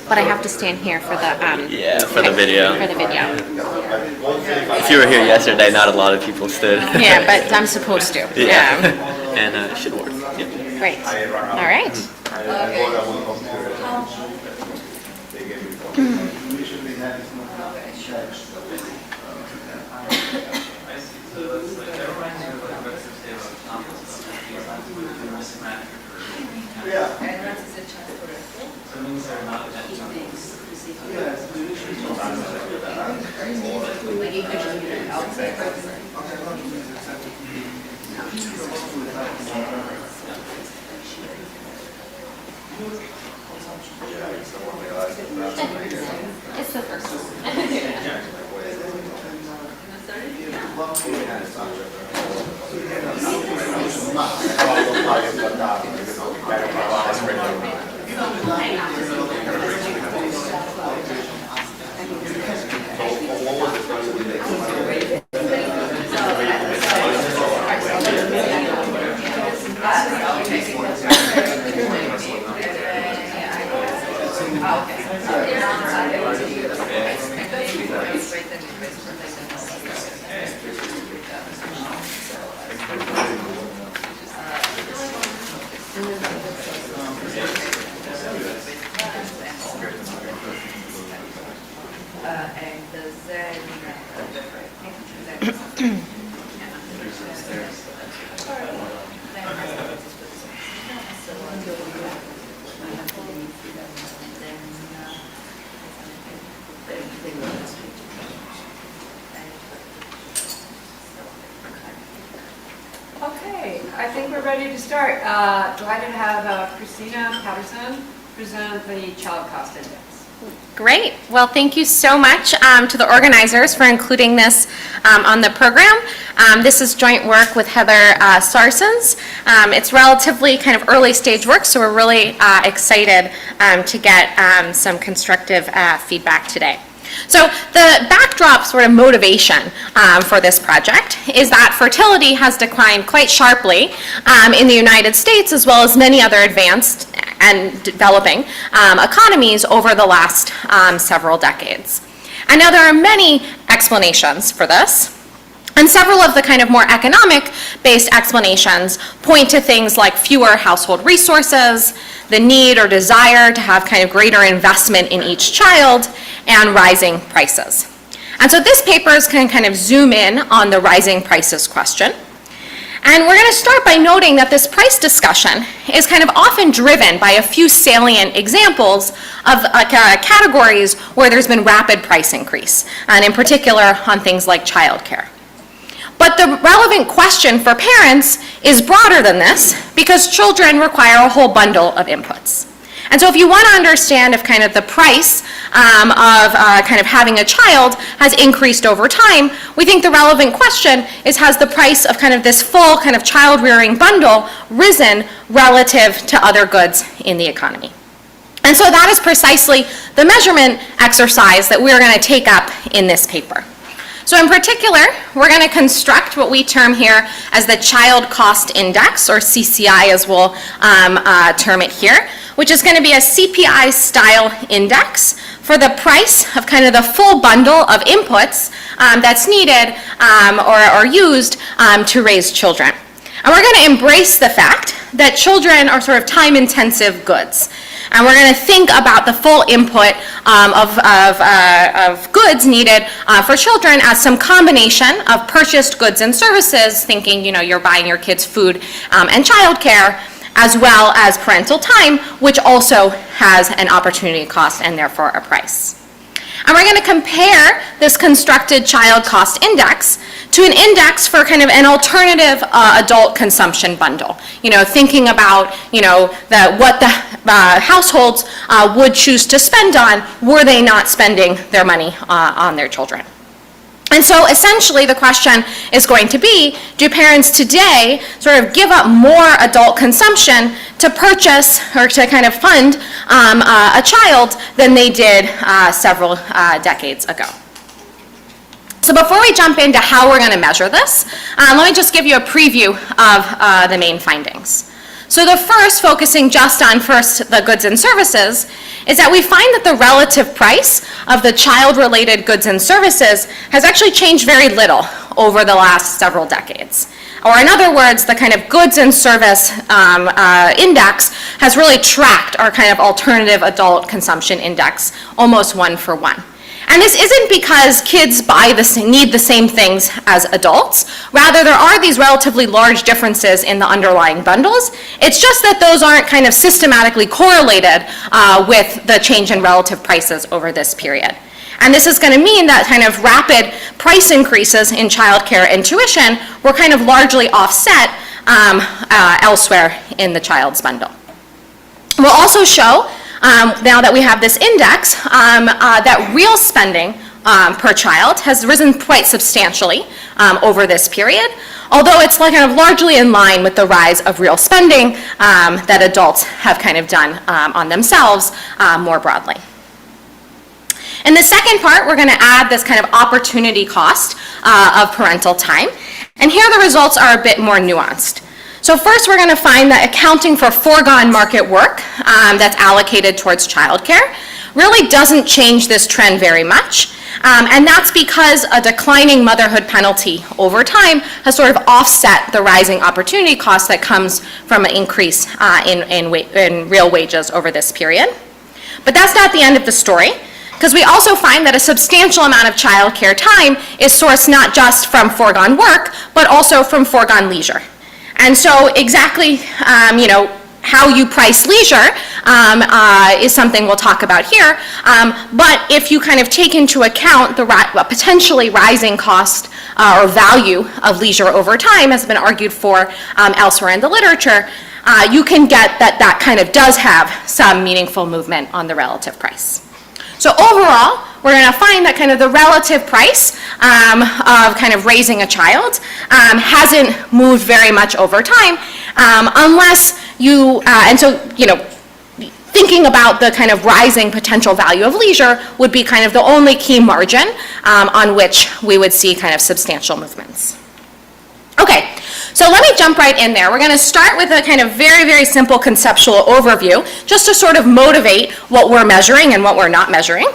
but I have to stand here for the for the video. For the video. If you were here yesterday, not a lot of people stood. Yeah, but I'm supposed to. Yeah. And it should work. Yeah. Great. All right. It's the first one. Okay, I think we're ready to start. Delighted to have Christina Patterson present the Child Cost Index. Great. Well, thank you so much to the organizers for including this on the program. This is joint work with Heather Sarsons. It's relatively kind of early stage work, so we're really excited to get some constructive feedback today. So the backdrop sort of motivation for this project is that fertility has declined quite sharply in the United States as well as many other advanced and developing economies over the last several decades. And now there are many explanations for this. And several of the kind of more economic-based explanations point to things like fewer household resources, the need or desire to have kind of greater investment in each child, and rising prices. And so this paper is going to kind of zoom in on the rising prices question. And we're going to start by noting that this price discussion is kind of often driven by a few salient examples of categories where there's been rapid price increase, and in particular on things like childcare. But the relevant question for parents is broader than this because children require a whole bundle of inputs. And so if you want to understand if kind of the price of kind of having a child has increased over time, we think the relevant question is, has the price of kind of this full kind of child rearing bundle risen relative to other goods in the economy? And so that is precisely the measurement exercise that we're going to take up in this paper. So in particular, we're going to construct what we term here as the Child Cost Index, or CCI as we'll term it here, which is going to be a CPI-style index for the price of kind of the full bundle of inputs that's needed or used to raise children. And we're going to embrace the fact that children are sort of time-intensive goods. And we're going to think about the full input of goods needed for children as some combination of purchased goods and services, thinking, you know, you're buying your kids food and childcare, as well as parental time, which also has an opportunity cost and therefore a price. And we're going to compare this constructed child cost index to an index for kind of an alternative adult consumption bundle. You know, thinking about, you know, what the households would choose to spend on were they not spending their money on their children. And so essentially the question is going to be, do parents today sort of give up more adult consumption to purchase or to kind of fund a child than they did several decades ago? So before we jump into how we're going to measure this, let me just give you a preview of the main findings. So the first, focusing just on first the goods and services, is that we find that the relative price of the child-related goods and services has actually changed very little over the last several decades. Or in other words, the kind of goods and service index has really tracked our kind of alternative adult consumption index almost one for one. And this isn't because kids need the same things as adults. Rather, there are these relatively large differences in the underlying bundles. It's just that those aren't kind of systematically correlated with the change in relative prices over this period. And this is going to mean that kind of rapid price increases in childcare and tuition were kind of largely offset elsewhere in the child's bundle. We'll also show, now that we have this index, that real spending per child has risen quite substantially over this period, although it's kind of largely in line with the rise of real spending that adults have kind of done on themselves more broadly. In the second part, we're going to add this kind of opportunity cost of parental time. And here the results are a bit more nuanced. So first, we're going to find that accounting for foregone market work that's allocated towards childcare really doesn't change this trend very much. And that's because a declining motherhood penalty over time has sort of offset the rising opportunity cost that comes from an increase in real wages over this period. But that's not the end of the story, because we also find that a substantial amount of childcare time is sourced not just from foregone work, but also from foregone leisure. And so exactly, how you price leisure is something we'll talk about here. But if you kind of take into account the potentially rising cost or value of leisure over time, has been argued for elsewhere in the literature, you can get that kind of does have some meaningful movement on the relative price. So overall, we're going to find that kind of the relative price of kind of raising a child hasn't moved very much over time, unless you, thinking about the kind of rising potential value of leisure would be kind of the only key margin on which we would see kind of substantial movements. Okay. So let me jump right in there. We're going to start with a kind of very, very simple conceptual overview, just to sort of motivate what we're measuring and what we're not measuring.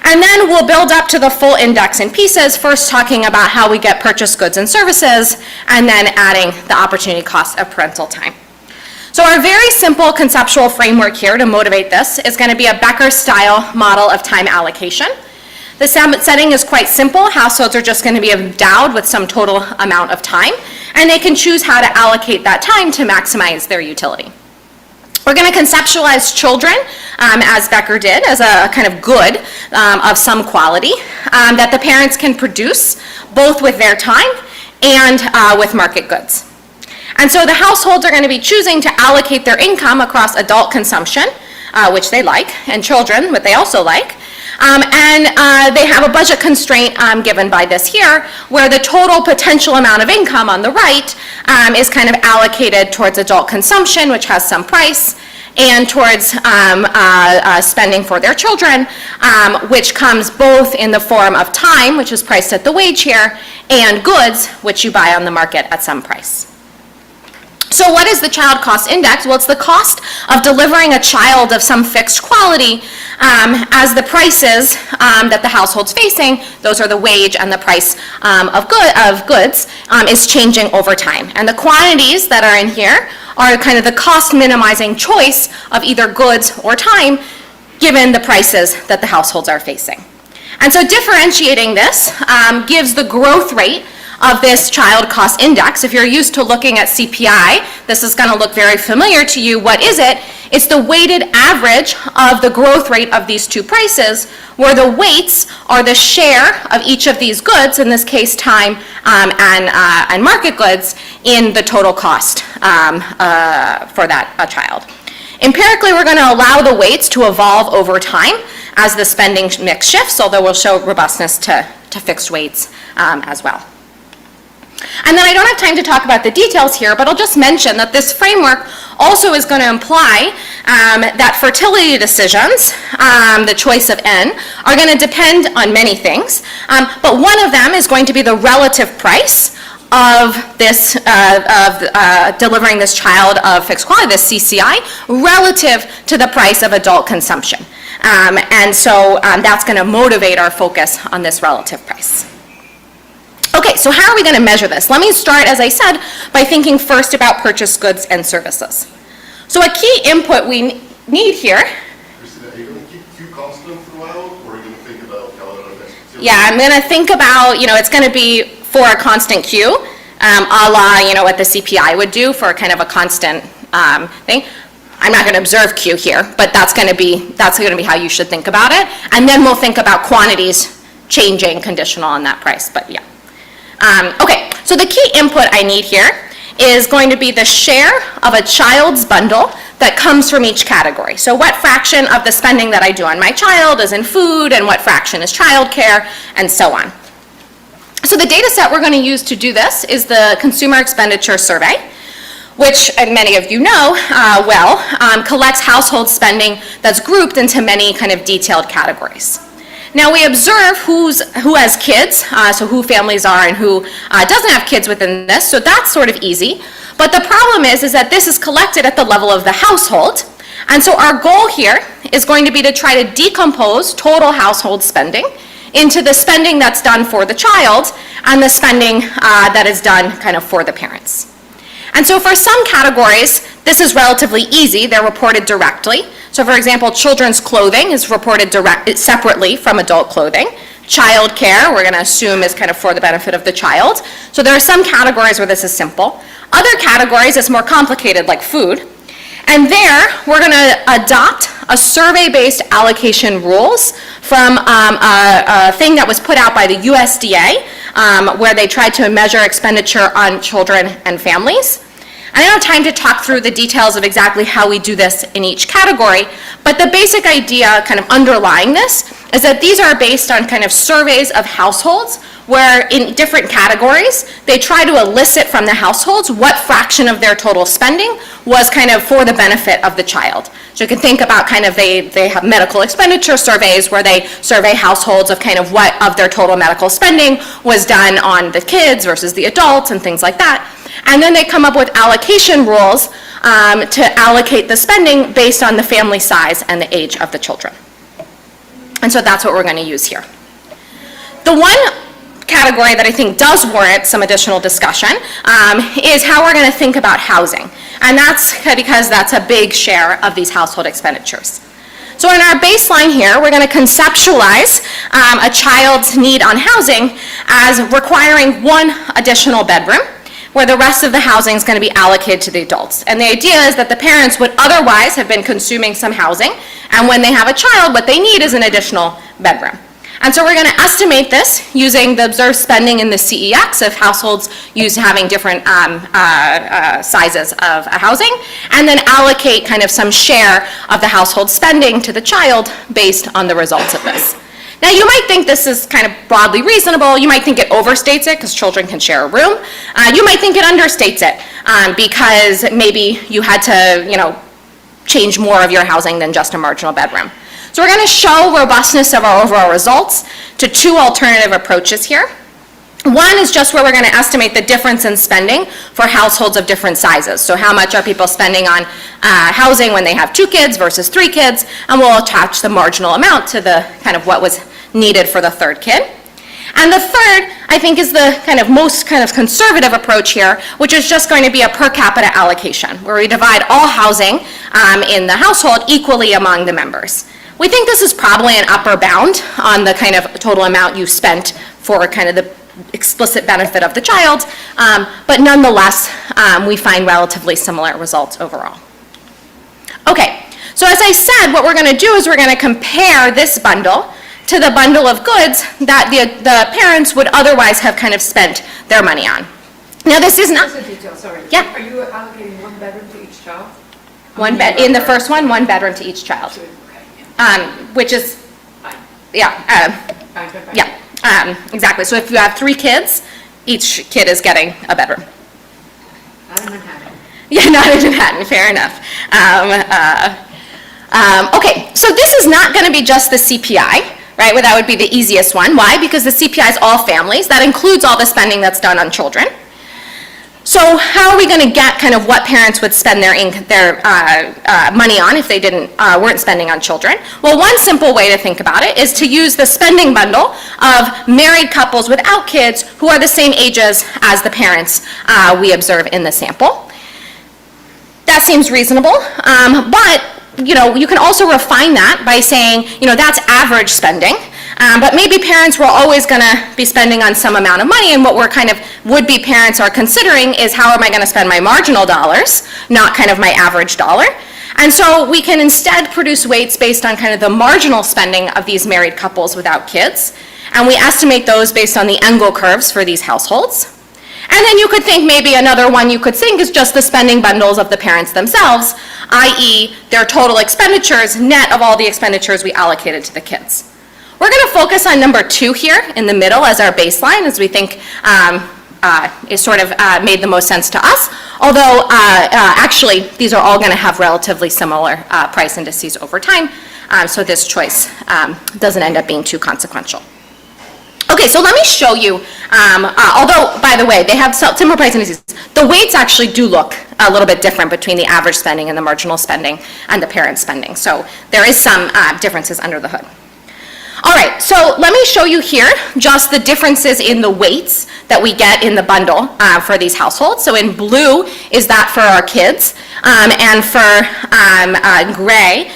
And then we'll build up to the full index in pieces, first talking about how we get purchased goods and services, and then adding the opportunity cost of parental time. So our very simple conceptual framework here to motivate this is going to be a Becker-style model of time allocation. The setting is quite simple. Households are just going to be endowed with some total amount of time, and they can choose how to allocate that time to maximize their utility. We're going to conceptualize children, as Becker did, as a kind of good of some quality that the parents can produce both with their time and with market goods. And so the households are going to be choosing to allocate their income across adult consumption, which they like, and children, what they also like. And they have a budget constraint given by this here, where the total potential amount of income on the right is kind of allocated towards adult consumption, which has some price, and towards spending for their children, which comes both in the form of time, which is priced at the wage here, and goods, which you buy on the market at some price. So what is the child cost index? Well, it's the cost of delivering a child of some fixed quality as the prices that the household's facing, those are the wage and the price of goods, is changing over time. And the quantities that are in here are kind of the cost minimizing choice of either goods or time given the prices that the households are facing. And so differentiating this gives the growth rate of this child cost index. If you're used to looking at CPI, this is going to look very familiar to you. What is it? It's the weighted average of the growth rate of these two prices, where the weights are the share of each of these goods, in this case time and market goods, in the total cost for that child. Empirically, we're going to allow the weights to evolve over time as the spending mix shifts, although we'll show robustness to fixed weights as well. And then I don't have time to talk about the details here, but I'll just mention that this framework also is going to imply that fertility decisions, the choice of N, are going to depend on many things, but one of them is going to be the relative price of this, delivering this child of fixed quality, this CCI, relative to the price of adult consumption. And so that's going to motivate our focus on this relative price. Okay, so how are we going to measure this? Let me start, as I said, by thinking first about purchased goods and services. So a key input we need here. Christina, are you going to keep Q constant throughout, or are you going to think about Yeah, I'm going to think about, it's going to be for a constant Q, a la, what the CPI would do for kind of a constant thing. I'm not going to observe Q here, but that's going to be how you should think about it. And then we'll think about quantities changing conditional on that price, but yeah. Okay, so the key input I need here is going to be the share of a child's bundle that comes from each category. So what fraction of the spending that I do on my child is in food, and what fraction is childcare, and so on. So the data set we're going to use to do this is the Consumer Expenditure Survey, which many of you know collects household spending that's grouped into many kind of detailed categories. Now we observe who has kids, so who families are and who doesn't have kids within this, so that's sort of easy. But the problem is that this is collected at the level of the household, and so our goal here is going to be to try to decompose total household spending into the spending that's done for the child and the spending that is done kind of for the parents. And so for some categories, this is relatively easy. They're reported directly. So for example, children's clothing is reported separately from adult clothing. Child care, we're going to assume, is kind of for the benefit of the child. So there are some categories where this is simple. Other categories, it's more complicated, like food. And there, we're going to adopt a survey-based allocation rules from a thing that was put out by the USDA, where they tried to measure expenditure on children and families. I don't have time to talk through the details of exactly how we do this in each category, but the basic idea kind of underlying this is that these are based on kind of surveys of households where in different categories, they try to elicit from the households what fraction of their total spending was kind of for the benefit of the child. So you can think about kind of they have medical expenditure surveys where they survey households of kind of what of their total medical spending was done on the kids versus the adults and things like that. And then they come up with allocation rules to allocate the spending based on the family size and the age of the children. And so that's what we're going to use here. The one category that I think does warrant some additional discussion is how we're going to think about housing. And that's because that's a big share of these household expenditures. So in our baseline here, we're going to conceptualize a child's need on housing as requiring one additional bedroom, where the rest of the housing is going to be allocated to the adults. And the idea is that the parents would otherwise have been consuming some housing, and when they have a child, what they need is an additional bedroom. And so we're going to estimate this using the observed spending in the CEX of households used to having different sizes of housing, and then allocate kind of some share of the household spending to the child based on the results of this. Now you might think this is kind of broadly reasonable. You might think it overstates it because children can share a room. You might think it understates it because maybe you had to, change more of your housing than just a marginal bedroom. So we're going to show robustness of our overall results to two alternative approaches here. One is just where we're going to estimate the difference in spending for households of different sizes. So how much are people spending on housing when they have 2 kids versus 3 kids, and we'll attach the marginal amount to the kind of what was needed for the 3rd kid. And the third, I think, is the kind of most kind of conservative approach here, which is just going to be a per capita allocation, where we divide all housing in the household equally among the members. We think this is probably an upper bound on the kind of total amount you spent for kind of the explicit benefit of the child, but nonetheless, we find relatively similar results overall. Okay, so as I said, what we're going to do is we're going to compare this bundle to the bundle of goods that the parents would otherwise have kind of spent their money on. Now this is not... Just a detail, sorry. Yeah. Are you allocating one bedroom to each child? One bed, in the first one bedroom to each child. Okay. Which is, Fine. Yeah, Fine. yeah, exactly. So if you have 3 kids, each kid is getting a bedroom. Not in Manhattan. Yeah, not in Manhattan, fair enough. Okay, so this is not going to be just the CPI, right? Well, that would be the easiest one. Why? Because the CPI is all families. That includes all the spending that's done on children. So how are we going to get kind of what parents would spend their money on if they weren't spending on children? Well, one simple way to think about it is to use the spending bundle of married couples without kids who are the same ages as the parents we observe in the sample. That seems reasonable, but you can also refine that by saying, that's average spending. But maybe parents were always going to be spending on some amount of money, and what we're kind of would-be parents are considering is how am I going to spend my marginal dollars, not kind of my average dollar. And so we can instead produce weights based on kind of the marginal spending of these married couples without kids, and we estimate those based on the Engel curves for these households. And then you could think maybe another one you could think is just the spending bundles of the parents themselves, i.e. their total expenditures net of all the expenditures we allocated to the kids. We're going to focus on number 2 here in the middle as our baseline, as we think is sort of made the most sense to us, although actually these are all going to have relatively similar price indices over time, so this choice doesn't end up being too consequential. Okay, so let me show you, although, by the way, they have similar price indices, the weights actually do look a little bit different between the average spending and the marginal spending and the parent spending, so there is some differences under the hood. All right, so let me show you here just the differences in the weights that we get in the bundle for these households. So in blue is that for our kids, and for gray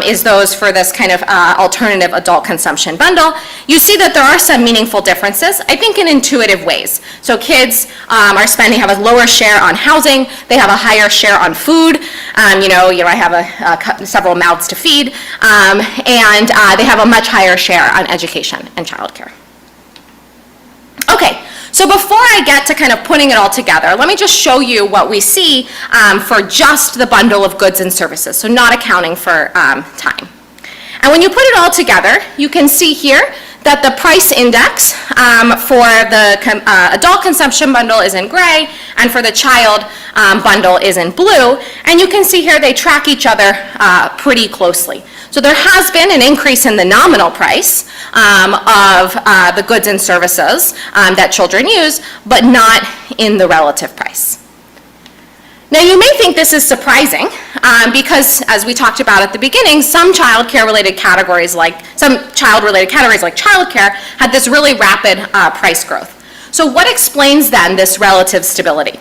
is those for this kind of alternative adult consumption bundle. You see that there are some meaningful differences, I think in intuitive ways. So kids have a lower share on housing, they have a higher share on food, I have several mouths to feed, and they have a much higher share on education and childcare. Okay, so before I get to kind of putting it all together, let me just show you what we see for just the bundle of goods and services, so not accounting for time. And when you put it all together, you can see here that the price index for the adult consumption bundle is in gray, and for the child bundle is in blue, and you can see here they track each other pretty closely. So there has been an increase in the nominal price of the goods and services that children use, but not in the relative price. Now you may think this is surprising because, as we talked about at the beginning, some child-related categories like childcare had this really rapid price growth. So what explains then this relative stability?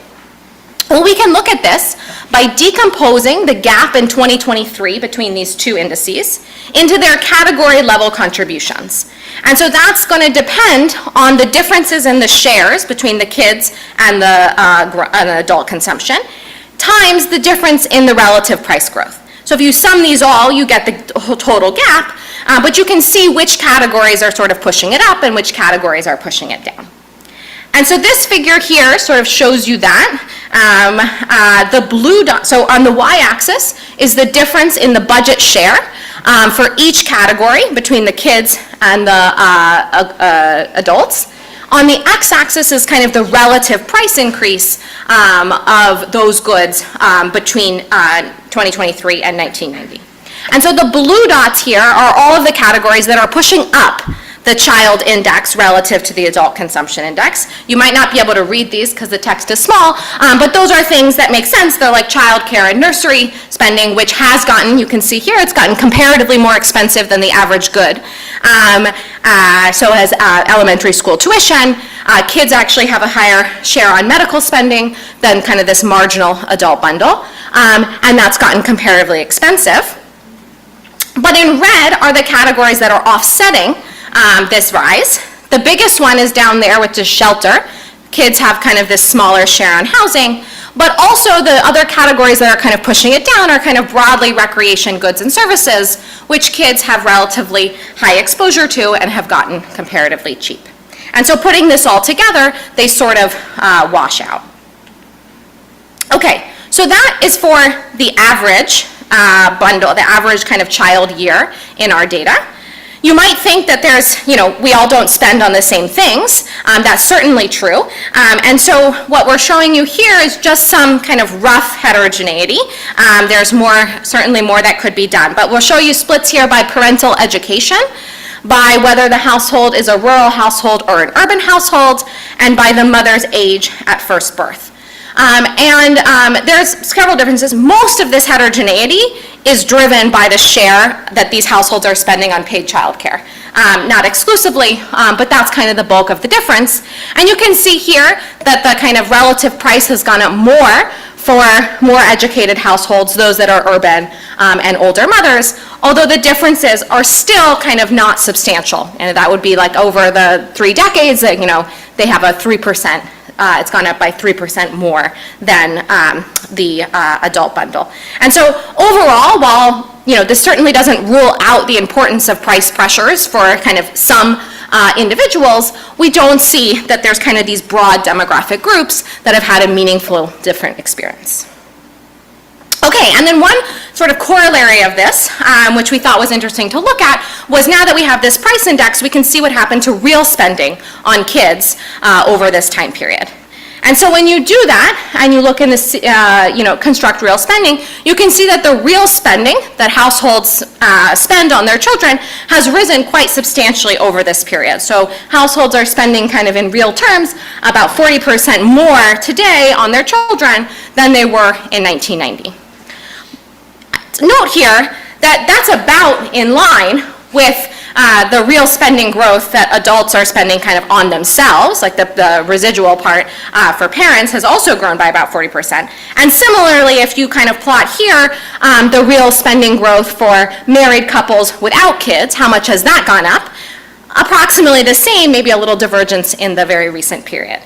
Well, we can look at this by decomposing the gap in 2023 between these two indices into their category level contributions. And so that's going to depend on the differences in the shares between the kids and the adult consumption times the difference in the relative price growth. So if you sum these all, you get the total gap, but you can see which categories are sort of pushing it up and which categories are pushing it down. And so this figure here sort of shows you that. The blue dot, so on the y-axis is the difference in the budget share for each category between the kids and the adults. On the x-axis is kind of the relative price increase of those goods between 2023 and 1990. And so the blue dots here are all of the categories that are pushing up the child index relative to the adult consumption index. You might not be able to read these because the text is small, but those are things that make sense. They're like childcare and nursery spending, which has gotten, you can see here, it's gotten comparatively more expensive than the average good. So has elementary school tuition. Kids actually have a higher share on medical spending than kind of this marginal adult bundle, and that's gotten comparatively expensive. But in red are the categories that are offsetting this rise. The biggest one is down there, which is shelter. Kids have kind of this smaller share on housing, but also the other categories that are kind of pushing it down are kind of broadly recreation goods and services, which kids have relatively high exposure to and have gotten comparatively cheap. And so putting this all together, they sort of wash out. Okay, so that is for the average bundle, the average kind of child year in our data. You might think that there's, we all don't spend on the same things. That's certainly true. And so what we're showing you here is just some kind of rough heterogeneity. There's certainly more that could be done. But we'll show you splits here by parental education, by whether the household is a rural household or an urban household, and by the mother's age at first birth. There's several differences. Most of this heterogeneity is driven by the share that these households are spending on paid childcare. Not exclusively, but that's kind of the bulk of the difference. And you can see here that the kind of relative price has gone up more for more educated households, those that are urban and older mothers, although the differences are still kind of not substantial. And that would be like over the 3 decades, they have a 3%, it's gone up by 3% more than the adult bundle. And so overall, while this certainly doesn't rule out the importance of price pressures for kind of some individuals, we don't see that there's kind of these broad demographic groups that have had a meaningful different experience. Okay, and then one sort of corollary of this, which we thought was interesting to look at, was now that we have this price index, we can see what happened to real spending on kids over this time period. And so when you do that, and you look in this, construct real spending, you can see that the real spending that households spend on their children has risen quite substantially over this period. So households are spending kind of in real terms about 40% more today on their children than they were in 1990. Note here that that's about in line with the real spending growth that adults are spending kind of on themselves, like the residual part for parents has also grown by about 40%. And similarly, if you kind of plot here the real spending growth for married couples without kids, how much has that gone up? Approximately the same, maybe a little divergence in the very recent period.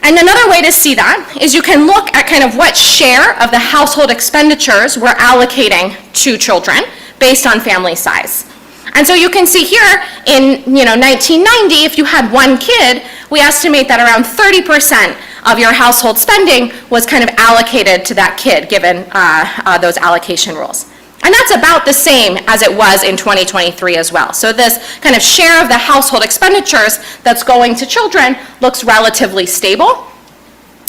And another way to see that is you can look at kind of what share of the household expenditures we're allocating to children based on family size. And so you can see here in 1990, if you had one kid, we estimate that around 30% of your household spending was kind of allocated to that kid given those allocation rules. And that's about the same as it was in 2023 as well. So this kind of share of the household expenditures that's going to children looks relatively stable.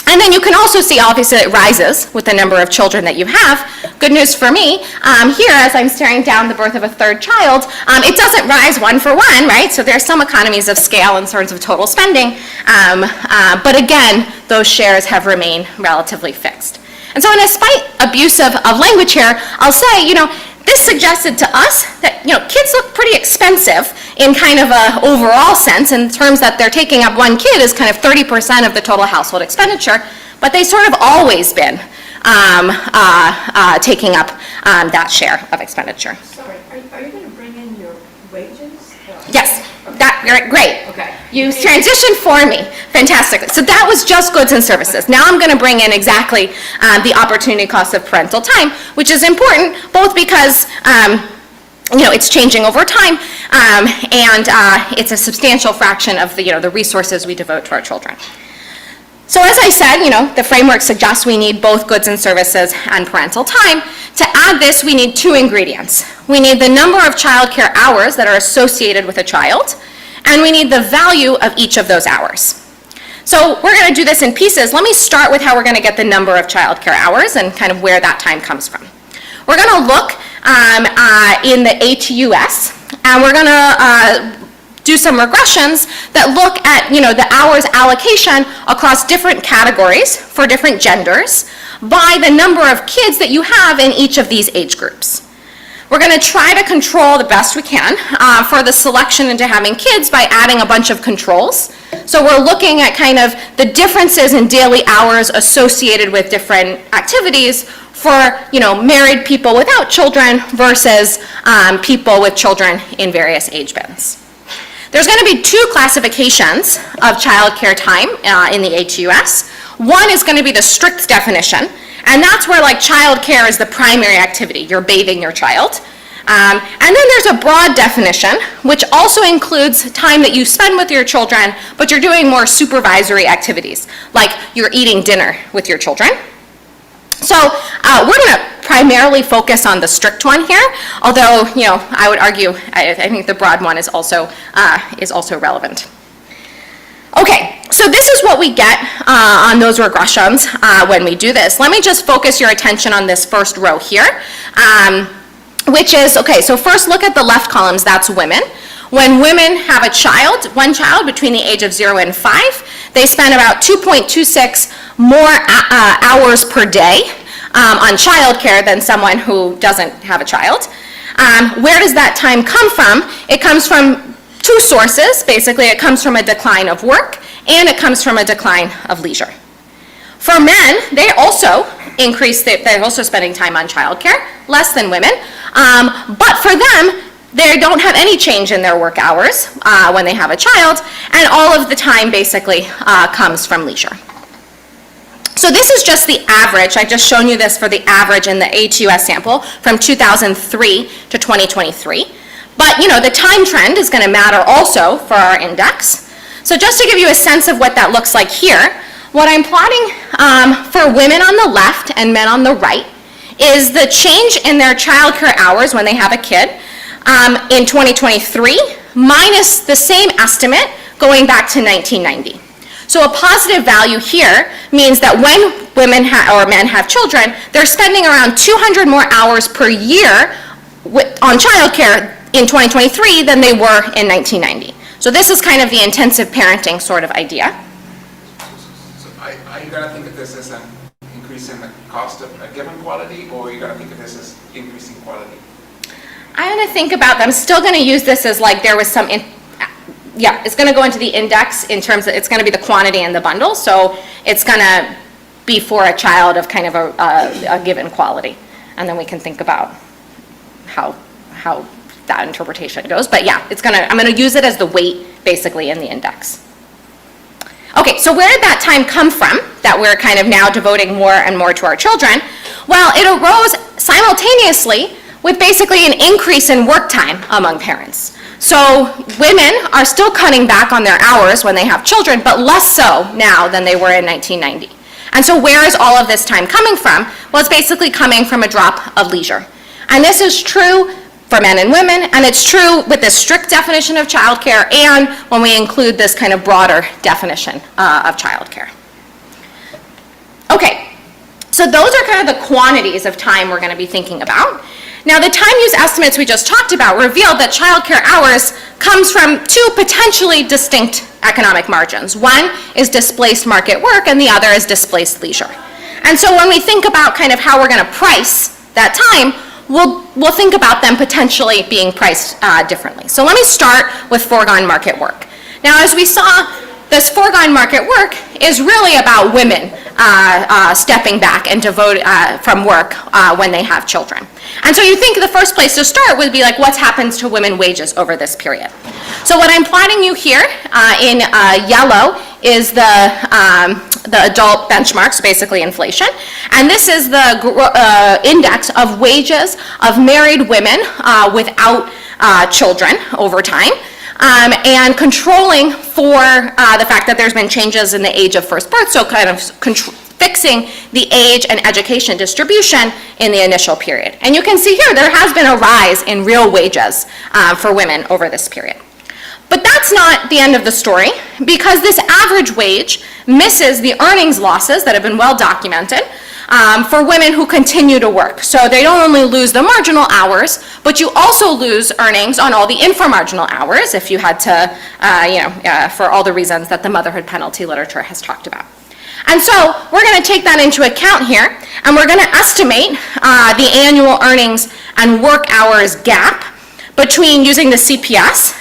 And then you can also see, obviously, it rises with the number of children that you have. Good news for me, here, as I'm staring down the birth of a third child, it doesn't rise one for one, right? So there's some economies of scale in terms of total spending. But again, those shares have remained relatively fixed. And so in a slight abuse of language here, I'll say, this suggested to us that, kids look pretty expensive in kind of a overall sense in terms that they're taking up one kid is kind of 30% of the total household expenditure, but they sort of always been taking up that share of expenditure. Sorry, are you going to bring in your wages? Yes, great. Okay. You transitioned for me, fantastic. So that was just goods and services. Now I'm going to bring in exactly the opportunity cost of parental time, which is important both because it's changing over time, and it's a substantial fraction of the resources we devote to our children. So as I said, the framework suggests we need both goods and services and parental time. To add this, we need 2 ingredients. We need the number of childcare hours that are associated with a child, and we need the value of each of those hours. So we're going to do this in pieces. Let me start with how we're going to get the number of childcare hours and kind of where that time comes from. We're going to look in the ATUS, and we're going to do some regressions that look at the hours allocation across different categories for different genders by the number of kids that you have in each of these age groups. We're going to try to control the best we can for the selection into having kids by adding a bunch of controls. So we're looking at kind of the differences in daily hours associated with different activities for married people without children versus people with children in various age bands. There's going to be 2 classifications of childcare time in the ATUS. One is going to be the strict definition, and that's where childcare is the primary activity. You're bathing your child. And then there's a broad definition, which also includes time that you spend with your children, but you're doing more supervisory activities, like you're eating dinner with your children. So we're going to primarily focus on the strict one here, although, I would argue, I think the broad one is also relevant. Okay, so this is what we get on those regressions when we do this. Let me just focus your attention on this first row here, which is, okay, so first look at the left columns, that's women. When women have one child between the age of 0 and 5, they spend about 2.26 more hours per day on childcare than someone who doesn't have a child. Where does that time come from? It comes from two sources. Basically, it comes from a decline of work and it comes from a decline of leisure. For men, they also increase, they're also spending time on childcare, less than women, but for them, they don't have any change in their work hours when they have a child, and all of the time basically comes from leisure. So this is just the average. I've just shown you this for the average in the A2S sample from 2003 to 2023. But the time trend is going to matter also for our index. So just to give you a sense of what that looks like here, what I'm plotting for women on the left and men on the right is the change in their childcare hours when they have a kid in 2023 minus the same estimate going back to 1990. So a positive value here means that when women or men have children, they're spending around 200 more hours per year on childcare in 2023 than they were in 1990. So this is kind of the intensive parenting sort of idea. So are you going to think of this as an increase in the cost of a given quality, or are you going to think of this as increasing quality? I'm going to think about, I'm still going to use this as like there was some, it's going to go into the index in terms of, it's going to be the quantity in the bundle, so it's going to be for a child of kind of a given quality. And then we can think about how that interpretation goes. But yeah, I'm going to use it as the weight basically in the index. Okay, so where did that time come from that we're kind of now devoting more and more to our children? Well, it arose simultaneously with basically an increase in work time among parents. So women are still cutting back on their hours when they have children, but less so now than they were in 1990. And so where is all of this time coming from? Well, it's basically coming from a drop of leisure. And this is true for men and women, and it's true with this strict definition of childcare and when we include this kind of broader definition of childcare. Okay, so those are kind of the quantities of time we're going to be thinking about. Now, the time use estimates we just talked about revealed that childcare hours comes from two potentially distinct economic margins. One is displaced market work, and the other is displaced leisure. And so when we think about kind of how we're going to price that time, we'll think about them potentially being priced differently. So let me start with foregone market work. Now, as we saw, this foregone market work is really about women stepping back and devote from work when they have children. And so you think the first place to start would be like, what's happened to women wages over this period? So what I'm plotting you here in yellow is the adult benchmarks, basically inflation. And this is the index of wages of married women without children over time. And controlling for the fact that there's been changes in the age of first birth, so kind of fixing the age and education distribution in the initial period. And you can see here there has been a rise in real wages for women over this period. But that's not the end of the story, because this average wage misses the earnings losses that have been well documented for women who continue to work. So they don't only lose the marginal hours, but you also lose earnings on all the inframarginal hours if you had to, for all the reasons that the motherhood penalty literature has talked about. And so we're going to take that into account here, and we're going to estimate the annual earnings and work hours gap between using the CPS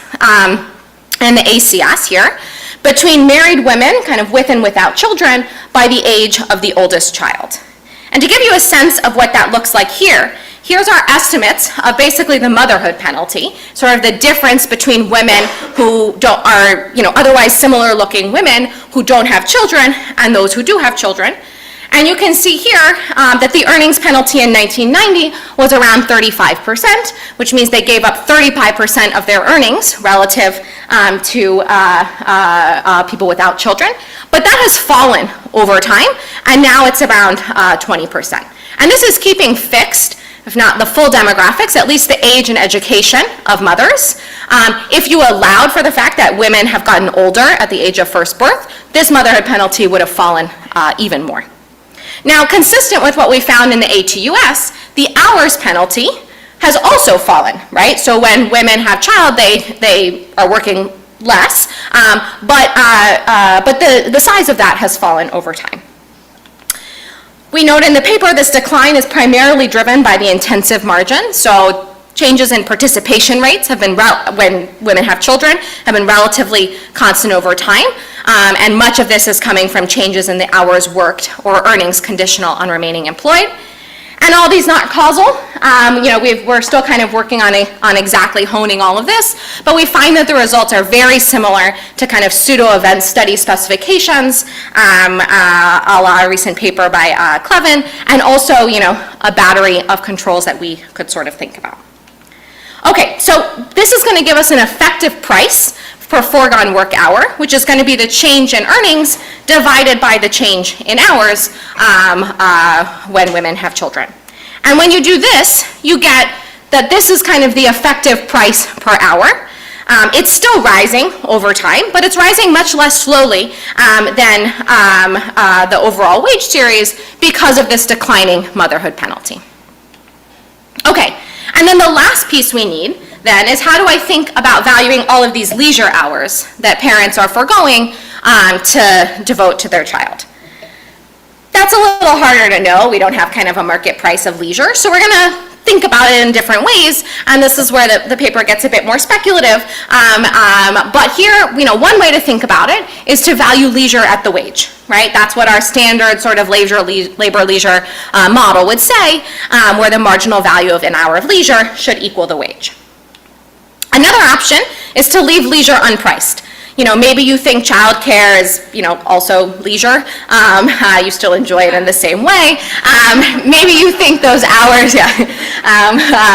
and the ACS here, between married women, kind of with and without children, by the age of the oldest child. And to give you a sense of what that looks like here, here's our estimates of basically the motherhood penalty, sort of the difference between women who are otherwise similar looking women who don't have children and those who do have children. And you can see here that the earnings penalty in 1990 was around 35%, which means they gave up 35% of their earnings relative to people without children. But that has fallen over time, and now it's around 20%. And this is keeping fixed, if not the full demographics, at least the age and education of mothers. If you allowed for the fact that women have gotten older at the age of first birth, this motherhood penalty would have fallen even more. Now, consistent with what we found in the A2US, the hours penalty has also fallen, right? So when women have child, they are working less, but the size of that has fallen over time. We note in the paper this decline is primarily driven by the intensive margin. So changes in participation rates have been, when women have children, have been relatively constant over time. And much of this is coming from changes in the hours worked or earnings conditional on remaining employed. And all these not causal, we're still kind of working on exactly honing all of this, but we find that the results are very similar to kind of pseudo-event study specifications, a la a recent paper by Clevin, and also, a battery of controls that we could sort of think about. Okay, so this is going to give us an effective price per foregone work hour, which is going to be the change in earnings divided by the change in hours when women have children. And when you do this, you get that this is kind of the effective price per hour. It's still rising over time, but it's rising much less slowly than the overall wage series because of this declining motherhood penalty. Okay, and then the last piece we need then is how do I think about valuing all of these leisure hours that parents are foregoing to devote to their child? That's a little harder to know. We don't have kind of a market price of leisure, so we're going to think about it in different ways, and this is where the paper gets a bit more speculative. But here, one way to think about it is to value leisure at the wage, right? That's what our standard sort of labor-leisure model would say, where the marginal value of an hour of leisure should equal the wage. Another option is to leave leisure unpriced. Maybe you think childcare is, also leisure. You still enjoy it in the same way. Maybe you think those hours,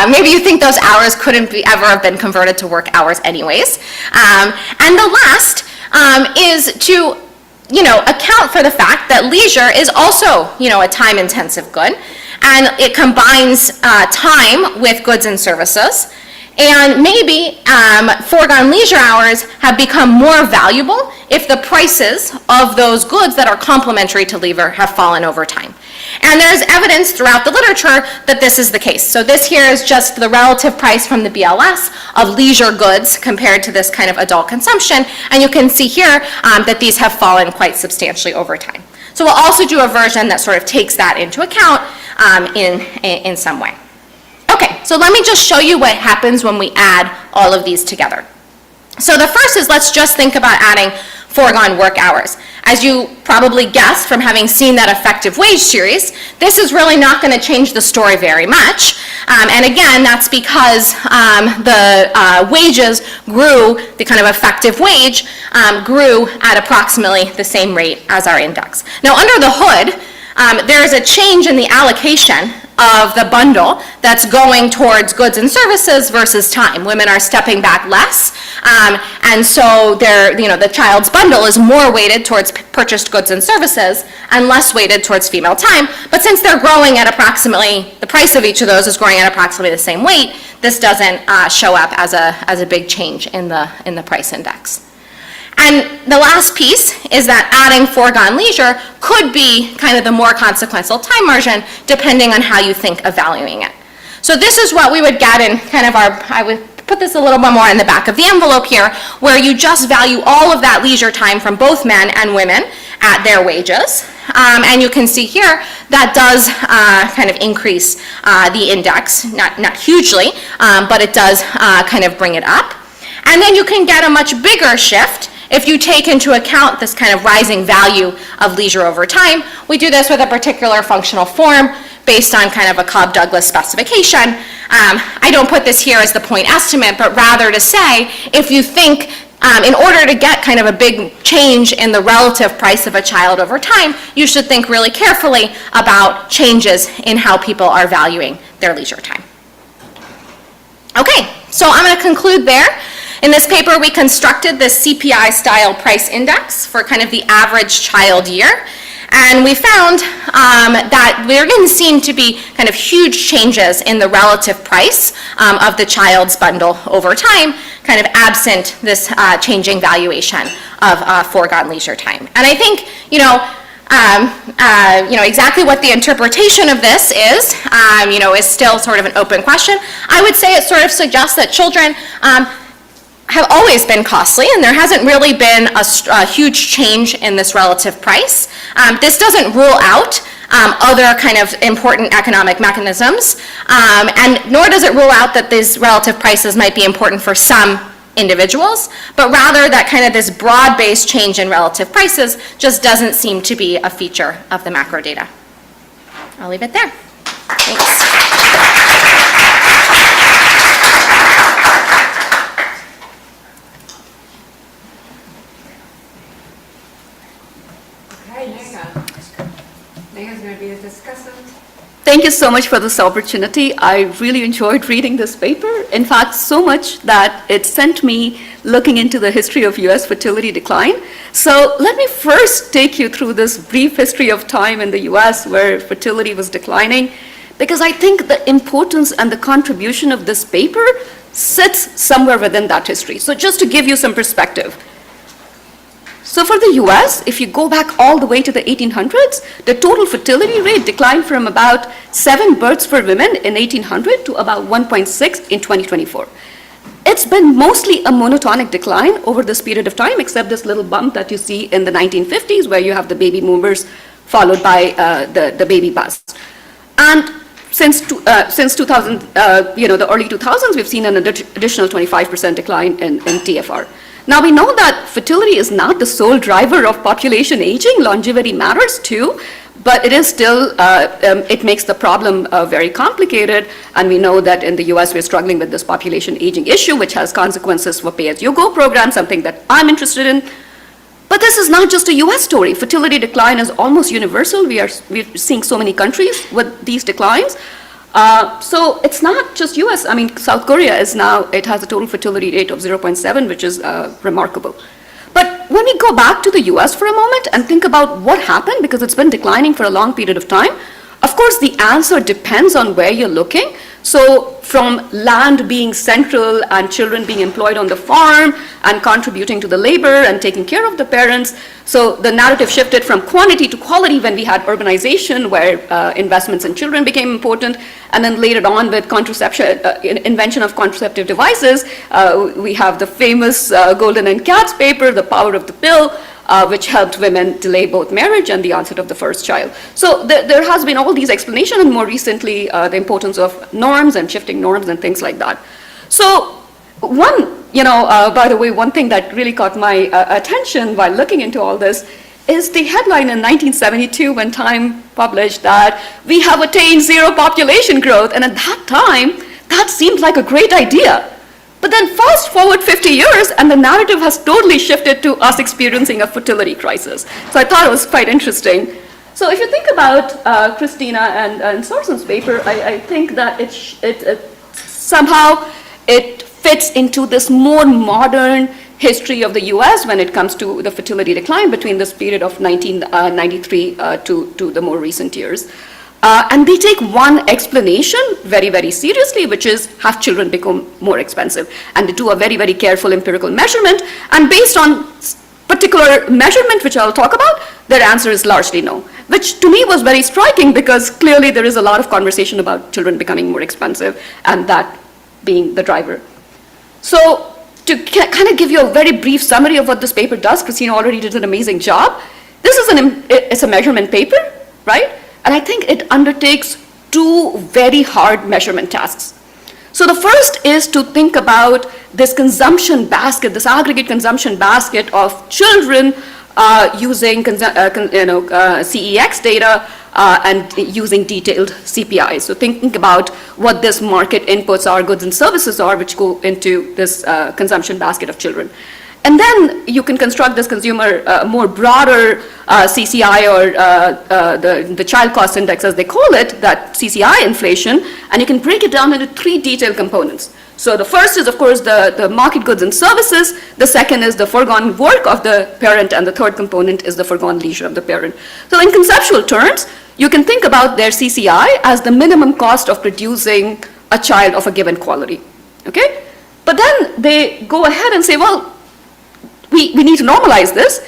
maybe you think those hours couldn't ever have been converted to work hours anyways. And the last is to, account for the fact that leisure is also, a time-intensive good, and it combines time with goods and services. And maybe foregone leisure hours have become more valuable if the prices of those goods that are complementary to leisure have fallen over time. And there's evidence throughout the literature that this is the case. So this here is just the relative price from the BLS of leisure goods compared to this kind of adult consumption. And you can see here that these have fallen quite substantially over time. So we'll also do a version that sort of takes that into account in some way. Okay, so let me just show you what happens when we add all of these together. So the first is let's just think about adding foregone work hours. As you probably guessed from having seen that effective wage series, this is really not going to change the story very much. And again, that's because the wages grew, the kind of effective wage grew at approximately the same rate as our index. Now under the hood, there is a change in the allocation of the bundle that's going towards goods and services versus time. Women are stepping back less, and so the child's bundle is more weighted towards purchased goods and services and less weighted towards female time. But since they're growing at approximately, the price of each of those is growing at approximately the same weight, this doesn't show up as a big change in the price index. And the last piece is that adding foregone leisure could be kind of the more consequential time margin depending on how you think of valuing it. So this is what we would get in kind of I would put this a little bit more in the back of the envelope here, where you just value all of that leisure time from both men and women at their wages. And you can see here that does kind of increase the index, not hugely, but it does kind of bring it up. And then you can get a much bigger shift if you take into account this kind of rising value of leisure over time. We do this with a particular functional form based on kind of a Cobb-Douglas specification. I don't put this here as the point estimate, but rather to say, if you think in order to get kind of a big change in the relative price of a child over time, you should think really carefully about changes in how people are valuing their leisure time. Okay, so I'm going to conclude there. In this paper, we constructed this CPI-style price index for kind of the average child year, and we found that there didn't seem to be kind of huge changes in the relative price of the child's bundle over time, kind of absent this changing valuation of foregone leisure time. And I think, exactly what the interpretation of this is still sort of an open question. I would say it sort of suggests that children have always been costly, and there hasn't really been a huge change in this relative price. This doesn't rule out other kind of important economic mechanisms, and nor does it rule out that these relative prices might be important for some individuals, but rather that kind of this broad-based change in relative prices just doesn't seem to be a feature of the macro data. I'll leave it there. Thanks. Okay, Nega's going to be the discussant. Thank you so much for this opportunity. I really enjoyed reading this paper. In fact, so much that it sent me looking into the history of US fertility decline. So let me first take you through this brief history of time in the US where fertility was declining, because I think the importance and the contribution of this paper sits somewhere within that history. So just to give you some perspective. So for the US, if you go back all the way to the 1800s, the total fertility rate declined from about 7 births per woman in 1800 to about 1.6 in 2024. It's been mostly a monotonic decline over this period of time, except this little bump that you see in the 1950s, where you have the baby boomers followed by the baby bust. And since 2000, the early 2000s, we've seen an additional 25% decline in TFR. Now we know that fertility is not the sole driver of population aging. Longevity matters too, but it is still, it makes the problem very complicated. And we know that in the US we're struggling with this population aging issue, which has consequences for pay-as-you-go program, something that I'm interested in. But this is not just a US story. Fertility decline is almost universal. We're seeing so many countries with these declines. So it's not just US. I mean, South Korea is now, it has a total fertility rate of 0.7, which is remarkable. But when we go back to the US for a moment and think about what happened, because it's been declining for a long period of time, of course, the answer depends on where you're looking. So from land being central and children being employed on the farm and contributing to the labor and taking care of the parents, so the narrative shifted from quantity to quality when we had urbanization, where investments in children became important, and then later on with contraception, invention of contraceptive devices, we have the famous Golden and Katz paper, The Power of the Pill, which helped women delay both marriage and the onset of the first child. So there has been all these explanations, and more recently, the importance of norms and shifting norms and things like that. So by the way, one thing that really caught my attention while looking into all this is the headline in 1972 when Time published that we have attained zero population growth. And at that time, that seemed like a great idea. But then fast forward 50 years, and the narrative has totally shifted to us experiencing a fertility crisis. So I thought it was quite interesting. So if you think about Christina and Sorson's paper, I think that somehow it fits into this more modern history of the US when it comes to the fertility decline between this period of 1993 to the more recent years. And they take one explanation very, very seriously, which is have children become more expensive. And they do a very, very careful empirical measurement. And based on particular measurement, which I'll talk about, their answer is largely no, which to me was very striking because clearly there is a lot of conversation about children becoming more expensive and that being the driver. So to kind of give you a very brief summary of what this paper does, Christina already did an amazing job. This is it's a measurement paper, right? And I think it undertakes two very hard measurement tasks. So the first is to think about this consumption basket, this aggregate consumption basket of children using CEX data and using detailed CPIs. So thinking about what this market inputs are, goods and services are, which go into this consumption basket of children. And then you can construct this consumer more broader CCI or the child cost index, as they call it, that CCI inflation, and you can break it down into three detailed components. So the first is, of course, the market goods and services. The second is the foregone work of the parent, and the third component is the foregone leisure of the parent. So in conceptual terms, you can think about their CCI as the minimum cost of producing a child of a given quality, okay? But then they go ahead and say, well, we need to normalize this,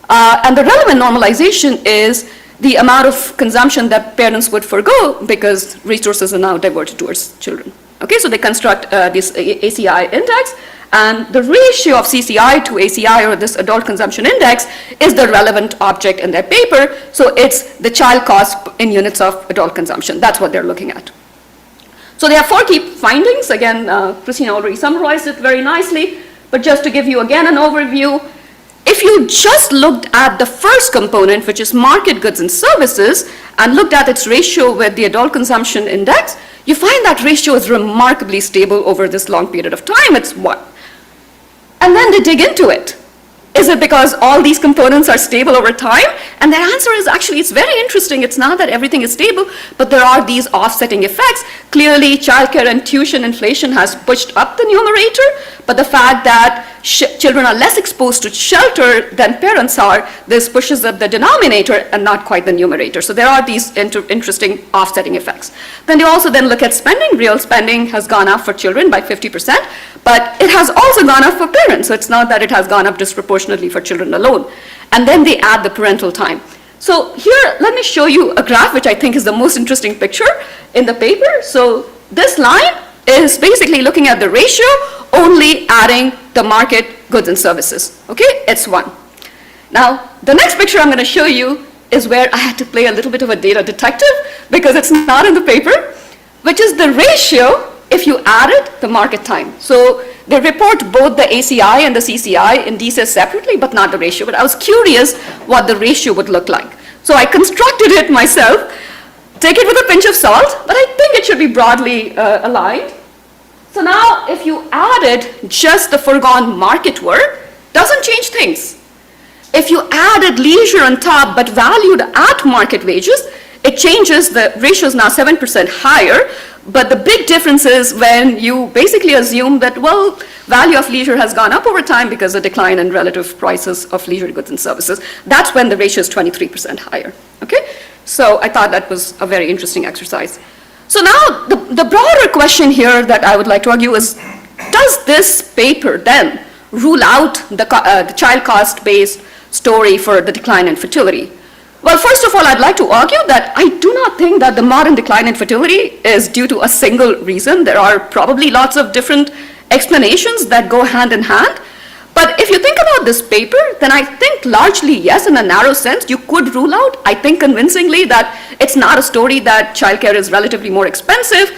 and the relevant normalization is the amount of consumption that parents would forgo because resources are now diverted towards children. Okay, so they construct this ACI index, And the ratio of CCI to ACI, or this adult consumption index, is the relevant object in their paper. So it's the child cost in units of adult consumption. That's what they're looking at. So there are 4 key findings. Again, Christina already summarized it very nicely, but just to give you again an overview, if you just looked at the first component, which is market goods and services, and looked at its ratio with the adult consumption index, you find that ratio is remarkably stable over this long period of time. It's 1. And then they dig into it. Is it because all these components are stable over time? And their answer is actually, it's very interesting. It's not that everything is stable, but there are these offsetting effects. Clearly, childcare and tuition inflation has pushed up the numerator, but the fact that children are less exposed to shelter than parents are, this pushes up the denominator and not quite the numerator. So there are these interesting offsetting effects. Then they also then look at spending. Real spending has gone up for children by 50%, but it has also gone up for parents. So it's not that it has gone up disproportionately for children alone. And then they add the parental time. So here, let me show you a graph, which I think is the most interesting picture in the paper. So this line is basically looking at the ratio, only adding the market goods and services. Okay, it's 1. Now, the next picture I'm going to show you is where I had to play a little bit of a data detective, because it's not in the paper, which is the ratio if you added the market time. So they report both the ACI and the CCI indices separately, but not the ratio. But I was curious what the ratio would look like. So I constructed it myself. Take it with a pinch of salt, but I think it should be broadly aligned. So now, if you added just the foregone market work, doesn't change things. If you added leisure on top, but valued at market wages, it changes. The ratio is now 7% higher, but the big difference is when you basically assume that, well, value of leisure has gone up over time because of decline in relative prices of leisure goods and services. That's when the ratio is 23% higher, okay? So I thought that was a very interesting exercise. So now the broader question here that I would like to argue is, does this paper then rule out the child cost-based story for the decline in fertility? Well, first of all, I'd like to argue that I do not think that the modern decline in fertility is due to a single reason. There are probably lots of different explanations that go hand in hand. But if you think about this paper, then I think largely, yes, in a narrow sense, you could rule out, I think convincingly, that it's not a story that childcare is relatively more expensive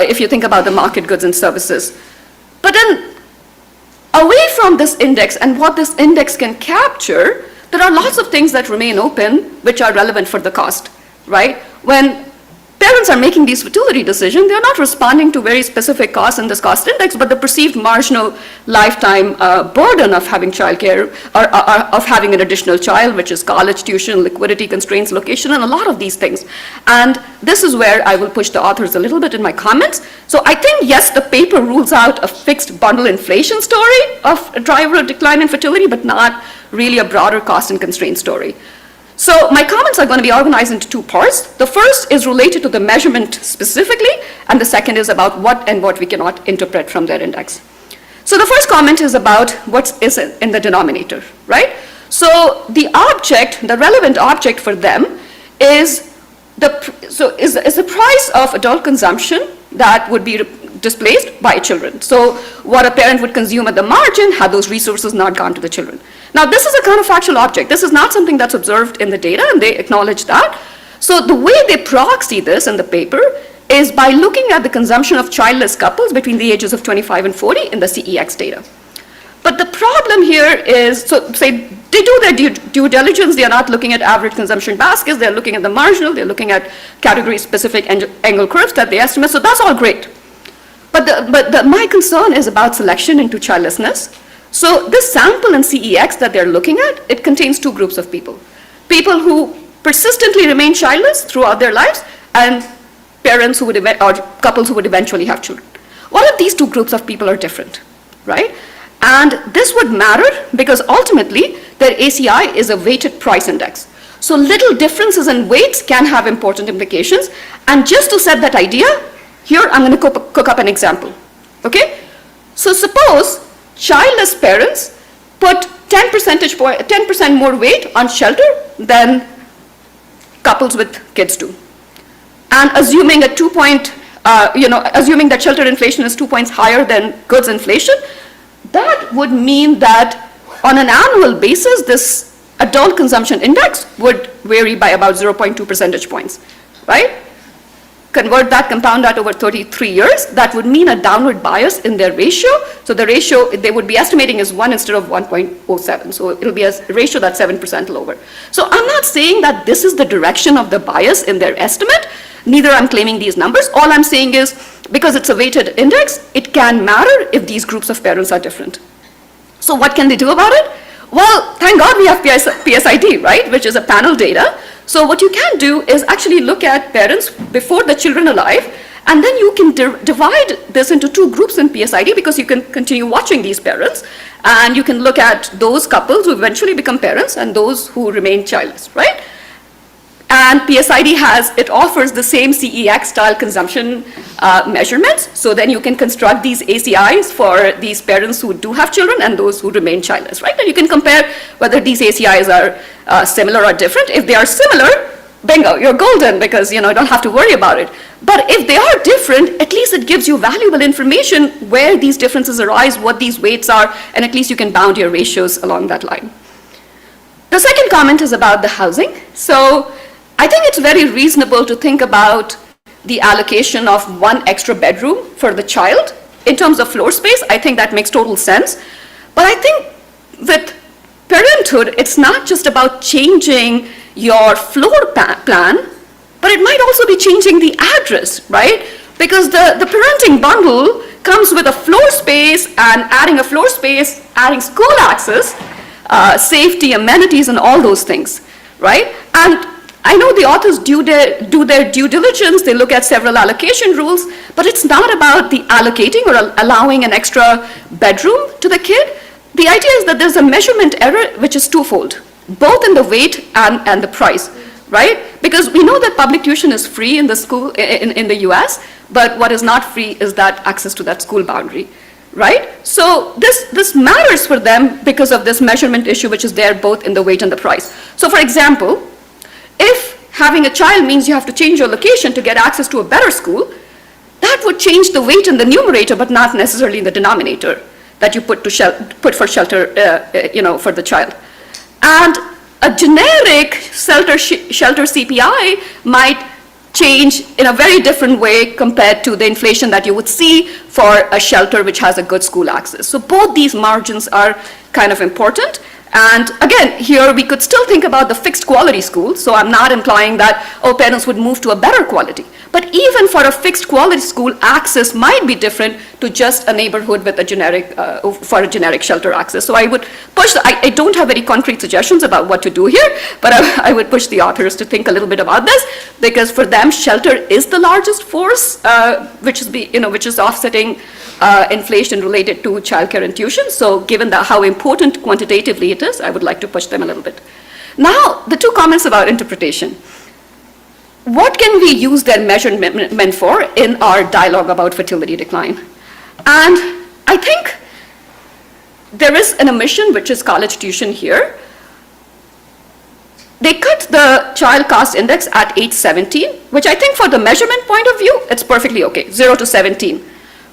if you think about the market goods and services. But then, away from this index and what this index can capture, there are lots of things that remain open which are relevant for the cost, right? When parents are making these fertility decisions, they're not responding to very specific costs in this cost index, but the perceived marginal lifetime burden of having childcare, or of having an additional child, which is college, tuition, liquidity constraints, location, and a lot of these things. And this is where I will push the authors a little bit in my comments. So I think, yes, the paper rules out a fixed bundle inflation story of a driver of decline in fertility, but not really a broader cost and constraint story. So my comments are going to be organized into 2 parts. The first is related to the measurement specifically, and the second is about what and what we cannot interpret from their index. So the first comment is about what is in the denominator, right? So the object, the relevant object for them is the price of adult consumption that would be displaced by children. So what a parent would consume at the margin had those resources not gone to the children. Now, this is a counterfactual object. This is not something that's observed in the data, and they acknowledge that. So the way they proxy this in the paper is by looking at the consumption of childless couples between the ages of 25 and 40 in the CEX data. But the problem here is, so say they do their due diligence, they are not looking at average consumption baskets, they're looking at the marginal, they're looking at category-specific angle curves that they estimate, so that's all great. But my concern is about selection into childlessness. So this sample in CEX that they're looking at, it contains 2 groups of people. People who persistently remain childless throughout their lives, and parents who would, or couples who would eventually have children. All of these 2 groups of people are different, right? And this would matter because ultimately their ACI is a weighted price index. So little differences in weights can have important implications. And just to set that idea, here I'm going to cook up an example, okay? So suppose childless parents put 10% more weight on shelter than couples with kids do. And assuming a assuming that shelter inflation is 2 points higher than goods inflation, that would mean that on an annual basis, this adult consumption index would vary by about 0.2 percentage points, right? Convert that, compound that over 33 years, that would mean a downward bias in their ratio. So the ratio they would be estimating is 1 instead of 1.07. So it'll be a ratio that's 7% lower. So I'm not saying that this is the direction of the bias in their estimate. Neither I'm claiming these numbers. All I'm saying is, because it's a weighted index, it can matter if these groups of parents are different. So what can they do about it? Well, thank God we have PSID, right, which is a panel data. So what you can do is actually look at parents before the children alive, and then you can divide this into two groups in PSID, because you can continue watching these parents, and you can look at those couples who eventually become parents and those who remain childless, right? And PSID offers the same CEX style consumption measurements. So then you can construct these ACIs for these parents who do have children and those who remain childless, right? And you can compare whether these ACIs are similar or different. If they are similar, bingo, you're golden, because you don't have to worry about it. But if they are different, at least it gives you valuable information where these differences arise, what these weights are, and at least you can bound your ratios along that line. The second comment is about the housing. So I think it's very reasonable to think about the allocation of one extra bedroom for the child. In terms of floor space, I think that makes total sense. But I think with parenthood, it's not just about changing your floor plan, but it might also be changing the address, right? Because the parenting bundle comes with a floor space, and adding a floor space, adding school access, safety, amenities, and all those things, right? And I know the authors do their due diligence, they look at several allocation rules, but it's not about the allocating or allowing an extra bedroom to the kid. The idea is that there's a measurement error which is twofold, both in the weight and the price, right? Because we know that public tuition is free in the school, in the US, but what is not free is that access to that school boundary, right? So this matters for them because of this measurement issue which is there both in the weight and the price. So for example, if having a child means you have to change your location to get access to a better school, that would change the weight in the numerator, but not necessarily in the denominator that you put for shelter, for the child. And a generic shelter CPI might change in a very different way compared to the inflation that you would see for a shelter which has a good school access. So both these margins are kind of important. And again, here we could still think about the fixed quality school. So I'm not implying that, parents would move to a better quality. But even for a fixed quality school, access might be different to just a neighborhood with a generic, for a generic shelter access. So I would push, I don't have very concrete suggestions about what to do here, but I would push the authors to think a little bit about this, because for them, shelter is the largest force, which is offsetting inflation related to childcare and tuition. So given how important quantitatively it is, I would like to push them a little bit. Now, the two comments about interpretation. What can we use their measurement for in our dialogue about fertility decline? And I think there is an omission, which is college tuition here. They cut the child cost index at age 17, which I think for the measurement point of view, it's perfectly okay, 0 to 17,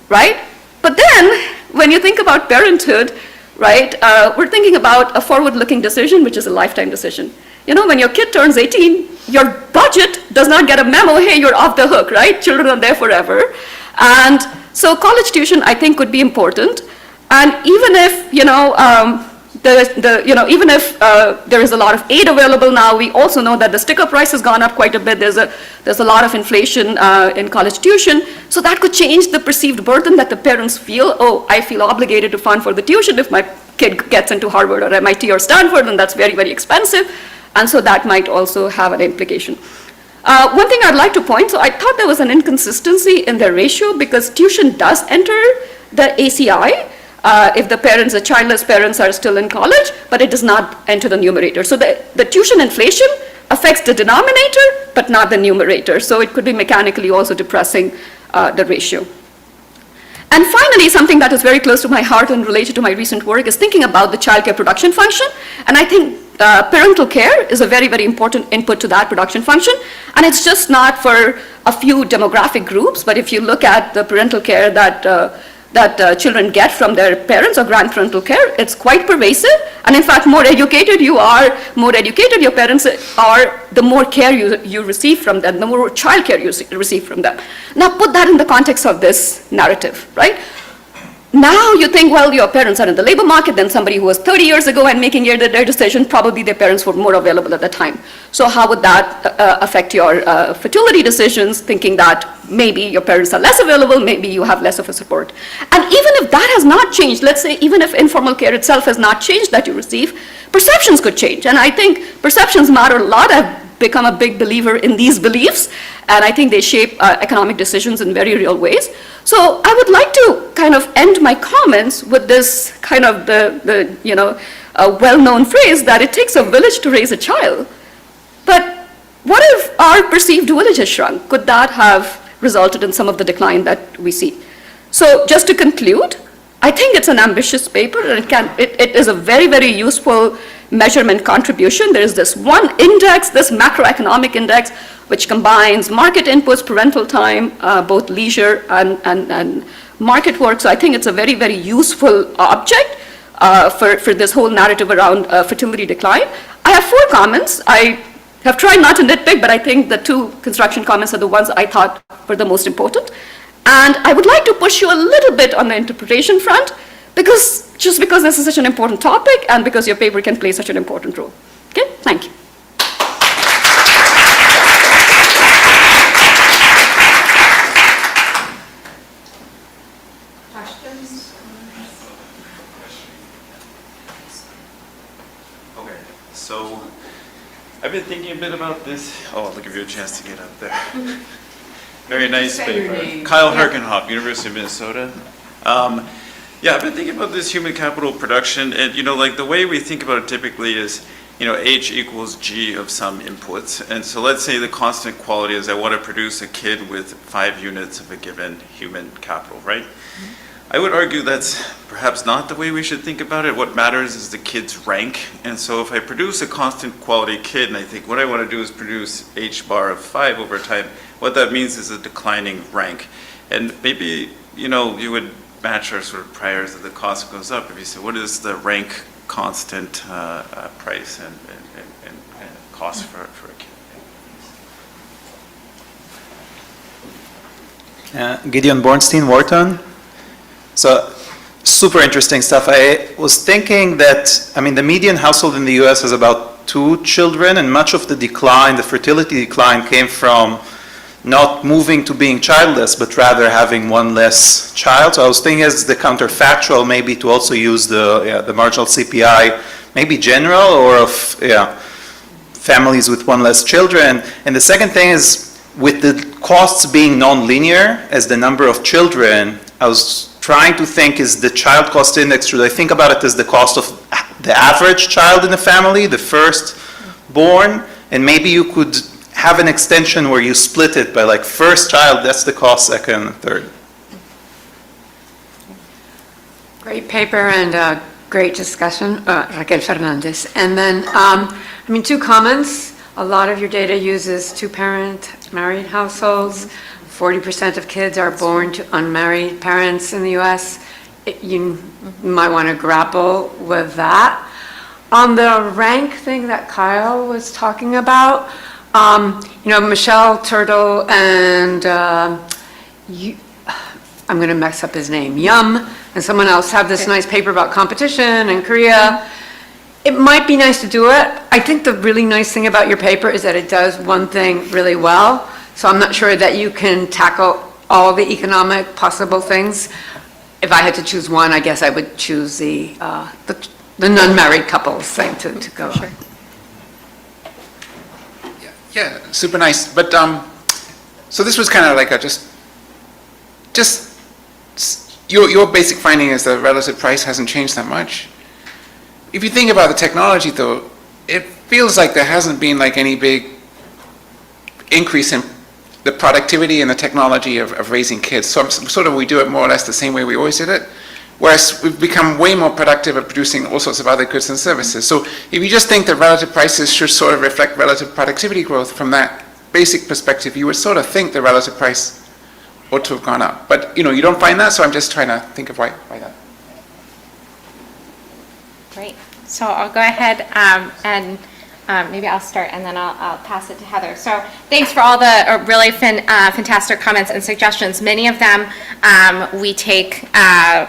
right? But then, when you think about parenthood, right, we're thinking about a forward-looking decision, which is a lifetime decision. When your kid turns 18, your budget does not get a memo, hey, you're off the hook, right? Children are there forever. And so college tuition, I think, could be important. And even if, even if there is a lot of aid available now, we also know that the sticker price has gone up quite a bit. There's a lot of inflation in college tuition. So that could change the perceived burden that the parents feel. Oh, I feel obligated to fund for the tuition if my kid gets into Harvard or MIT or Stanford, and that's very, very expensive. And so that might also have an implication. One thing I'd like to point, so I thought there was an inconsistency in the ratio, because tuition does enter the ACI if the childless parents are still in college, but it does not enter the numerator. So the tuition inflation affects the denominator, but not the numerator. So it could be mechanically also depressing the ratio. And finally, something that is very close to my heart and related to my recent work is thinking about the childcare production function. And I think parental care is a very, very important input to that production function. And it's just not for a few demographic groups, but if you look at the parental care that that children get from their parents or grandparental care, it's quite pervasive. And in fact, more educated you are, more educated your parents are, the more care you receive from them, the more child care you receive from them. Now put that in the context of this narrative, right? Now you think, well, your parents are in the labor market, then somebody who was 30 years ago and making their decision, probably their parents were more available at the time. So how would that affect your fertility decisions, thinking that maybe your parents are less available, maybe you have less of a support. And even if that has not changed, let's say even if informal care itself has not changed that you receive, perceptions could change. And I think perceptions matter a lot. I've become a big believer in these beliefs, and I think they shape economic decisions in very real ways. So I would like to kind of end my comments with this kind of the well-known phrase that it takes a village to raise a child. But what if our perceived village has shrunk? Could that have resulted in some of the decline that we see? So just to conclude, I think it's an ambitious paper, and it is a very, very useful measurement contribution. There is this one index, this macroeconomic index, which combines market inputs, parental time, both leisure and market work. So I think it's a very, very useful object for this whole narrative around fertility decline. I have 4 comments. I have tried not to nitpick, but I think the 2 construction comments are the ones I thought were the most important. And I would like to push you a little bit on the interpretation front, because this is such an important topic and because your paper can play such an important role. Okay, thank you. Questions? Okay, so I've been thinking a bit about this. Oh, I'll give you a chance to get up there. Very nice Say your paper. name. Kyle Yeah. Herkenhoff, University of Minnesota. Yeah, I've been thinking about this human capital production, and like the way we think about it typically is, H equals G of some inputs. And so let's say the constant quality is I want to produce a kid with 5 units of a given human capital, right? I would argue that's perhaps not the way we should think about it. What matters is the kid's rank. And so if I produce a constant quality kid and I think what I want to do is produce H bar of 5 over time, what that means is a declining rank. And maybe, you would match our sort of priors that the cost goes up. If you say, what is the rank constant price and cost for a kid? Gideon Bornstein, Wharton. So super interesting stuff. I was thinking that, the median household in the US has about 2 children, and much of the decline, the fertility decline, came from not moving to being childless, but rather having 1 less child. So I was thinking as the counterfactual, maybe to also use the marginal CPI, maybe general, or of families with 1 less children. And the second thing is, with the costs being non-linear as the number of children, I was trying to think, is the child cost index, should I think about it as the cost of the average child in the family, the first born, and maybe you could have an extension where you split it by like first child, that's the cost, second, and third. Great paper and great discussion, Raquel Fernandez. And then, 2 comments. A lot of your data uses 2-parent married households. 40% of kids are born to unmarried parents in the US. You might want to grapple with that. On the rank thing that Kyle was talking about, Michelle Turtle and I'm going to mess up his name, Yum, and someone else have this nice paper about competition in Korea. It might be nice to do it. I think the really nice thing about your paper is that it does one thing really well. So I'm not sure that you can tackle all the economic possible things. If I had to choose one, I guess I would choose the non-married couples thing to go. Sure. Yeah, super nice. But so this was kind of like a just your basic finding is the relative price hasn't changed that much. If you think about the technology, though, it feels like there hasn't been like any big increase in the productivity and the technology of raising kids. So sort of we do it more or less the same way we always did it. Whereas we've become way more productive at producing all sorts of other goods and services. So if you just think that relative prices should sort of reflect relative productivity growth from that basic perspective, you would sort of think the relative price ought to have gone up. But, you don't find that, so I'm just trying to think of why that. Great. So I'll go ahead and maybe I'll start and then I'll pass it to Heather. So thanks for all the really fantastic comments and suggestions. Many of them we take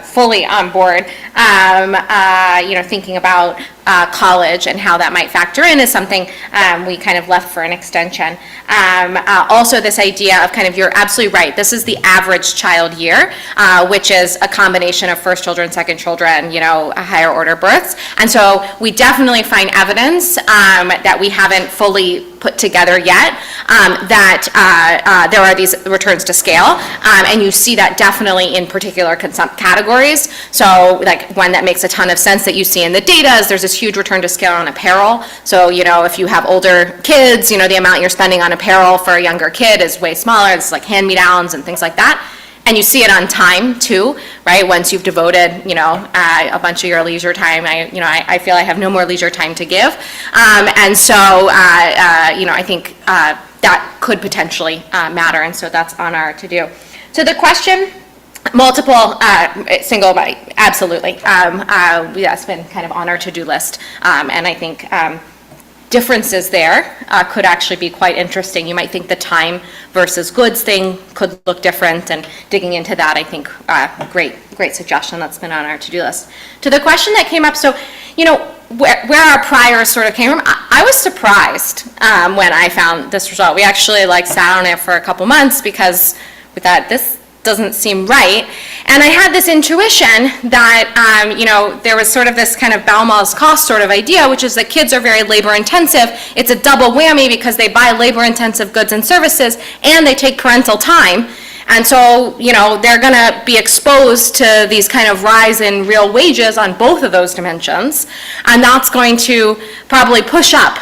fully on board. Thinking about college and how that might factor in is something we kind of left for an extension. Also this idea of kind of, you're absolutely right, this is the average child year, which is a combination of first children, second children, higher order births. And so we definitely find evidence that we haven't fully put together yet, that there are these returns to scale, and you see that definitely in particular categories. So like one that makes a ton of sense that you see in the data is there's this huge return to scale on apparel. So, if you have older kids, the amount you're spending on apparel for a younger kid is way smaller. It's like hand-me-downs and things like that. And you see it on time too, right? Once you've devoted, a bunch of your leisure time, I feel I have no more leisure time to give. And so, I think that could potentially matter. And so that's on our to-do. So the question, multiple, single, absolutely. That's been kind of on our to-do list. And I think differences there could actually be quite interesting. You might think the time versus goods thing could look different, and digging into that, I think, great suggestion that's been on our to-do list. To the question that came up, so, where our priors sort of came from, I was surprised when I found this result. We actually sat on it for a couple months because we thought this doesn't seem right. And I had this intuition that, there was sort of this kind of Baumol's cost sort of idea, which is that kids are very labor intensive. It's a double whammy because they buy labor intensive goods and services and they take parental time. And so, they're going to be exposed to these kind of rise in real wages on both of those dimensions. And that's going to probably push up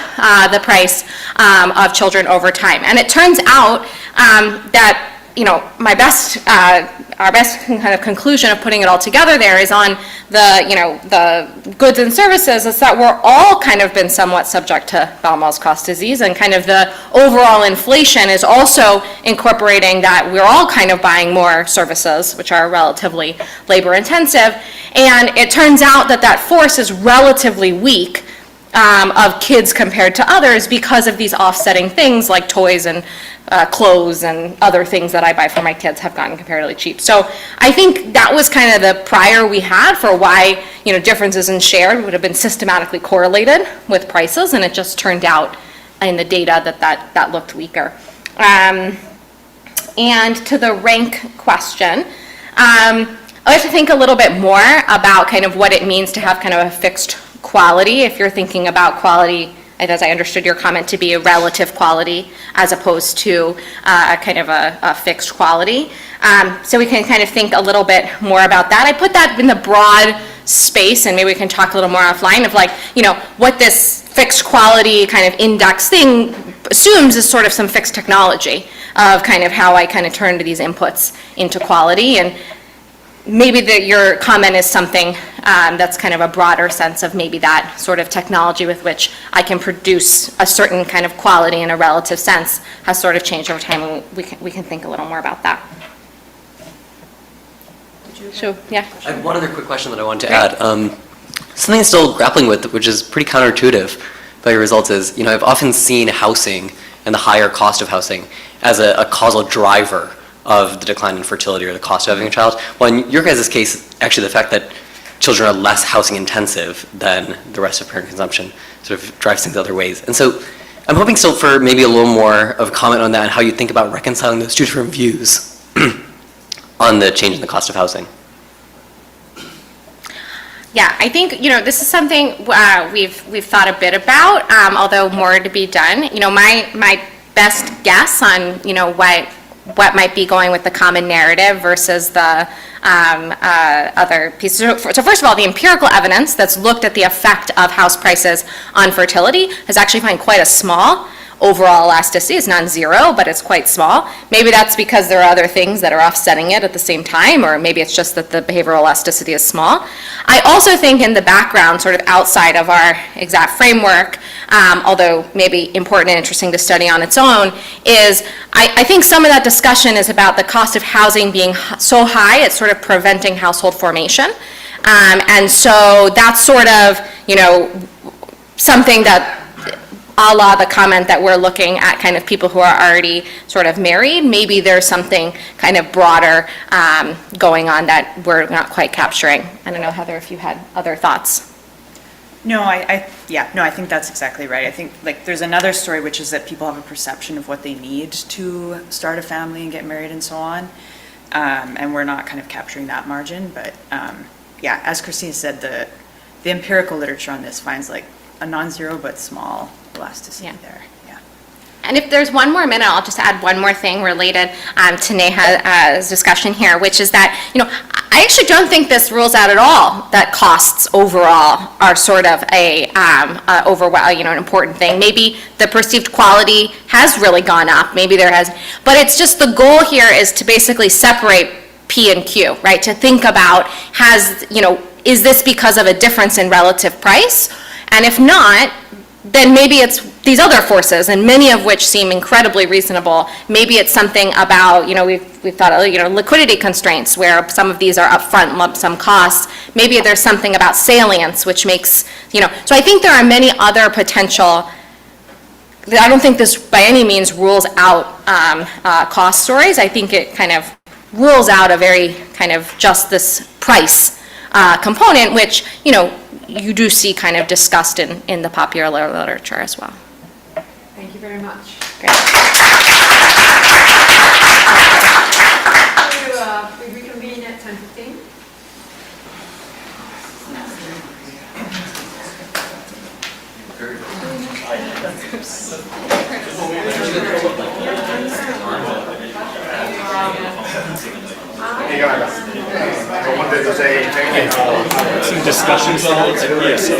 the price of children over time. And it turns out that our best kind of conclusion of putting it all together there is on the goods and services, is that we're all kind of been somewhat subject to Baumol's cost disease, and kind of the overall inflation is also incorporating that we're all kind of buying more services, which are relatively labor intensive. And it turns out that force is relatively weak of kids compared to others because of these offsetting things like toys and clothes and other things that I buy for my kids have gotten comparatively cheap. So I think that was kind of the prior we had for why, differences in share would have been systematically correlated with prices, and it just turned out in the data that looked weaker. And to the rank question, I have to think a little bit more about kind of what it means to have kind of a fixed quality. If you're thinking about quality, as I understood your comment to be a relative quality as opposed to kind of a fixed quality. So we can kind of think a little bit more about that. I put that in the broad space, and maybe we can talk a little more offline of what this fixed quality kind of index thing assumes is sort of some fixed technology of kind of how I kind of turn to these inputs into quality. And maybe your comment is something that's kind of a broader sense of maybe that sort of technology with which I can produce a certain kind of quality in a relative sense has sort of changed over time, and we can think a little more about that. So, yeah. I have one other quick question that I wanted to add. Something I'm still grappling with, which is pretty counterintuitive by your results, is, I've often seen housing and the higher cost of housing as a causal driver of the decline in fertility or the cost of having a child. Well, in your guys' case, actually the fact that children are less housing intensive than the rest of parent consumption sort of drives things other ways. And so I'm hoping still for maybe a little more of a comment on that and how you think about reconciling those two different views on the change in the cost of housing. Yeah, I think, this is something we've thought a bit about, although more to be done. My best guess on, what might be going with the common narrative versus the other pieces. So first of all, the empirical evidence that's looked at the effect of house prices on fertility has actually found quite a small overall elasticity is non-zero, but it's quite small. Maybe that's because there are other things that are offsetting it at the same time, or maybe it's just that the behavioral elasticity is small. I also think in the background, sort of outside of our exact framework, although maybe important and interesting to study on its own, is I think some of that discussion is about the cost of housing being so high, it's sort of preventing household formation. And so that's sort of, something that, a la the comment that we're looking at kind of people who are already sort of married, maybe there's something kind of broader going on that we're not quite capturing. I don't know, Heather, if you had other thoughts. No, I think that's exactly right. I think like there's another story, which is that people have a perception of what they need to start a family and get married and so on. And we're not kind of capturing that margin, but as Christine said, the empirical literature on this finds like a non-zero but small elasticity there. Yeah. And if there's one more minute, I'll just add one more thing related to Neha's discussion here, which is that, I actually don't think this rules out at all that costs overall are sort of an important thing. Maybe the perceived quality has really gone up, maybe there has, but it's just the goal here is to basically separate P and Q, right? To think about, is this because of a difference in relative price? And if not, then maybe it's these other forces, and many of which seem incredibly reasonable. Maybe it's something about, we've thought of, liquidity constraints, where some of these are upfront lump sum costs. Maybe there's something about salience, which makes, so I think there are many other potential. I don't think this by any means rules out cost stories. I think it kind of rules out a very kind of just this price component, which, you do see kind of discussed in the popular literature as well. Thank you very much. Great. We reconvene at 10:15. Some discussion slides. Yes.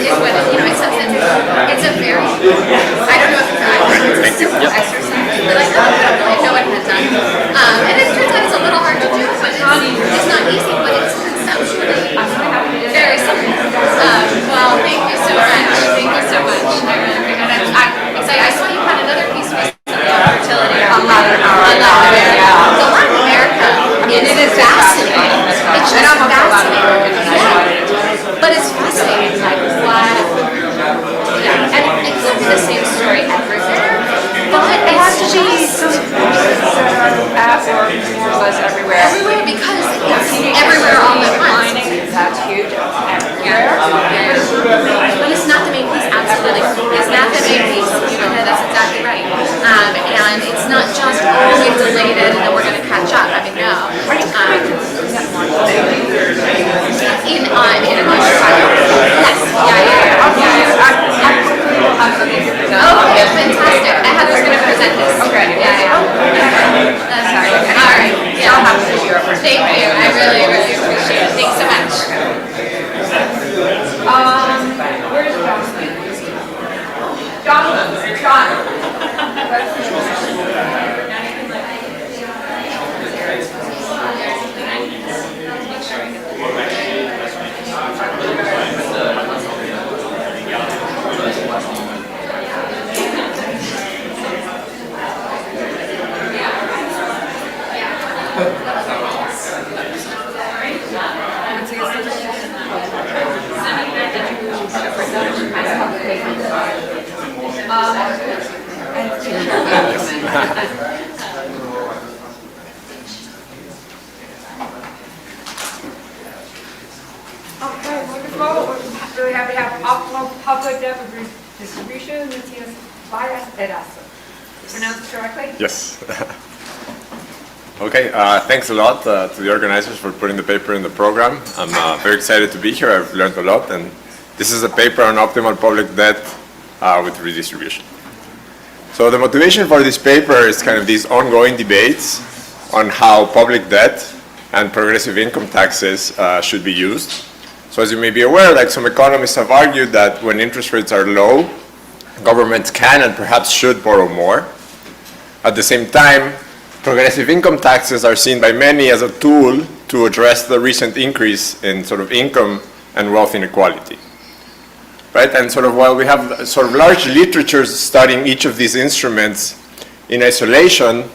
is what it, you know, it says that it's a very, I don't know if you've it's a simple exercise. But like, I don't really know what it has done. And it turns out it's a little hard to do, but it's not easy, but it's conceptually very simple. Well, thank you so much. Thank you so much. I really appreciate it. I saw you had another piece with fertility on Latin America. The Latin America, it is fascinating. It's just fascinating. Yeah. But it's fascinating. Like, wow. Yeah. And it could be the same story everywhere, but it's just At or more or less everywhere. everywhere because it's everywhere all at once. That's huge. Yeah. But it's not the main piece, absolutely. It's not the main piece. You know, that's exactly right. And it's not just, oh, we've delayed it and then we're going to catch up. I mean, no. In Chicago. Yes. Yeah. Oh, okay, fantastic. Heather's going to present this. Okay. Yeah. Sorry. All right. Yeah. I'll have to do your first. Thank you. I really, really appreciate it. Thanks so much. Where's Jonathan? John. Okay, wonderful. We're really happy to have optimal public debt distribution, Matthias Bias. Pronounced correctly? Yes. Okay, thanks a lot to the organizers for putting the paper in the program. I'm very excited to be here. I've learned a lot, and this is a paper on optimal public debt with redistribution. So the motivation for this paper is kind of these ongoing debates on how public debt and progressive income taxes should be used. So as you may be aware, like some economists have argued that when interest rates are low, governments can and perhaps should borrow more. At the same time, progressive income taxes are seen by many as a tool to address the recent increase in sort of income and wealth inequality. Right? And sort of while we have sort of large literatures studying each of these instruments in isolation,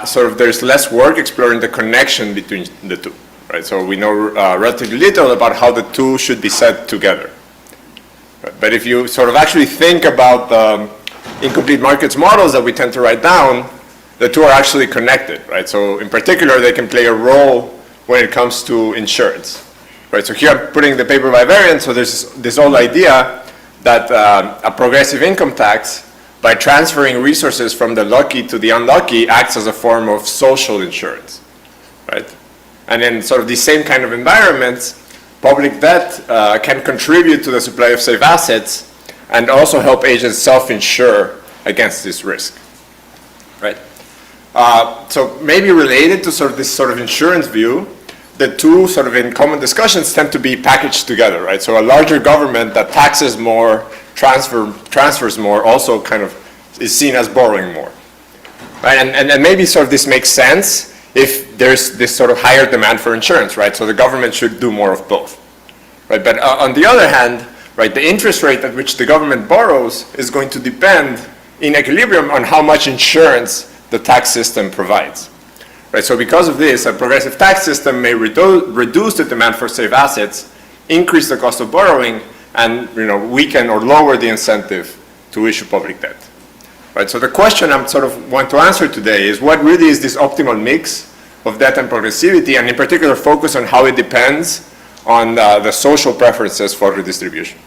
sort of there's less work exploring the connection between the two. Right? So we know relatively little about how the two should be set together. Right? But if you sort of actually think about the incomplete markets models that we tend to write down, the two are actually connected, right? So in particular, they can play a role when it comes to insurance. Right, so here I'm putting the paper by variant, so there's this whole idea that a progressive income tax, by transferring resources from the lucky to the unlucky, acts as a form of social insurance, right? And in sort of these same kind of environments, public debt can contribute to the supply of safe assets and also help agents self-insure against this risk, right? So maybe related to sort of this sort of insurance view, the two sort of in common discussions tend to be packaged together, right? So a larger government that taxes more, transfers more, also kind of is seen as borrowing more, right? And maybe sort of this makes sense if there's this sort of higher demand for insurance, right? So the government should do more of both, right? But on the other hand, right, the interest rate at which the government borrows is going to depend in equilibrium on how much insurance the tax system provides. Right, so because of this, a progressive tax system may reduce the demand for safe assets, increase the cost of borrowing, and weaken or lower the incentive to issue public debt. Right, so the question I'm sort of want to answer today is what really is this optimal mix of debt and progressivity, and in particular focus on how it depends on the social preferences for redistribution.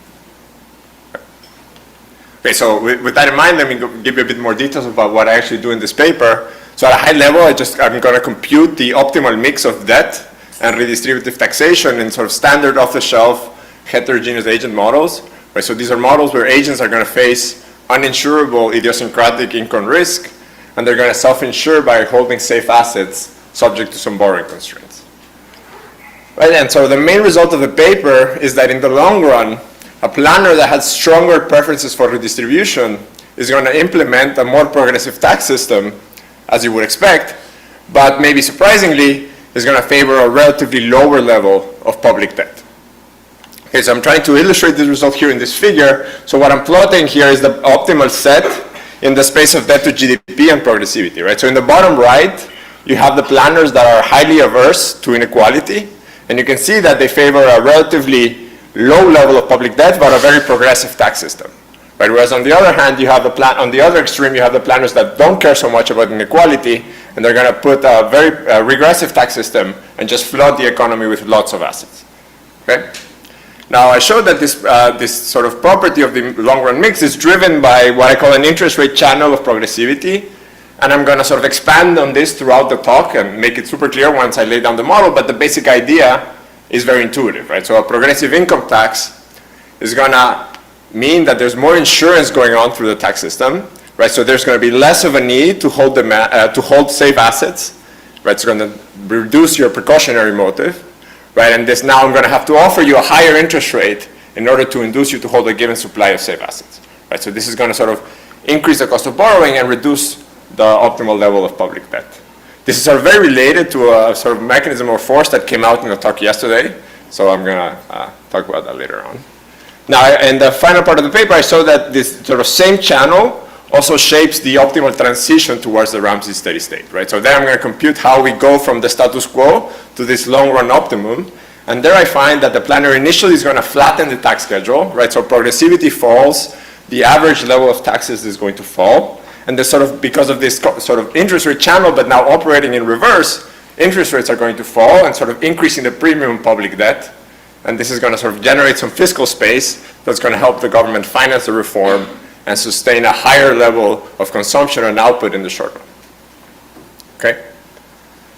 Okay, so with that in mind, let me give you a bit more details about what I actually do in this paper. So at a high level, I'm going to compute the optimal mix of debt and redistributive taxation in sort of standard off-the-shelf heterogeneous agent models. Right? So these are models where agents are going to face uninsurable idiosyncratic income risk, and they're going to self-insure by holding safe assets subject to some borrowing constraints. Right? And so the main result of the paper is that in the long run, A planner that has stronger preferences for redistribution is going to implement a more progressive tax system, as you would expect, but maybe surprisingly, is going to favor a relatively lower level of public debt. Okay, so I'm trying to illustrate this result here in this figure. So what I'm plotting here is the optimal set in the space of debt to GDP and progressivity, right? So in the bottom right, you have the planners that are highly averse to inequality, and you can see that they favor a relatively low level of public debt, but a very progressive tax system. Right? Whereas on the other hand, you have on the other extreme, you have the planners that don't care so much about inequality, and they're going to put a very regressive tax system and just flood the economy with lots of assets. Okay? Now, I showed that this sort of property of the long-run mix is driven by what I call an interest rate channel of progressivity, and I'm going to sort of expand on this throughout the talk and make it super clear once I lay down the model, but the basic idea is very intuitive, right? So a progressive income tax is going to mean that there's more insurance going on through the tax system, right? So there's going to be less of a need to hold safe assets, right? It's going to reduce your precautionary motive, right? And this now I'm going to have to offer you a higher interest rate in order to induce you to hold a given supply of safe assets, right? So this is going to sort of increase the cost of borrowing and reduce the optimal level of public debt. This is sort of very related to a sort of mechanism or force that came out in the talk yesterday, so I'm going to talk about that later on. Now, in the final part of the paper, I showed that this sort of same channel also shapes the optimal transition towards the Ramsey steady state, right? So there I'm going to compute how we go from the status quo to this long-run optimum, and there I find that the planner initially is going to flatten the tax schedule, right? So progressivity falls, the average level of taxes is going to fall, and this sort of, because of this sort of interest rate channel, but now operating in reverse, interest rates are going to fall and sort of increasing the premium public debt. And this is going to sort of generate some fiscal space that's going to help the government finance the reform and sustain a higher level of consumption and output in the short run. Okay?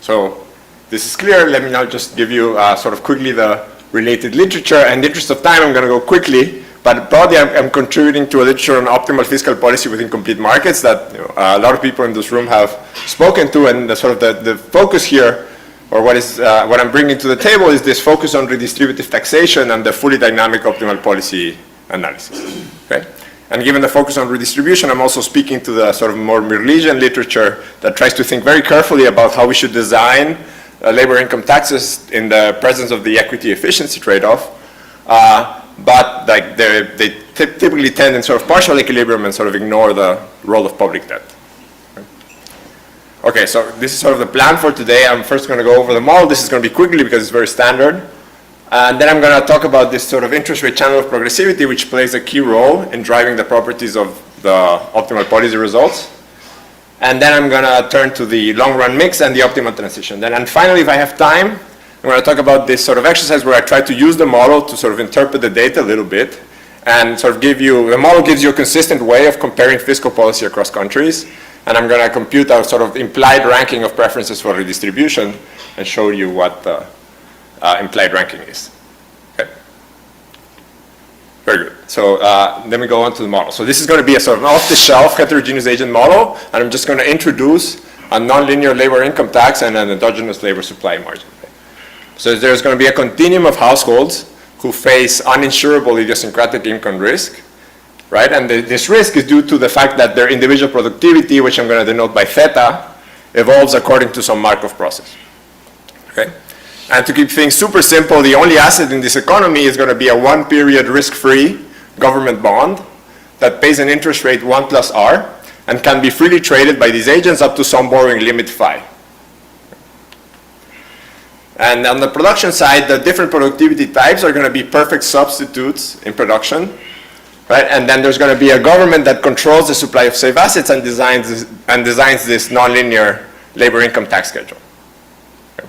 So this is clear. Let me now just give you sort of quickly the related literature. In the interest of time, I'm going to go quickly. But broadly, I'm contributing to a literature on optimal fiscal policy within complete markets that a lot of people in this room have spoken to. And the sort of the focus here, or what I'm bringing to the table, is this focus on redistributive taxation and the fully dynamic optimal policy analysis. Okay? And given the focus on redistribution, I'm also speaking to the sort of more Merlegian literature that tries to think very carefully about how we should design labor income taxes in the presence of the equity efficiency trade-off. But like they typically tend in sort of partial equilibrium and sort of ignore the role of public debt. Okay, so this is sort of the plan for today. I'm first going to go over the model. This is going to be quickly because it's very standard. And then I'm going to talk about this sort of interest rate channel of progressivity, which plays a key role in driving the properties of the optimal policy results. And then I'm going to turn to the long-run mix and the optimal transition. And finally, if I have time, I'm going to talk about this sort of exercise where I try to use the model to sort of interpret the data a little bit and sort of the model gives you a consistent way of comparing fiscal policy across countries. And I'm going to compute a sort of implied ranking of preferences for redistribution and show you what the implied ranking is. Okay. Very good. So let me go on to the model. So this is going to be a sort of off-the-shelf heterogeneous agent model, and I'm just going to introduce a nonlinear labor income tax and an endogenous labor supply margin. Okay. So there's going to be a continuum of households who face uninsurable idiosyncratic income risk. Right? And this risk is due to the fact that their individual productivity, which I'm going to denote by theta, evolves according to some Markov process. Okay? And to keep things super simple, the only asset in this economy is going to be a one-period risk-free government bond that pays an interest rate 1 plus R and can be freely traded by these agents up to some borrowing limit phi. And on the production side, the different productivity types are going to be perfect substitutes in production. Right? And then there's going to be a government that controls the supply of safe assets and designs this nonlinear labor income tax schedule. Okay.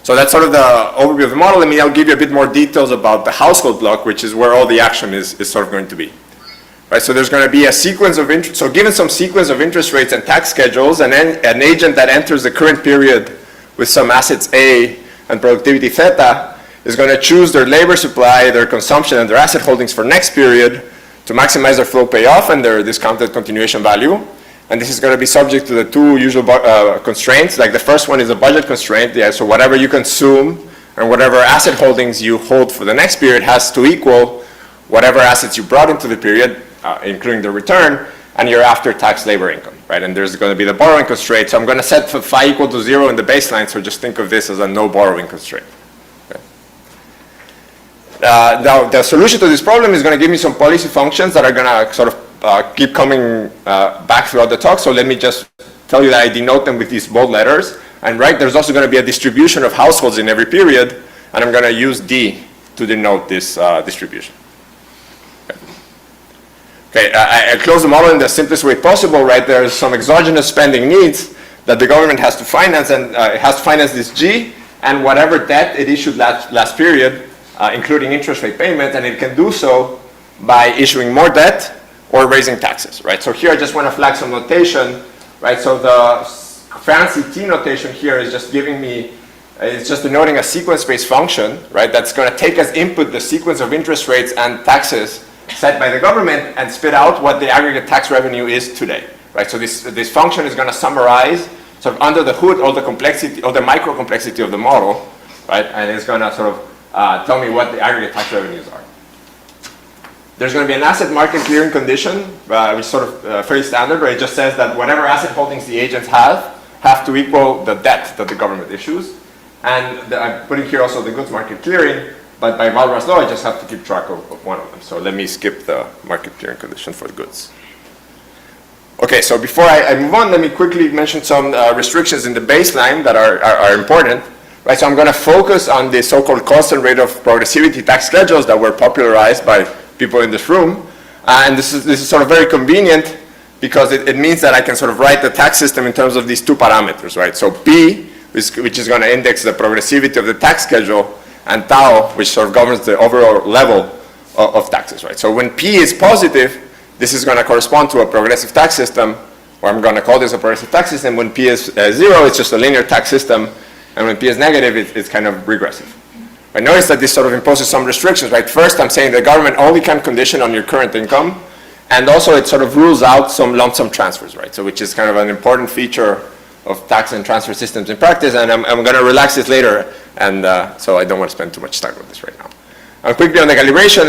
So that's sort of the overview of the model. I'll give you a bit more details about the household block, which is where all the action is sort of going to be. Right? So there's going to be a sequence of interest. So given some sequence of interest rates and tax schedules, and then an agent that enters the current period with some assets A and productivity theta is going to choose their labor supply, their consumption, and their asset holdings for next period to maximize their flow payoff and their discounted continuation value. And this is going to be subject to the two usual constraints. Like the first one is a budget constraint. Yeah, so whatever you consume and whatever asset holdings you hold for the next period has to equal whatever assets you brought into the period, including the return, and your after-tax labor income, right? And there's going to be the borrowing constraint. So I'm going to set phi equal to 0 in the baseline, so just think of this as a no borrowing constraint. Okay. Now, the solution to this problem is going to give me some policy functions that are going to sort of keep coming back throughout the talk. So let me just tell you that I denote them with these bold letters. And right, there's also going to be a distribution of households in every period, and I'm going to use D to denote this distribution. Okay, I close the model in the simplest way possible, right? There's some exogenous spending needs that the government has to finance, and it has to finance this G and whatever debt it issued last period, including interest rate payment, and it can do so by issuing more debt or raising taxes, right? So here I just want to flag some notation, right? So the fancy T notation here is just giving me, it's just denoting a sequence-based function, right? That's going to take as input the sequence of interest rates and taxes set by the government and spit out what the aggregate tax revenue is today, right? So this function is going to summarize sort of under the hood all the complexity, all the micro complexity of the model, right? And it's going to sort of tell me what the aggregate tax revenues are. There's going to be an asset market clearing condition, which is sort of fairly standard, right? It just says that whatever asset holdings the agents have to equal the debt that the government issues. And I'm putting here also the goods market clearing. But by Valra's law, I just have to keep track of one of them. So let me skip the market clearing condition for the goods. Okay, so before I move on, let me quickly mention some restrictions in the baseline that are important. Right, so I'm going to focus on the so-called constant rate of progressivity tax schedules that were popularized by people in this room. And this is sort of very convenient because it means that I can sort of write the tax system in terms of these two parameters, right? So P, which is going to index the progressivity of the tax schedule, and tau, which sort of governs the overall level of taxes, right? So when P is positive, this is going to correspond to a progressive tax system, or I'm going to call this a progressive tax system. When P is 0, it's just a linear tax system, and when P is negative, it's kind of regressive. I notice that this sort of imposes some restrictions, right? First, I'm saying the government only can condition on your current income, and also it sort of rules out some lump sum transfers, right? So which is kind of an important feature of tax and transfer systems in practice, and I'm going to relax this later, and so I don't want to spend too much time on this right now. Quickly on the calibration,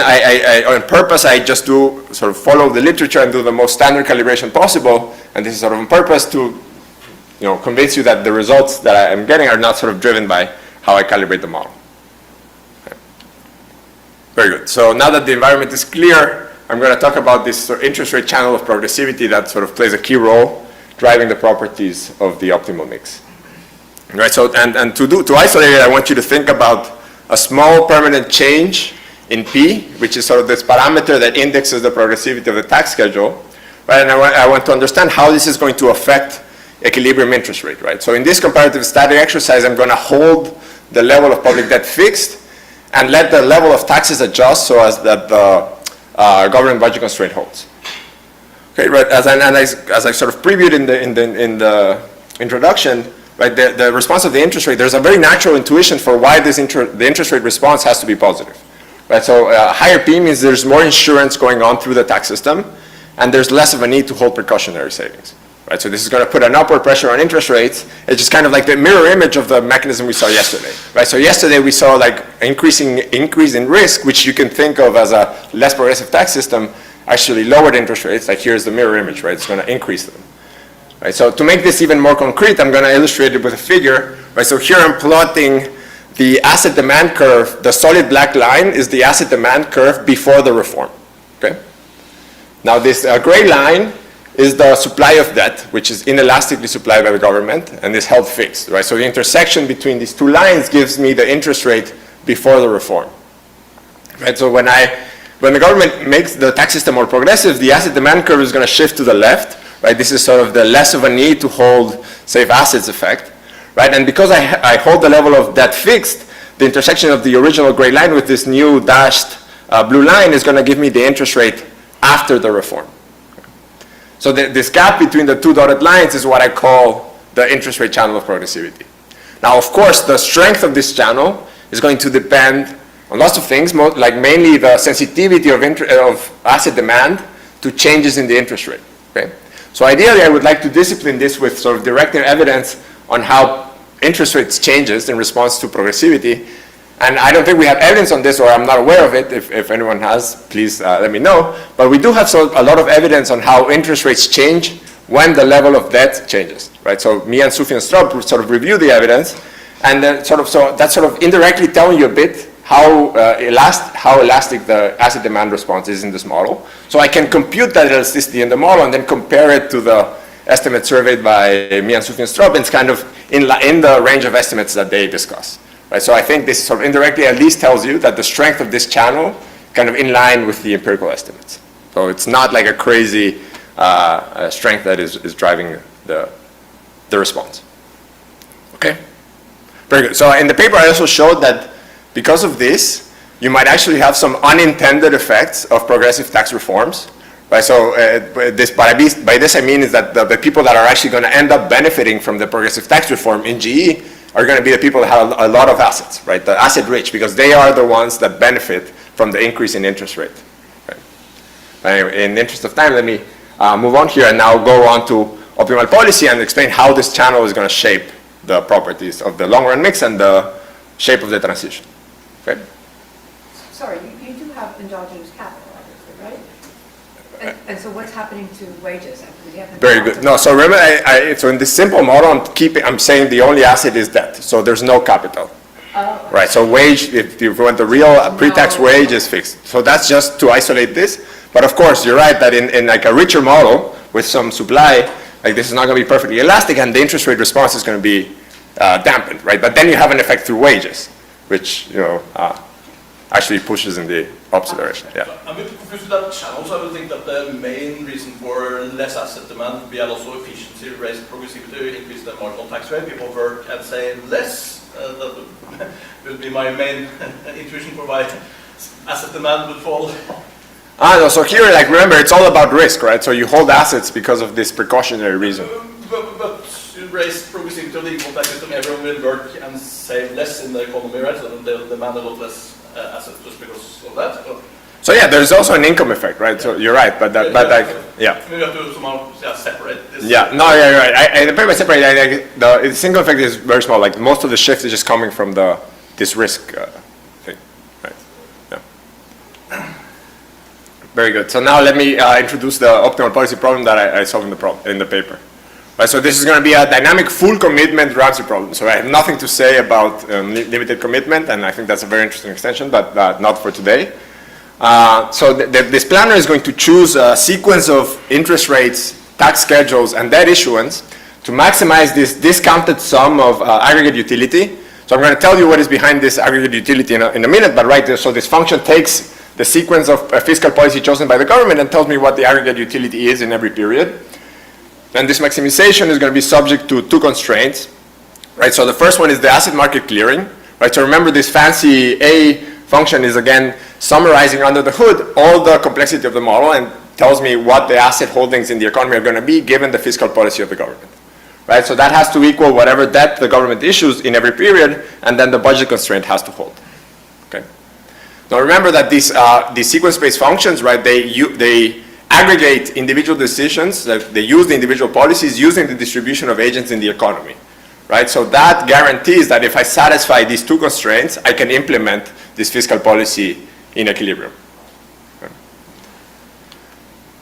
on purpose, I just do sort of follow the literature and do the most standard calibration possible, and this is sort of on purpose to, convince you that the results that I'm getting are not sort of driven by how I calibrate the model. Okay. Very good. So now that the environment is clear, I'm going to talk about this sort of interest rate channel of progressivity that sort of plays a key role driving the properties of the optimal mix. Right, so, and to isolate it, I want you to think about a small permanent change in P, which is sort of this parameter that indexes the progressivity of the tax schedule, right? And I want to understand how this is going to affect equilibrium interest rate, right? So in this comparative static exercise, I'm going to hold the level of public debt fixed and let the level of taxes adjust so as that the government budget constraint holds. Okay, right, as I sort of previewed in the introduction, right, the response of the interest rate, there's a very natural intuition for why the interest rate response has to be positive. Right, so higher P means there's more insurance going on through the tax system, and there's less of a need to hold precautionary savings. Right, so this is going to put an upward pressure on interest rates. It's just kind of like the mirror image of the mechanism we saw yesterday. Right, so yesterday we saw like increase in risk, which you can think of as a less progressive tax system, actually lowered interest rates. Like here's the mirror image, right? It's going to increase them. Right, so to make this even more concrete, I'm going to illustrate it with a figure. Right, so here I'm plotting the asset demand curve. The solid black line is the asset demand curve before the reform. Okay. Now this gray line is the supply of debt, which is inelastically supplied by the government and is held fixed. Right, so the intersection between these two lines gives me the interest rate before the reform. Right, so when the government makes the tax system more progressive, the asset demand curve is going to shift to the left. Right, this is sort of the less of a need to hold safe assets effect. Right, and because I hold the level of debt fixed, the intersection of the original gray line with this new dashed blue line is going to give me the interest rate after the reform. So this gap between the two dotted lines is what I call the interest rate channel of progressivity. Now, of course, the strength of this channel is going to depend on lots of things, like mainly the sensitivity of asset demand to changes in the interest rate. Okay? So ideally, I would like to discipline this with sort of direct evidence on how interest rates changes in response to progressivity. And I don't think we have evidence on this, or I'm not aware of it. If anyone has, please let me know. But we do have a lot of evidence on how interest rates change when the level of debt changes, right? So me and Sufi and Straub sort of review the evidence, and then so that's sort of indirectly telling you a bit how elastic the asset demand response is in this model. So I can compute that elasticity in the model and then compare it to the estimate surveyed by me and Sufi and Straub, and it's kind of in the range of estimates that they discuss. Right, so I think this sort of indirectly at least tells you that the strength of this channel kind of in line with the empirical estimates. So it's not like a crazy strength that is driving the response. Okay, very good. So in the paper I also showed that because of this, you might actually have some unintended effects of progressive tax reforms. Right, so by this I mean is that the people that are actually going to end up benefiting from the progressive tax reform in GE are going to be the people that have a lot of assets, right? The asset rich, because they are the ones that benefit from the increase in interest rate. Right? Anyway, in the interest of time, let me move on here and now go on to optimal policy and explain how this channel is going to shape the properties of the long run mix and the shape of the transition. Okay? Sorry, you do have endogenous capital, obviously, right? And so what's happening to wages? Very good. No, so remember, so in this simple model, I'm saying the only asset is debt. So there's no capital. Oh. Right, so wage, if you want the real pre-tax wage is fixed. So that's just to isolate this. But of course, you're right that in like a richer model with some supply, like this is not going to be perfectly elastic and the interest rate response is going to be dampened, right? But then you have an effect through wages, which, actually pushes in the opposite direction. Yeah. I'm a bit confused with that channel, so I would think that the main reason for less asset demand would be also efficiency, raise progressivity, increase the marginal tax rate. People work and save less. That would be my main intuition for why asset demand would fall. No, so here, like, remember, it's all about risk, right? So you hold assets because of this precautionary reason. But you raise progressivity of the income tax system, everyone will work and save less in the economy, right? So they'll demand a lot less assets just because of that. So yeah, there's also an income effect, right? So you're right, but yeah. Maybe we have to somehow separate this. Yeah, no, yeah, you're right. The paper separate, the single effect is very small. Like most of the shift is just coming from this risk thing, right? Yeah. Very good. So now let me introduce the optimal policy problem that I solved in the paper. Right, so this is going to be a dynamic full commitment Ramsey problem. So I have nothing to say about limited commitment, and I think that's a very interesting extension, but not for today. So this planner is going to choose a sequence of interest rates, tax schedules, and debt issuance to maximize this discounted sum of aggregate utility. So I'm going to tell you what is behind this aggregate utility in a minute, but right there, so this function takes the sequence of fiscal policy chosen by the government and tells me what the aggregate utility is in every period. And this maximization is going to be subject to two constraints, right? So the first one is the asset market clearing, right? So remember this fancy A function is again summarizing under the hood all the complexity of the model and tells me what the asset holdings in the economy are going to be given the fiscal policy of the government, right? So that has to equal whatever debt the government issues in every period, and then the budget constraint has to hold, okay? Now remember that these sequence-based functions, right, they aggregate individual decisions, that they use the individual policies using the distribution of agents in the economy, right? So that guarantees that if I satisfy these two constraints, I can implement this fiscal policy in equilibrium. Okay.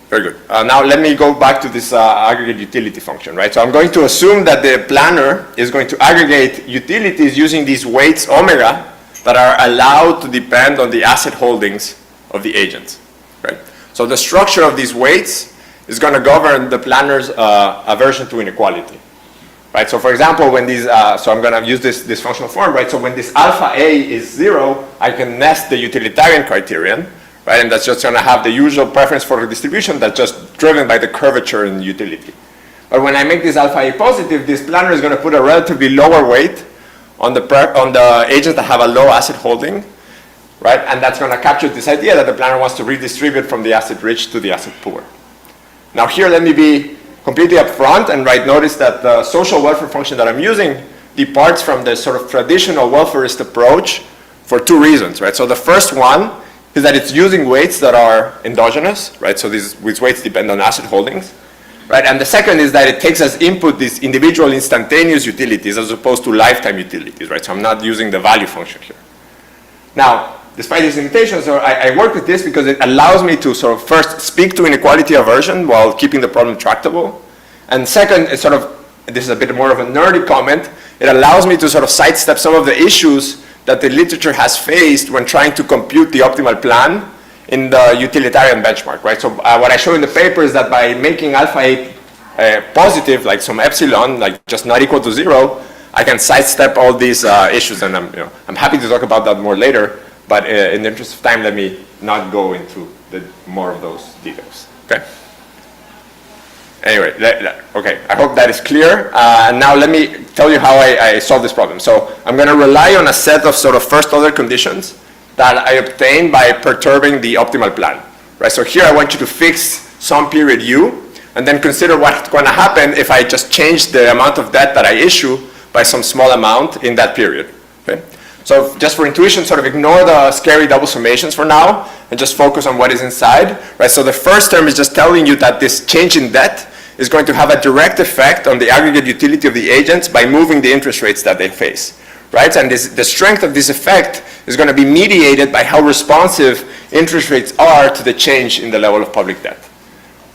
Very good. Now let me go back to this aggregate utility function, right? So I'm going to assume that the planner is going to aggregate utilities using these weights omega that are allowed to depend on the asset holdings of the agents, right? So the structure of these weights is going to govern the planner's aversion to inequality, right? So for example, when these, so I'm going to use this functional form, right? So when this alpha A is 0, I can nest the utilitarian criterion, right? And that's just going to have the usual preference for the distribution that's just driven by the curvature in utility. But when I make this alpha A positive, this planner is going to put a relatively lower weight on the agents that have a low asset holding, right? And that's going to capture this idea that the planner wants to redistribute from the asset rich to the asset poor. Now here, let me be completely upfront and notice that the social welfare function that I'm using departs from the sort of traditional welfarist approach for two reasons, right? So the first one is that it's using weights that are endogenous, right? So these weights depend on asset holdings, right? And the second is that it takes as input these individual instantaneous utilities as opposed to lifetime utilities, right? So I'm not using the value function here. Now, despite these limitations, I work with this because it allows me to sort of first speak to inequality aversion while keeping the problem tractable. And second, it's sort of, this is a bit more of a nerdy comment, it allows me to sort of sidestep some of the issues that the literature has faced when trying to compute the optimal plan in the utilitarian benchmark, right? So what I show in the paper is that by making alpha A positive, like some epsilon, like just not equal to 0, I can sidestep all these issues, and I'm happy to talk about that more later, but in the interest of time, let me not go into more of those details, okay? Anyway, okay, I hope that is clear. And now let me tell you how I solve this problem. So I'm going to rely on a set of sort of first-order conditions that I obtain by perturbing the optimal plan, right? So here I want you to fix some period u, and then consider what's going to happen if I just change the amount of debt that I issue by some small amount in that period, okay? So just for intuition, sort of ignore the scary double summations for now, and just focus on what is inside, right? So the first term is just telling you that this change in debt is going to have a direct effect on the aggregate utility of the agents by moving the interest rates that they face, right? And the strength of this effect is going to be mediated by how responsive interest rates are to the change in the level of public debt,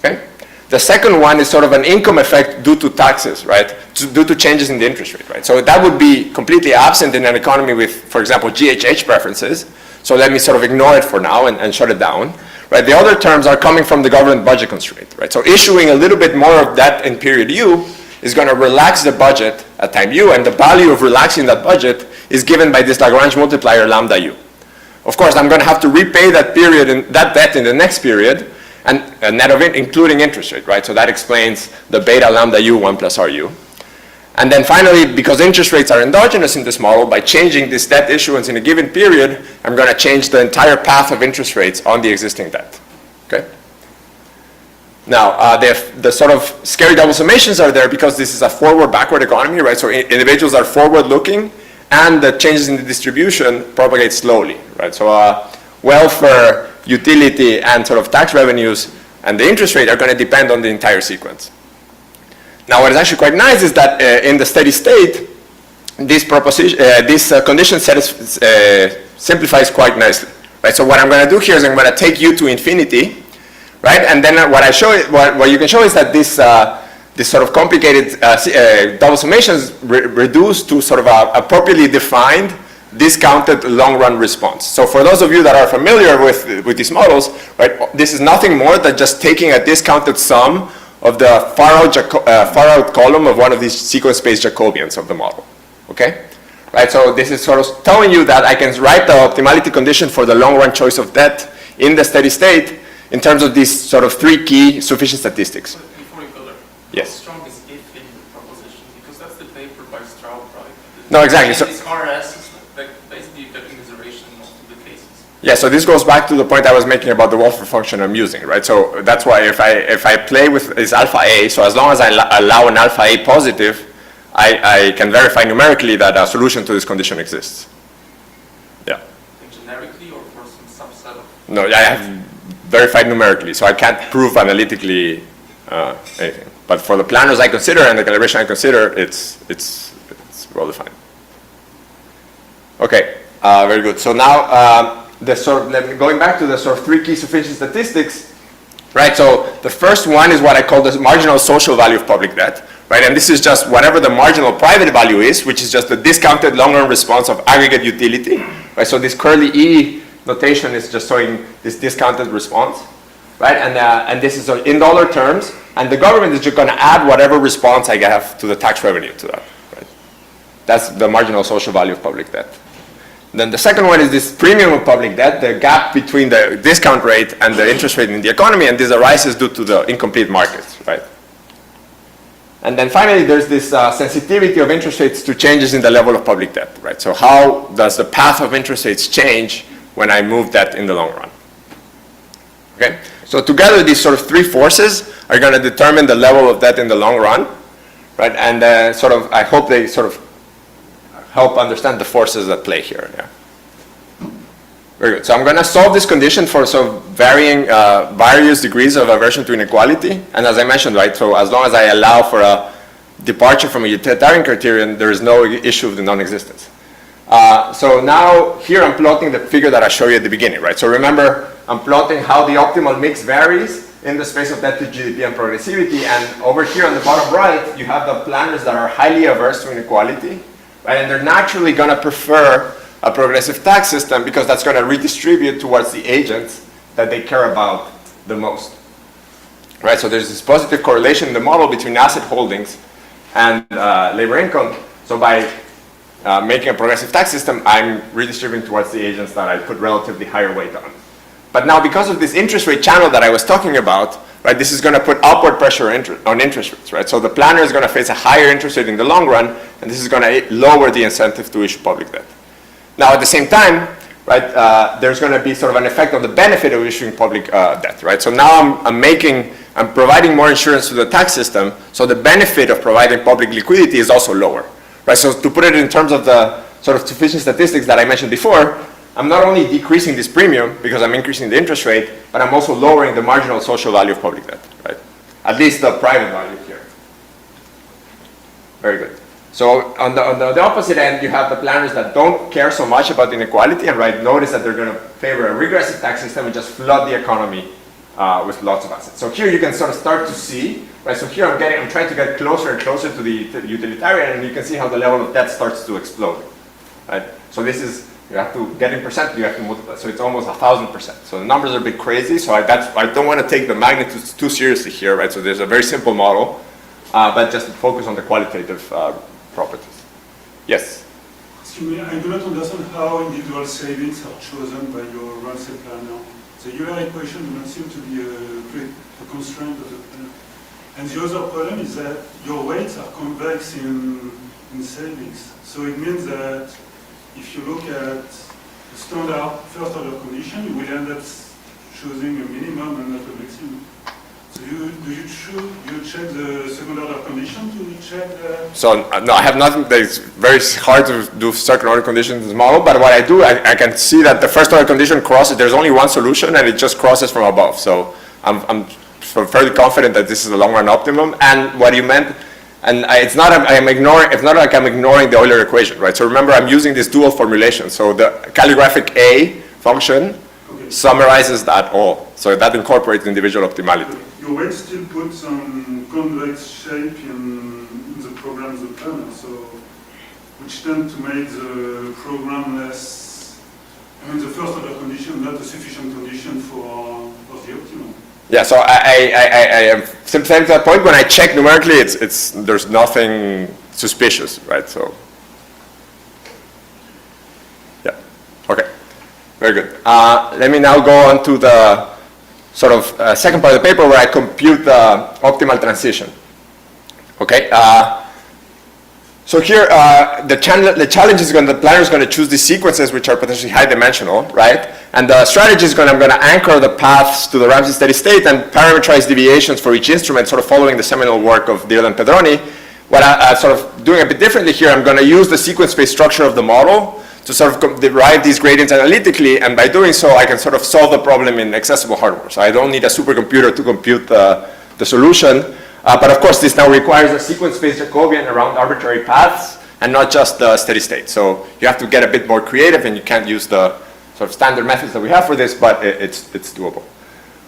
okay? The second one is sort of an income effect due to taxes, right? Due to changes in the interest rate, right? So that would be completely absent in an economy with, for example, GHH preferences. So let me sort of ignore it for now and shut it down. Right, the other terms are coming from the government budget constraint, right? So issuing a little bit more of that in period u is going to relax the budget at time u, and the value of relaxing that budget is given by this Lagrange multiplier lambda u. Of course, I'm going to have to repay that period and that debt in the next period, and net of it, including interest rate, right? So that explains the beta lambda u 1 plus ru. And then finally, because interest rates are endogenous in this model, by changing this debt issuance in a given period, I'm going to change the entire path of interest rates on the existing debt, okay? Now, the sort of scary double summations are there because this is a forward-backward economy, right? So individuals are forward-looking, and the changes in the distribution propagate slowly, right? So welfare, utility, and sort of tax revenues and the interest rate are going to depend on the entire sequence. Now, what is actually quite nice is that in the steady state, this condition simplifies quite nicely, right? So what I'm going to do here is I'm going to take u to infinity, right? And then what you can show is that this sort of complicated double summations reduce to sort of a appropriately defined discounted long-run response. So for those of you that are familiar with these models, right, this is nothing more than just taking a discounted sum of the far out column of one of these sequence-based Jacobians of the model, okay? Right, so this is sort of telling you that I can write the optimality condition for the long-run choice of debt in the steady state in terms of these sort of three key sufficient statistics. But before you go there, yes. How strong is if in the proposition? Because that's the paper by Straub, right? No, exactly. So this RS is like basically a commiseration in most of the cases. Yeah, so this goes back to the point I was making about the welfare function I'm using, right? So that's why if I play with this alpha A, so as long as I allow an alpha A positive, I can verify numerically that a solution to this condition exists. Yeah. And generically or for some subset of? No, I have verified numerically, so I can't prove analytically anything. But for the planners I consider and the calibration I consider, it's well defined. Okay, very good. So now, going back to the sort of three key sufficient statistics, right? So the first one is what I call the marginal social value of public debt, right? And this is just whatever the marginal private value is, which is just the discounted long-run response of aggregate utility, right? So this curly E notation is just showing this discounted response, right? And this is in dollar terms, and the government is just going to add whatever response I have to the tax revenue to that, right? That's the marginal social value of public debt. Then the second one is this premium of public debt, the gap between the discount rate and the interest rate in the economy, and this arises due to the incomplete markets, right? And then finally, there's this sensitivity of interest rates to changes in the level of public debt, right? So how does the path of interest rates change when I move debt in the long run? Okay, so together these sort of three forces are going to determine the level of debt in the long run, right? And I hope they sort of help understand the forces at play here. Yeah. Very good. So I'm going to solve this condition for some varying various degrees of aversion to inequality. And as I mentioned, right, so as long as I allow for a departure from a utilitarian criterion, there is no issue of the non-existence. So now here I'm plotting the figure that I showed you at the beginning, right? So remember, I'm plotting how the optimal mix varies in the space of debt to GDP and progressivity. And over here on the bottom right, you have the planners that are highly averse to inequality, right? And they're naturally going to prefer a progressive tax system because that's going to redistribute towards the agents that they care about the most, right? So there's this positive correlation in the model between asset holdings and labor income. So by making a progressive tax system, I'm redistributing towards the agents that I put relatively higher weight on. But now because of this interest rate channel that I was talking about, right, this is going to put upward pressure on interest rates, right? So the planner is going to face a higher interest rate in the long run, and this is going to lower the incentive to issue public debt. Now at the same time, right, there's going to be sort of an effect on the benefit of issuing public debt, right? So now I'm providing more insurance to the tax system, so the benefit of providing public liquidity is also lower, right? So to put it in terms of the sort of sufficient statistics that I mentioned before, I'm not only decreasing this premium because I'm increasing the interest rate, but I'm also lowering the marginal social value of public debt, right? At least the private value here. Very good. So on the opposite end, you have the planners that don't care so much about inequality, and right, notice that they're going to favor a regressive tax system and just flood the economy with lots of assets. So here you can sort of start to see, right? So here I'm trying to get closer and closer to the utilitarian, and you can see how the level of debt starts to explode, right? So this is, you have to get in percent, you have to multiply. So it's almost 1,000%. So the numbers are a bit crazy. So I don't want to take the magnitudes too seriously here, right? So there's a very simple model, but just focus on the qualitative properties. Yes? Excuse me, I do not understand how individual savings are chosen by your Ramsey planner. The Euler equation does not seem to be a constraint of the planner. And the other problem is that your weights are convex in savings. So it means that if you look at the standard first order condition, you will end up choosing a minimum and not a maximum. So do you check the second order condition to check the... So no, I have nothing. It's very hard to do second order conditions in this model, but what I do, I can see that the first order condition crosses, there's only one solution and it just crosses from above. So I'm fairly confident that this is the long run optimum. And what you meant, and it's not like I'm ignoring the Euler equation, right? So remember, I'm using this dual formulation. So the calligraphic A function summarizes that all. So that incorporates individual optimality. Your weight still puts some convex shape in the program of the planner, so which tend to make the program less, I mean the first order condition not a sufficient condition for the optimum. Yeah, so I am sympathetic to that point. When I check numerically, there's nothing suspicious, right? So, yeah, okay, very good. Let me now go on to the sort of second part of the paper where I compute the optimal transition. Okay, so here the challenge is the planner is going to choose these sequences which are potentially high dimensional, right? And the strategy is I'm going to anchor the paths to the Ramsey steady state and parameterize deviations for each instrument, sort of following the seminal work of Dirl and Pedroni. What I'm sort of doing a bit differently here, I'm going to use the sequence-based structure of the model to sort of derive these gradients analytically, and by doing so, I can sort of solve the problem in accessible hardware. So I don't need a supercomputer to compute the solution. But of course, this now requires a sequence-based Jacobian around arbitrary paths and not just the steady state. So you have to get a bit more creative, and you can't use the sort of standard methods that we have for this, but it's doable.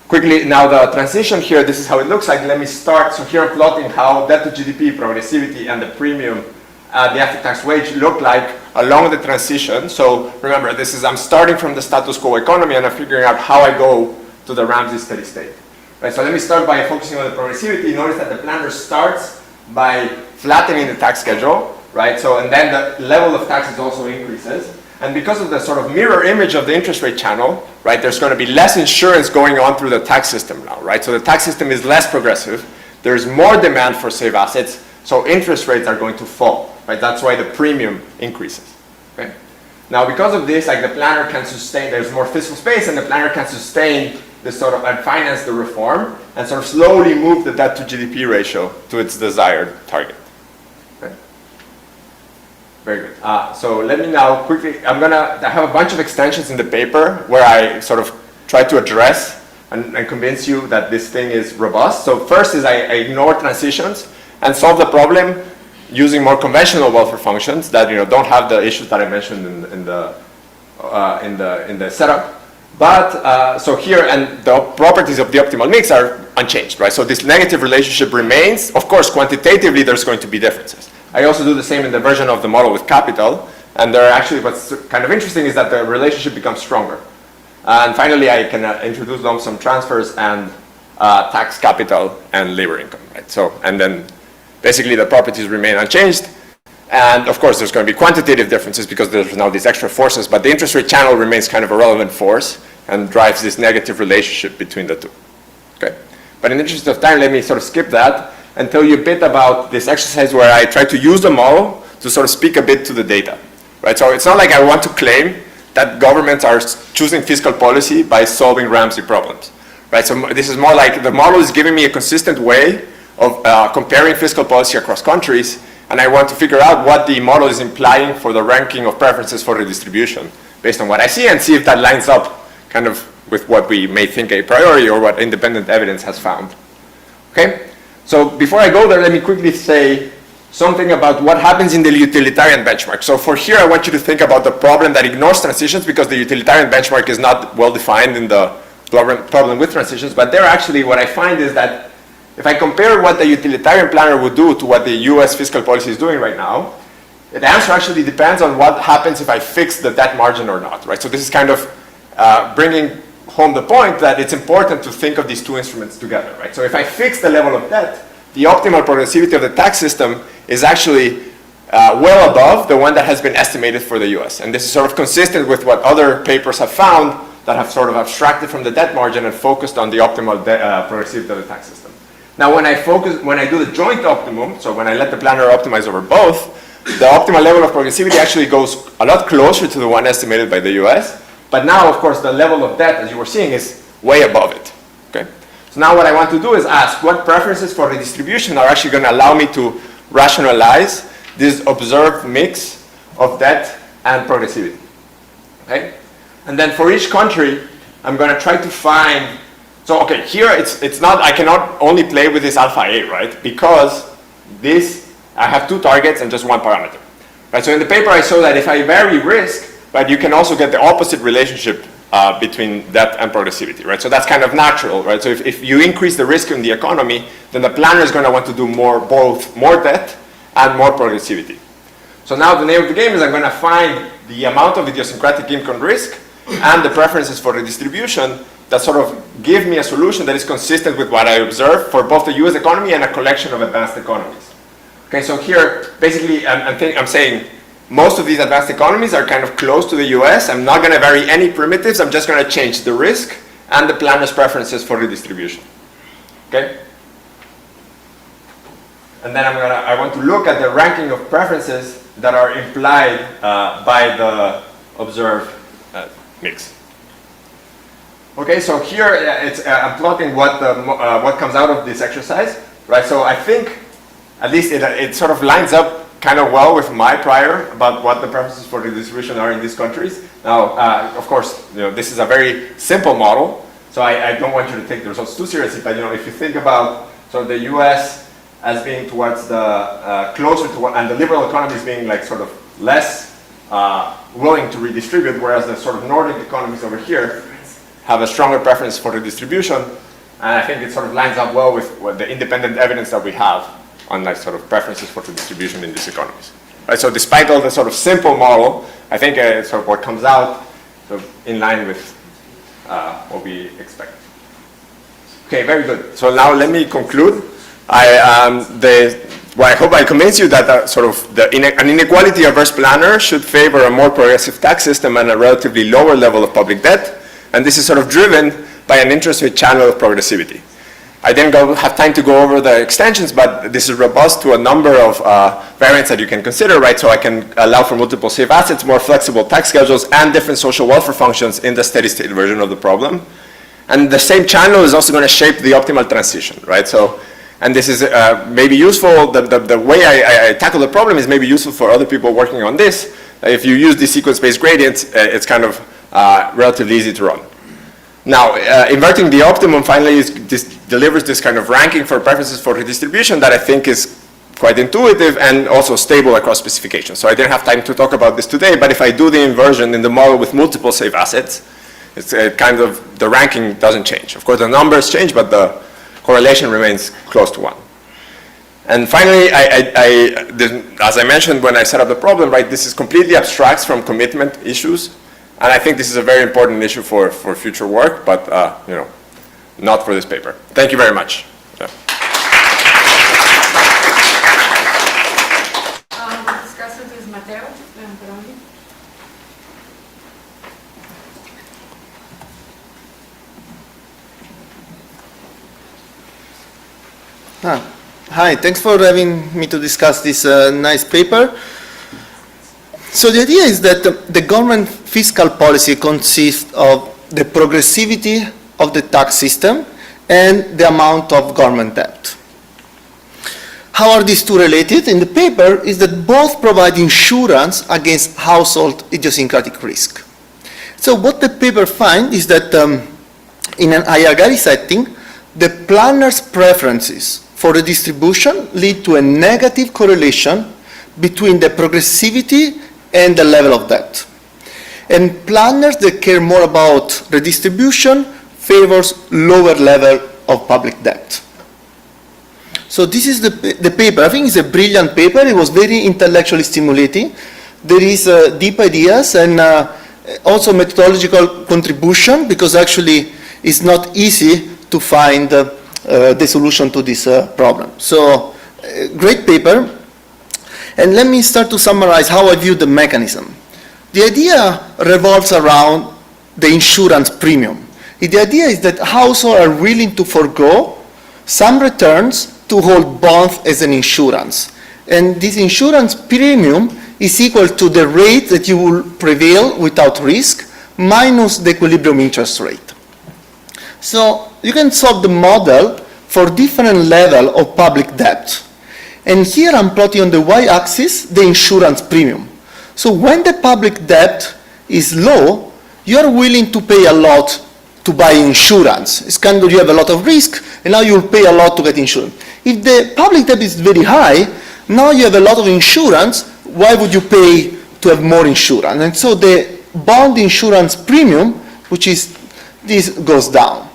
Quickly, now the transition here, this is how it looks like. Let me start. So here I'm plotting how debt to GDP, progressivity, and the premium, the after-tax wage look like along the transition. So remember, I'm starting from the status quo economy, and I'm figuring out how I go to the Ramsey steady state. Right, so let me start by focusing on the progressivity. Notice that the planner starts by flattening the tax schedule, right? So, and then the level of taxes also increases. And because of the sort of mirror image of the interest rate channel, right, there's going to be less insurance going on through the tax system now, right? So the tax system is less progressive. There's more demand for safe assets, so interest rates are going to fall, right? That's why the premium increases, okay? Now, because of this, like the planner can sustain, there's more fiscal space, and the planner can sustain this sort of, and finance the reform, and sort of slowly move the debt to GDP ratio to its desired target. Okay? Very good. So let me now quickly, I have a bunch of extensions in the paper where I sort of try to address and convince you that this thing is robust. So first is I ignore transitions and solve the problem using more conventional welfare functions that don't have the issues that I mentioned in the setup. But so here, and the properties of the optimal mix are unchanged, right? So this negative relationship remains. Of course, quantitatively, there's going to be differences. I also do the same in the version of the model with capital. And there are actually, what's kind of interesting is that the relationship becomes stronger. And finally, I can introduce lump sum transfers and tax capital and labor income, right? So, and then basically the properties remain unchanged. And of course, there's going to be quantitative differences because there's now these extra forces, but the interest rate channel remains kind of a relevant force and drives this negative relationship between the two, okay? But in the interest of time, let me sort of skip that and tell you a bit about this exercise where I try to use the model to sort of speak a bit to the data, right? So it's not like I want to claim that governments are choosing fiscal policy by solving Ramsey problems, right? So this is more like the model is giving me a consistent way of comparing fiscal policy across countries, and I want to figure out what the model is implying for the ranking of preferences for redistribution based on what I see and see if that lines up kind of with what we may think a priori or what independent evidence has found, okay? So before I go there, let me quickly say something about what happens in the utilitarian benchmark. So for here, I want you to think about the problem that ignores transitions because the utilitarian benchmark is not well defined in the problem with transitions, but there actually what I find is that if I compare what the utilitarian planner would do to what the US fiscal policy is doing right now, the answer actually depends on what happens if I fix the debt margin or not, right? So this is kind of bringing home the point that it's important to think of these two instruments together, right? So if I fix the level of debt, the optimal progressivity of the tax system is actually well above the one that has been estimated for the US. And this is sort of consistent with what other papers have found that have sort of abstracted from the debt margin and focused on the optimal progressivity of the tax system. Now when I do the joint optimum, so when I let the planner optimize over both, the optimal level of progressivity actually goes a lot closer to the one estimated by the US. But now, of course, the level of debt, as you were seeing, is way above it, okay? So now what I want to do is ask what preferences for redistribution are actually going to allow me to rationalize this observed mix of debt and progressivity, okay? And then for each country, I'm going to try to find, so okay, here it's not, I cannot only play with this alpha A, right? Because this, I have two targets and just one parameter, right? So in the paper I show that if I vary risk, but you can also get the opposite relationship between debt and progressivity, right? So that's kind of natural, right? So if you increase the risk in the economy, then the planner is going to want to do both more debt and more progressivity. So now the name of the game is I'm going to find the amount of idiosyncratic income risk and the preferences for redistribution that sort of give me a solution that is consistent with what I observe for both the US economy and a collection of advanced economies. Okay, so here, basically, I'm saying most of these advanced economies are kind of close to the US. I'm not going to vary any primitives. I'm just going to change the risk and the planner's preferences for redistribution. Okay? And then I want to look at the ranking of preferences that are implied by the observed mix. Okay, so here I'm plotting what comes out of this exercise, right? So I think at least it sort of lines up kind of well with my prior about what the preferences for redistribution are in these countries. Now, of course, this is a very simple model, so I don't want you to take the results too seriously, but if you think about sort of the US as being towards the closer to what, and the liberal economies being like sort of less willing to redistribute, whereas the sort of Nordic economies over here have a stronger preference for redistribution, and I think it sort of lines up well with what the independent evidence that we have on like sort of preferences for redistribution in these economies. Right, so despite all the sort of simple model, I think sort of what comes out sort of in line with what we expect. Okay, very good. So now let me conclude. I hope I convince you that an inequality averse planner should favor a more progressive tax system and a relatively lower level of public debt, and this is sort of driven by an interest rate channel of progressivity. I didn't have time to go over the extensions, but this is robust to a number of variants that you can consider, right? So I can allow for multiple safe assets, more flexible tax schedules, and different social welfare functions in the steady state version of the problem. And the same channel is also going to shape the optimal transition, right? So, and this is maybe useful, the way I tackle the problem is maybe useful for other people working on this. If you use these sequence-based gradients, it's kind of relatively easy to run. Now, inverting the optimum finally delivers this kind of ranking for preferences for redistribution that I think is quite intuitive and also stable across specifications. So I didn't have time to talk about this today, but if I do the inversion in the model with multiple safe assets, it's kind of, the ranking doesn't change. Of course, the numbers change, but the correlation remains close to 1. And finally, as I mentioned when I set up the problem, right, this is completely abstracts from commitment issues. And I think this is a very important issue for future work, but you know, not for this paper. Thank you very much. Yeah. Discussant is Mateo Peroni. Hi, thanks for having me to discuss this nice paper. So the idea is that the government fiscal policy consists of the progressivity of the tax system and the amount of government debt. How are these two related? In the paper is that both provide insurance against household idiosyncratic risk. So what the paper finds is that in an IRGARI setting, the planner's preferences for the distribution lead to a negative correlation between the progressivity and the level of debt. And planners that care more about redistribution favors lower level of public debt. So this is the paper. I think it's a brilliant paper. It was very intellectually stimulating. There is deep ideas and also methodological contribution, because actually it's not easy to find the solution to this problem. So great paper. And let me start to summarize how I view the mechanism. The idea revolves around the insurance premium. The idea is that households are willing to forego some returns to hold bonds as an insurance. And this insurance premium is equal to the rate that you will prevail without risk minus the equilibrium interest rate. So you can solve the model for different level of public debt. And here I'm plotting on the y-axis the insurance premium. So when the public debt is low, you're willing to pay a lot to buy insurance. It's kind of, you have a lot of risk, and now you'll pay a lot to get insurance. If the public debt is very high, now you have a lot of insurance, why would you pay to have more insurance? And so the bond insurance premium, which is this, goes down.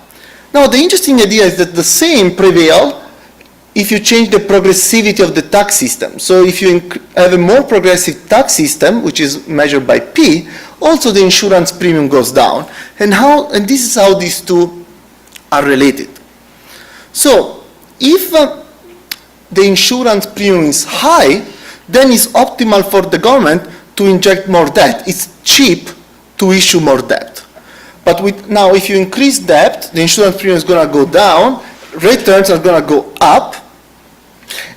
Now the interesting idea is that the same prevails if you change the progressivity of the tax system. So if you have a more progressive tax system, which is measured by P, also the insurance premium goes down. And this is how these two are related. So if the insurance premium is high, then it's optimal for the government to inject more debt. It's cheap to issue more debt. But now if you increase debt, the insurance premium is going to go down, returns are going to go up.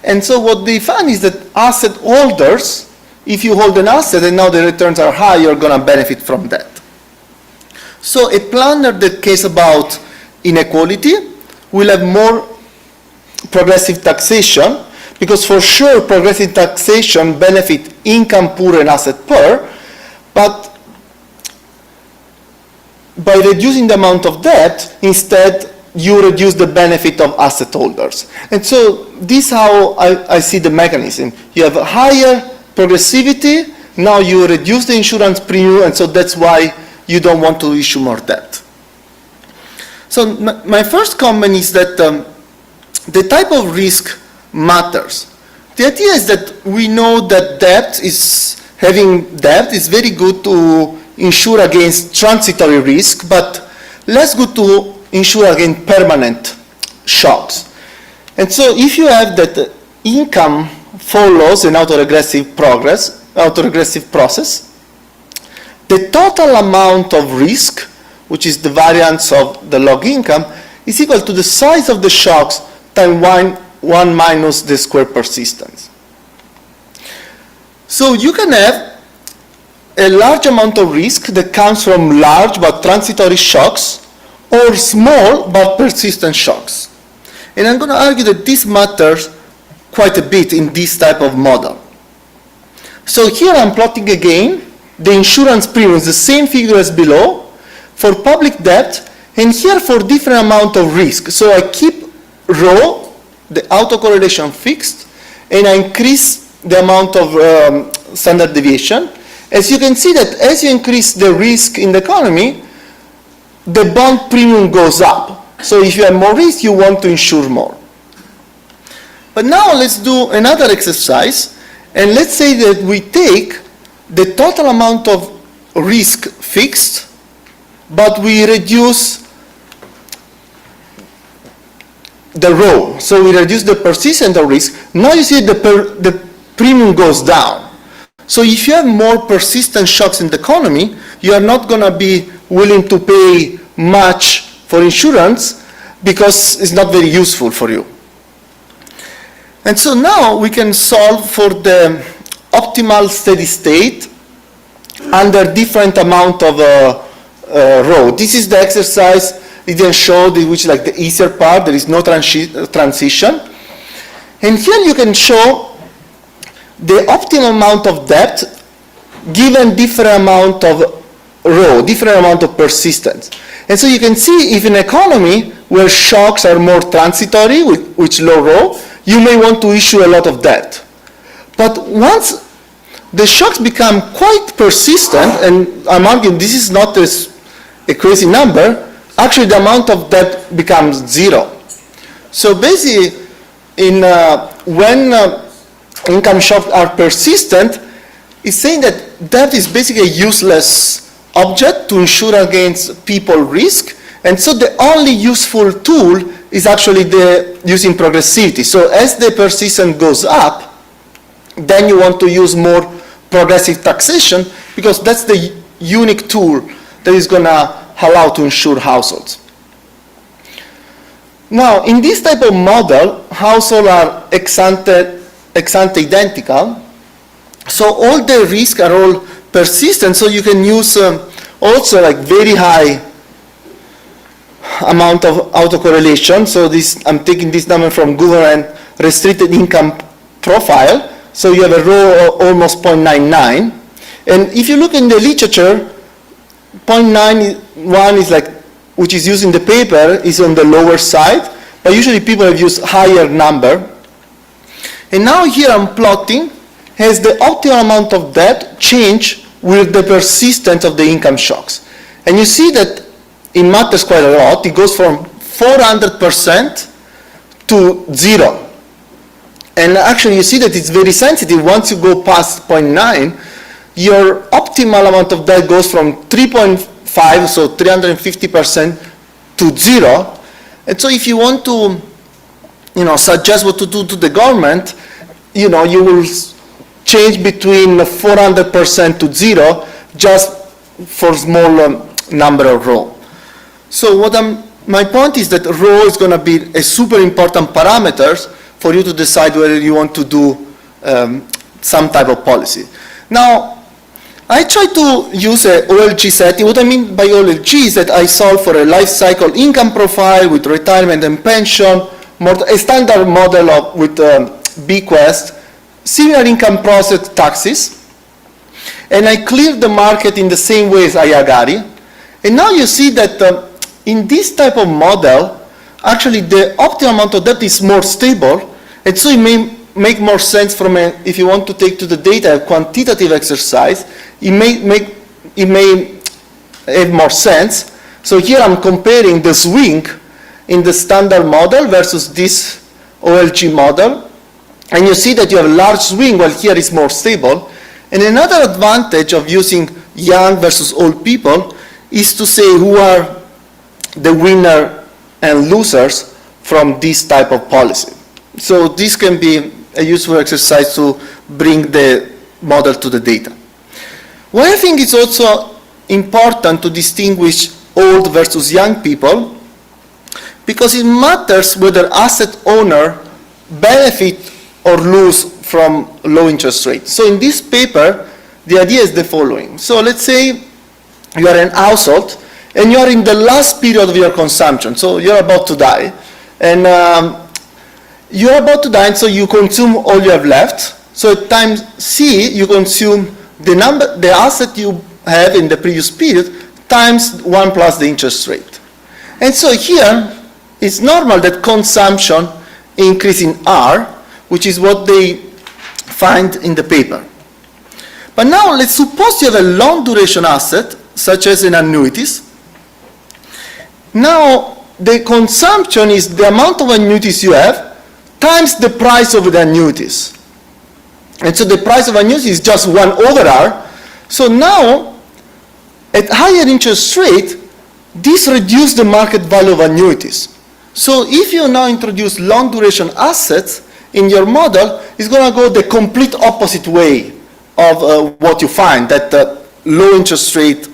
And so what they find is that asset holders, if you hold an asset and now the returns are high, you're going to benefit from that. So a planner that cares about inequality will have more progressive taxation, because for sure progressive taxation benefit income poor and asset poor, but by reducing the amount of debt, instead you reduce the benefit of asset holders. And so this is how I see the mechanism. You have a higher progressivity, now you reduce the insurance premium, and so that's why you don't want to issue more debt. So my first comment is that the type of risk matters. The idea is that we know that having debt is very good to insure against transitory risk, but less good to insure against permanent shocks. And so if you have that income follows an autoregressive process, the total amount of risk, which is the variance of the log income, is equal to the size of the shocks times 1 minus the square persistence. So you can have a large amount of risk that comes from large but transitory shocks, or small but persistent shocks. And I'm going to argue that this matters quite a bit in this type of model. So here I'm plotting again the insurance premium is the same figure as below for public debt, and here for different amount of risk. So I keep rho, the autocorrelation fixed, and I increase the amount of standard deviation, as you can see that as you increase the risk in the economy, the bond premium goes up. So if you have more risk, you want to insure more. But now let's do another exercise, and let's say that we take the total amount of risk fixed, but we reduce the rho. So we reduce the persistence of risk. Now you see the premium goes down. So if you have more persistent shocks in the economy, you are not going to be willing to pay much for insurance because it's not very useful for you. And so now we can solve for the optimal steady state under different amount of rho. This is the exercise it then showed, which is like the easier part. There is no transition. And here you can show the optimal amount of debt given different amount of rho, different amount of persistence. And so you can see if in an economy where shocks are more transitory, with low rho, you may want to issue a lot of debt. But once the shocks become quite persistent, and I'm arguing this is not a crazy number, actually the amount of debt becomes zero. So basically, when income shocks are persistent, it's saying that debt is basically a useless object to insure against people risk, and so the only useful tool is actually using progressivity. So as the persistence goes up, then you want to use more progressive taxation because that's the unique tool that is going to allow to insure households. Now, in this type of model, households are ex-ante identical. So all the risks are all persistent. So you can use also like very high amount of autocorrelation. So I'm taking this number from government restricted income profile. So you have a rho of almost 0.99. And if you look in the literature, 0.91 is like, which is used in the paper, is on the lower side. But usually people have used higher number. And now here I'm plotting has the optimal amount of debt change with the persistence of the income shocks. And you see that it matters quite a lot. It goes from 400% to 0. And actually you see that it's very sensitive. Once you go past 0.9, your optimal amount of debt goes from 3.5, so 350% to 0. And so if you want to, suggest what to do to the government, you will change between 400% to 0 just for small number of rho. So my point is that rho is going to be a super important parameter for you to decide whether you want to do some type of policy. Now, I try to use a OLG setting. What I mean by OLG is that I solve for a life cycle income profile with retirement and pension, a standard model with bequest, similar income process taxes, and I clear the market in the same way as IAGARI. And now you see that in this type of model, actually the optimal amount of debt is more stable, and so it may make more sense if you want to take to the data a quantitative exercise, it may have more sense. So here I'm comparing the swing in the standard model versus this OLG model. And you see that you have a large swing while here is more stable. And another advantage of using young versus old people is to say who are the winner and losers from this type of policy. So this can be a useful exercise to bring the model to the data. Why I think it's also important to distinguish old versus young people, because it matters whether asset owner benefit or lose from low interest rates. So in this paper, the idea is the following. So let's say you are an household and you are in the last period of your consumption. So you're about to die. And you're about to die, and so you consume all you have left. So at time C, you consume the asset you have in the previous period times 1 plus the interest rate. And so here, it's normal that consumption increase in R, which is what they find in the paper. But now let's suppose you have a long duration asset, such as in annuities. Now the consumption is the amount of annuities you have times the price of the annuities. And so the price of annuities is just 1 over R. So now, at higher interest rate, this reduces the market value of annuities. So if you now introduce long duration assets in your model, it's going to go the complete opposite way of what you find, that low interest rate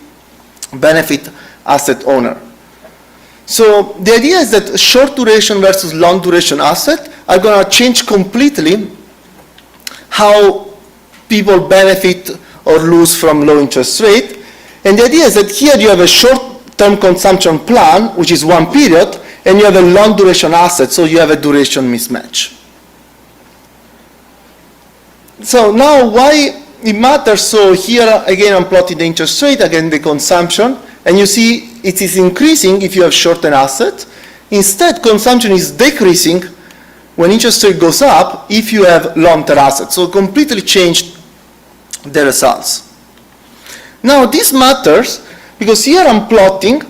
benefit asset owner. So the idea is that short duration versus long duration asset are going to change completely how people benefit or lose from low interest rate. And the idea is that here you have a short-term consumption plan, which is 1 period, and you have a long duration asset, so you have a duration mismatch. So now why it matters? So here again I'm plotting the interest rate, again the consumption, and you see it is increasing if you have short-term asset. Instead, consumption is decreasing when interest rate goes up if you have long-term assets. So completely changed the results. Now this matters because here I'm plotting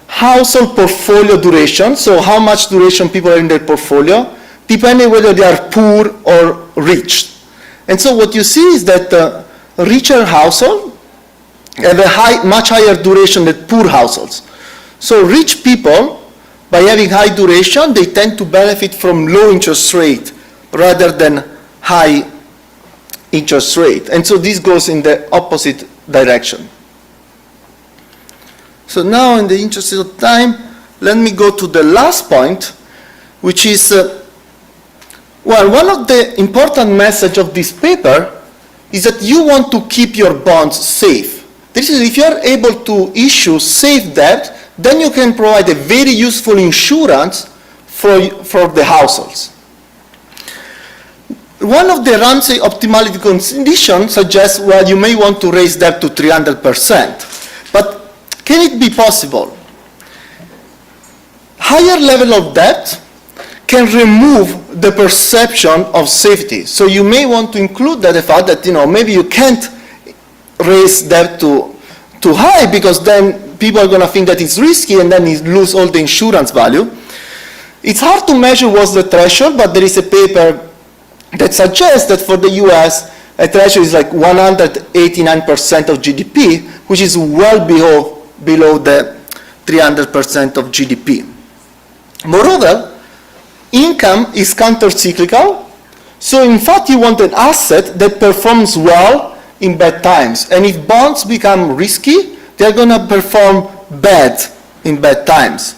household portfolio duration, so how much duration people have in their portfolio, depending whether they are poor or rich. And so what you see is that richer households have a much higher duration than poor households. So rich people, by having high duration, they tend to benefit from low interest rate rather than high interest rate. And so this goes in the opposite direction. So now in the interest of time, let me go to the last point, which is, well, one of the important messages of this paper is that you want to keep your bonds safe. This is, if you are able to issue safe debt, then you can provide a very useful insurance for the households. One of the Ramsey optimality conditions suggests, well, you may want to raise debt to 300%. But can it be possible? Higher level of debt can remove the perception of safety. So you may want to include that the fact that, maybe you can't raise debt too high because then people are going to think that it's risky and then you lose all the insurance value. It's hard to measure what's the threshold, but there is a paper that suggests that for the US, a threshold is like 189% of GDP, which is well below the 300% of GDP. Moreover, income is counter-cyclical, so in fact you want an asset that performs well in bad times. And if bonds become risky, they're going to perform bad in bad times.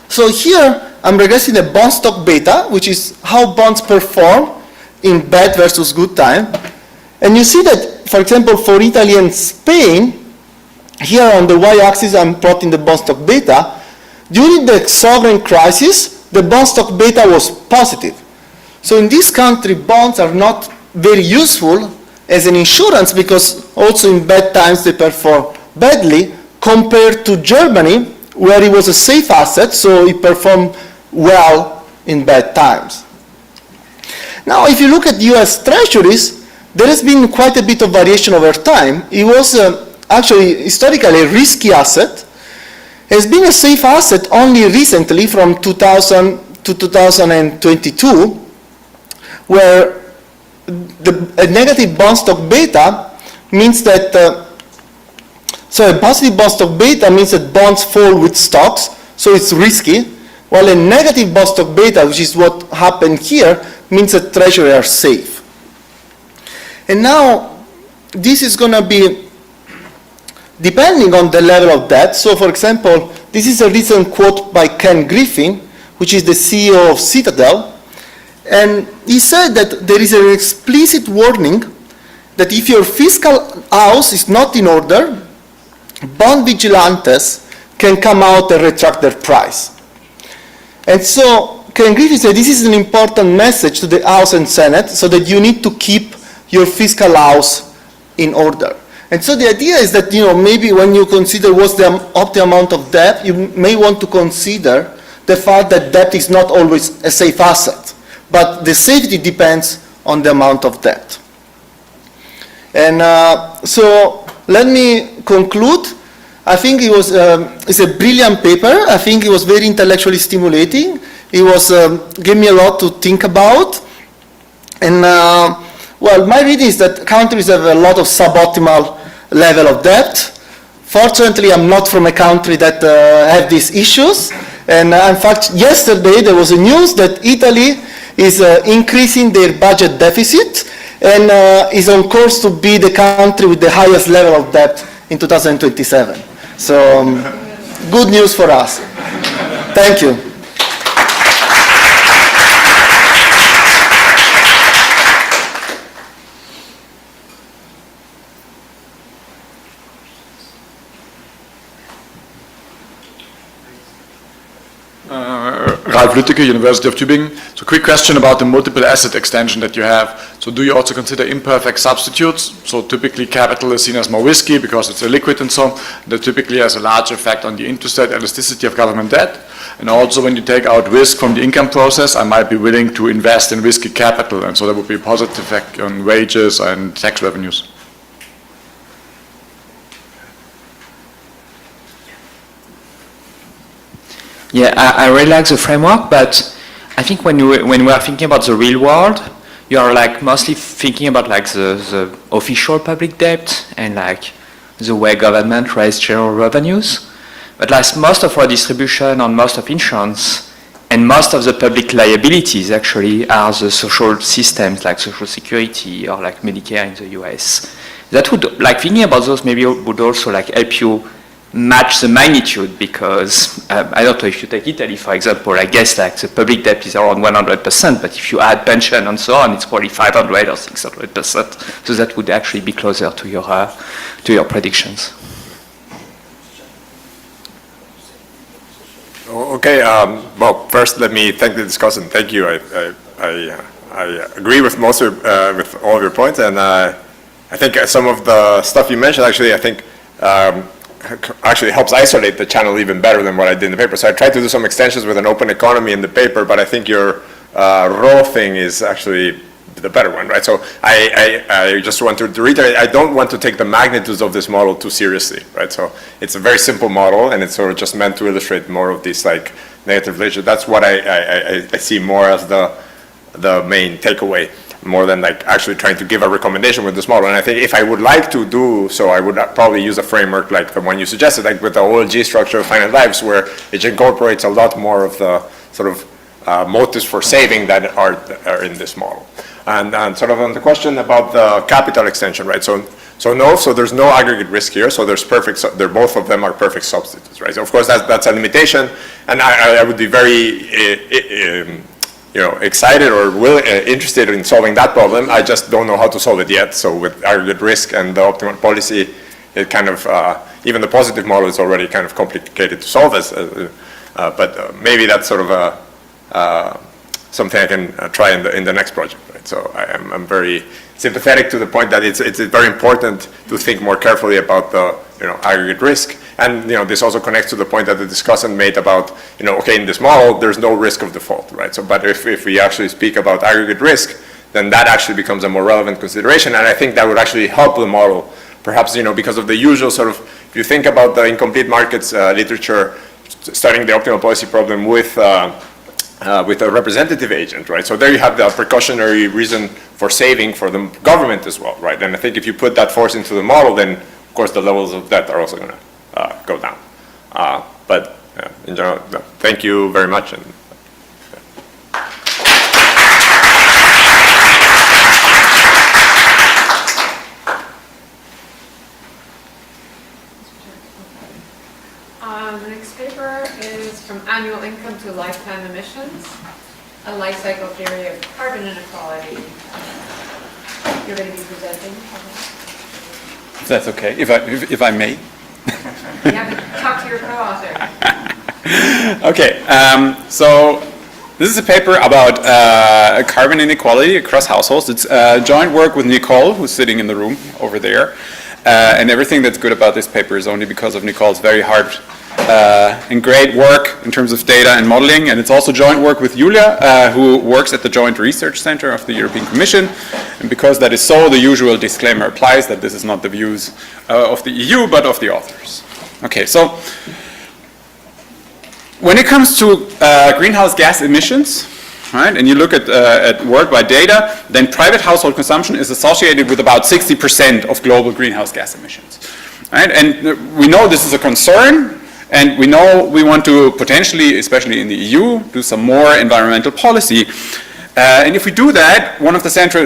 So here I'm regressing the bond stock beta, which is how bonds perform in bad versus good time. And you see that, for example, for Italy and Spain, here on the y-axis I'm plotting the bond stock beta. During the sovereign crisis, the bond stock beta was positive. So in this country, bonds are not very useful as an insurance because also in bad times they perform badly, compared to Germany, where it was a safe asset, so it performed well in bad times. Now, if you look at US Treasuries, there has been quite a bit of variation over time. It was actually historically a risky asset. Has been a safe asset only recently from 2000 to 2022, where a negative bond stock beta means that, so a positive bond stock beta means that bonds fall with stocks, so it's risky, while a negative bond stock beta, which is what happened here, means that treasuries are safe. And now, this is going to be depending on the level of debt. So for example, this is a recent quote by Ken Griffin, which is the CEO of Citadel. And he said that there is an explicit warning that if your fiscal house is not in order, bond vigilantes can come out and retract their price. And so Ken Griffin said this is an important message to the House and Senate, so that you need to keep your fiscal house in order. And so the idea is that, maybe when you consider what's the optimal amount of debt, you may want to consider the fact that debt is not always a safe asset. but the safety depends on the amount of debt. And so let me conclude. I think it's a brilliant paper. I think it was very intellectually stimulating. It was gave me a lot to think about. And well, my reading is that countries have a lot of suboptimal level of debt. Fortunately, I'm not from a country that have these issues. And in fact, yesterday there was a news that Italy is increasing their budget deficit and is on course to be the country with the highest level of debt in 2027. So good news for us. Thank you. Ralf Lütteke, University of Tübingen. So quick question about the multiple asset extension that you have. So do you also consider imperfect substitutes? So typically capital is seen as more risky because it's illiquid and so on. That typically has a large effect on the interest rate elasticity of government debt. And also when you take out risk from the income process, I might be willing to invest in risky capital. And so there would be a positive effect on wages and tax revenues. Yeah, I really like the framework, but I think when we are thinking about the real world, you are like mostly thinking about like the official public debt and like the way government raise general revenues. But like most of our distribution on most of insurance and most of the public liabilities actually are the social systems like Social Security or like Medicare in the US. That would, like thinking about those maybe would also like help you match the magnitude because I don't know if you take Italy for example, I guess like the public debt is around 100%, but if you add pension and so on, it's probably 500 or 600%. So that would actually be closer to your predictions. Okay. Well, first let me thank the discussant. Thank you. I agree with most of with all of your points, and I think some of the stuff you mentioned actually I think. Actually helps isolate the channel even better than what I did in the paper. So I tried to do some extensions with an open economy in the paper, but I think your raw thing is actually the better one, right? So I just want to reiterate, I don't want to take the magnitudes of this model too seriously, right? So it's a very simple model, and it's sort of just meant to illustrate more of these like negative literature. That's what I see more as the main takeaway, more than like actually trying to give a recommendation with this model. And I think if I would like to do so, I would probably use a framework like the one you suggested, like with the OLG structure of finite lives, where it incorporates a lot more of the sort of motives for saving that are in this model. And sort of on the question about the capital extension, right? So there's no aggregate risk here. So there's both of them are perfect substitutes, right? So of course that's a limitation, and I would be very excited or interested in solving that problem. I just don't know how to solve it yet. So with aggregate risk and the optimal policy, it kind of, even the positive model is already kind of complicated to solve. But maybe that's sort of something I can try in the next project. Right? So I'm very sympathetic to the point that it's very important to think more carefully about the aggregate risk. And this also connects to the point that the discussant made about okay, in this model there's no risk of default, right? So but if we actually speak about aggregate risk, then that actually becomes a more relevant consideration, and I think that would actually help the model, perhaps because of the usual sort of, if you think about the incomplete markets literature, studying the optimal policy problem with a representative agent, right? So there you have the precautionary reason for saving for the government as well, right? And I think if you put that force into the model, then of course the levels of debt are also going to go down. But in general, thank you very much. And, The next paper is From Annual Income to Lifetime Emissions, a life cycle theory of carbon inequality. You're going to be presenting. If that's okay, if I may. You have to talk to your co-author. Okay, so this is a paper about carbon inequality across households. It's joint work with Nicole, who's sitting in the room over there. And everything that's good about this paper is only because of Nicole's very hard and great work in terms of data and modeling. And it's also joint work with Julia, who works at the Joint Research Center of the European Commission. And because that is so, the usual disclaimer applies that this is not the views of the EU, but of the authors. Okay, so when it comes to greenhouse gas emissions, right, and you look at worldwide data, then private household consumption is associated with about 60% of global greenhouse gas emissions. Right? And we know this is a concern, and we know we want to potentially, especially in the EU, do some more environmental policy. And if we do that,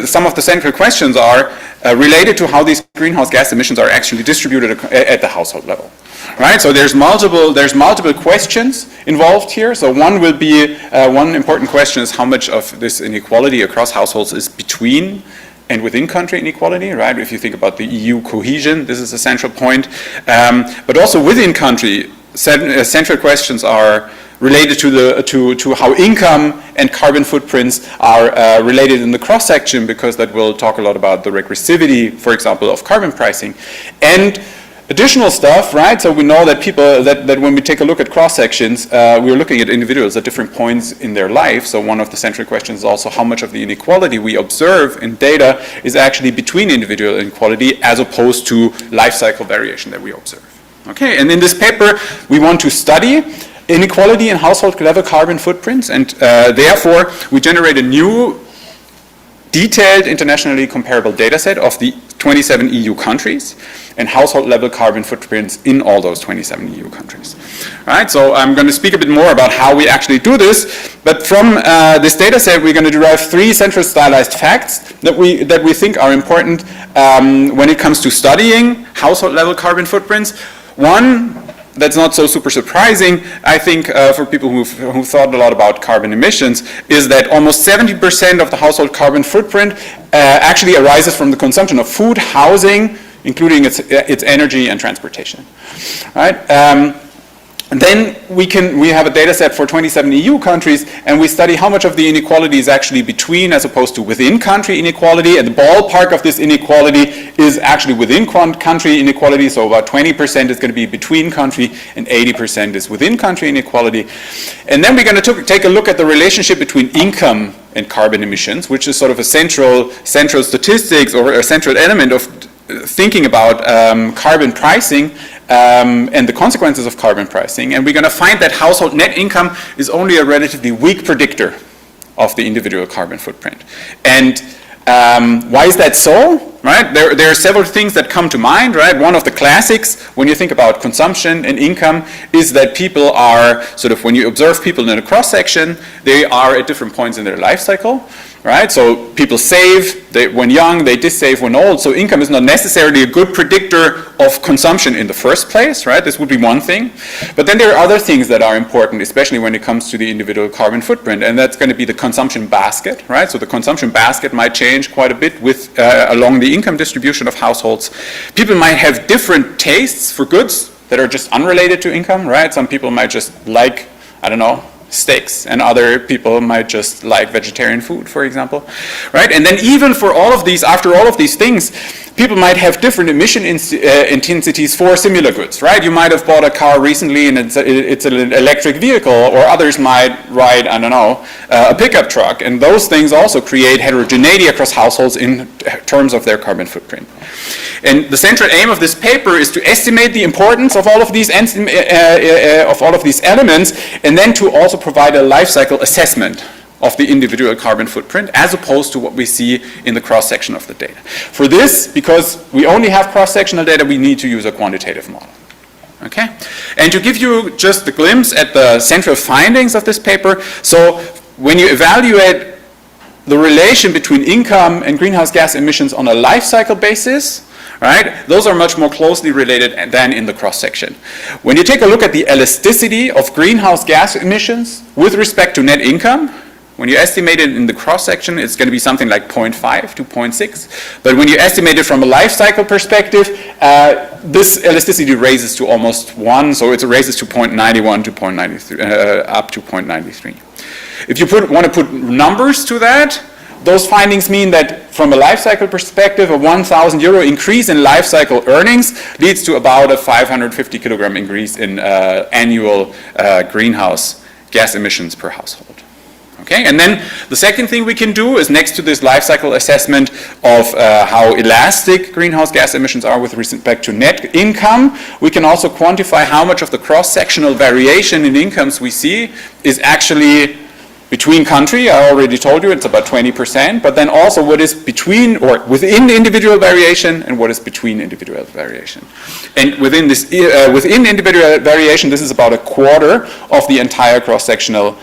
some of the central questions are related to how these greenhouse gas emissions are actually distributed at the household level. Right, so there's multiple questions involved here. So one will be, one important question is how much of this inequality across households is between and within country inequality, right? If you think about the EU cohesion, this is a central point. But also within country, central questions are related to how income and carbon footprints are related in the cross-section, because that will talk a lot about the regressivity, for example, of carbon pricing. And additional stuff, right? So we know that people, that when we take a look at cross-sections, we're looking at individuals at different points in their life. So one of the central questions is also how much of the inequality we observe in data is actually between individual inequality as opposed to life cycle variation that we observe. Okay, and in this paper, we want to study inequality in household level carbon footprints, and therefore we generate a new detailed internationally comparable data set of the 27 EU countries and household level carbon footprints in all those 27 EU countries. Right, so I'm going to speak a bit more about how we actually do this, but from this data set we're going to derive 3 central stylized facts that we think are important when it comes to studying household level carbon footprints. One, that's not so super surprising, I think, for people who've thought a lot about carbon emissions, is that almost 70% of the household carbon footprint actually arises from the consumption of food, housing, including its energy and transportation. Right? Then we have a data set for 27 EU countries, and we study how much of the inequality is actually between as opposed to within country inequality, and the ballpark of this inequality is actually within country inequality, so about 20% is going to be between country and 80% is within country inequality. And then we're going to take a look at the relationship between income and carbon emissions, which is sort of a central statistics or a central element of thinking about carbon pricing and the consequences of carbon pricing. And we're going to find that household net income is only a relatively weak predictor of the individual carbon footprint. And why is that so? Right? There are several things that come to mind, right? One of the classics when you think about consumption and income is that people are sort of, when you observe people in a cross-section, they are at different points in their life cycle. Right? So people save when young, they dissave when old. So income is not necessarily a good predictor of consumption in the first place, right? This would be one thing. But then there are other things that are important, especially when it comes to the individual carbon footprint, and that's going to be the consumption basket, right? So the consumption basket might change quite a bit with along the income distribution of households. People might have different tastes for goods that are just unrelated to income, right? Some people might just like, I don't know, steaks, and other people might just like vegetarian food, for example, right? And then even for all of these, after all of these things, people might have different emission intensities for similar goods, right? You might have bought a car recently and it's an electric vehicle, or others might ride, I don't know, a pickup truck, and those things also create heterogeneity across households in terms of their carbon footprint. And the central aim of this paper is to estimate the importance of all of these elements, and then to also provide a life cycle assessment of the individual carbon footprint as opposed to what we see in the cross-section of the data. For this, because we only have cross-sectional data, we need to use a quantitative model. Okay? And to give you just a glimpse at the central findings of this paper, so when you evaluate the relation between income and greenhouse gas emissions on a life cycle basis, right, those are much more closely related than in the cross-section. When you take a look at the elasticity of greenhouse gas emissions with respect to net income, when you estimate it in the cross-section, it's going to be something like 0.5 to 0.6. But when you estimate it from a life cycle perspective, this elasticity raises to almost 1, so it raises to 0.91 to 0.93, up to 0.93. If you want to put numbers to that, those findings mean that from a life cycle perspective, a 1,000 euro increase in life cycle earnings leads to about a 550 kilogram increase in annual greenhouse gas emissions per household. Okay, and then the second thing we can do is, next to this life cycle assessment of how elastic greenhouse gas emissions are with respect to net income, we can also quantify how much of the cross-sectional variation in incomes we see is actually between country. I already told you it's about 20%, but then also what is between or within individual variation and what is between individual variation. And within this, within individual variation, this is about a quarter of the entire cross-sectional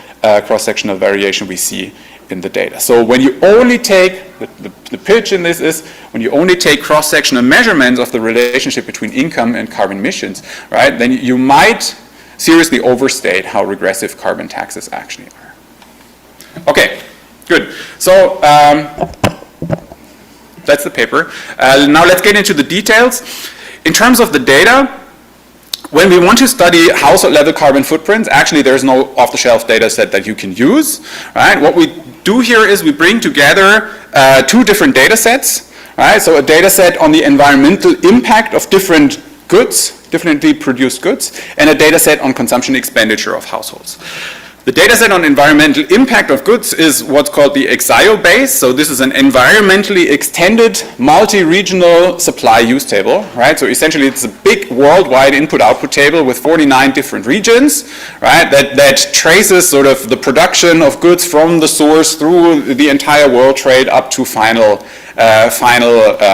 variation we see in the data. So when you only take, the pitch in this is, when you only take cross-sectional measurements of the relationship between income and carbon emissions, right, then you might seriously overstate how regressive carbon taxes actually are. Okay, good. So that's the paper. Now let's get into the details. In terms of the data, when we want to study household level carbon footprints, actually there's no off-the-shelf data set that you can use, right? What we do here is we bring together two different data sets, right? So a data set on the environmental impact of different goods, differently produced goods, and a data set on consumption expenditure of households. The data set on environmental impact of goods is what's called the EXIO base. So this is an environmentally extended multi-regional supply use table, right? So essentially it's a big worldwide input-output table with 49 different regions, right? That traces sort of the production of goods from the source through the entire world trade up to final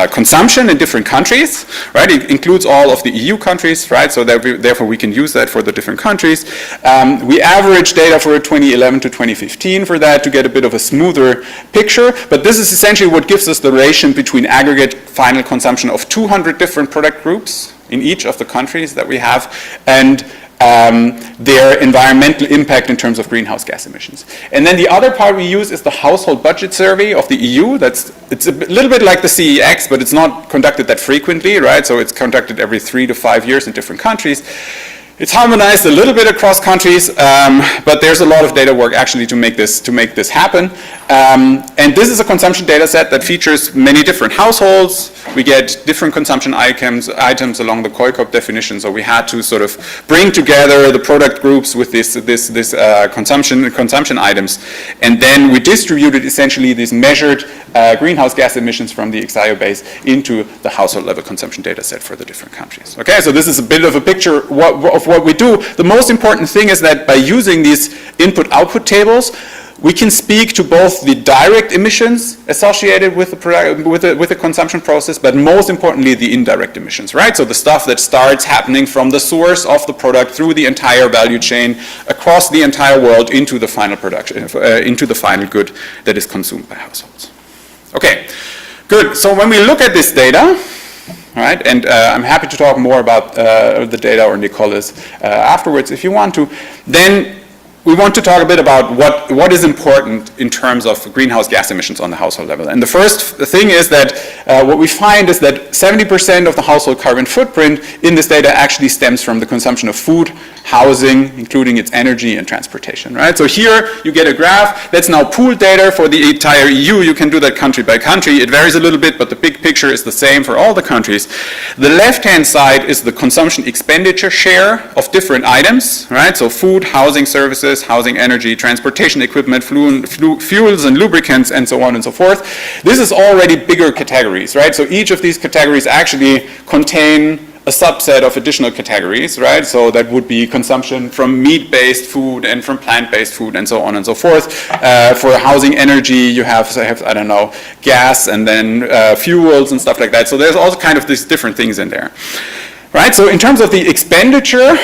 consumption in different countries, right? It includes all of the EU countries, right? So that therefore we can use that for the different countries. We average data for 2011 to 2015 for that to get a bit of a smoother picture, but this is essentially what gives us the relation between aggregate final consumption of 200 different product groups in each of the countries that we have, and their environmental impact in terms of greenhouse gas emissions. And then the other part we use is the household budget survey of the EU. It's a little bit like the CEX, but it's not conducted that frequently, right? So it's conducted every 3 to 5 years in different countries. It's harmonized a little bit across countries, but there's a lot of data work actually to make this happen. And this is a consumption data set that features many different households. We get different consumption items along the KOICOP definition. So we had to sort of bring together the product groups with this consumption items, and then we distributed essentially these measured greenhouse gas emissions from the EXIO base into the household level consumption data set for the different countries. Okay, so this is a bit of a picture of what we do. The most important thing is that by using these input-output tables, we can speak to both the direct emissions associated with the consumption process, but most importantly the indirect emissions, right? So the stuff that starts happening from the source of the product through the entire value chain across the entire world into the final production, into the final good that is consumed by households. Okay, good. So when we look at this data, right, and I'm happy to talk more about the data, or Nicolas afterwards if you want to, then we want to talk a bit about what is important in terms of greenhouse gas emissions on the household level. And the first thing is that what we find is that 70% of the household carbon footprint in this data actually stems from the consumption of food, housing, including its energy and transportation, right? So here you get a graph that's now pooled data for the entire EU. You can do that country by country. It varies a little bit, but the big picture is the same for all the countries. The left-hand side is the consumption expenditure share of different items, right? So food, housing, services, housing, energy, transportation equipment, fuels and lubricants, and so on and so forth. This is already bigger categories, right? So each of these categories actually contain a subset of additional categories, right? So that would be consumption from meat-based food and from plant-based food and so on and so forth. For housing, energy, you have, I don't know, gas and then fuels and stuff like that. So there's also kind of these different things in there. Right, so in terms of the expenditure,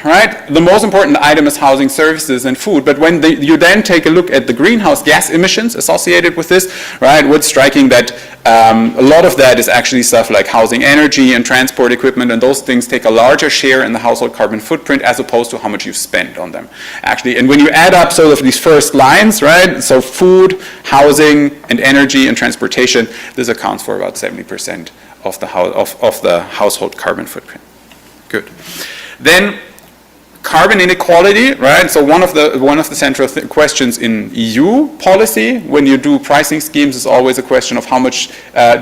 right, the most important item is housing, services, and food. But when you then take a look at the greenhouse gas emissions associated with this, right, what's striking that a lot of that is actually stuff like housing, energy, and transport equipment, and those things take a larger share in the household carbon footprint as opposed to how much you spend on them, actually. And when you add up sort of these first lines, right, so food, housing, and energy, and transportation, this accounts for about 70% of the household carbon footprint. Good. Then carbon inequality, right? So one of the central questions in EU policy when you do pricing schemes is always a question of how much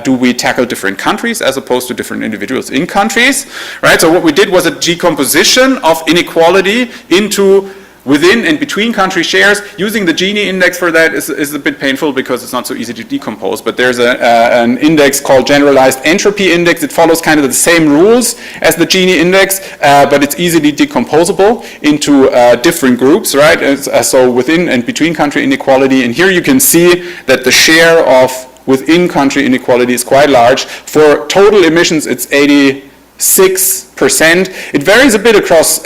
do we tackle different countries as opposed to different individuals in countries, right? So what we did was a decomposition of inequality into within and between country shares. Using the Gini index for that is a bit painful because it's not so easy to decompose, but there's an index called generalized entropy index. It follows kind of the same rules as the Gini index, but it's easily decomposable into different groups, right? So within and between country inequality, and here you can see that the share of within country inequality is quite large. For total emissions, it's 86%. It varies a bit across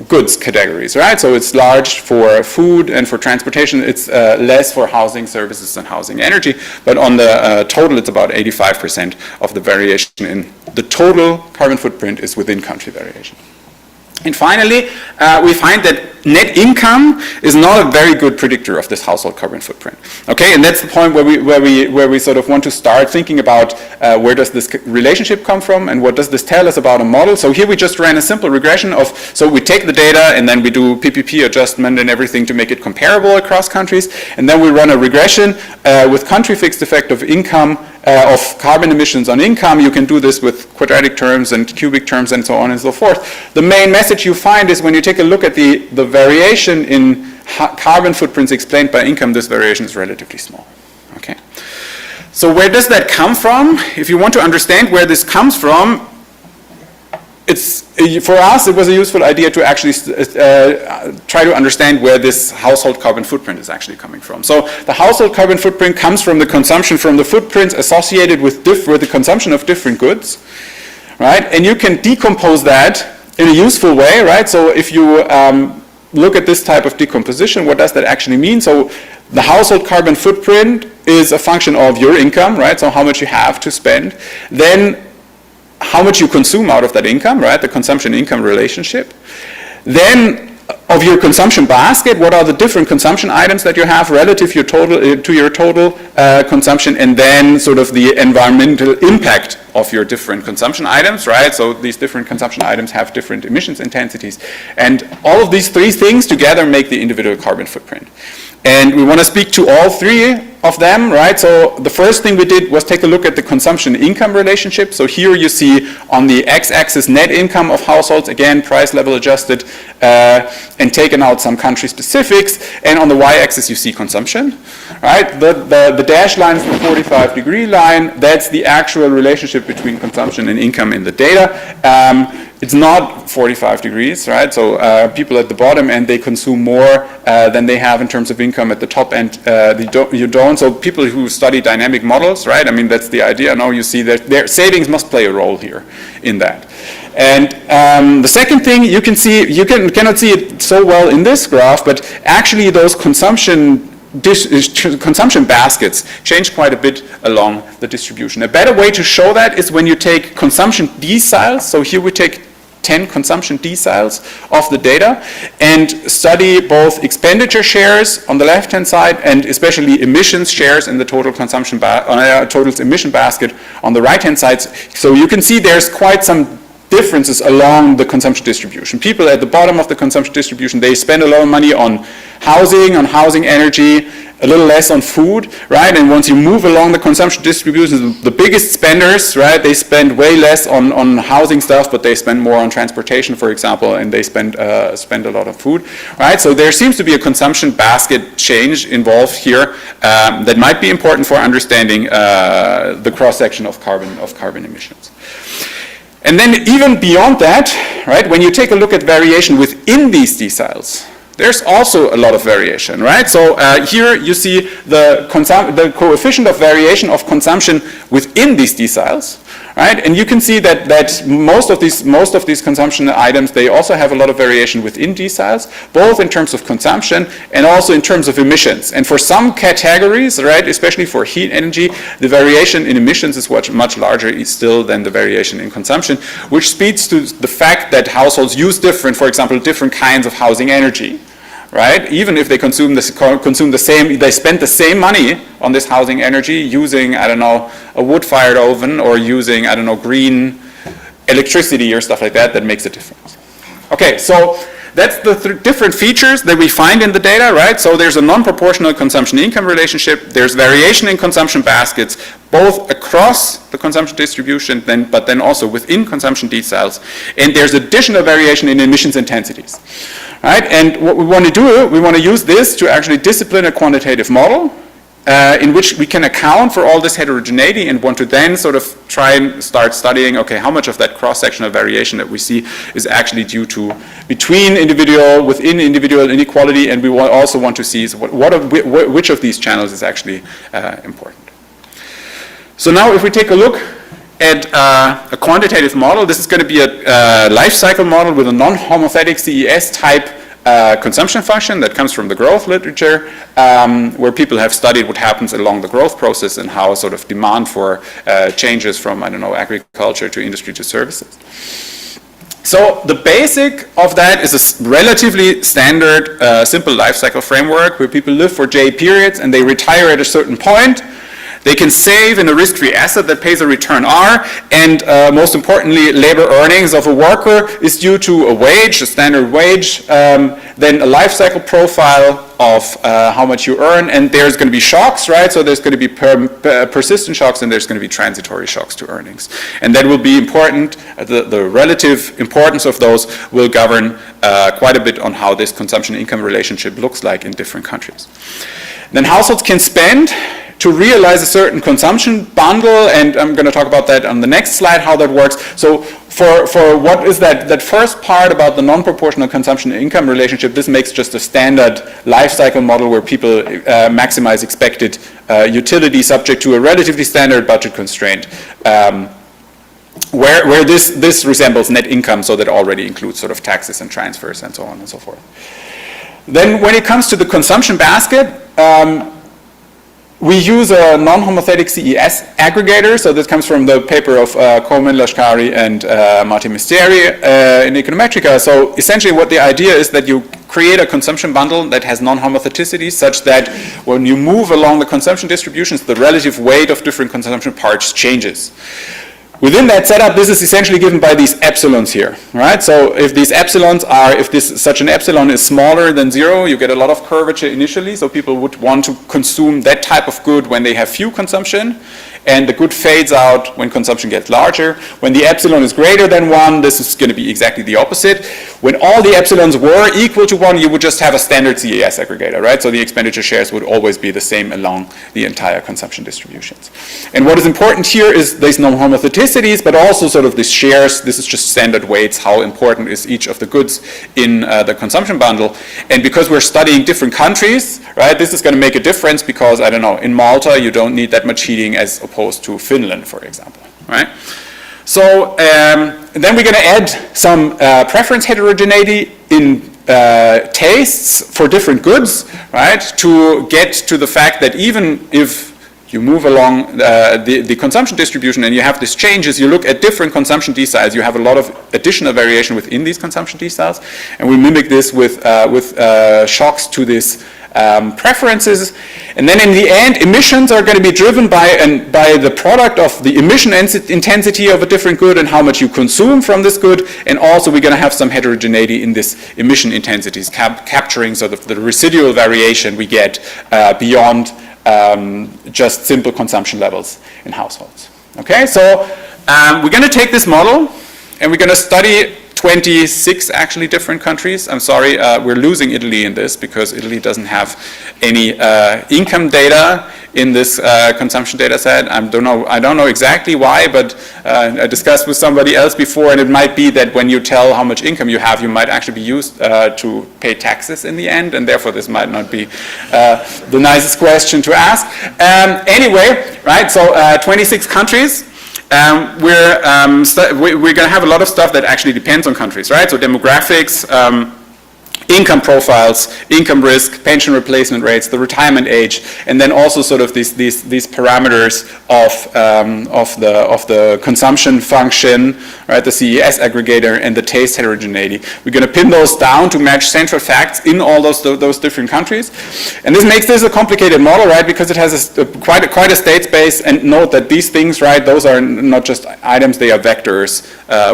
goods categories, right? So it's large for food and for transportation. It's less for housing services and housing energy. But on the total, it's about 85% of the variation in the total carbon footprint is within country variation. And finally, we find that net income is not a very good predictor of this household carbon footprint. Okay, and that's the point where we sort of want to start thinking about where does this relationship come from and what does this tell us about a model. So here we just ran a simple regression of, so we take the data and then we do PPP adjustment and everything to make it comparable across countries, and then we run a regression with country fixed effect of income of carbon emissions on income. You can do this with quadratic terms and cubic terms and so on and so forth. The main message you find is when you take a look at the variation in carbon footprints explained by income, this variation is relatively small. Okay. So where does that come from? If you want to understand where this comes from, for us, it was a useful idea to actually try to understand where this household carbon footprint is actually coming from. So the household carbon footprint comes from the consumption from the footprints associated with the consumption of different goods, right? And you can decompose that in a useful way, right? So if you look at this type of decomposition, what does that actually mean? So the household carbon footprint is a function of your income, right? So how much you have to spend. Then how much you consume out of that income, right? The consumption-income relationship. Then of your consumption basket, what are the different consumption items that you have relative to your total consumption, and then sort of the environmental impact of your different consumption items, right? So these different consumption items have different emissions intensities. And all of these three things together make the individual carbon footprint. And we want to speak to all three of them, right? So the first thing we did was take a look at the consumption-income relationship. So here you see on the x-axis net income of households, again, price level adjusted, and taken out some country specifics. And on the y-axis you see consumption, right? The dashed line is the 45-degree line. That's the actual relationship between consumption and income in the data. It's not 45 degrees, right? So people at the bottom end, they consume more than they have in terms of income. At the top end, you don't. So people who study dynamic models, right? I mean, that's the idea. Now you see that their savings must play a role here in that. And the second thing you can see, you cannot see it so well in this graph, but actually those consumption baskets change quite a bit along the distribution. A better way to show that is when you take consumption deciles. So here we take 10 consumption deciles of the data and study both expenditure shares on the left-hand side and especially emissions shares in the total consumption total emission basket on the right-hand side. So you can see there's quite some differences along the consumption distribution. People at the bottom of the consumption distribution, they spend a lot of money on housing energy, a little less on food, right? And once you move along the consumption distribution, the biggest spenders, right, they spend way less on housing stuff, but they spend more on transportation, for example, and they spend a lot on food, right? So there seems to be a consumption basket change involved here that might be important for understanding the cross-section of carbon emissions. And then even beyond that, right, when you take a look at variation within these deciles, there's also a lot of variation, right? So here you see the coefficient of variation of consumption within these deciles, right? And you can see that most of these consumption items, they also have a lot of variation within deciles, both in terms of consumption and also in terms of emissions. And for some categories, right, especially for heat energy, the variation in emissions is much larger still than the variation in consumption, which speaks to the fact that households use for example, different kinds of housing energy. Right? Even if they consume the same, they spend the same money on this housing energy using, I don't know, a wood-fired oven or using, I don't know, green electricity or stuff like that, that makes a difference. Okay, so that's the different features that we find in the data, right? So there's a non-proportional consumption-income relationship, there's variation in consumption baskets, both across the consumption distribution, but then also within consumption deciles, and there's additional variation in emissions intensities, right? And what we want to do, we want to use this to actually discipline a quantitative model, in which we can account for all this heterogeneity and want to then sort of try and start studying, okay, how much of that cross-sectional variation that we see is actually due to within individual inequality, and we also want to see which of these channels is actually important. So now if we take a look at a quantitative model, this is going to be a life cycle model with a non-homothetic CES type consumption function that comes from the growth literature, where people have studied what happens along the growth process and how sort of demand for changes from, I don't know, agriculture to industry to services. So the basic of that is a relatively standard, simple life cycle framework where people live for J periods and they retire at a certain point. They can save in a risk-free asset that pays a return R, and most importantly, labor earnings of a worker is due to a wage, a standard wage, then a life cycle profile of how much you earn, and there's going to be shocks, right? So there's going to be persistent shocks, and there's going to be transitory shocks to earnings. And that will be important. The relative importance of those will govern quite a bit on how this consumption-income relationship looks like in different countries. Then households can spend to realize a certain consumption bundle, and I'm going to talk about that on the next slide, how that works. So for what is that first part about the non-proportional consumption-income relationship, this makes just a standard life cycle model where people maximize expected utility subject to a relatively standard budget constraint, where this resembles net income, so that already includes sort of taxes and transfers and so on and so forth. Then when it comes to the consumption basket, we use a non-homothetic CES aggregator. So this comes from the paper of Coleman, Lashkari, and Martin Misteri in Econometrica. So essentially what the idea is that you create a consumption bundle that has non-homotheticity such that when you move along the consumption distributions, the relative weight of different consumption parts changes. Within that setup, this is essentially given by these epsilons here, right? So if these epsilons are, such an epsilon is smaller than 0, you get a lot of curvature initially, so people would want to consume that type of good when they have few consumption, and the good fades out when consumption gets larger. When the epsilon is greater than 1, this is going to be exactly the opposite. When all the epsilons were equal to 1, you would just have a standard CES aggregator, right? So the expenditure shares would always be the same along the entire consumption distributions. And what is important here is these non-homotheticities, but also sort of these shares. This is just standard weights, how important is each of the goods in the consumption bundle. And because we're studying different countries, right, this is going to make a difference because, I don't know, in Malta you don't need that much heating as opposed to Finland, for example, right? So then we're going to add some preference heterogeneity in tastes for different goods, right, to get to the fact that even if you move along the consumption distribution and you have these changes, you look at different consumption deciles, you have a lot of additional variation within these consumption deciles, and we mimic this with shocks to these preferences. And then in the end, emissions are going to be driven by the product of the emission intensity of a different good and how much you consume from this good, and also we're going to have some heterogeneity in this emission intensities, capturing sort of the residual variation we get beyond just simple consumption levels in households. Okay, so we're going to take this model and we're going to study 26 actually different countries. I'm sorry, we're losing Italy in this because Italy doesn't have any income data in this consumption data set. I don't know exactly why, but I discussed with somebody else before, and it might be that when you tell how much income you have, you might actually be used to pay taxes in the end, and therefore this might not be the nicest question to ask. Anyway, right, so 26 countries. We're going to have a lot of stuff that actually depends on countries, right? So demographics, income profiles, income risk, pension replacement rates, the retirement age, and then also sort of these parameters of the consumption function, right, the CES aggregator, and the taste heterogeneity. We're going to pin those down to match central facts in all those different countries. And this makes this a complicated model, right, because it has quite a state space. And note that these things, right, those are not just items, they are vectors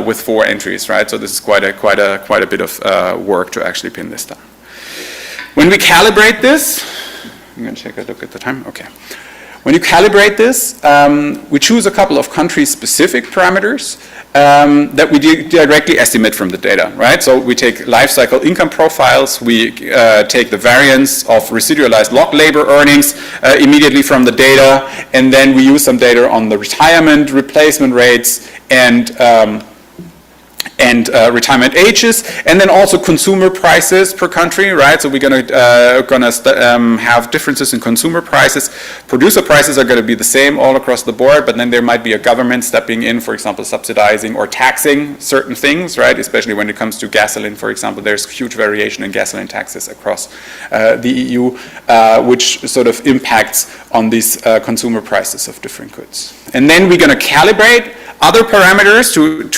with 4 entries, right? So this is quite a bit of work to actually pin this down. When we calibrate this, I'm going to take a look at the time. Okay. When you calibrate this, we choose a couple of country-specific parameters that we directly estimate from the data, right? So we take life cycle income profiles, we take the variance of residualized locked labor earnings immediately from the data, and then we use some data on the retirement replacement rates and retirement ages, and then also consumer prices per country, right? So we're gonna have differences in consumer prices. Producer prices are going to be the same all across the board, but then there might be a government stepping in, for example, subsidizing or taxing certain things, right? Especially when it comes to gasoline, for example, there's huge variation in gasoline taxes across the EU, which sort of impacts on these consumer prices of different goods. And then we're going to calibrate other parameters to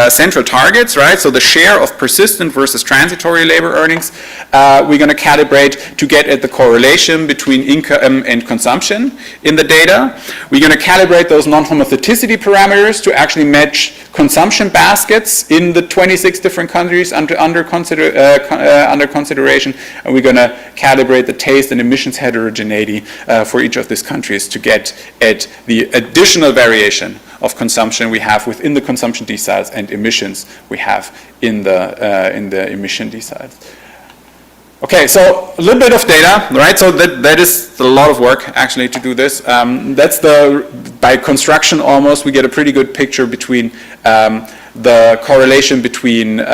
central targets, right? So the share of persistent versus transitory labor earnings, we're going to calibrate to get at the correlation between income and consumption in the data. We're going to calibrate those non-homotheticity parameters to actually match consumption baskets in the 26 different countries under consideration. And we're going to calibrate the taste and emissions heterogeneity for each of these countries to get at the additional variation of consumption we have within the consumption deciles and emissions we have in the emission deciles. Okay, so a little bit of data, right? So that is a lot of work actually to do this. That's by construction almost, we get a pretty good picture between the correlation between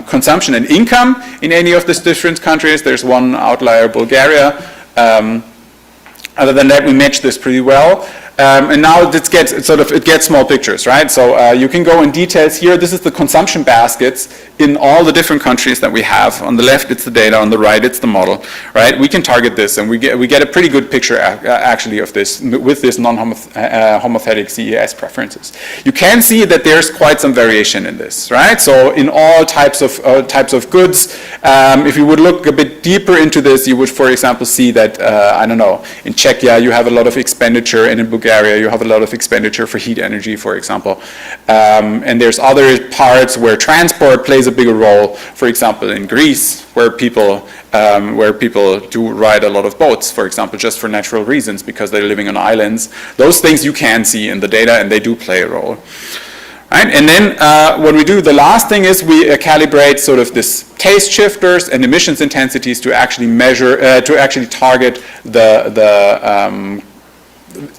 consumption and income in any of these different countries. There's one outlier, Bulgaria. Other than that, we match this pretty well. And now it gets small pictures, right? So you can go in details here. This is the consumption baskets in all the different countries that we have. On the left, it's the data. On the right, it's the model, right? We can target this, and we get a pretty good picture actually of this with this non-homothetic CES preferences. You can see that there's quite some variation in this, right? So in all types of goods, if you would look a bit deeper into this, you would, for example, see that I don't know, in Czechia you have a lot of expenditure, and in Bulgaria you have a lot of expenditure for heat energy, for example. And there's other parts where transport plays a bigger role, for example, in Greece, where people do ride a lot of boats, for example, just for natural reasons, because they're living on islands. Those things you can see in the data, and they do play a role. Right? And then what we do, the last thing is we calibrate sort of this taste shifters and emissions intensities to actually measure, to actually target the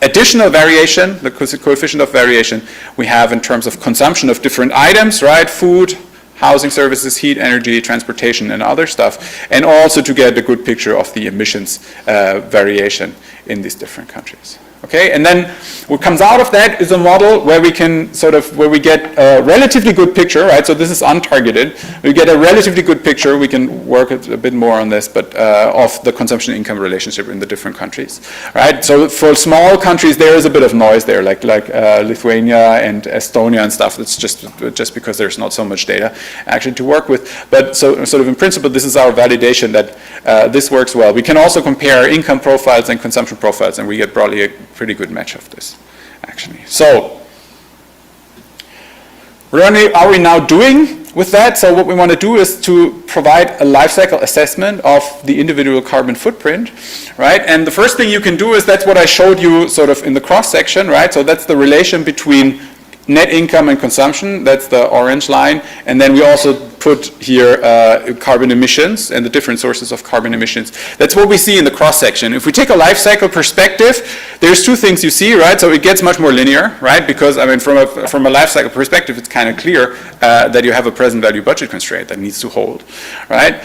additional variation, the coefficient of variation we have in terms of consumption of different items, right? Food, housing services, heat, energy, transportation, and other stuff, and also to get a good picture of the emissions variation in these different countries. Okay, and then what comes out of that is a model where we get a relatively good picture, right? So this is untargeted. We get a relatively good picture. We can work a bit more on this, but of the consumption-income relationship in the different countries, right? So for small countries, there is a bit of noise there, like Lithuania and Estonia and stuff. It's just because there's not so much data actually to work with. But so sort of in principle, this is our validation that this works well. We can also compare income profiles and consumption profiles, and we get broadly a pretty good match of this, actually. So, what are we now doing with that? So what we want to do is to provide a life cycle assessment of the individual carbon footprint, right? And the first thing you can do is, that's what I showed you sort of in the cross section, right? So that's the relation between net income and consumption, that's the orange line, and then we also put here carbon emissions and the different sources of carbon emissions. That's what we see in the cross section. If we take a life cycle perspective, there's two things you see, right? So it gets much more linear, right? Because I mean, from a life cycle perspective, it's kind of clear that you have a present value budget constraint that needs to hold, right?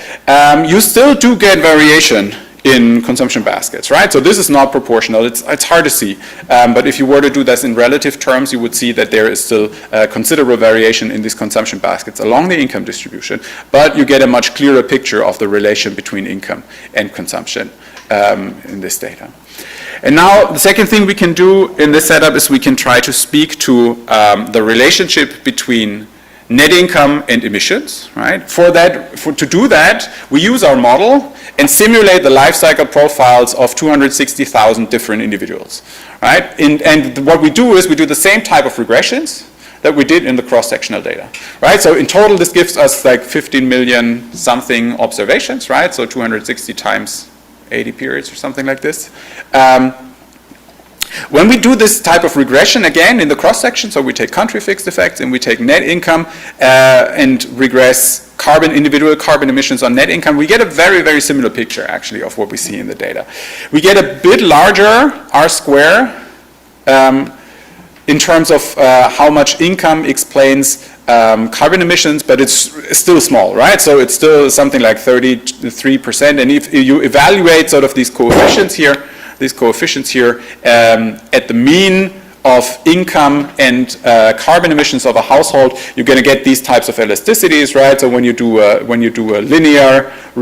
You still do get variation in consumption baskets, right? So this is not proportional. It's hard to see. But if you were to do this in relative terms, you would see that there is still considerable variation in these consumption baskets along the income distribution, but you get a much clearer picture of the relation between income and consumption in this data. And now the second thing we can do in this setup is we can try to speak to the relationship between net income and emissions, right? To do that, we use our model and simulate the life cycle profiles of 260,000 different individuals, right? And what we do is we do the same type of regressions that we did in the cross-sectional data, right? So in total, this gives us like 15 million something observations, right? So 260 times 80 periods or something like this. When we do this type of regression, again, in the cross-section, so we take country fixed effects and we take net income and regress individual carbon emissions on net income, we get a very, very similar picture, actually, of what we see in the data. We get a bit larger R square in terms of how much income explains carbon emissions, but it's still small, right? So it's still something like 33%. And if you evaluate sort of these coefficients here at the mean of income and carbon emissions of a household, you're going to get these types of elasticities, right? So when you do a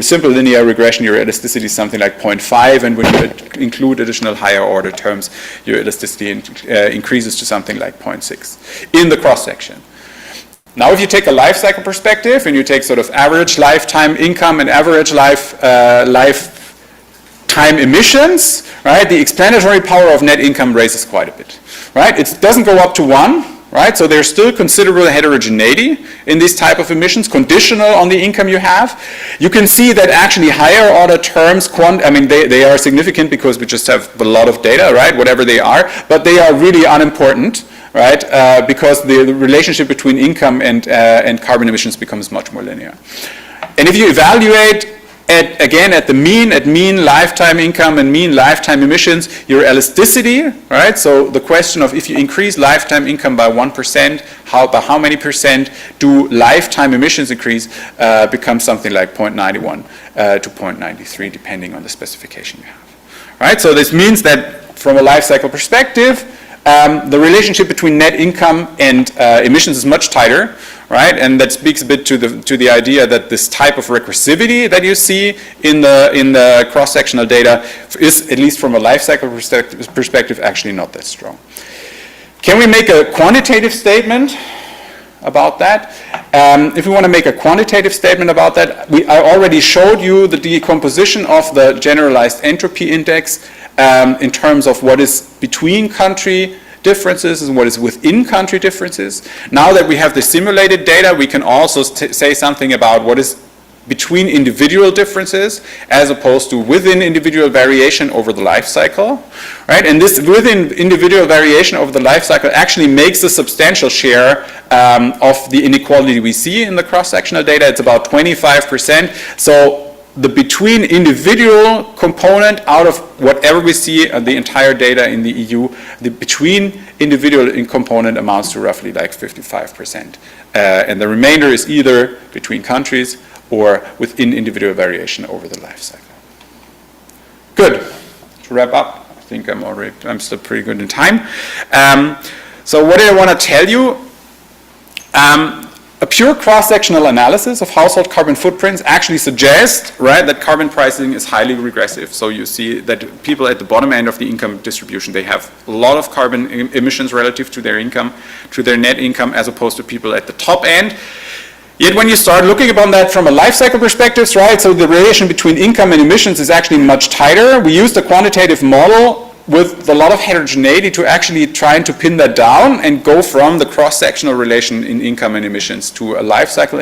simple linear regression, your elasticity is something like 0.5, and when you include additional higher order terms, your elasticity increases to something like 0.6 in the cross section. Now, if you take a life cycle perspective and you take sort of average lifetime income and average lifetime emissions, right, the explanatory power of net income raises quite a bit, right? It doesn't go up to 1, right? So there's still considerable heterogeneity in these type of emissions, conditional on the income you have. You can see that actually higher order terms, they are significant because we just have a lot of data, right, whatever they are, but they are really unimportant, right, because the relationship between income and carbon emissions becomes much more linear. And if you evaluate at the mean lifetime income and mean lifetime emissions, your elasticity, right? So the question of if you increase lifetime income by 1%, by how many percent do lifetime emissions increase, becomes something like 0.91 to 0.93, depending on the specification you have. Right? So this means that from a life cycle perspective, the relationship between net income and emissions is much tighter, right? And that speaks a bit to the idea that this type of regressivity that you see in the cross-sectional data is, at least from a life cycle perspective, actually not that strong. Can we make a quantitative statement about that? If we want to make a quantitative statement about that, I already showed you the decomposition of the generalized entropy index in terms of what is between country differences and what is within country differences. Now that we have the simulated data, we can also say something about what is between individual differences as opposed to within individual variation over the life cycle, right? And this within individual variation over the life cycle actually makes a substantial share of the inequality we see in the cross-sectional data. It's about 25%. So the between individual component out of whatever we see the entire data in the EU, the between individual component amounts to roughly like 55%. And the remainder is either between countries or within individual variation over the life cycle. Good. To wrap up, I think I'm still pretty good in time. So what do I want to tell you? A pure cross-sectional analysis of household carbon footprints actually suggests, right, that carbon pricing is highly regressive. So you see that people at the bottom end of the income distribution, they have a lot of carbon emissions relative to their income, to their net income, as opposed to people at the top end. Yet when you start looking upon that from a life cycle perspective, right, so the relation between income and emissions is actually much tighter. We used a quantitative model with a lot of heterogeneity to actually trying to pin that down and go from the cross-sectional relation in income and emissions to a life cycle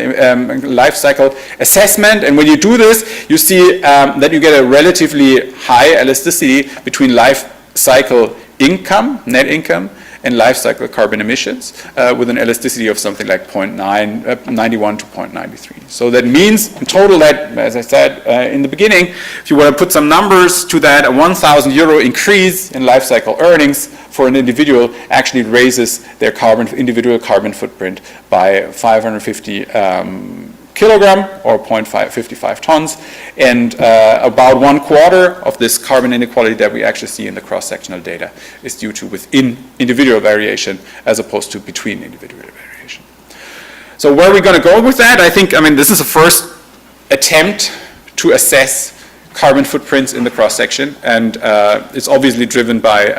assessment. And when you do this, you see that you get a relatively high elasticity between life cycle income, net income, and life cycle carbon emissions with an elasticity of something like 0.91 to 0.93. So that means in total that, as I said in the beginning, if you want to put some numbers to that, a 1,000 euro increase in life cycle earnings for an individual actually raises their individual carbon footprint by 550 kilogram or 0.55 tons, and about 1/4 of this carbon inequality that we actually see in the cross-sectional data is due to within individual variation as opposed to between individual variation. So where are we going to go with that? I mean, this is a first attempt to assess carbon footprints in the cross-section, and it's obviously driven by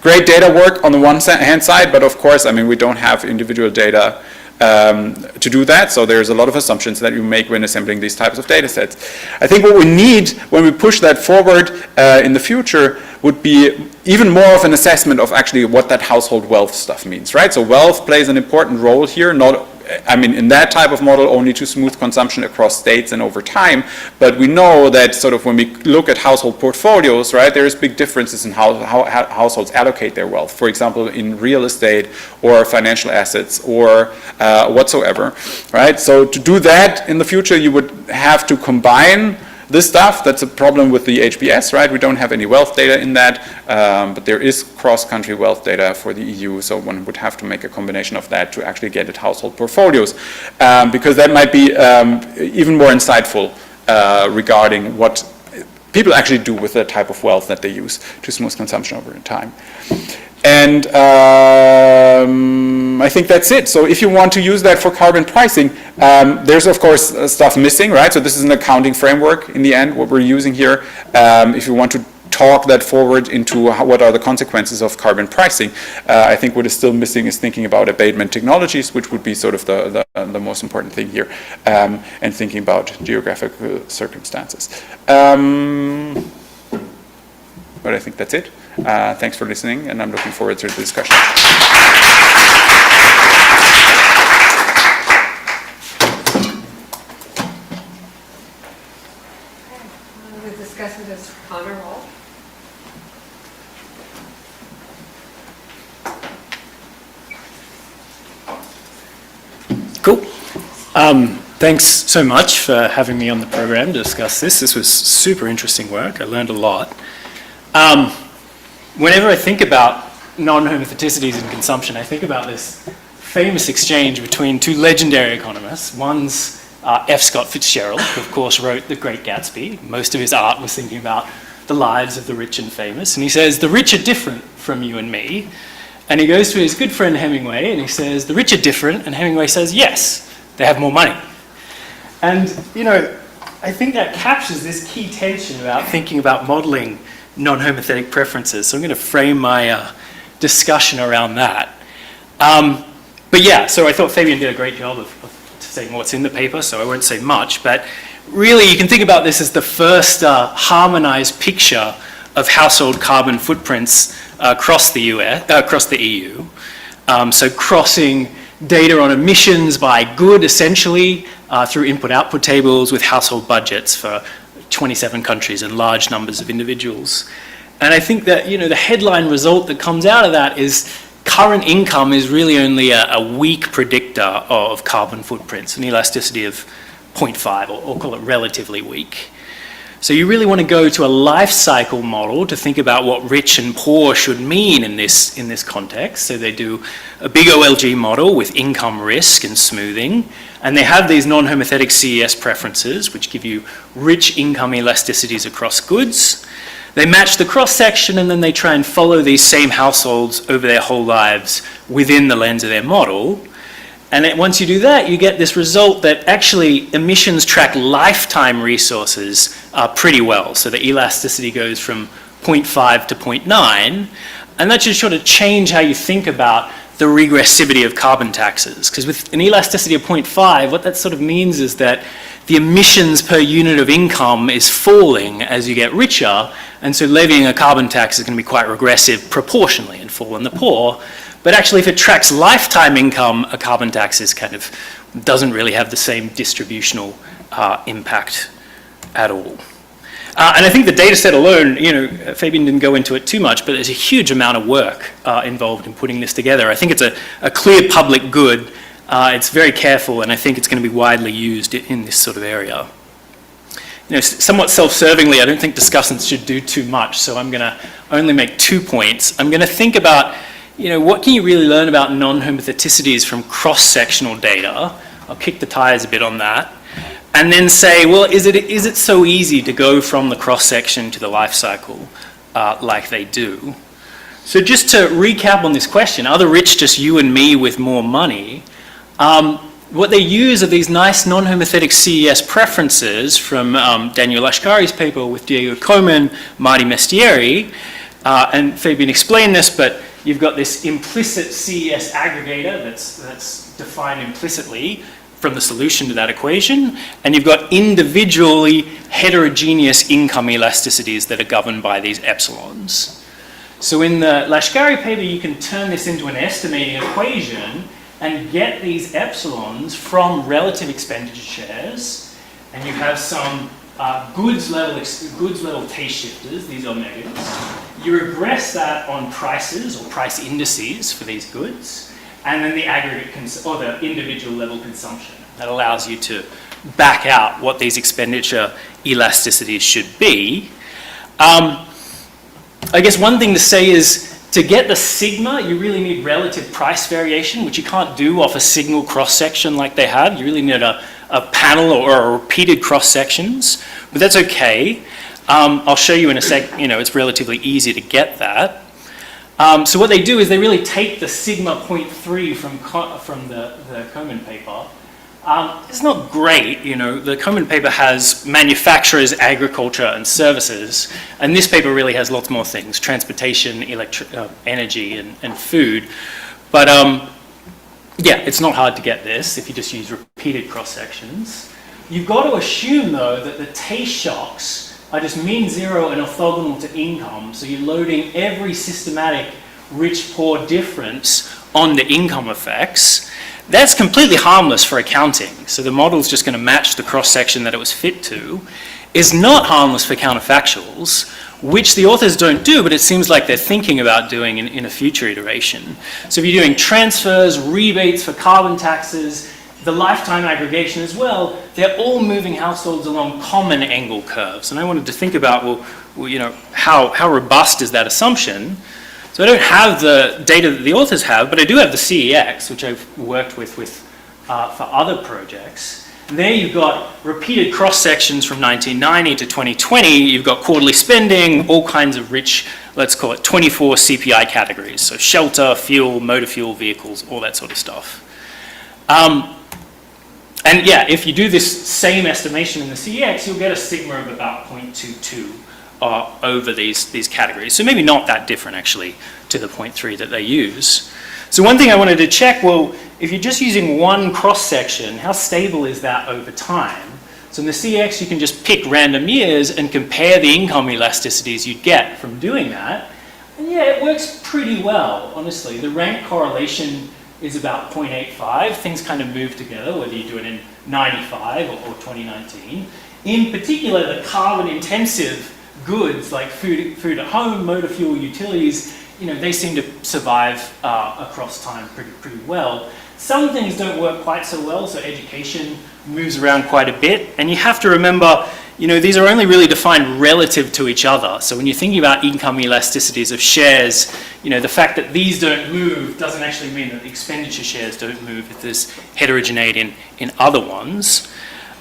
great data work on the one hand side, but of course, I mean, we don't have individual data to do that, so there's a lot of assumptions that you make when assembling these types of data sets. I think what we need when we push that forward in the future would be even more of an assessment of actually what that household wealth stuff means, right? So wealth plays an important role here, not, I mean, in that type of model only to smooth consumption across states and over time, but we know that sort of when we look at household portfolios, right, there's big differences in how households allocate their wealth, for example, in real estate or financial assets or whatsoever, right? So to do that in the future, you would have to combine this stuff. That's a problem with the HBS, right? We don't have any wealth data in that, but there is cross-country wealth data for the EU, so one would have to make a combination of that to actually get at household portfolios, because that might be even more insightful regarding what people actually do with the type of wealth that they use to smooth consumption over time. And I think that's it. So if you want to use that for carbon pricing, there's of course stuff missing, right? So this is an accounting framework in the end, what we're using here. If you want to talk that forward into what are the consequences of carbon pricing, I think what is still missing is thinking about abatement technologies, which would be sort of the most important thing here, and thinking about geographical circumstances. But I think that's it. Thanks for listening, and I'm looking forward to the discussion. The discussant is Connor Wall. Cool. Thanks so much for having me on the program to discuss this. This was super interesting work. I learned a lot. Whenever I think about non-homotheticity in consumption, I think about this famous exchange between two legendary economists. One's F. Scott Fitzgerald, who of course wrote The Great Gatsby. Most of his art was thinking about the lives of the rich and famous. And he says, the rich are different from you and me. And he goes to his good friend Hemingway and he says, the rich are different. And Hemingway says, yes, they have more money. And, you know, I think that captures this key tension about thinking about modeling non-homothetic preferences. So I'm going to frame my discussion around that. But yeah, so I thought Fabian did a great job of saying what's in the paper, so I won't say much. But really, you can think about this as the first harmonized picture of household carbon footprints across the EU. So crossing data on emissions by good, essentially, through input-output tables with household budgets for 27 countries and large numbers of individuals. And I think that, you know, the headline result that comes out of that is current income is really only a weak predictor of carbon footprints, an elasticity of 0.5, or call it relatively weak. So you really want to go to a life cycle model to think about what rich and poor should mean in this context. So they do a big OLG model with income risk and smoothing, and they have these non-homothetic CES preferences, which give you rich income elasticities across goods. They match the cross-section, and then they try and follow these same households over their whole lives within the lens of their model. And then once you do that, you get this result that actually emissions track lifetime resources pretty well. So the elasticity goes from 0.5 to 0.9, and that should sort of change how you think about the regressivity of carbon taxes. Because with an elasticity of 0.5, what that sort of means is that the emissions per unit of income is falling as you get richer, and so levying a carbon tax is going to be quite regressive proportionally and fall on the poor. But actually, if it tracks lifetime income, a carbon tax is kind of doesn't really have the same distributional impact at all. And I think the data set alone, you know, Fabian didn't go into it too much, but there's a huge amount of work involved in putting this together. I think it's a clear public good. It's very careful, and I think it's going to be widely used in this sort of area. You know, somewhat self-servingly, I don't think discussants should do too much, so I'm going to only make 2 points. I'm going to think about, you know, what can you really learn about non-homotheticity from cross-sectional data I'll kick the tires a bit on that. And then say, well, is it so easy to go from the cross-section to the life cycle like they do? So just to recap on this question, are the rich just you and me with more money? What they use are these nice non-homothetic CES preferences from Daniel Lashkari's paper with Diego Komen, Marty Mestieri, and Fabian explained this, but you've got this implicit CES aggregator that's defined implicitly from the solution to that equation, and you've got individually heterogeneous income elasticities that are governed by these epsilons. So in the Lashkari paper, you can turn this into an estimating equation and get these epsilons from relative expenditure shares, and you have some goods level taste shifters, these omegas. You regress that on prices or price indices for these goods, and then the aggregate or the individual level consumption. That allows you to back out what these expenditure elasticities should be. I guess one thing to say is, to get the sigma, you really need relative price variation, which you can't do off a signal cross-section like they have. You really need a panel or repeated cross-sections, but that's okay. I'll show you in a sec, it's relatively easy to get that. So what they do is they really take the sigma 0.3 from the Komen paper. It's not great, the Komen paper has manufacturers, agriculture, and services, and this paper really has lots more things, transportation, energy, and food. But yeah, it's not hard to get this if you just use repeated cross-sections. You've got to assume, though, that the taste shocks are just mean zero and orthogonal to income, so you're loading every systematic rich-poor difference on the income effects. That's completely harmless for accounting, so the model's just going to match the cross-section that it was fit to. Is not harmless for counterfactuals, which the authors don't do, but it seems like they're thinking about doing in a future iteration. So if you're doing transfers, rebates for carbon taxes, the lifetime aggregation as well, they're all moving households along common angle curves. And I wanted to think about, well, how robust is that assumption? So I don't have the data that the authors have, but I do have the CEX, which I've worked with for other projects. And there you've got repeated cross-sections from 1990 to 2020. You've got quarterly spending, all kinds of rich, let's call it 24 CPI categories. So shelter, fuel, motor fuel, vehicles, all that sort of stuff. And yeah, if you do this same estimation in the CEX, you'll get a sigma of about 0.22 over these categories. So maybe not that different, actually, to the 0.3 that they use. So one thing I wanted to check, well, if you're just using one cross-section, how stable is that over time? So in the CEX, you can just pick random years and compare the income elasticities you'd get from doing that. And yeah, it works pretty well, honestly. The rank correlation is about 0.85. Things kind of move together, whether you do it in 95 or 2019. In particular, the carbon-intensive goods like food at home, motor fuel, utilities, they seem to survive across time pretty well. Some things don't work quite so well, so education moves around quite a bit. And you have to remember, these are only really defined relative to each other. So when you're thinking about income elasticities of shares, the fact that these don't move doesn't actually mean that the expenditure shares don't move if there's heterogeneity in other ones.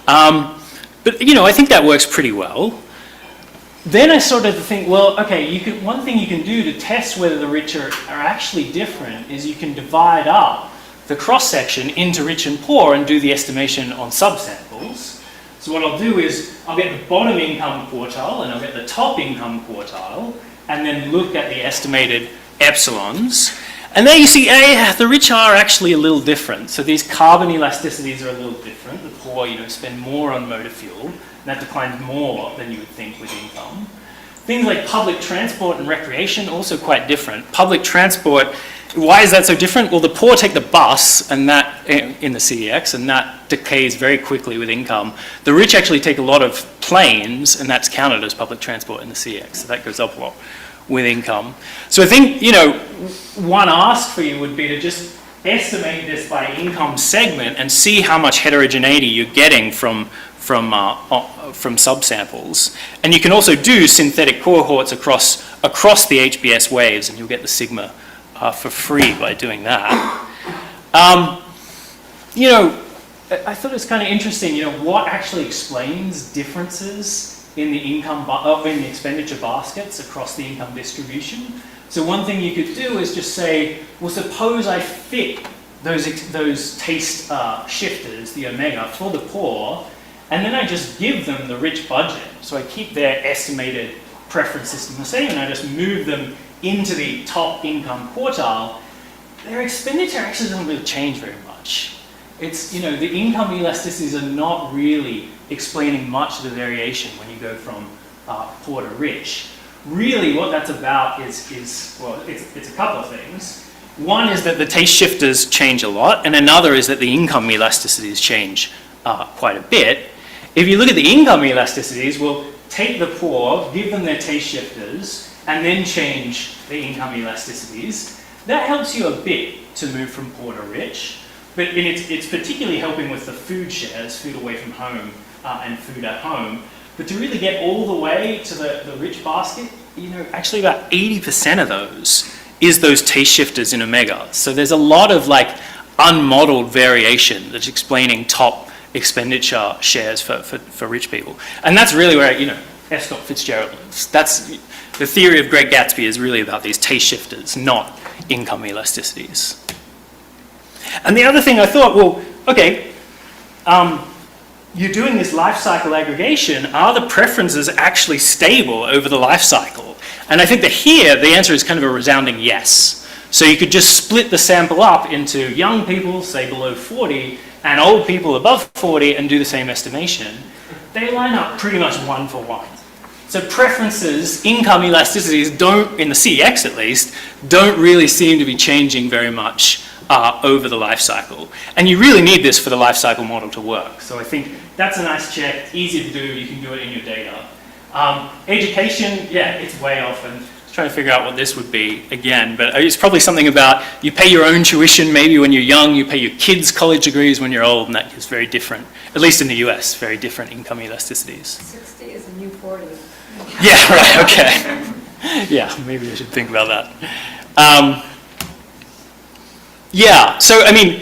But I think that works pretty well. Then I started to think, well, okay, one thing you can do to test whether the rich are actually different is you can divide up the cross-section into rich and poor and do the estimation on subsamples. So what I'll do is I'll get the bottom income quartile and I'll get the top income quartile and then look at the estimated epsilons. And there you see, the rich are actually a little different. So these carbon elasticities are a little different. The poor, spend more on motor fuel. That declines more than you would think with income. Things like public transport and recreation, also quite different. Public transport, why is that so different? Well, the poor take the bus, and that in the CEX, and that decays very quickly with income. The rich actually take a lot of planes, and that's counted as public transport in the CEX, so that goes up a lot with income. So I think, one ask for you would be to just estimate this by income segment and see how much heterogeneity you're getting from subsamples. And you can also do synthetic cohorts across the HBS waves, and you'll get the sigma for free by doing that. I thought it was kind of interesting, what actually explains differences in the in the expenditure baskets across the income distribution. So one thing you could do is just say, well, suppose I fit those taste shifters, the omega, for the poor, and then I just give them the rich budget. So I keep their estimated preference system the same, and I just move them into the top income quartile. Their expenditure actually doesn't really change very much. It's, the income elasticities are not really explaining much of the variation when you go from poor to rich. Really what that's about is well, it's a couple of things. One is that the taste shifters change a lot, and another is that the income elasticities change quite a bit. If you look at the income elasticities, we'll take the poor, give them their taste shifters, and then change the income elasticities. That helps you a bit to move from poor to rich, but it's particularly helping with the food shares, food away from home and food at home. But to really get all the way to the rich basket, actually about 80% of those is those taste shifters in omega. So there's a lot of unmodeled variation that's explaining top expenditure shares for rich people. And that's really where, F. Scott Fitzgerald lives. That's the theory of Great Gatsby is really about these taste shifters, not income elasticities. And the other thing I thought, well, okay, you're doing this life cycle aggregation. Are the preferences actually stable over the life cycle? And I think that here, the answer is kind of a resounding yes. So you could just split the sample up into young people, say below 40, and old people above 40 and do the same estimation. They line up pretty much 1 for 1. So preferences, income elasticities don't, in the CX at least, don't really seem to be changing very much over the life cycle. And you really need this for the life cycle model to work. So I think that's a nice check, easy to do, you can do it in your data. Education, yeah, it's way off, and trying to figure out what this would be again, but it's probably something about you pay your own tuition maybe when you're young, you pay your kids' college degrees when you're old, and that is very different, at least in the US, very different income elasticities. 60 is a new 40. Yeah, right, okay. Yeah, maybe I should think about that. Yeah, so I mean,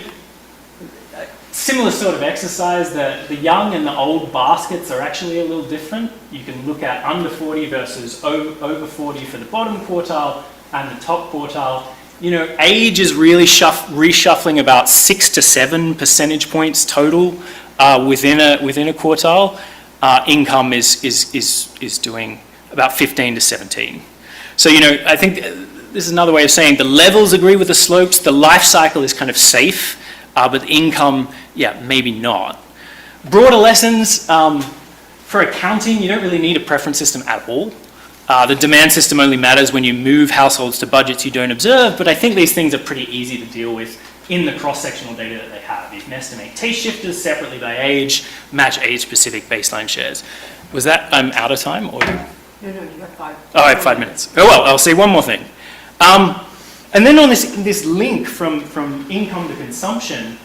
similar sort of exercise, the young and the old baskets are actually a little different. You can look at under 40 versus over 40 for the bottom quartile and the top quartile. Age is really reshuffling about 6 to 7 percentage points total within a quartile. Income is doing about 15 to 17. So, I think this is another way of saying the levels agree with the slopes, the life cycle is kind of safe, but income, yeah, maybe not. Broader lessons, for accounting, you don't really need a preference system at all. The demand system only matters when you move households to budgets you don't observe, but I think these things are pretty easy to deal with in the cross-sectional data that they have. You can estimate taste shifters separately by age, match age-specific baseline shares. Was that, I'm out of time? Or? No, you got 5. Oh, I have 5 minutes. Oh, well, I'll say one more thing. And then on this link from income to consumption,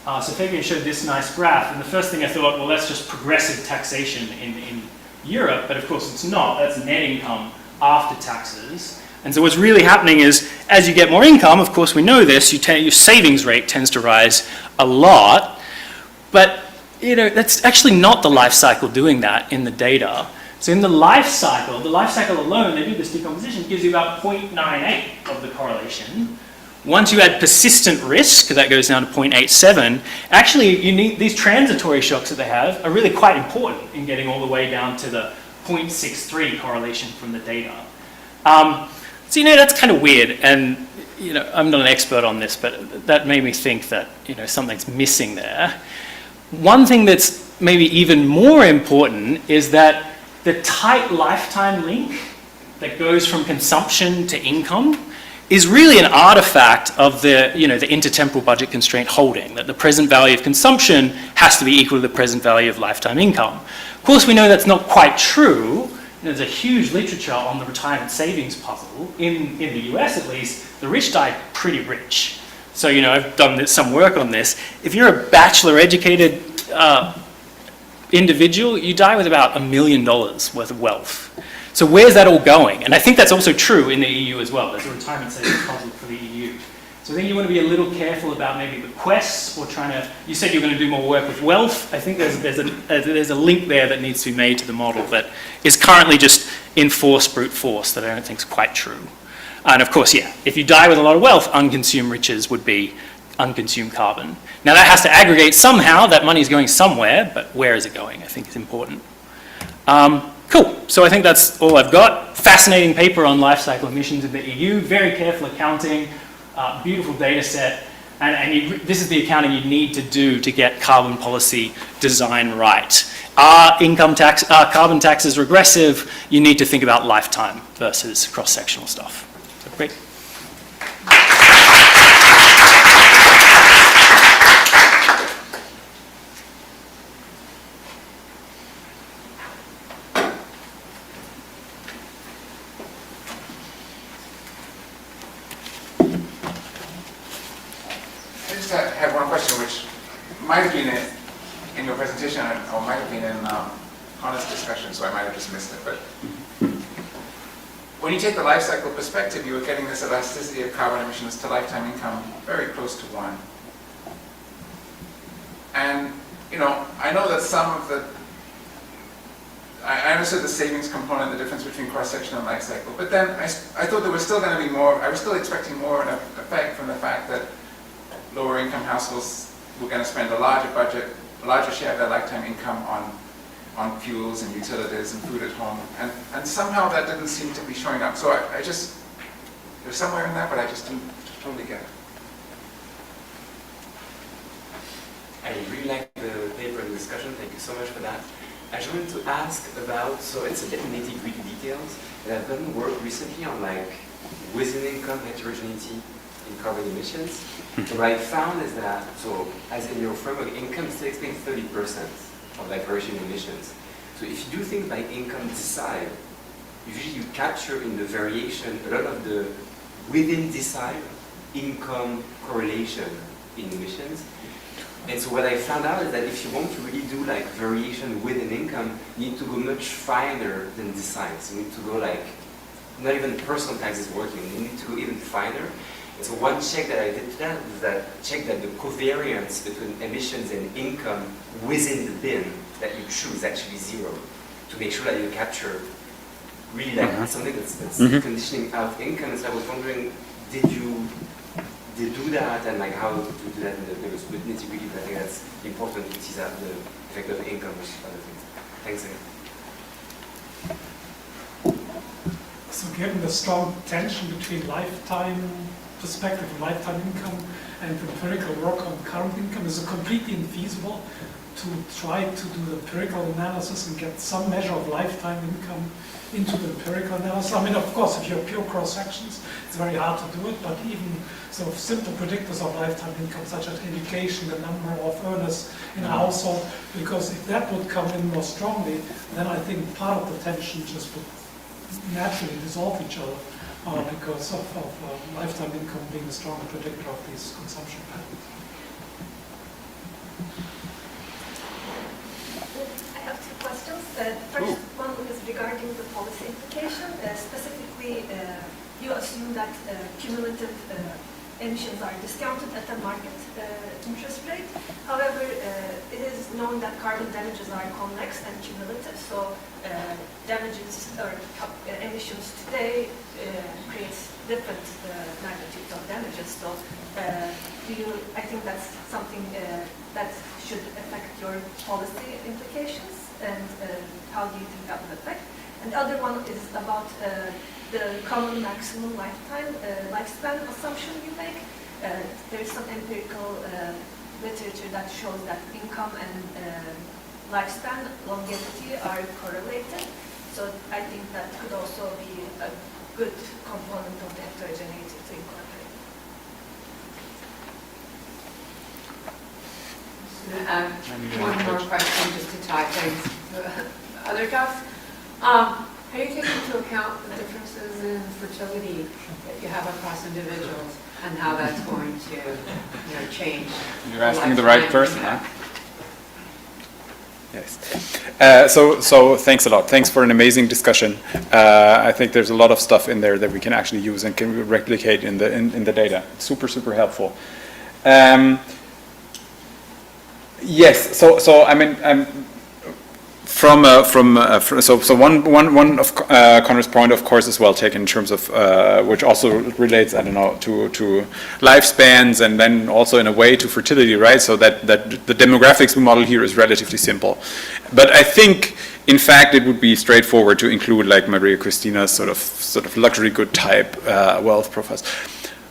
so Fabian showed this nice graph, and the first thing I thought, well, that's just progressive taxation in Europe, but of course it's not. That's net income after taxes. And so what's really happening is, as you get more income, of course we know this, your savings rate tends to rise a lot, but that's actually not the life cycle doing that in the data. So in the life cycle alone, they do this decomposition, gives you about 0.98 of the correlation. Once you add persistent risk, that goes down to 0.87. Actually, you need these transitory shocks that they have are really quite important in getting all the way down to the 0.63 correlation from the data. So that's kind of weird, and I'm not an expert on this, but that made me think that something's missing there. One thing that's maybe even more important is that the tight lifetime link that goes from consumption to income is really an artifact of the intertemporal budget constraint holding, that the present value of consumption has to be equal to the present value of lifetime income. Of course, we know that's not quite true. There's a huge literature on the retirement savings puzzle. In the US, at least, the rich die pretty rich. So, I've done some work on this. If you're a bachelor-educated individual, you die with about $1 million worth of wealth. So where's that all going? And I think that's also true in the EU as well. There's a retirement savings puzzle for the EU. So I think you want to be a little careful about maybe bequests or trying to, you said you're going to do more work with wealth. I think there's a link there that needs to be made to the model that is currently just enforced brute force that I don't think is quite true. And of course, yeah, if you die with a lot of wealth, unconsumed riches would be unconsumed carbon. Now that has to aggregate somehow, that money is going somewhere, but where is it going, I think is important. Cool, so I think that's all I've got. Fascinating paper on life cycle emissions in the EU, very careful accounting, beautiful data set, and this is the accounting you need to do to get carbon policy design right. Are carbon taxes regressive? You need to think about lifetime versus cross-sectional stuff. So great. I just had one question, which might have been in your presentation or might have been in honest discussion, so I might have just missed it. But when you take the life cycle perspective, you were getting this elasticity of carbon emissions to lifetime income very close to 1. And, I know that some of the, I understood the savings component, the difference between cross-section and life cycle, but then I thought there was still going to be more, I was still expecting more of an effect from the fact that lower income households were going to spend a larger budget, a larger share of their lifetime income on fuels and utilities and food at home. And somehow that didn't seem to be showing up. So I just, there's somewhere in that, but I just didn't totally get it. I really like the paper and the discussion. Thank you so much for that. I just wanted to ask about, so it's a bit nitty-gritty details, and I've done work recently on within income heterogeneity in carbon emissions. So what I found is that, so as in your framework, income still explains 30% of variation in emissions. So if you do things by income decile, usually you capture in the variation a lot of the within decile income correlation in emissions. And so what I found out is that if you want to really do variation within income, you need to go much finer than deciles. You need to go not even personal tax is working, you need to go even finer. And so one check that I did to that was that check that the covariance between emissions and income within the bin that you choose is actually 0, to make sure that you capture really something that's conditioning out income. And so I was wondering, did you do that, and how to do that in the nitty-gritty? But I think that's important to tease out the effect of income versus other things. Thanks again. So given the strong tension between lifetime perspective and lifetime income and empirical work on current income, is it completely infeasible to try to do the empirical analysis and get some measure of lifetime income into the empirical analysis? I mean, of course, if you have pure cross-sections, it's very hard to do it, but even sort of simple predictors of lifetime income, such as education, the number of earners in a household, because if that would come in more strongly, then I think part of the tension just would naturally dissolve each other because of lifetime income being a stronger predictor of these consumption patterns. I have 2 questions. First one is regarding the policy implication. Specifically, you assume that cumulative emissions are discounted at the market interest rate. However, it is known that carbon damages are convex and cumulative, so damages or emissions today creates different magnitudes of damages. So I think that's something that should affect your policy implications, and how do you think that will affect? And the other one is about the common maximum lifespan assumption you make. There's some empirical literature that shows that income and lifespan, longevity are correlated. So I think that could also be a good component of the heterogeneity to incorporate. One more question just to tie things to other talks. How do you take into account the differences in fertility that you have across individuals and how that's going to change? You're asking the right person, huh? Yes. So thanks a lot. Thanks for an amazing discussion. I think there's a lot of stuff in there that we can actually use and can replicate in the data. Super, super helpful. Yes. So I mean, one of Connor's point, of course, is well taken in terms of which also relates, I don't know, to lifespans and then also in a way to fertility, right? So that the demographics we model here is relatively simple, but I think in fact it would be straightforward to include like Maria Christina's sort of luxury good type wealth profiles.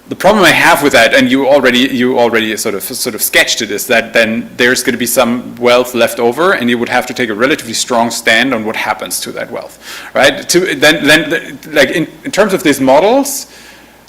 The problem I have with that, and you already sort of sketched it, is that then there's going to be some wealth left over, and you would have to take a relatively strong stand on what happens to that wealth, right? Then like in terms of these models,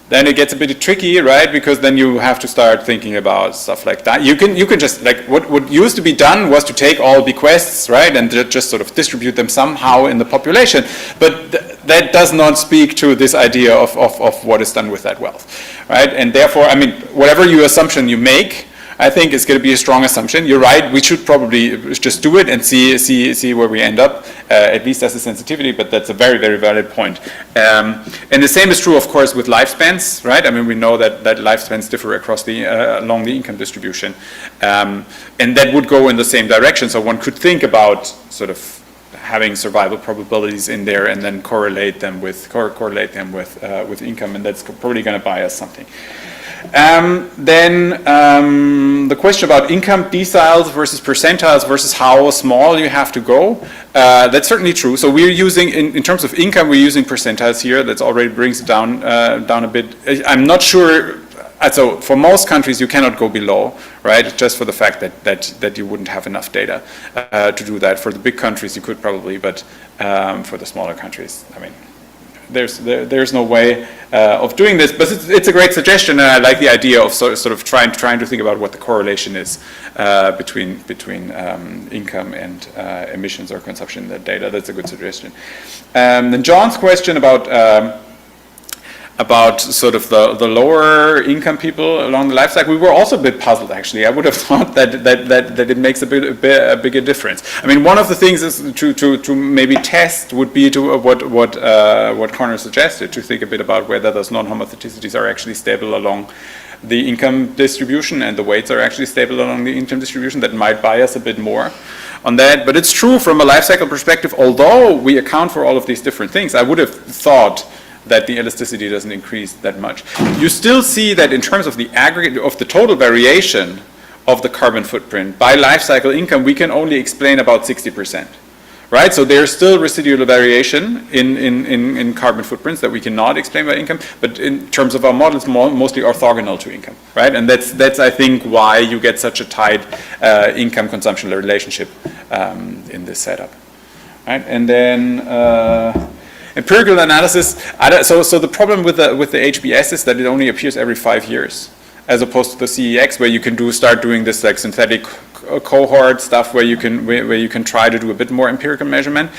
then it gets a bit tricky, right? Because then you have to start thinking about stuff like that. You can just, like, what used to be done was to take all bequests, right, and just sort of distribute them somehow in the population. But that does not speak to this idea of what is done with that wealth, right? And therefore, I mean, whatever your assumption you make, I think it's going to be a strong assumption. You're right, we should probably just do it and see where we end up, at least as a sensitivity, but that's a very, very valid point. And the same is true, of course, with lifespans, right? I mean, we know that lifespans differ across along the income distribution. And that would go in the same direction. So one could think about sort of having survival probabilities in there and then correlate them with income, and that's probably going to buy us something. Then the question about income deciles versus percentiles versus how small you have to go, that's certainly true. So we're using, in terms of income, we're using percentiles here. That already brings it down a bit. I'm not sure. So for most countries, you cannot go below, right? Just for the fact that you wouldn't have enough data to do that. For the big countries, you could probably, but for the smaller countries, I mean, there's no way of doing this, but it's a great suggestion, and I like the idea of sort of trying to think about what the correlation is between income and emissions or consumption in that data. That's a good suggestion. Then John's question about sort of the lower income people along the life cycle, we were also a bit puzzled, actually. I would have thought that it makes a bigger difference. I mean, one of the things is to maybe test would be to what Connor suggested, to think a bit about whether those non-homotheticities are actually stable along the income distribution and the weights are actually stable along the income distribution. That might buy us a bit more on that. But it's true from a life cycle perspective, although we account for all of these different things, I would have thought that the elasticity doesn't increase that much. You still see that in terms of the aggregate of the total variation of the carbon footprint by life cycle income, we can only explain about 60%, right? So there's still residual variation in carbon footprints that we cannot explain by income, but in terms of our models, mostly orthogonal to income, right? And that's I think why you get such a tight income consumption relationship in this setup, right? And then empirical analysis, so the problem with the HBS is that it only appears every 5 years, as opposed to the CEX, where you can start doing this like synthetic cohort stuff where you can try to do a bit more empirical measurement.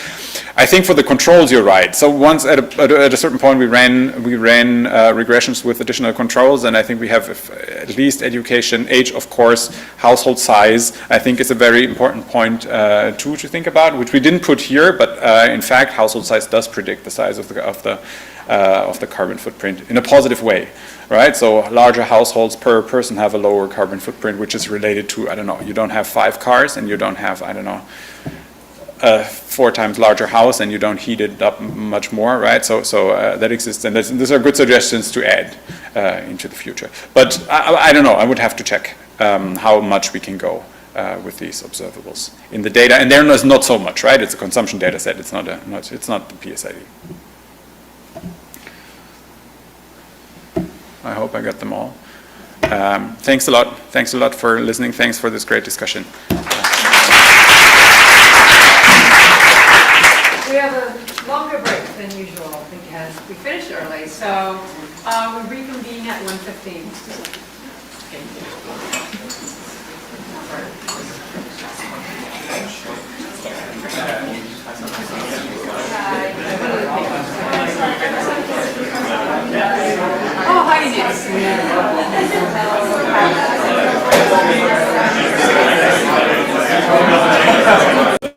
I think for the controls, you're right. So once at a certain point we ran regressions with additional controls, and I think we have at least education, age, of course, household size. I think is a very important point to think about, which we didn't put here, but in fact, household size does predict the size of the carbon footprint in a positive way. Right, so larger households per person have a lower carbon footprint, which is related to, I don't know, you don't have 5 cars and you don't have, I don't know, a 4 times larger house and you don't heat it up much more, right? So that exists, and these are good suggestions to add into the future. But I don't know, I would have to check how much we can go with these observables in the data, and there is not so much, right? It's a consumption data set. It's not the PSID. I hope I got them all. Thanks a lot. Thanks a lot for listening. Thanks for this great discussion. We have a longer break than usual because we finished early, so we'll reconvene at 1:15. Oh, hi, Inés.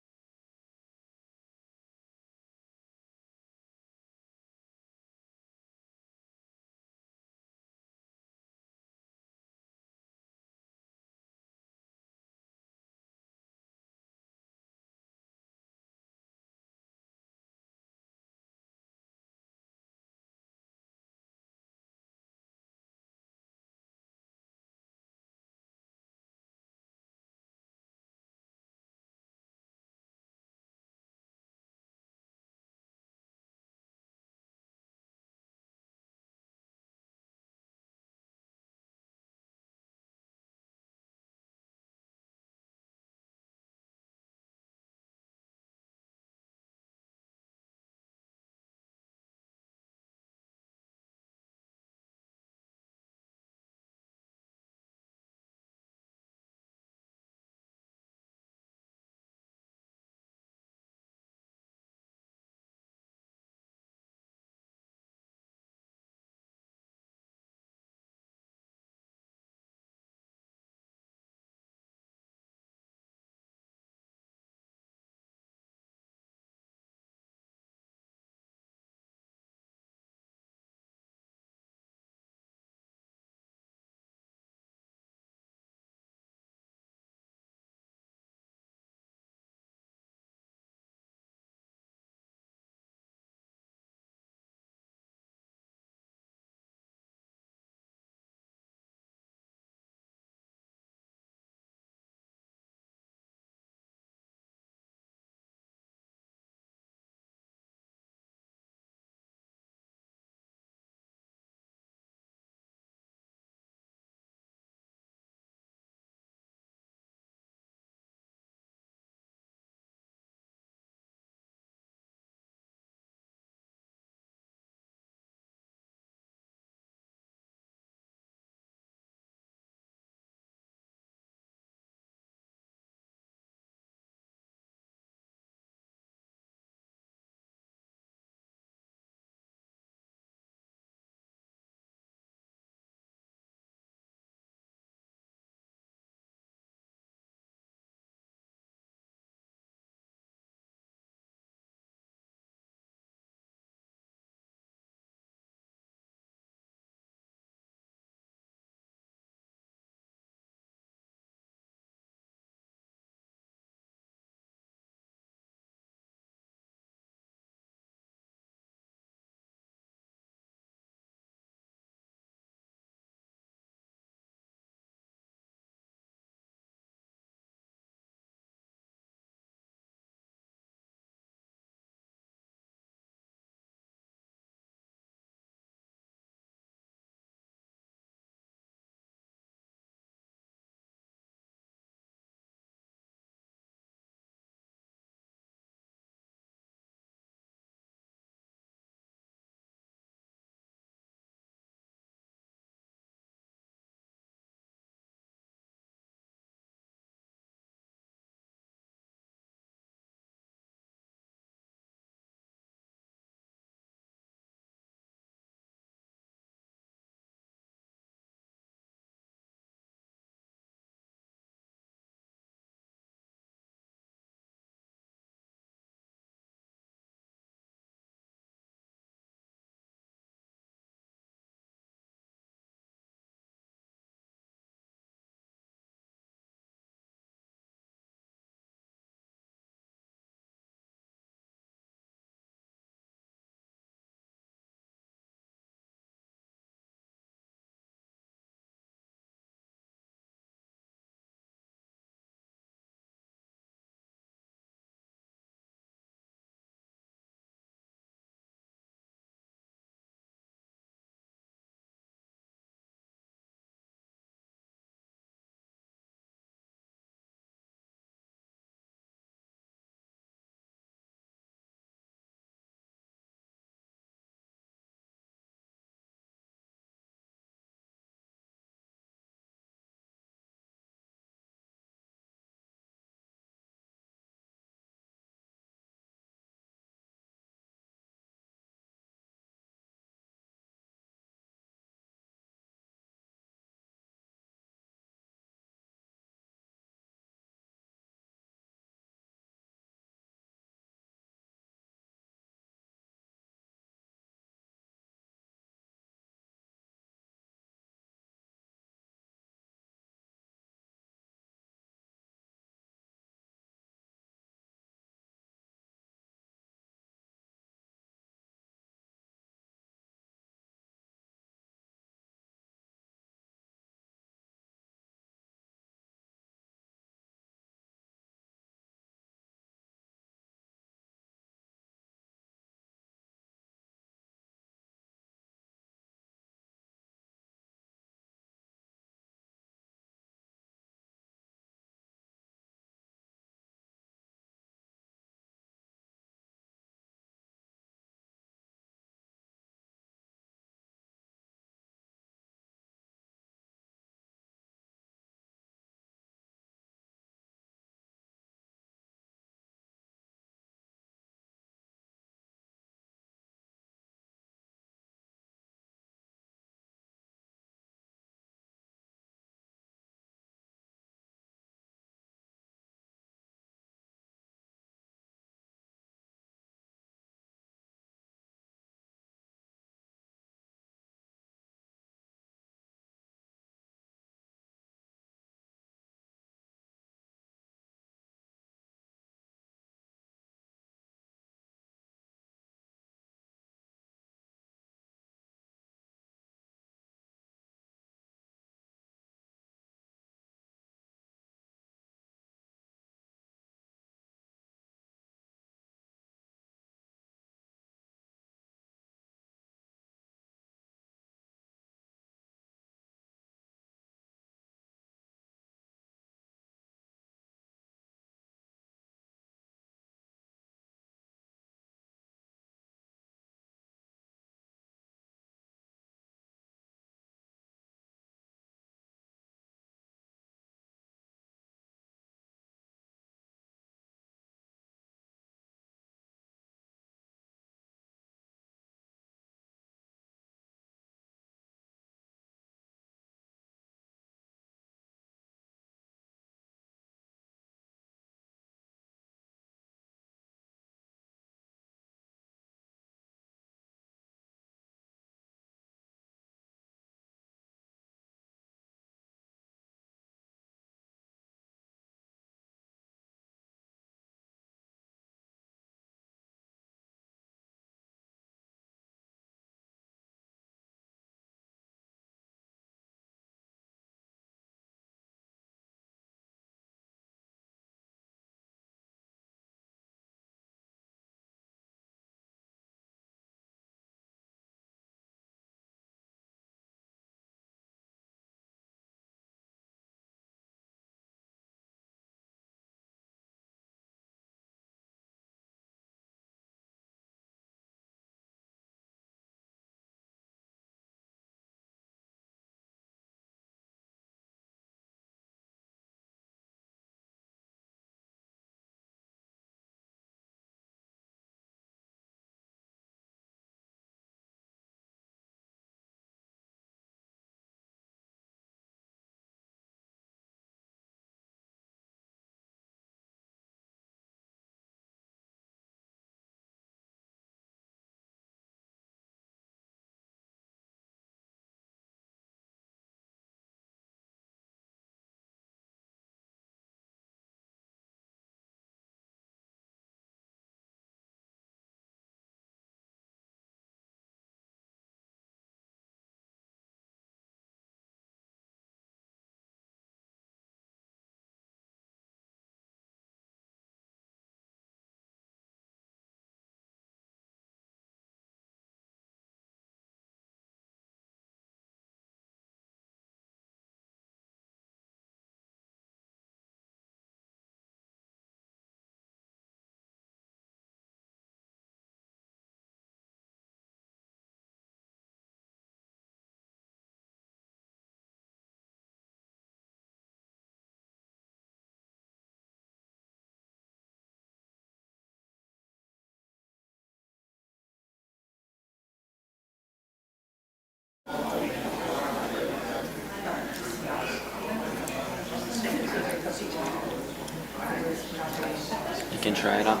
can try it out.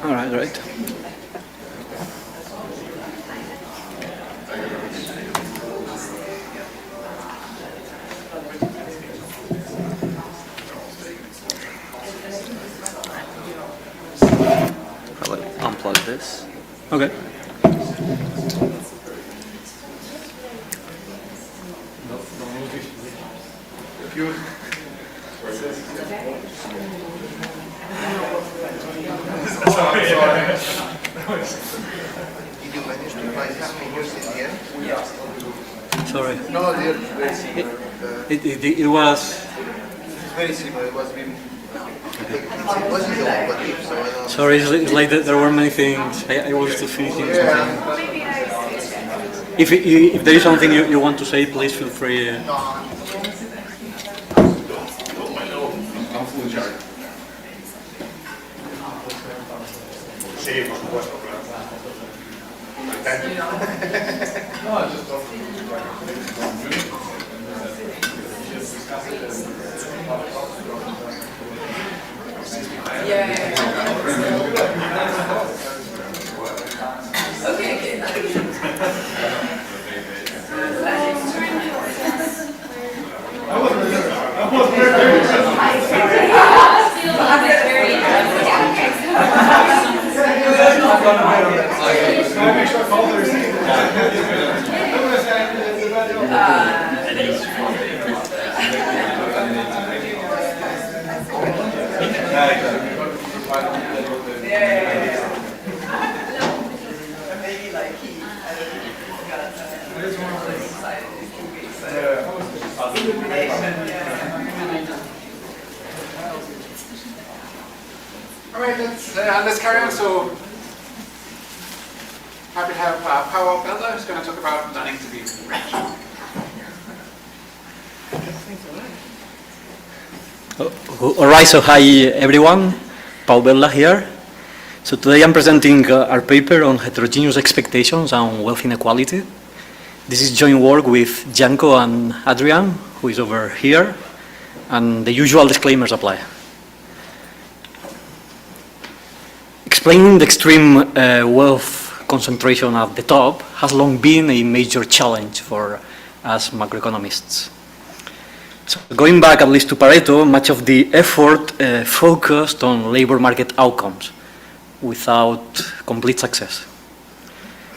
All right, great. I'll unplug this. Okay. Did you manage to find these figures in the end? Sorry. No, It was. it's very similar. It was been. It wasn't the one, but if, so I don't. Sorry, it's like there were many things. I was still finishing something. If there is something you want to say, please feel free. Sí, por supuesto, All right, let's carry on. So, happy to have Paolo Belda, who's going to talk about learning to be rich. All right, so hi everyone, Paul Bella here. So today I'm presenting our paper on heterogeneous expectations and wealth inequality. This is joint work with Janko and Adrian, who is over here, and the usual disclaimers apply. Explaining the extreme wealth concentration at the top has long been a major challenge for us macroeconomists. So going back at least to Pareto, much of the effort focused on labor market outcomes without complete success.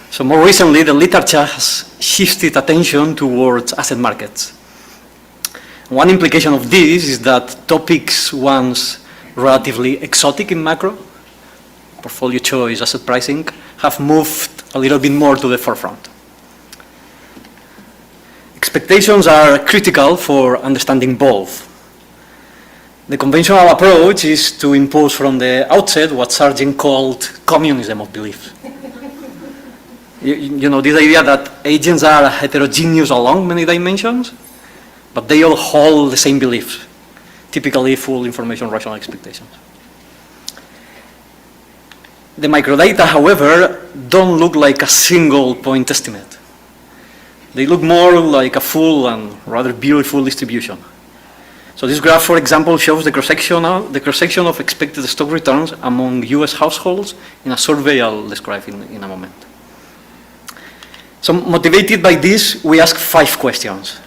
So more recently, the literature has shifted attention towards asset markets. One implication of this is that topics once relatively exotic in macro, portfolio choice, asset pricing, have moved a little bit more to the forefront. Expectations are critical for understanding both. The conventional approach is to impose from the outset what Sargent called communism of belief. You know, this idea that agents are heterogeneous along many dimensions, but they all hold the same beliefs, typically full information rational expectations. The microdata, however, don't look like a single point estimate. They look more like a full and rather beautiful distribution. So this graph, for example, shows the cross-section of expected stock returns among US households in a survey I'll describe in a moment. So motivated by this, we ask 5 questions.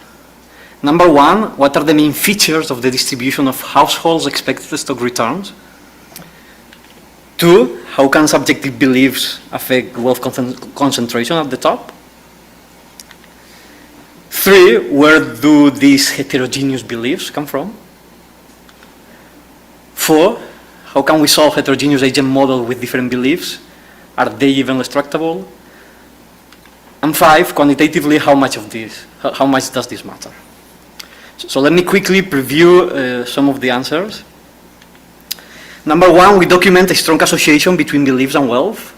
Number 1, what are the main features of the distribution of households' expected stock returns? 2, how can subjective beliefs affect wealth concentration at the top? 3, where do these heterogeneous beliefs come from? 4, how can we solve heterogeneous agent model with different beliefs? Are they even extractable? And 5, quantitatively, how much does this matter? So let me quickly preview some of the answers. Number 1, we document a strong association between beliefs and wealth.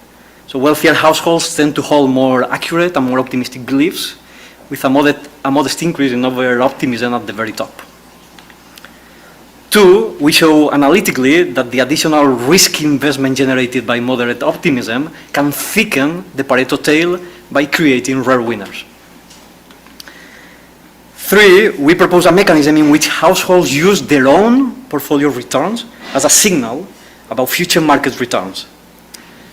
So wealthier households tend to hold more accurate and more optimistic beliefs, with a modest increase in over-optimism at the very top. 2, we show analytically that the additional risk investment generated by moderate optimism can thicken the Pareto tail by creating rare winners. 3, we propose a mechanism in which households use their own portfolio returns as a signal about future market returns.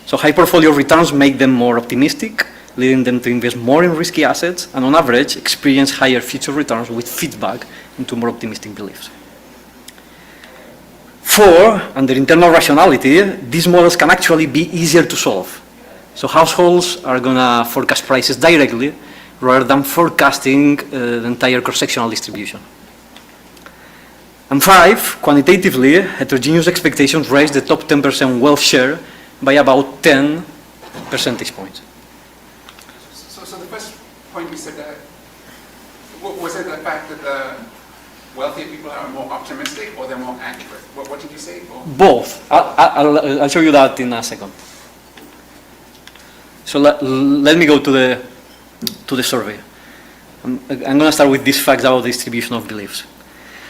So high portfolio returns make them more optimistic, leading them to invest more in risky assets, and on average, experience higher future returns with feedback into more optimistic beliefs. 4, under internal rationality, these models can actually be easier to solve. So households are going to forecast prices directly rather than forecasting the entire cross-sectional distribution. And 5, quantitatively, heterogeneous expectations raise the top 10% wealth share by about 10 percentage points. So the first point you said that, was it the fact that the wealthier people are more optimistic or they're more accurate? What did you say? Or? Both. I'll show you that in a second. So let me go to the survey. I'm going to start with these facts about the distribution of beliefs.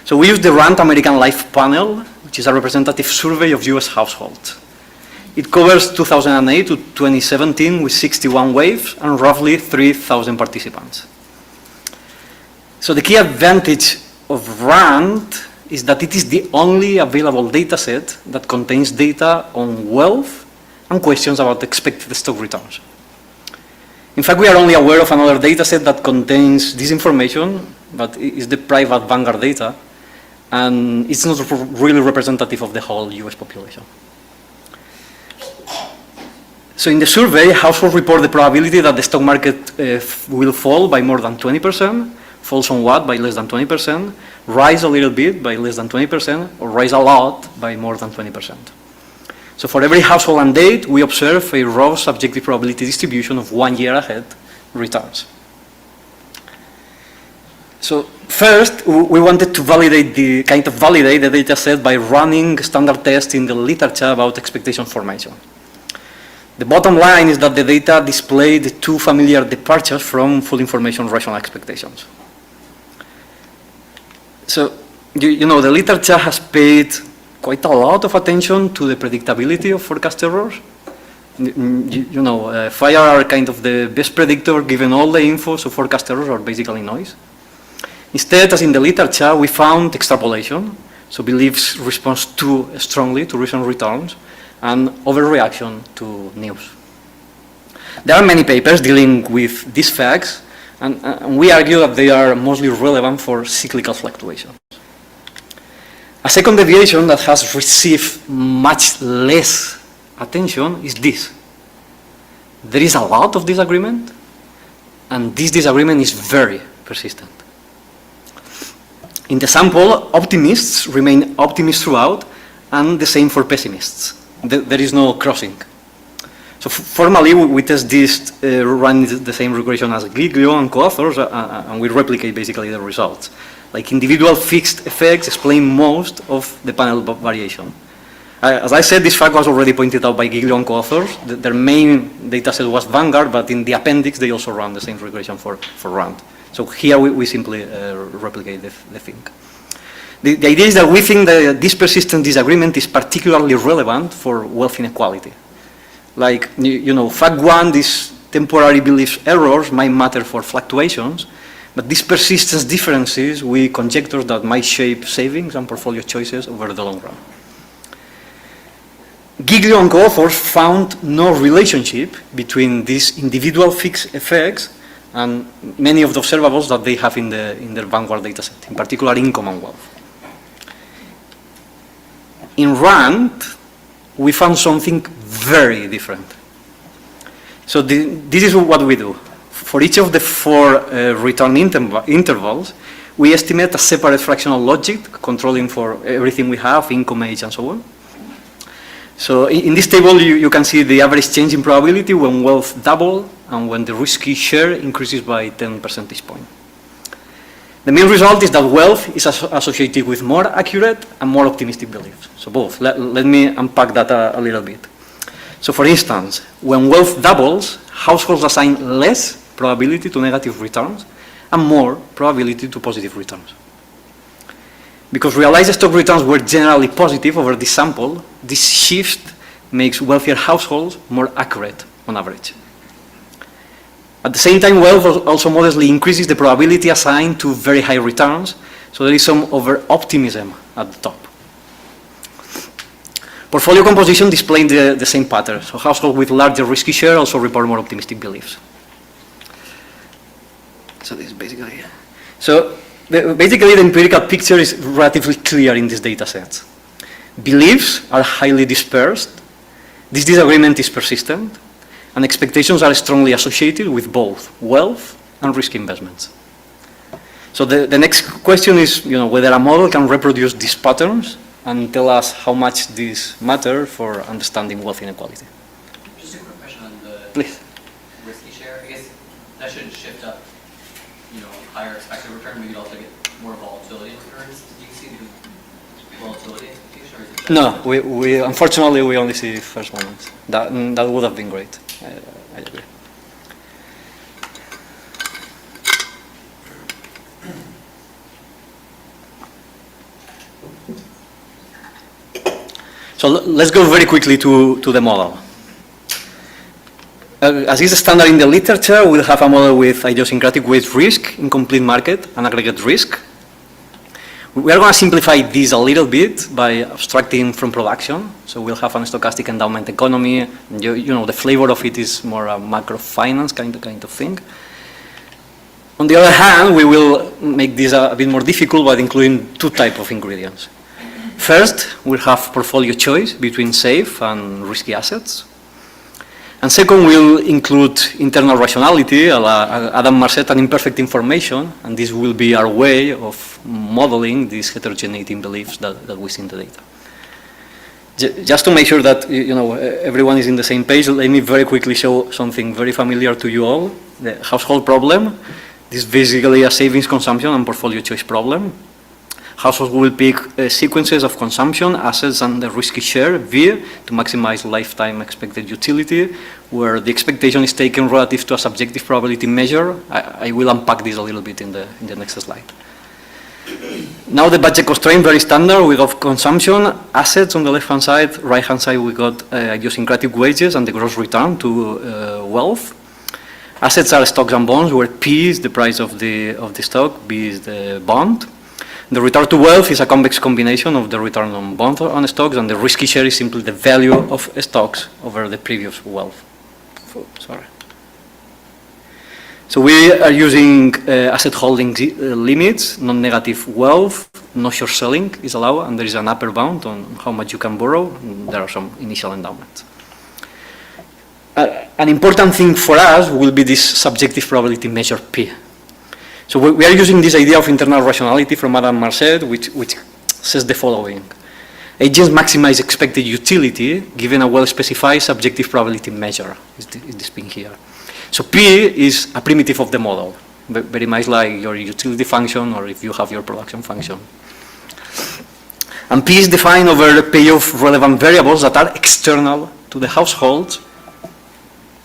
So we use the RAND American Life Panel, which is a representative survey of US households. It covers 2008 to 2017 with 61 waves and roughly 3,000 participants. So the key advantage of RAND is that it is the only available data set that contains data on wealth and questions about expected stock returns. In fact, we are only aware of another data set that contains this information, but it's the private Vanguard data, and it's not really representative of the whole US population. So in the survey, households report the probability that the stock market will fall by more than 20%, fall somewhat by less than 20%, rise a little bit by less than 20%, or rise a lot by more than 20%. So for every household and date, we observe a raw subjective probability distribution of 1 year ahead returns. So first, we wanted to validate the data set by running standard tests in the literature about expectation formation. The bottom line is that the data displayed two familiar departures from full information rational expectations. So, you know, the literature has paid quite a lot of attention to the predictability of forecast errors. You know, FIRE are kind of the best predictor given all the info, so forecast errors are basically noise. Instead, as in the literature, we found extrapolation, so beliefs respond too strongly to recent returns, and overreaction to news. There are many papers dealing with these facts, and we argue that they are mostly relevant for cyclical fluctuations. A second deviation that has received much less attention is this. There is a lot of disagreement, and this disagreement is very persistent. In the sample, optimists remain optimists throughout, and the same for pessimists. There is no crossing. So formally, we test this, run the same regression as Giglio and co-authors, and we replicate basically the results. Like individual fixed effects explain most of the panel variation. As I said, this fact was already pointed out by Giglio and co-authors. Their main dataset was Vanguard, but in the appendix, they also run the same regression for RAND. So here we simply replicate the thing. The idea is that we think that this persistent disagreement is particularly relevant for wealth inequality. Like, you know, fact one, these temporary belief errors might matter for fluctuations, but these persistent differences, we conjecture that might shape savings and portfolio choices over the long run. Giglio and co-authors found no relationship between these individual fixed effects and many of the observables that they have in their Vanguard dataset, in particular income and wealth. In RAND, we found something very different. So this is what we do. For each of the 4 return intervals, we estimate a separate fractional logic controlling for everything we have, income, age, and so on. So in this table, you can see the average change in probability when wealth double and when the risky share increases by 10 percentage points. The main result is that wealth is associated with more accurate and more optimistic beliefs. So both. Let me unpack that a little bit. So for instance, when wealth doubles, households assign less probability to negative returns and more probability to positive returns. Because realized stock returns were generally positive over this sample, this shift makes wealthier households more accurate on average. At the same time, wealth also modestly increases the probability assigned to very high returns, so there is some over-optimism at the top. Portfolio composition displays the same pattern. So households with larger risky share also report more optimistic beliefs. So this is basically it. So basically the empirical picture is relatively clear in these data sets. Beliefs are highly dispersed, this disagreement is persistent, and expectations are strongly associated with both wealth and risk investments. So the next question is, whether a model can reproduce these patterns and tell us how much these matter for understanding wealth inequality. Just a quick question on the Please. risky share. I guess that should shift up, higher expected return. We could also get more volatility in returns. Do you see the volatility expectation, or is it just No, we unfortunately we only see first moments. That would have been great. I agree. So let's go very quickly to the model. As is standard in the literature, we'll have a model with idiosyncratic weight risk, incomplete market, and aggregate risk. We are going to simplify this a little bit by abstracting from production. So we'll have a stochastic endowment economy. The flavor of it is more a macro finance kind of thing. On the other hand, we will make this a bit more difficult by including two types of ingredients. First, we'll have portfolio choice between safe and risky assets. And second, we'll include internal rationality, Adam Marcet, and imperfect information, and this will be our way of modeling these heterogeneity in beliefs that we see in the data. Just to make sure that everyone is in the same page, let me very quickly show something very familiar to you all, the household problem. This is basically a savings, consumption, and portfolio choice problem. Households will pick sequences of consumption, assets, and the risky share, V, to maximize lifetime expected utility, where the expectation is taken relative to a subjective probability measure. I will unpack this a little bit in the next slide. Now the budget constraint, very standard. We got consumption, assets on the left-hand side. Right-hand side, we got idiosyncratic wages and the gross return to wealth. Assets are stocks and bonds, where P is the price of the stock, B is the bond. The return to wealth is a convex combination of the return on bonds on stocks, and the risky share is simply the value of stocks over the previous wealth. So we are using asset holding limits, non-negative wealth, no short selling is allowed, and there is an upper bound on how much you can borrow. There are some initial endowments. An important thing for us will be this subjective probability measure P. So we are using this idea of internal rationality from Adam Marcet, which says the following. Agents maximize expected utility given a well-specified subjective probability measure, is this being here. So P is a primitive of the model, very much like your utility function or if you have your production function. And P is defined over the pay of relevant variables that are external to the household,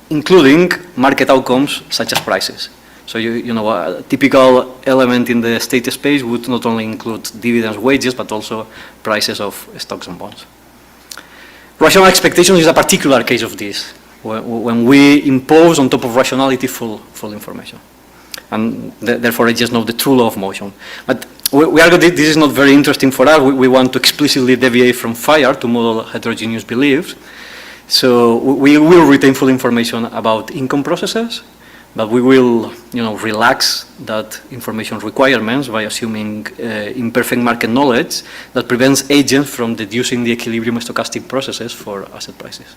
including market outcomes such as prices. So a typical element in the state space would not only include dividends, wages, but also prices of stocks and bonds. Rational expectation is a particular case of this, when we impose on top of rationality full information. And therefore I just know the true law of motion. But this is not very interesting for us. We want to explicitly deviate from FIRE to model heterogeneous beliefs. So we will retain full information about income processes, but we will, relax that information requirements by assuming imperfect market knowledge that prevents agents from deducing the equilibrium stochastic processes for asset prices.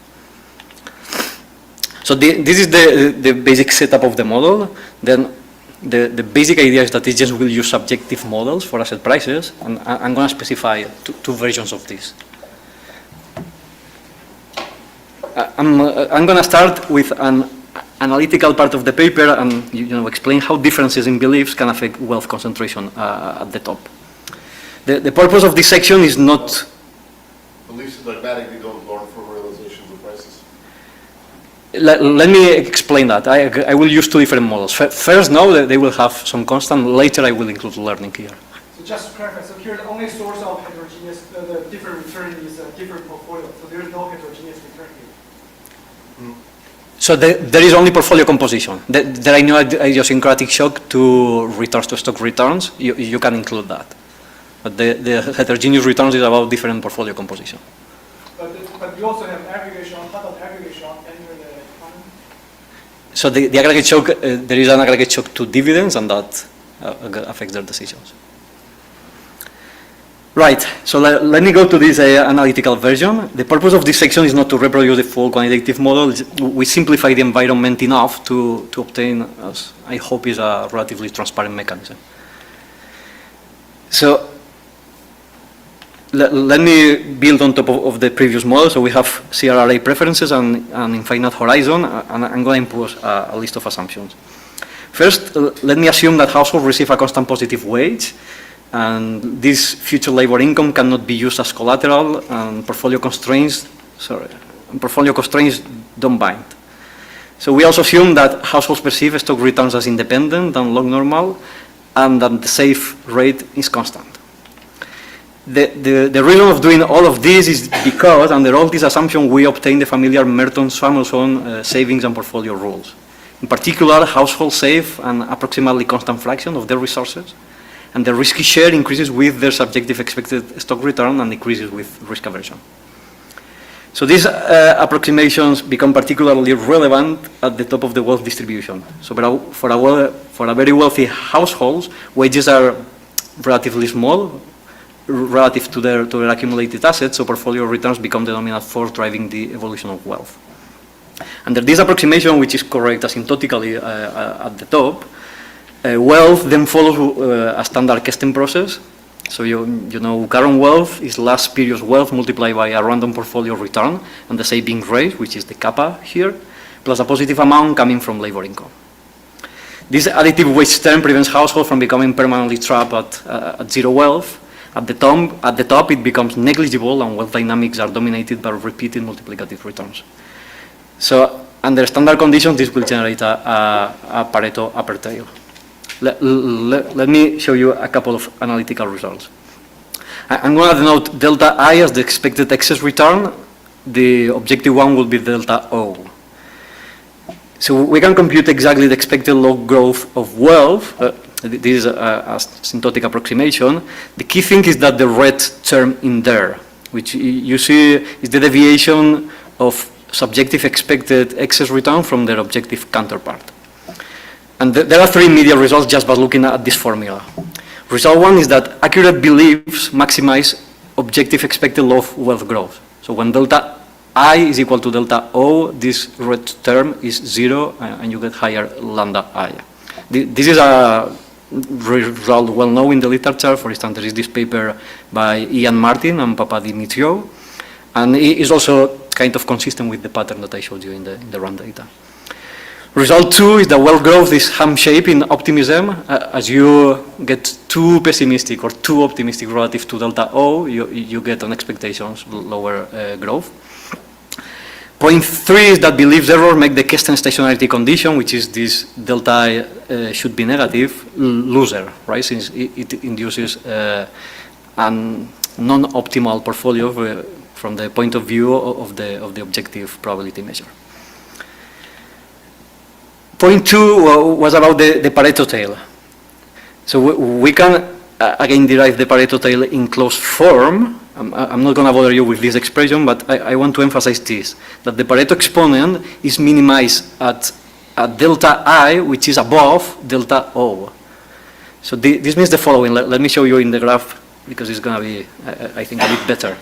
So this is the basic setup of the model. Then the basic idea is that agents will use subjective models for asset prices, and I'm going to specify two versions of this. I'm going to start with an analytical part of the paper and explain how differences in beliefs can affect wealth concentration at the top. The purpose of this section is not... Beliefs dogmatically don't learn from realizations of prices. Let me explain that. I will use two different models. First, no, they will have some constant. Later, I will include learning here. So just to clarify, so here the only source of heterogeneous, the different return is a different portfolio. So there is no heterogeneous return here. So there is only portfolio composition. There are no idiosyncratic shock to returns to stock returns. You can include that. But the heterogeneous returns is about different portfolio composition. But but we also have aggregate shock. How about aggregate shock anywhere the economy? So the aggregate shock, there is an aggregate shock to dividends, and that affects their decisions. Right, so let me go to this analytical version. The purpose of this section is not to reproduce the full quantitative model. We simplify the environment enough to obtain, as I hope, is a relatively transparent mechanism. So let me build on top of the previous model. So we have CRRA preferences and infinite horizon, and I'm going to impose a list of assumptions. First, let me assume that households receive a constant positive wage, and this future labor income cannot be used as collateral, and portfolio constraints don't bind. So we also assume that households perceive stock returns as independent and log normal, and that the safe rate is constant. The reason of doing all of this is because under all this assumption we obtain the familiar Merton-Samuelson savings and portfolio rules. In particular, households save an approximately constant fraction of their resources, and the risky share increases with their subjective expected stock return and decreases with risk aversion. So these approximations become particularly relevant at the top of the wealth distribution. So for a very wealthy households, wages are relatively small relative to their accumulated assets, so portfolio returns become the dominant force driving the evolution of wealth. Under this approximation, which is correct asymptotically at the top, wealth then follows a standard Kesten process. So you know current wealth is last period's wealth multiplied by a random portfolio return and the saving rate, which is the kappa here, plus a positive amount coming from labor income. This additive wage term prevents households from becoming permanently trapped at zero wealth. At the top, it becomes negligible, and wealth dynamics are dominated by repeated multiplicative returns. So under standard conditions, this will generate a Pareto upper tail. Let me show you a couple of analytical results. I'm going to denote delta I as the expected excess return. The objective one will be delta O. So we can compute exactly the expected log growth of wealth. This is a asymptotic approximation. The key thing is that the red term in there, which you see is the deviation of subjective expected excess return from their objective counterpart. And there are three immediate results just by looking at this formula. Result one is that accurate beliefs maximize objective expected wealth growth. So when delta I is equal to delta O, this red term is zero, and you get higher lambda I. This is a result well known in the literature. For instance, there is this paper by Ian Martin and Papadimitriou, and it is also kind of consistent with the pattern that I showed you in the run data. Result two is that wealth growth is ham-shaped in optimism. As you get too pessimistic or too optimistic relative to delta O, you get on expectations lower growth. Point three is that beliefs error make the Kesten stationarity condition, which is this delta I should be negative, looser, right? Since it induces a non-optimal portfolio from the point of view of the objective probability measure. Point two was about the Pareto tail. So we can again derive the Pareto tail in closed form. I'm not going to bother you with this expression, but I want to emphasize this, that the Pareto exponent is minimized at delta I, which is above delta O. So this means the following. Let me show you in the graph, because it's going to be, I think, a bit better.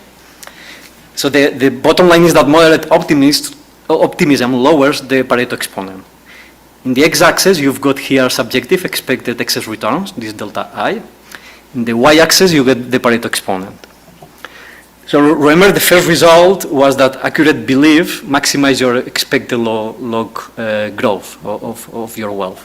So the bottom line is that moderate optimism lowers the Pareto exponent. In the x-axis, you've got here subjective expected excess returns, this delta I. In the y-axis, you get the Pareto exponent. So remember, the first result was that accurate belief maximize your expected log growth of your wealth.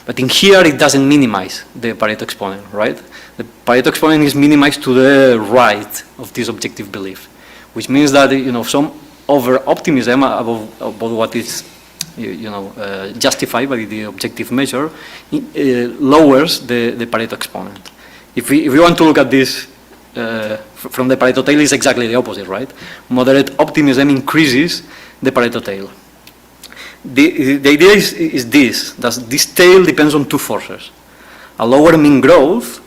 But in here, it doesn't minimize the Pareto exponent, right? The Pareto exponent is minimized to the right of this objective belief, which means that some over-optimism about what is justified by the objective measure lowers the Pareto exponent. If we want to look at this from the Pareto tail, is exactly the opposite, right? Moderate optimism increases the Pareto tail. The idea is this, that this tail depends on two forces. A lower mean growth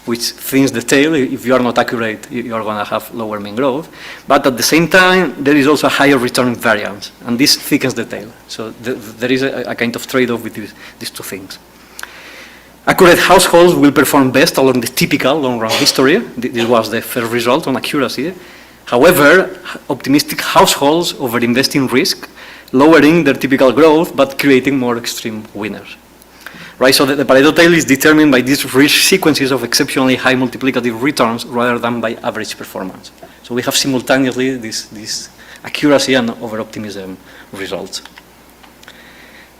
which thins the tail. If you are not accurate, you are going to have lower mean growth. But at the same time, there is also a higher return variance, and this thickens the tail. So there is a kind of trade-off with these two things. Accurate households will perform best along the typical long-run history. This was the first result on accuracy. However, optimistic households overinvest in risk, lowering their typical growth, but creating more extreme winners. Right, so the Pareto tail is determined by these risk sequences of exceptionally high multiplicative returns rather than by average performance. So we have simultaneously this accuracy and over-optimism results.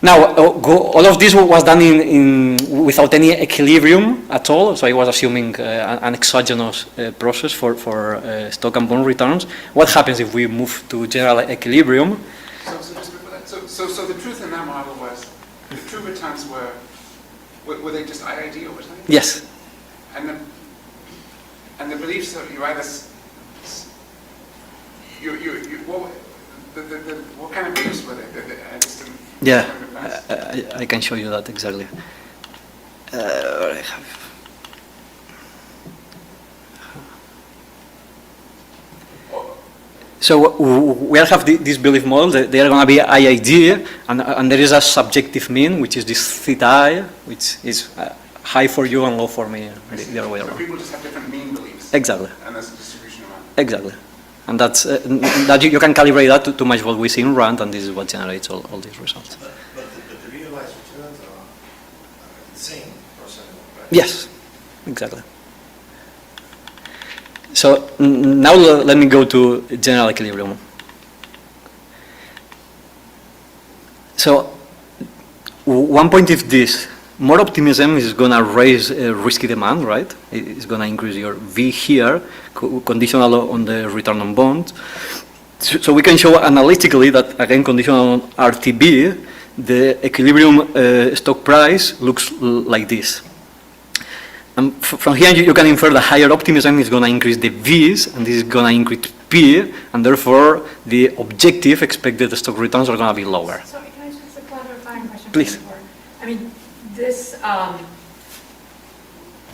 Now, all of this was done without any equilibrium at all, so I was assuming an exogenous process for stock and bond returns. What happens if we move to general equilibrium? So the truth in that model was the true returns were they just IID over time? Yes. And the beliefs that you either what kind of beliefs were they? I just didn't. Yeah, I can show you that exactly. So we have this belief model. They are going to be IID, and there is a subjective mean, which is this theta I, which is high for you and low for me, the other way around. So people just have different mean beliefs. Exactly. And there's a distribution around. Exactly. And that's that you can calibrate that to match what we see in RAND, and this is what generates all these results. But the realized returns are the same percent, right? Yes, exactly. So now let me go to general equilibrium. So one point is this: more optimism is going to raise risky demand, right? It's going to increase your V here, conditional on the return on bond. So we can show analytically that, again, conditional on RTB, the equilibrium stock price looks like this. And from here you can infer that higher optimism is going to increase the V's, and this is going to increase P, and therefore the objective expected stock returns are going to be lower. Sorry, can I just ask a clarifying question? Please. I mean, this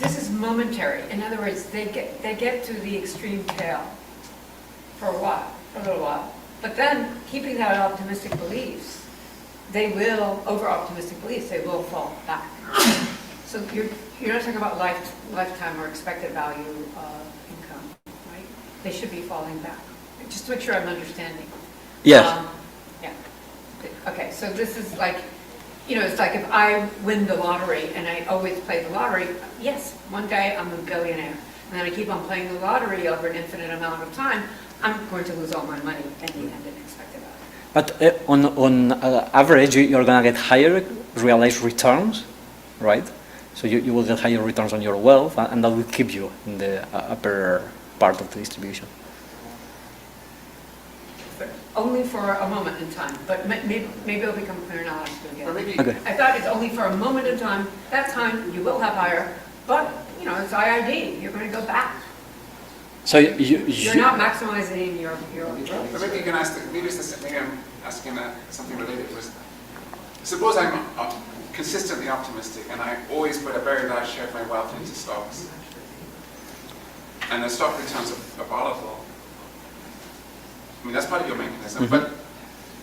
is momentary. In other words, they get to the extreme tail for a little while. But then, keeping that optimistic beliefs, they will fall back. So you're not talking about lifetime or expected value income, right? They should be falling back. Just to make sure I'm understanding. Yes. Yeah. Okay, so this is like, it's like if I win the lottery and I always play the lottery, yes, one day I'm a billionaire. And then I keep on playing the lottery over an infinite amount of time, I'm going to lose all my money in the end and expected value. But on average, you're going to get higher realized returns, right? So you will get higher returns on your wealth, and that will keep you in the upper part of the distribution. Only for a moment in time, but maybe it'll become clear now as we get. Okay. I thought it's only for a moment in time. That time you will have higher, but it's IID. You're going to go back. So you're not maximizing your growth. But maybe you can ask. Maybe I'm asking something related. Suppose I'm consistently optimistic, and I always put a very large share of my wealth into stocks, and the stock returns are volatile. I mean, that's part of your mechanism,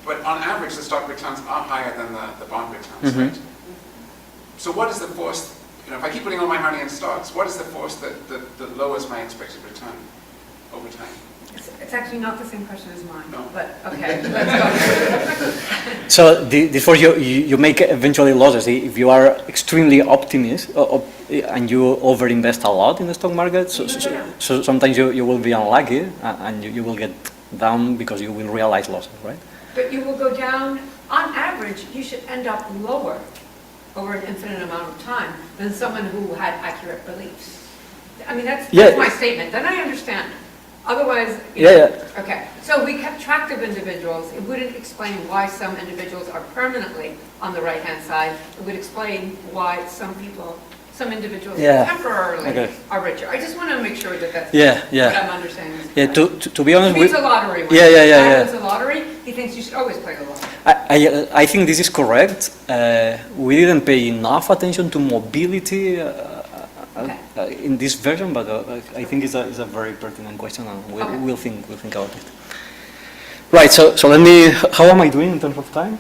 but on average, the stock returns are higher than the bond returns, right? So what is the force, if I keep putting all my money in stocks, what is the force that lowers my expected return over time? It's actually not the same question as mine, no. But okay, let's go. So therefore you make eventually losses. If you are extremely optimistic and you overinvest a lot in the stock market, so sometimes you will be unlucky and you will get down because you will realize losses, right? But you will go down, on average, you should end up lower over an infinite amount of time than someone who had accurate beliefs. I mean, that's my statement. Then I understand. Otherwise, okay. So we kept track of individuals. It wouldn't explain why some individuals are permanently on the right-hand side. It would explain why some individuals temporarily are richer. I just want to make sure that that's what I'm understanding. Yeah, to be honest, it's a lottery. When it's a lottery, he thinks you should always play the lottery. I think this is correct. We didn't pay enough attention to mobility in this version, but I think it's a very pertinent question, and we'll think about it. Right. So let me. How am I doing in terms of time?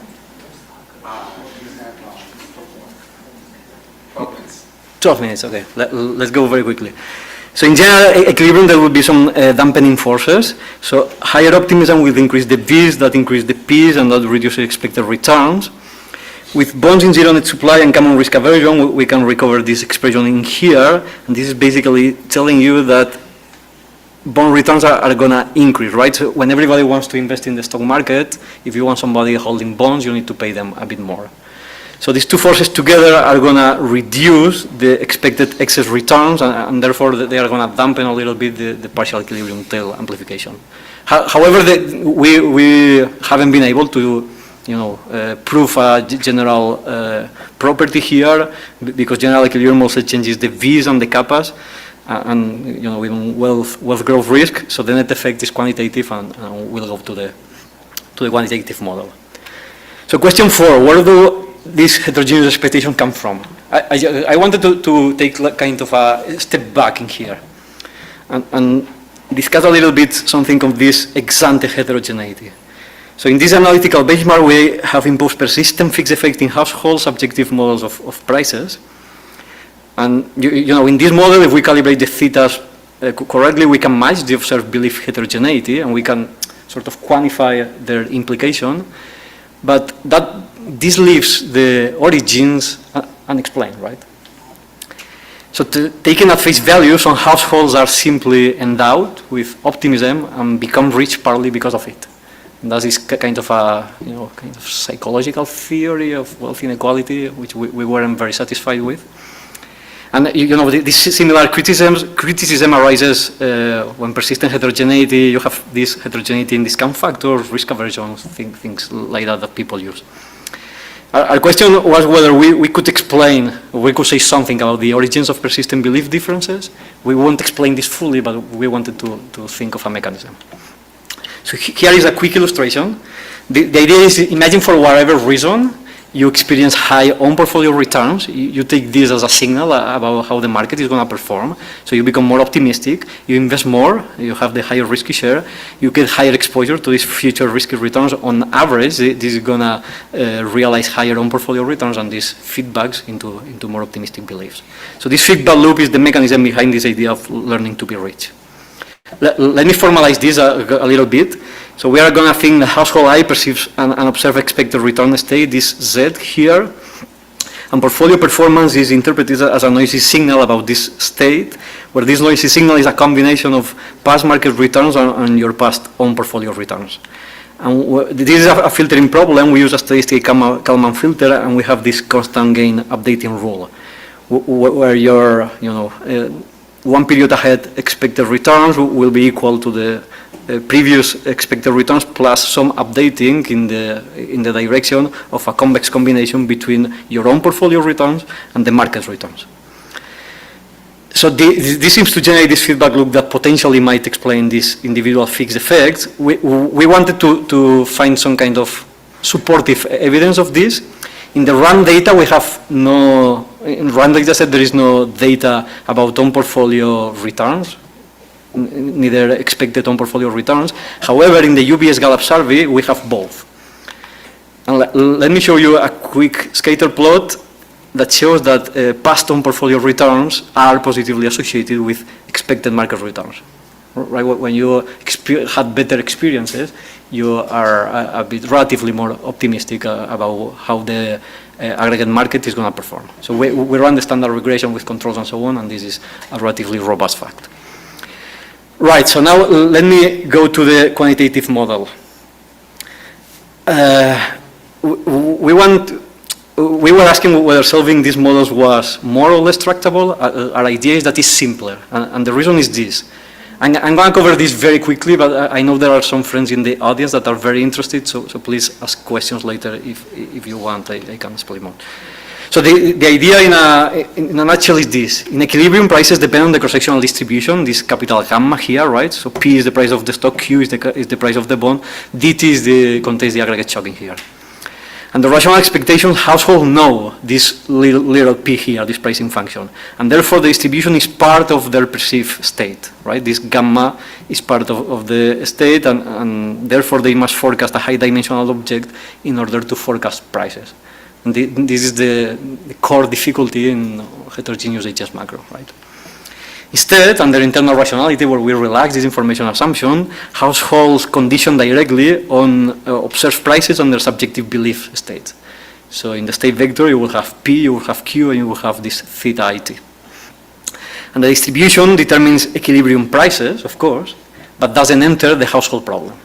12 minutes. Okay. Let's go very quickly. So in general equilibrium, there will be some dampening forces. So higher optimism will increase the V's, that increase the P's, and that reduces expected returns. With bonds in zero net supply and common risk aversion, we can recover this expression in here. And this is basically telling you that bond returns are going to increase, right? So when everybody wants to invest in the stock market, if you want somebody holding bonds, you need to pay them a bit more. So these two forces together are going to reduce the expected excess returns, and therefore they are going to dampen a little bit the partial equilibrium tail amplification. However, we haven't been able to prove a general property here, because general equilibrium also changes the V's and the kappas, and even wealth growth risk. So the net effect is quantitative, and we'll go to the quantitative model. So question 4: where do this heterogeneous expectation come from? I wanted to take kind of a step back in here and discuss a little bit something of this ex-ante heterogeneity. So in this analytical benchmark, we have imposed persistent fixed effect in households, subjective models of prices. And in this model, if we calibrate the thetas correctly, we can match the observed belief heterogeneity, and we can sort of quantify their implication. But this leaves the origins unexplained, right? So taken at face value, some households are simply endowed with optimism and become rich partly because of it. And that is kind of a kind of psychological theory of wealth inequality, which we weren't very satisfied with. And this similar criticism arises when persistent heterogeneity. You have this heterogeneity in discount factors, risk aversions, things like that people use. Our question was whether we could explain, or we could say something about the origins of persistent belief differences. We won't explain this fully, but we wanted to think of a mechanism. So here is a quick illustration. The idea is, imagine for whatever reason you experience high own portfolio returns. You take this as a signal about how the market is going to perform. So you become more optimistic, you invest more, you have the higher risky share, you get higher exposure to these future risky returns. On average, this is going to realize higher own portfolio returns, and this feedbacks into more optimistic beliefs. So this feedback loop is the mechanism behind this idea of learning to be rich. Let me formalize this a little bit. So we are going to think the household I perceives and observe expected return state, this Z here, and portfolio performance is interpreted as a noisy signal about this state, where this noisy signal is a combination of past market returns and your past own portfolio returns. And this is a filtering problem. We use a statistic Kalman filter, and we have this constant gain updating rule, where your 1 period ahead expected returns will be equal to the previous expected returns plus some updating in the direction of a convex combination between your own portfolio returns and the market's returns. So this seems to generate this feedback loop that potentially might explain these individual fixed effects. We wanted to find some kind of supportive evidence of this. In the run data, we have in run data set, there is no data about own portfolio returns, neither expected own portfolio returns. However, in the UBS Gallup survey, we have both. And let me show you a quick scatter plot that shows that past own portfolio returns are positively associated with expected market returns. Right? When you had better experiences, you are a bit relatively more optimistic about how the aggregate market is going to perform. So we run the standard regression with controls and so on, and this is a relatively robust fact. Right, so now let me go to the quantitative model. We were asking whether solving these models was more or less tractable. Our idea is that it's simpler, and the reason is this. I'm going to cover this very quickly, but I know there are some friends in the audience that are very interested, so please ask questions later if you want. I can explain more. So the idea in a nutshell is this. In equilibrium, prices depend on the cross-sectional distribution, this capital gamma here, right? So P is the price of the stock, Q is the price of the bond, DT contains the aggregate shock in here. And the rational expectation, households know this little p here, this pricing function. And therefore the distribution is part of their perceived state, right? This gamma is part of the state, and therefore they must forecast a high dimensional object in order to forecast prices. And this is the core difficulty in heterogeneous HS macro, right? Instead, under internal rationality, where we relax this information assumption, households condition directly on observed prices on their subjective belief state. So in the state vector, you will have P, you will have Q, and you will have this theta IT. And the distribution determines equilibrium prices, of course, but doesn't enter the household problem.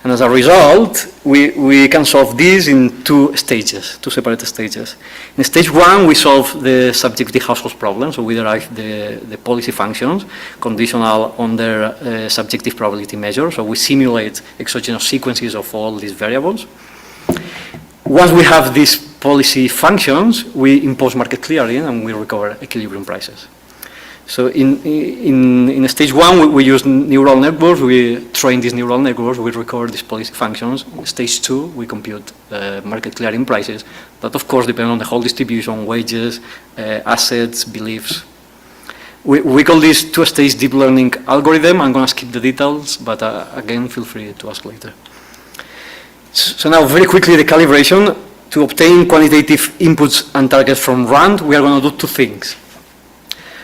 And as a result, we can solve this in two stages, two separate stages. In stage one, we solve the subjective household problem, so we derive the policy functions conditional on their subjective probability measure, so we simulate exogenous sequences of all these variables. Once we have these policy functions, we impose market clearing and we recover equilibrium prices. So in stage one, we use neural networks, we train these neural networks, we record these policy functions. In stage two, we compute market clearing prices that of course depend on the whole distribution, wages, assets, beliefs. We call this two-stage deep learning algorithm. I'm going to skip the details, but again, feel free to ask later. So now very quickly the calibration. To obtain quantitative inputs and targets from RAND, we are going to do two things.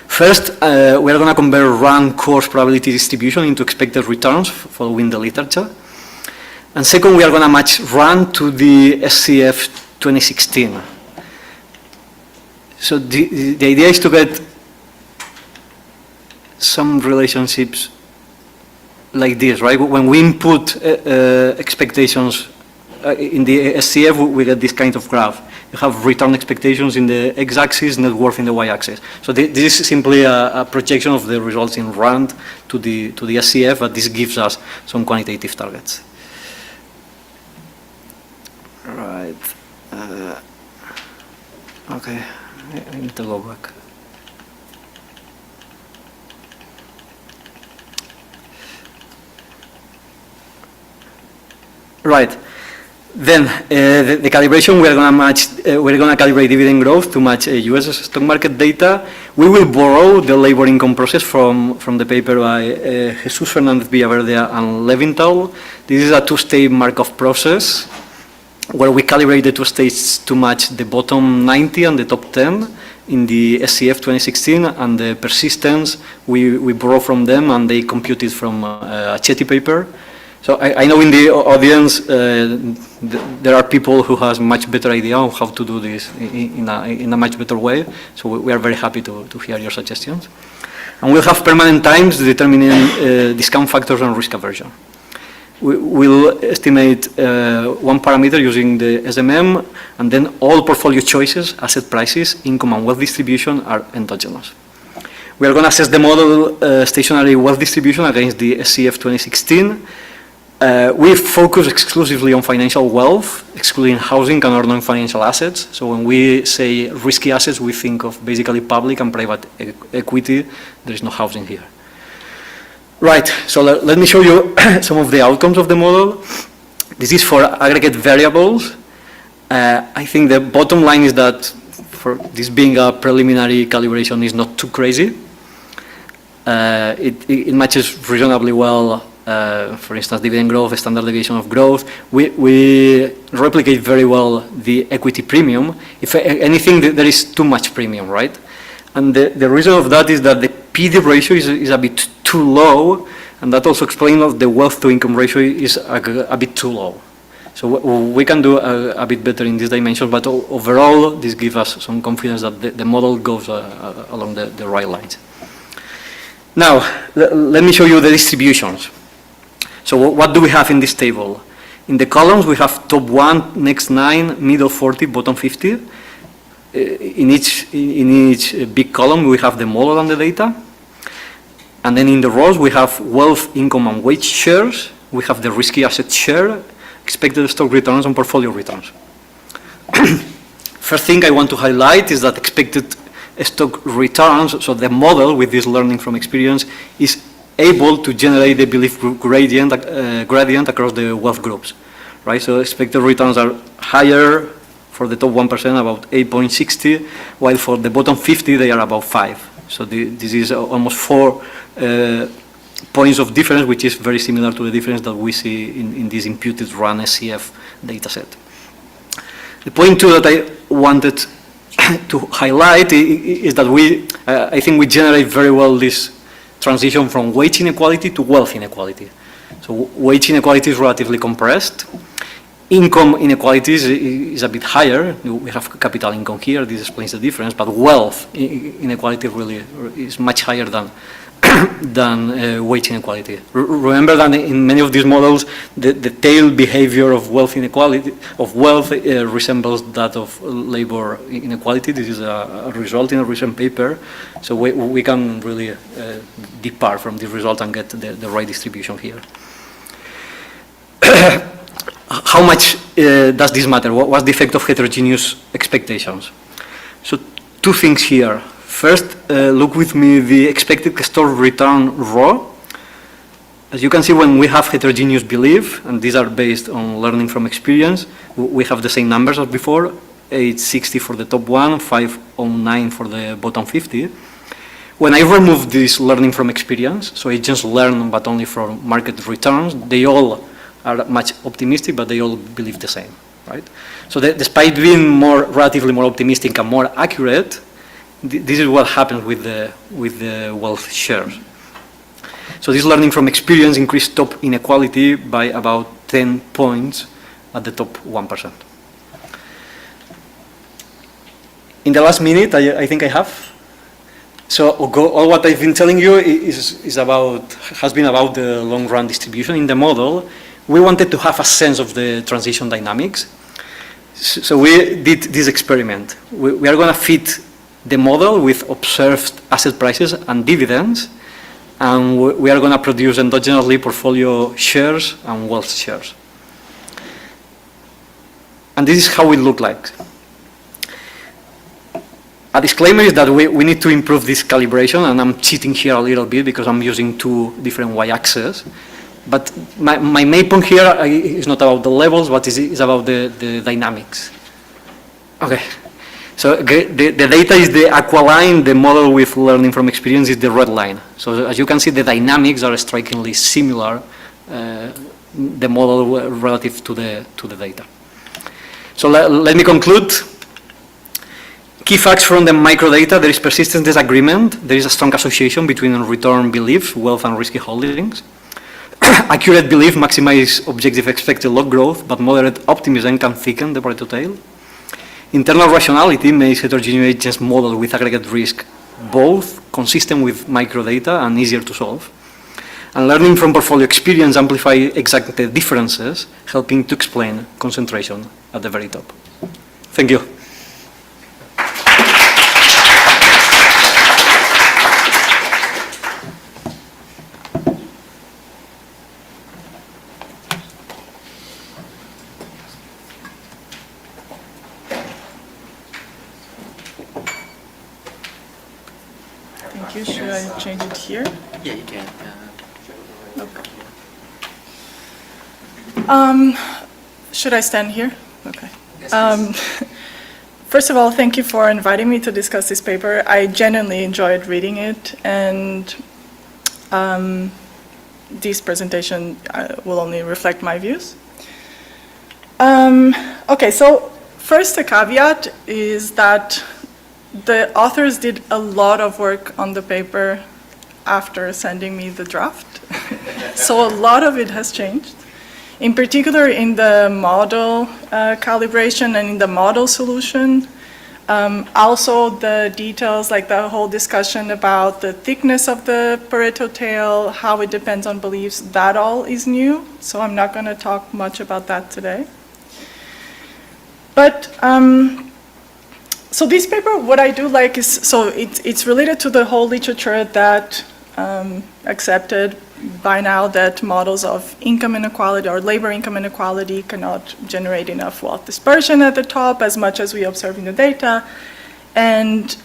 First, we are going to convert RAND coarse probability distribution into expected returns following the literature. And second, we are going to match RAND to the SCF 2016. So the idea is to get some relationships like this, right? When we input expectations in the SCF, we get this kind of graph. You have return expectations in the x-axis, net worth in the y-axis. So this is simply a projection of the results in RAND to the SCF, but this gives us some quantitative targets. Right. Okay, I need to go back. Right. Then the calibration, we're going to calibrate dividend growth to match US stock market data. We will borrow the labor income process from the paper by Jesus Fernandez Villaverde and Levinthal. This is a two-stage Markov process where we calibrate the two states to match the bottom 90 and the top 10 in the SCF 2016, and the persistence we borrow from them and they compute it from a Chetty paper. So I know in the audience there are people who has much better idea on how to do this in a much better way. So we are very happy to hear your suggestions. And we'll have permanent times determining discount factors and risk aversion. We'll estimate one parameter using the SMM, and then all portfolio choices, asset prices, income and wealth distribution are endogenous. We are going to assess the model stationary wealth distribution against the SCF 2016. We focus exclusively on financial wealth, excluding housing and other non-financial assets. So when we say risky assets, we think of basically public and private equity. There is no housing here. Right, so let me show you some of the outcomes of the model. This is for aggregate variables. I think the bottom line is that for this being a preliminary calibration is not too crazy. It matches reasonably well. For instance, dividend growth, standard deviation of growth. We replicate very well the equity premium. If anything, there is too much premium, right? And the reason of that is that the PD ratio is a bit too low, and that also explains that the wealth to income ratio is a bit too low. So we can do a bit better in this dimension, but overall, this gives us some confidence that the model goes along the right lines. Now, let me show you the distributions. So what do we have in this table? In the columns, we have top 1, next 9, middle 40, bottom 50. In each big column, we have the model and the data. And then in the rows, we have wealth, income, and wage shares. We have the risky asset share, expected stock returns, and portfolio returns. First thing I want to highlight is that expected stock returns, so the model with this learning from experience is able to generate the belief gradient across the wealth groups, right? So expected returns are higher for the top 1%, about 8.60, while for the bottom 50, they are about 5. So this is almost 4 points of difference, which is very similar to the difference that we see in this imputed run SCF dataset. The point too that I wanted to highlight is that I think we generate very well this transition from wage inequality to wealth inequality. So wage inequality is relatively compressed. Income inequality is a bit higher. We have capital income here, this explains the difference, but wealth inequality really is much higher than wage inequality. Remember that in many of these models, the tail behavior of wealth inequality, resembles that of labor inequality. This is a result in a recent paper. So we can really depart from this result and get the right distribution here. How much does this matter? What's the effect of heterogeneous expectations? So 2 things here. First, look with me the expected store return raw. As you can see, when we have heterogeneous belief, and these are based on learning from experience, we have the same numbers as before, 860 for the top 1, 509 for the bottom 50. When I remove this learning from experience, so I just learn but only from market returns, they all are much optimistic, but they all believe the same, right? So despite being relatively more optimistic and more accurate, this is what happens with the wealth shares. So this learning from experience increased top inequality by about 10 points at the top 1%. In the last minute, I think I have. So all what I've been telling you has been about the long run distribution in the model. We wanted to have a sense of the transition dynamics. So we did this experiment. We are going to fit the model with observed asset prices and dividends, and we are going to produce endogenously portfolio shares and wealth shares. And this is how it looked like. A disclaimer is that we need to improve this calibration, and I'm cheating here a little bit because I'm using 2 different y-axes. But my main point here is not about the levels, but is about the dynamics. Okay. So the data is the aqua line, the model with learning from experience is the red line. So as you can see, the dynamics are strikingly similar, the model relative to the data. So let me conclude. Key facts from the microdata: there is persistent disagreement, there is a strong association between return belief, wealth and risky holdings. Accurate belief maximizes objective expected log growth, but moderate optimism can thicken the Pareto tail. Internal rationality makes heterogeneous model with aggregate risk both consistent with microdata and easier to solve. And learning from portfolio experience amplifies exact differences, helping to explain concentration at the very top. Thank you. Should I change it here? Yeah, you can. Okay. Should I stand here? Okay. First of all, thank you for inviting me to discuss this paper. I genuinely enjoyed reading it, and this presentation will only reflect my views. Okay, so first a caveat is that the authors did a lot of work on the paper after sending me the draft. So a lot of it has changed. In particular in the model calibration and in the model solution. Also the details, like the whole discussion about the thickness of the Pareto tail, how it depends on beliefs, that all is new. So I'm not going to talk much about that today. But so this paper, what I do like is, so it's related to the whole literature that accepted by now that models of income inequality or labor income inequality cannot generate enough wealth dispersion at the top as much as we observe in the data. And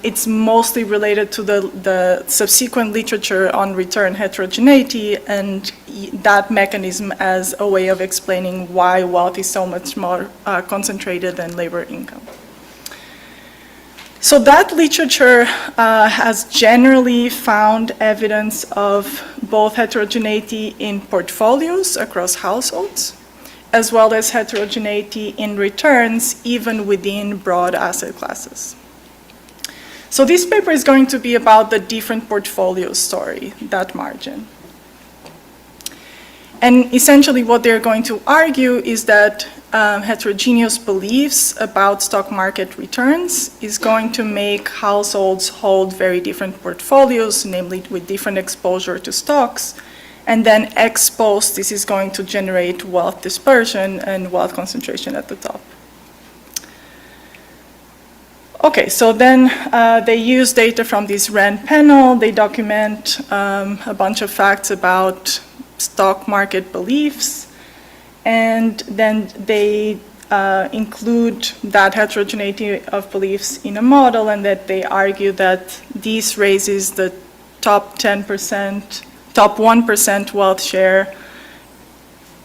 it's mostly related to the subsequent literature on return heterogeneity and that mechanism as a way of explaining why wealth is so much more concentrated than labor income. So that literature has generally found evidence of both heterogeneity in portfolios across households, as well as heterogeneity in returns, even within broad asset classes. So this paper is going to be about the different portfolio story, that margin. And essentially what they're going to argue is that heterogeneous beliefs about stock market returns is going to make households hold very different portfolios, namely with different exposure to stocks, and then ex post, this is going to generate wealth dispersion and wealth concentration at the top. Okay, so then they use data from this RAND panel. They document a bunch of facts about stock market beliefs, and then they include that heterogeneity of beliefs in a model, and that they argue that this raises the top 10%, top 1% wealth share.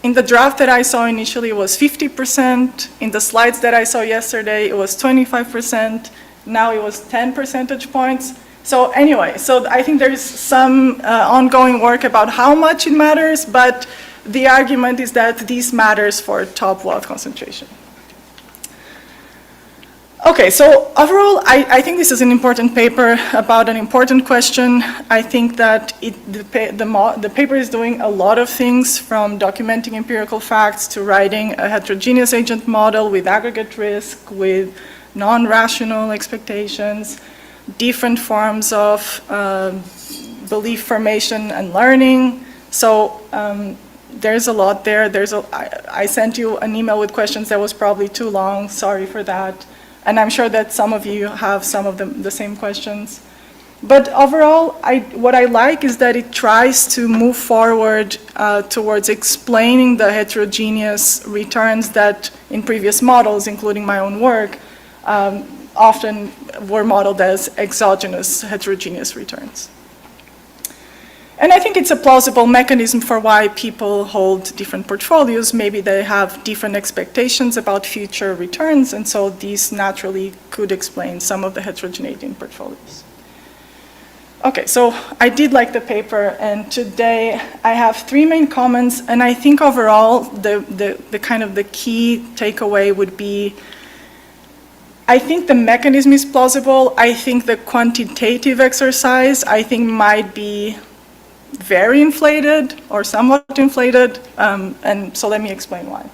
In the draft that I saw initially, it was 50%. In the slides that I saw yesterday, it was 25%. Now it was 10 percentage points. So anyway, so I think there's some ongoing work about how much it matters, but the argument is that this matters for top wealth concentration. Okay, so overall, I think this is an important paper about an important question. I think that the paper is doing a lot of things, from documenting empirical facts to writing a heterogeneous agent model with aggregate risk, with non-rational expectations, different forms of belief formation and learning. So there's a lot there. I sent you an email with questions that was probably too long. Sorry for that. And I'm sure that some of you have some of the same questions. But overall, what I like is that it tries to move forward towards explaining the heterogeneous returns that in previous models, including my own work, often were modeled as exogenous heterogeneous returns. And I think it's a plausible mechanism for why people hold different portfolios. Maybe they have different expectations about future returns, and so these naturally could explain some of the heterogeneity in portfolios. Okay, so I did like the paper, and today I have 3 main comments, and I think overall the kind of the key takeaway would be, I think the mechanism is plausible. I think the quantitative exercise, I think, might be very inflated or somewhat inflated, and so let me explain why.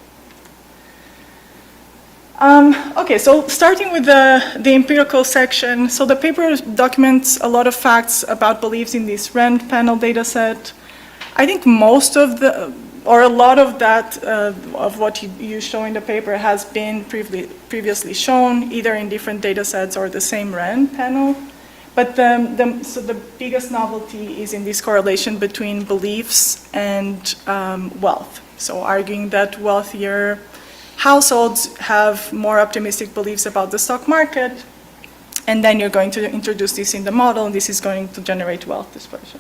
Okay, so starting with the empirical section, so the paper documents a lot of facts about beliefs in this RAND panel data set. I think most of a lot of that, of what you show in the paper has been previously shown, either in different data sets or the same RAND panel. But so the biggest novelty is in this correlation between beliefs and wealth. So arguing that wealthier households have more optimistic beliefs about the stock market, and then you're going to introduce this in the model, and this is going to generate wealth dispersion.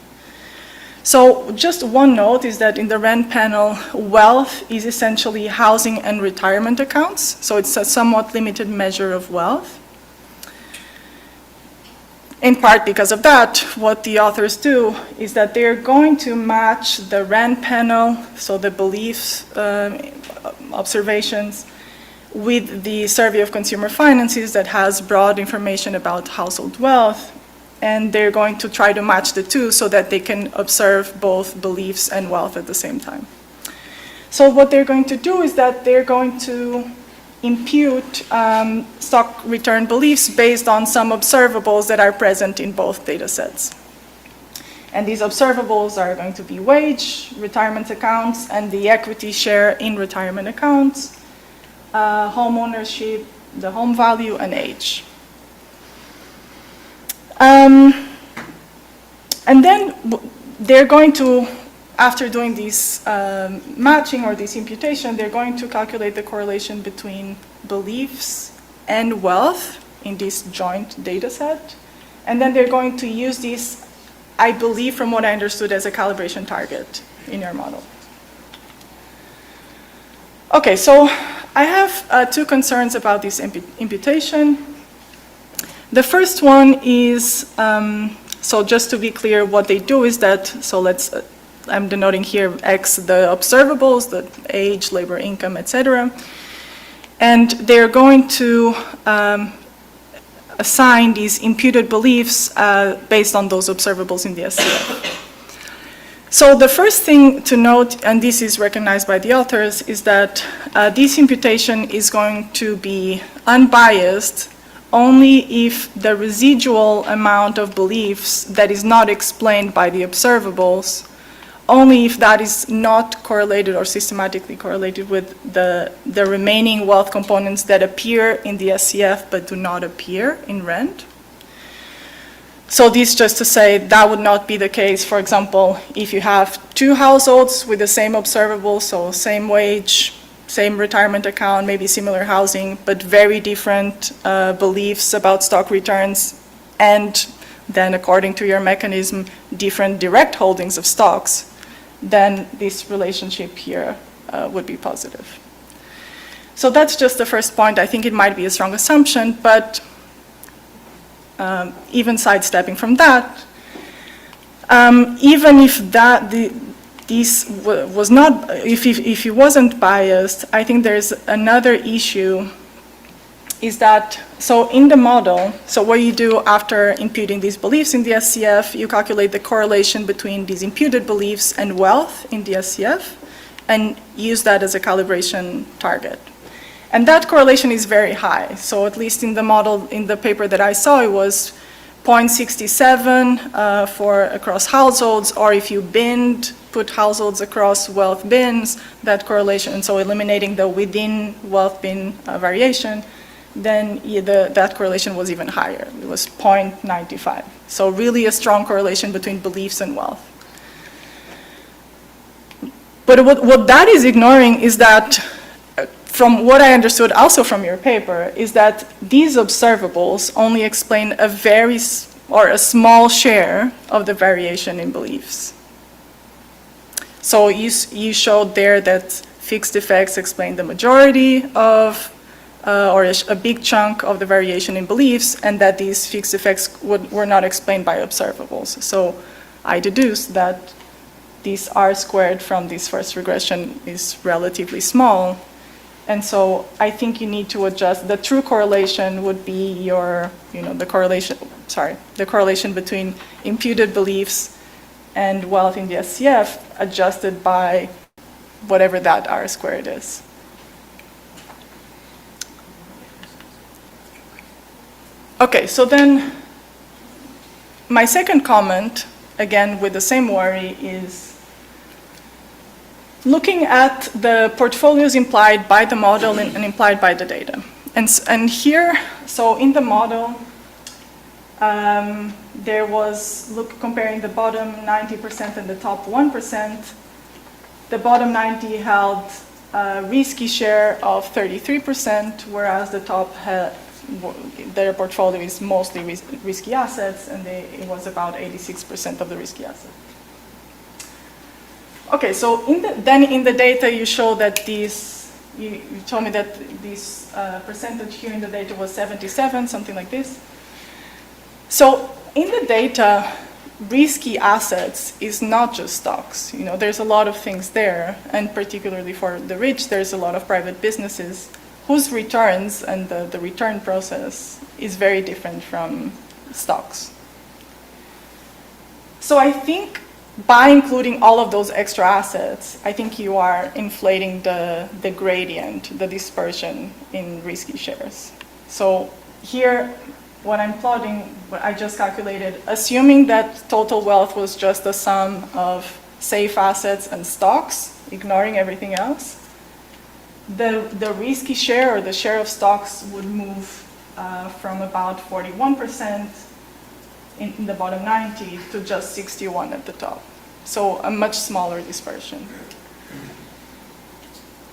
So just one note is that in the RAND panel, wealth is essentially housing and retirement accounts. So it's a somewhat limited measure of wealth. In part because of that, what the authors do is that they're going to match the RAND panel, so the beliefs, observations, with the Survey of Consumer Finances that has broad information about household wealth, and they're going to try to match the two so that they can observe both beliefs and wealth at the same time. So what they're going to do is that they're going to impute stock return beliefs based on some observables that are present in both data sets. And these observables are going to be wage, retirement accounts, and the equity share in retirement accounts, home ownership, the home value, and age. And then they're going to, after doing this matching or this imputation, they're going to calculate the correlation between beliefs and wealth in this joint data set. And then they're going to use this, I believe, from what I understood, as a calibration target in your model. Okay, so I have two concerns about this imputation. The first one is, so just to be clear, what they do is that, so let's, I'm denoting here X, the observables, the age, labor, income, etc. And they're going to assign these imputed beliefs based on those observables in the SCF. So the first thing to note, and this is recognized by the authors, is that this imputation is going to be unbiased only if the residual amount of beliefs that is not explained by the observables, only if that is not correlated or systematically correlated with the remaining wealth components that appear in the SCF but do not appear in rent. So this just to say that would not be the case, for example, if you have two households with the same observable, so same wage, same retirement account, maybe similar housing, but very different beliefs about stock returns, and then according to your mechanism, different direct holdings of stocks, then this relationship here would be positive. So that's just the first point. I think it might be a strong assumption, but even sidestepping from that, even if this was not, if he wasn't biased, I think there's another issue, is that, so in the model, so what you do after imputing these beliefs in the SCF, you calculate the correlation between these imputed beliefs and wealth in the SCF, and use that as a calibration target. And that correlation is very high. So at least in the model, in the paper that I saw, it was 0.67 for across households, or if you put households across wealth bins, that correlation, and so eliminating the within wealth bin variation, then that correlation was even higher. It was 0.95. So really a strong correlation between beliefs and wealth. But what that is ignoring is that, from what I understood also from your paper, is that these observables only explain a small share of the variation in beliefs. So you showed there that fixed effects explain the majority of, or a big chunk of the variation in beliefs, and that these fixed effects were not explained by observables. So I deduced that this R squared from this first regression is relatively small. And so I think you need to adjust. The true correlation would be the correlation between imputed beliefs and wealth in the SCF adjusted by whatever that R squared is. Okay, so then my second comment, again with the same worry, is looking at the portfolios implied by the model and implied by the data. And here, so in the model, there was, comparing the bottom 90% and the top 1%. The bottom 90 held a risky share of 33%, whereas the top their portfolio is mostly risky assets, and it was about 86% of the risky assets. Okay, so then in the data you show that you told me that this percentage here in the data was 77, something like this. So in the data, risky assets is not just stocks. There's a lot of things there, and particularly for the rich, there's a lot of private businesses whose returns and the return process is very different from stocks. So I think by including all of those extra assets, I think you are inflating the gradient, the dispersion in risky shares. So here, when I'm plotting, I just calculated, assuming that total wealth was just the sum of safe assets and stocks, ignoring everything else, the risky share, or the share of stocks, would move from about 41% in the bottom 90 to just 61 at the top. So a much smaller dispersion.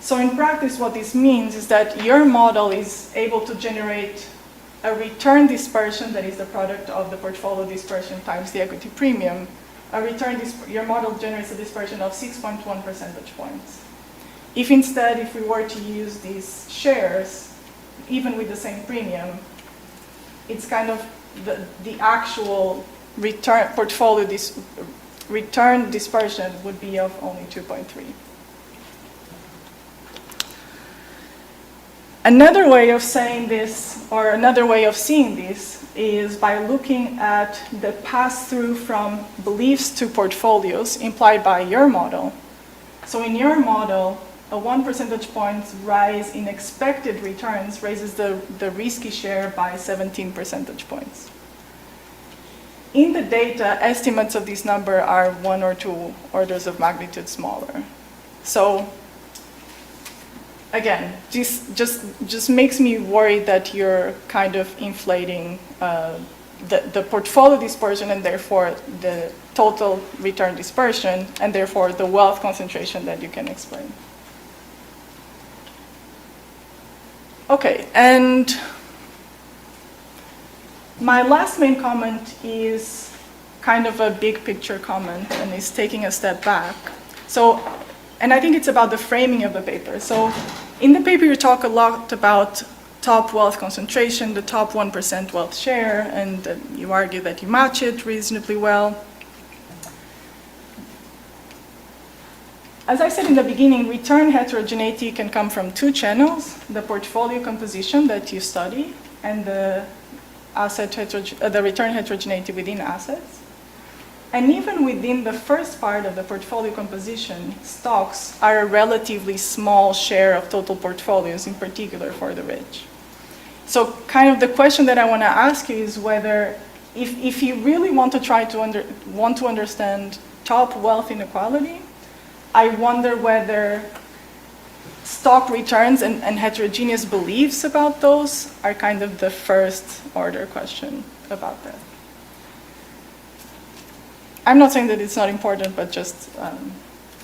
So in practice, what this means is that your model is able to generate a return dispersion that is the product of the portfolio dispersion times the equity premium, your model generates a dispersion of 6.1 percentage points. If instead, if we were to use these shares, even with the same premium, it's kind of the actual return dispersion would be of only 2.3. Another way of saying this, or another way of seeing this, is by looking at the pass-through from beliefs to portfolios implied by your model. So in your model, a 1 percentage point rise in expected returns raises the risky share by 17 percentage points. In the data, estimates of this number are 1 or 2 orders of magnitude smaller. So again, this just makes me worried that you're kind of inflating the portfolio dispersion and therefore the total return dispersion and therefore the wealth concentration that you can explain. Okay, and my last main comment is kind of a big picture comment and is taking a step back. So, and I think it's about the framing of the paper. So in the paper you talk a lot about top wealth concentration, the top 1% wealth share, and you argue that you match it reasonably well. As I said in the beginning, return heterogeneity can come from two channels, the portfolio composition that you study and the return heterogeneity within assets. And even within the first part of the portfolio composition, stocks are a relatively small share of total portfolios, in particular for the rich. So kind of the question that I want to ask you is whether, if you really want to try to understand top wealth inequality, I wonder whether stock returns and heterogeneous beliefs about those are kind of the first order question about that. I'm not saying that it's not important, but just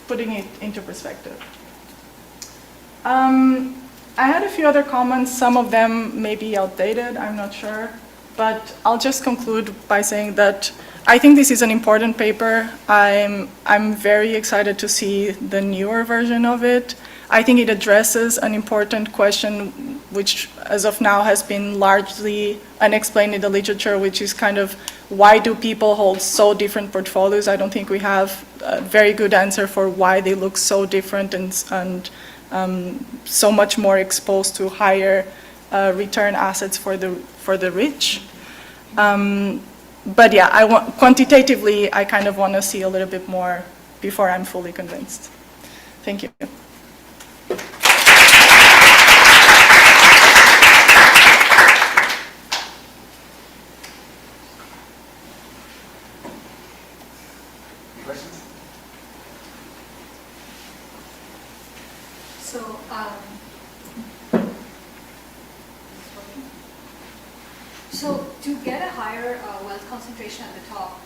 putting it into perspective. I had a few other comments. Some of them may be outdated, I'm not sure. But I'll just conclude by saying that I think this is an important paper. I'm very excited to see the newer version of it. I think it addresses an important question which, as of now, has been largely unexplained in the literature, which is kind of why do people hold so different portfolios? I don't think we have a very good answer for why they look so different and so much more exposed to higher return assets for the rich. But yeah, quantitatively, I kind of want to see a little bit more before I'm fully convinced. Thank you. Questions? So to get a higher wealth concentration at the top,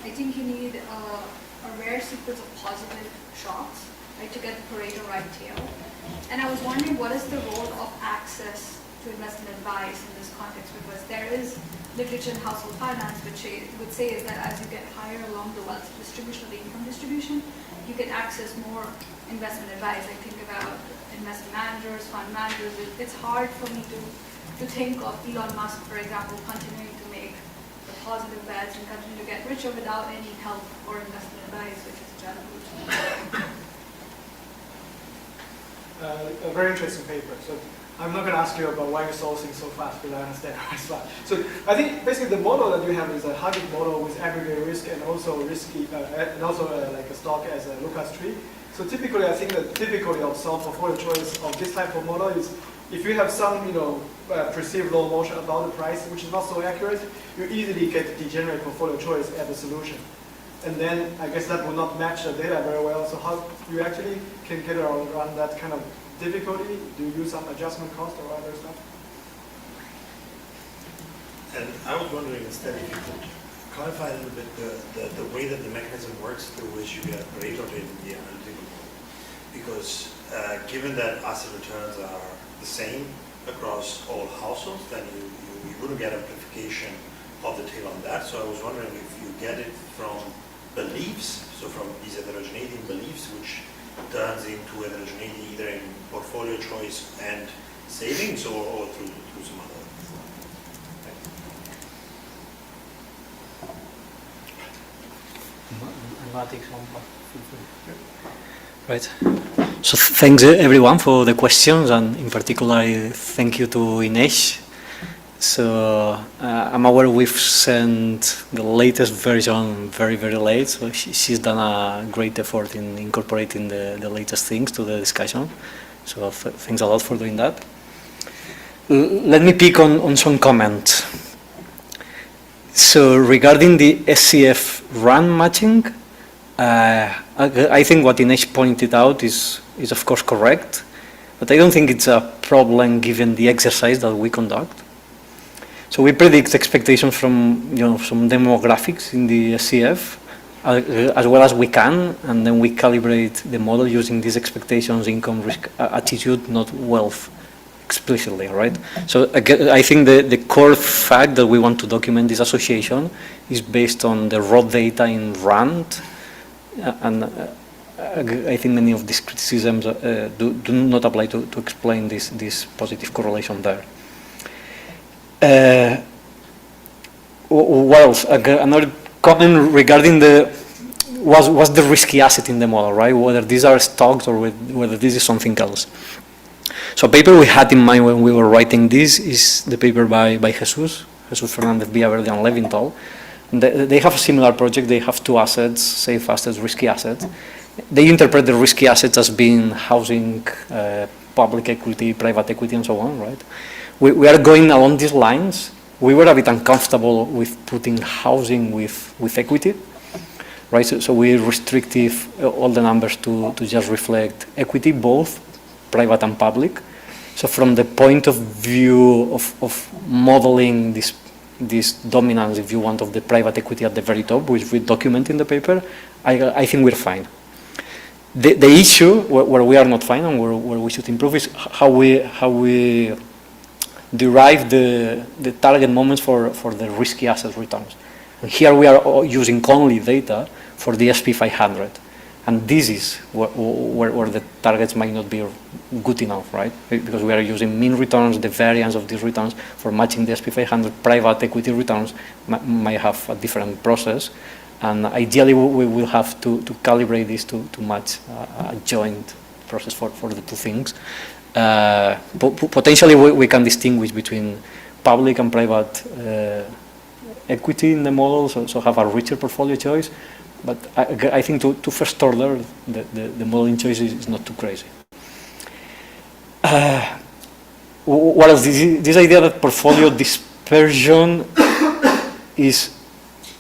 I think you need a rare sequence of positive shocks, right, to get the Pareto right tail. And I was wondering, what is the role of access to investment advice in this context? Because there is literature in household finance which would say is that as you get higher along the wealth distribution or the income distribution, you can access more investment advice. I think about investment managers, fund managers. It's hard for me to think of Elon Musk, for example, continuing to make the positive bets and continue to get richer without any help or investment advice, which is challenging. A very interesting paper. So I'm not going to ask you about why you're sourcing so fast, because I understand why it's fast. So I think basically the model that you have is a Haggard model with aggregate risk and also risky, and also like a stock as a Lucas tree. So typically, I think that typically of some portfolio choice of this type of model is if you have some, perceived low motion about the price, which is not so accurate, you easily get degenerate portfolio choice as a solution. And then I guess that will not match the data very well. So how you actually can get around that kind of difficulty? Do you use some adjustment cost or other stuff? And I was wondering instead if you could clarify a little bit the way that the mechanism works through which you get Pareto in the analytical model. Because given that asset returns are the same across all households, then you wouldn't get amplification of the tail on that. So I was wondering if you get it from beliefs, so from these heterogeneity in beliefs, which turns into heterogeneity either in portfolio choice and savings or through some other. Right. So thanks everyone for the questions, and in particular thank you to Ines. So I'm aware we've sent the latest version very late, so she's done a great effort in incorporating the latest things to the discussion. So thanks a lot for doing that. Let me pick on some comments. So regarding the SCF run matching, I think what Ines pointed out is of course correct, but I don't think it's a problem given the exercise that we conduct. So we predict expectations from some demographics in the SCF as well as we can, and then we calibrate the model using these expectations, income, risk, attitude, not wealth explicitly, right? So again, I think the core fact that we want to document this association is based on the raw data in RAND, and I think many of these criticisms do not apply to explain this positive correlation there. What else? Another comment regarding what's the risky asset in the model, right? Whether these are stocks or whether this is something else. So a paper we had in mind when we were writing this is the paper by Jesus Fernandez, Villaverde, and Levinthal. They have a similar project. They have two assets, safe assets, risky assets. They interpret the risky assets as being housing, public equity, private equity, and so on, right? We are going along these lines. We were a bit uncomfortable with putting housing with equity, right? So we restricted all the numbers to just reflect equity, both private and public. So from the point of view of modeling this dominance, if you want, of the private equity at the very top, which we document in the paper, I think we're fine. The issue where we are not fine and where we should improve is how we derive the target moments for the risky asset returns. And here we are using only data for the SP 500. And this is where the targets might not be good enough, right? Because we are using mean returns, the variance of these returns for matching the SP 500. Private equity returns might have a different process. And ideally, we will have to calibrate this to match a joint process for the two things. Potentially, we can distinguish between public and private equity in the model, so have a richer portfolio choice. But I think to first order, the modeling choice is not too crazy. What else? This idea that portfolio dispersion is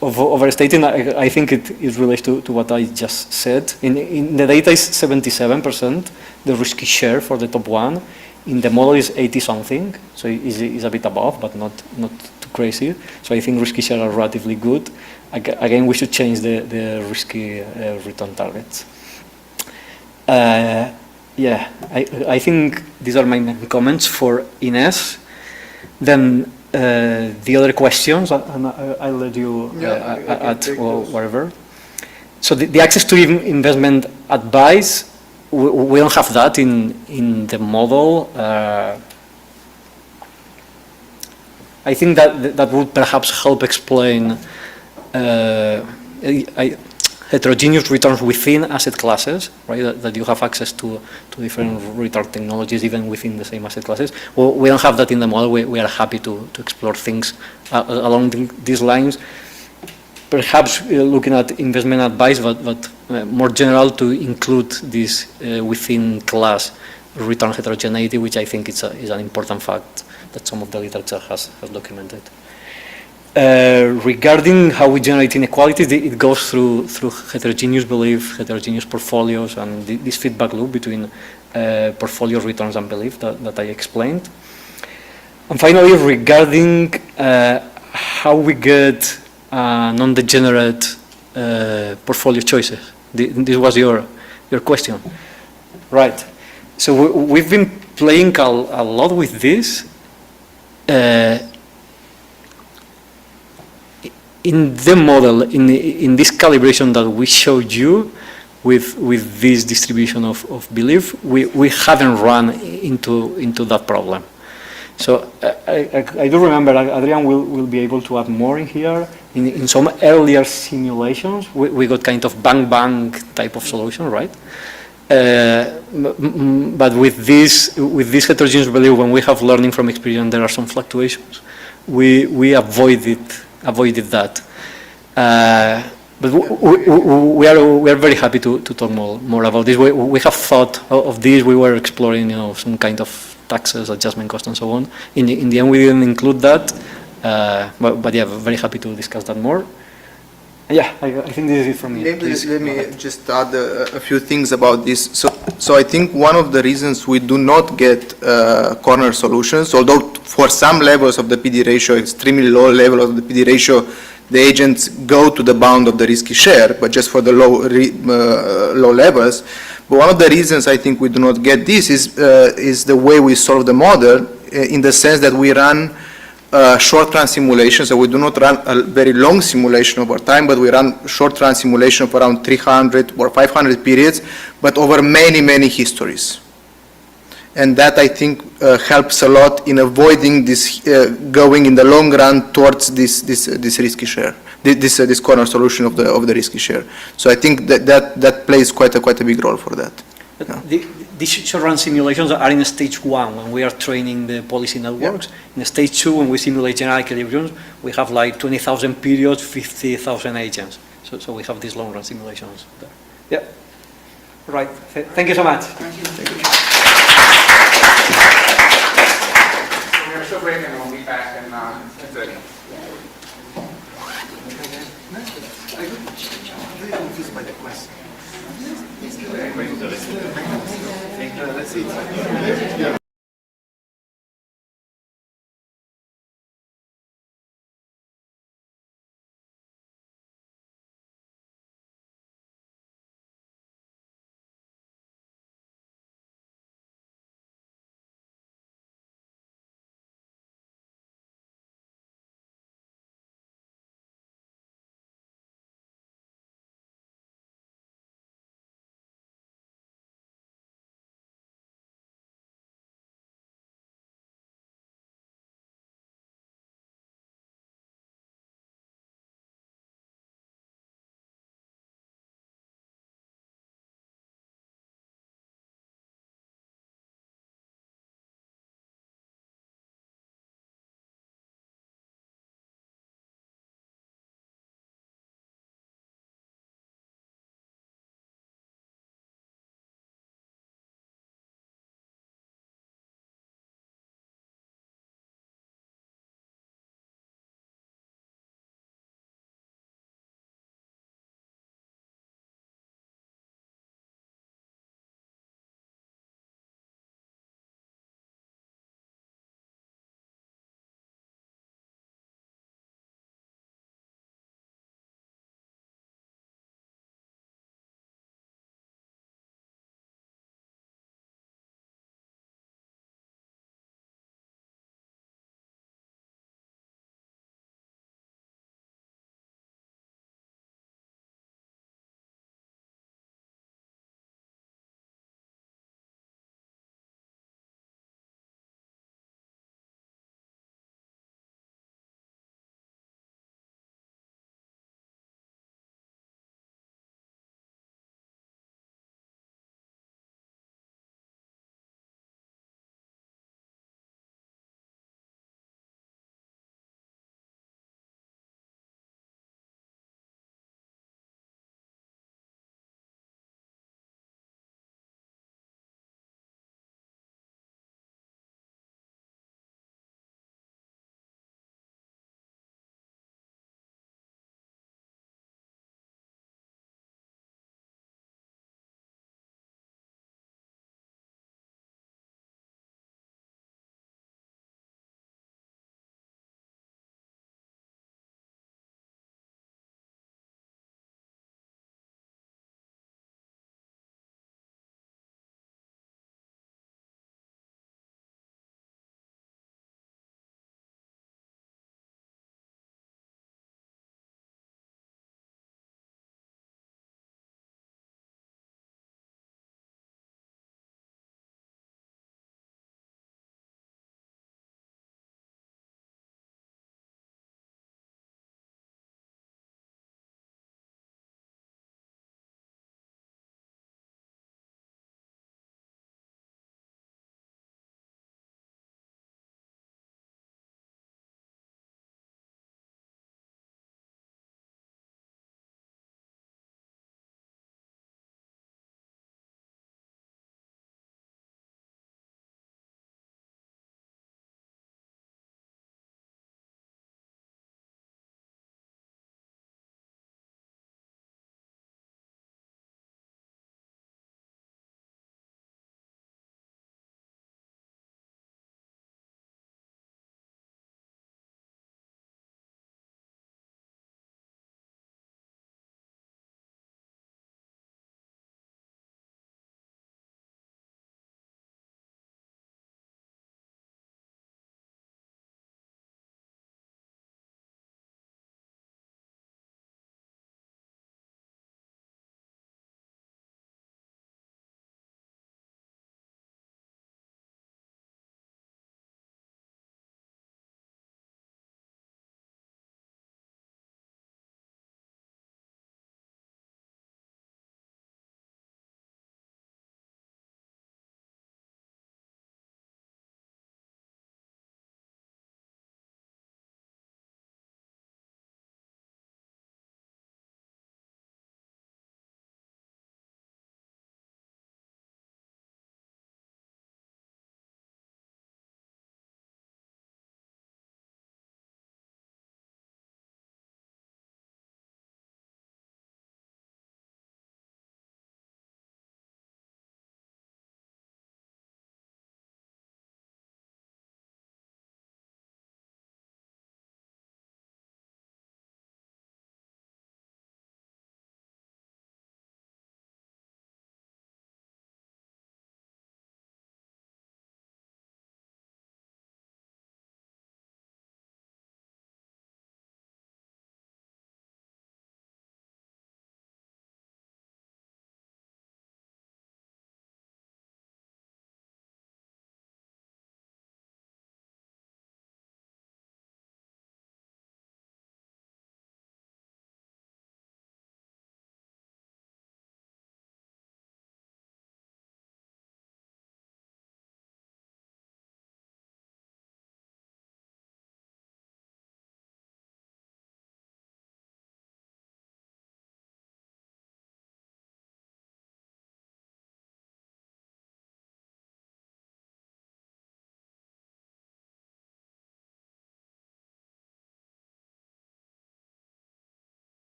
overstating, I think it relates to what I just said. In the data is 77%, the risky share for the top one. In the model is 80-something, so it's a bit above, but not too crazy. So I think risky share are relatively good. Again, we should change the risky return targets. Yeah, I think these are my main comments for Ines. Then the other questions, and I'll let you add or whatever. So the access to investment advice, we don't have that in the model. I think that would perhaps help explain heterogeneous returns within asset classes, right? That you have access to different return technologies even within the same asset classes. Well, we don't have that in the model. We are happy to explore things along these lines. Perhaps looking at investment advice, but more general to include this within class return heterogeneity, which I think is an important fact that some of the literature has documented. Regarding how we generate inequalities, it goes through heterogeneous belief, heterogeneous portfolios, and this feedback loop between portfolio returns and belief that I explained. And finally, regarding how we get non-degenerate portfolio choices. This was your question. Right. So we've been playing a lot with this. In the model, in this calibration that we showed you, with this distribution of belief, we haven't run into that problem. So I do remember, Adrian will be able to add more in here. In some earlier simulations, we got kind of bang type of solution, right? But with this heterogeneous belief, when we have learning from experience, there are some fluctuations. We avoided that. But we are very happy to talk more about this. We have thought of this. We were exploring, some kind of taxes, adjustment cost, and so on. In the end, we didn't include that. But yeah, very happy to discuss that more. Yeah, I think this is it from me. Maybe let me just add a few things about this. So I think one of the reasons we do not get corner solutions, although for some levels of the PD ratio, extremely low level of the PD ratio, the agents go to the bound of the risky share, but just for the low levels. But one of the reasons I think we do not get this is the way we solve the model, in the sense that we run short-run simulations, so we do not run a very long simulation over time, but we run short-run simulation of around 300 or 500 periods, but over many histories. And that, I think, helps a lot in avoiding this going in the long run towards this risky share, this corner solution of the risky share. So I think that plays quite a big role for that. Yeah. These short-run simulations are in stage 1 when we are training the policy networks. Yeah. In stage 2, when we simulate general equilibrium, we have like 20,000 periods, 50,000 agents. So we have these long-run simulations there. Yeah. Right. Thank you so much. Thank you. Thank you. So we're still breaking and we'll be back in 10:30. Very confused by the question. Let's see.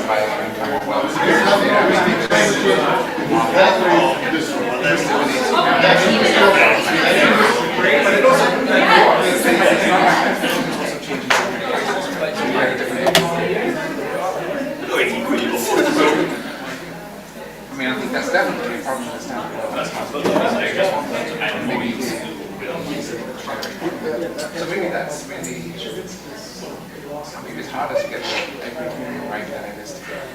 by income or wealth. I mean, I think that's definitely a problem in this town. So maybe that's maybe it's harder to get everything right than it is to get.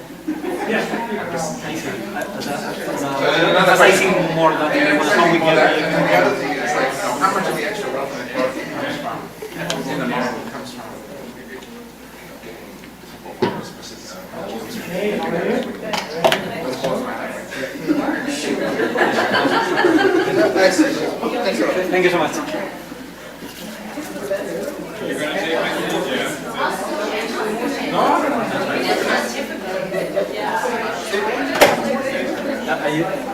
Emphasizing more than how we get And then the other thing is like, how much of the extra wealth and equality comes from in the model comes from Thank you so much.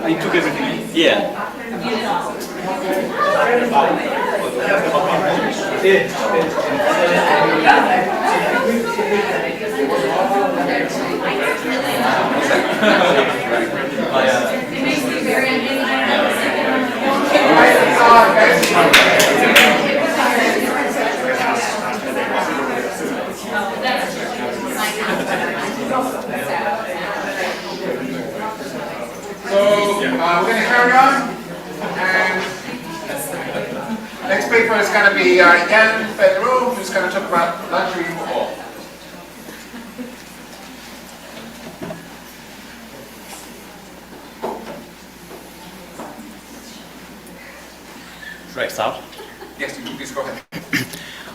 I took everything. Yeah. So we're going to carry on, and next paper is going to be Jan Pedro, who's going to talk about luxury for all. Should I start? Yes, please go ahead.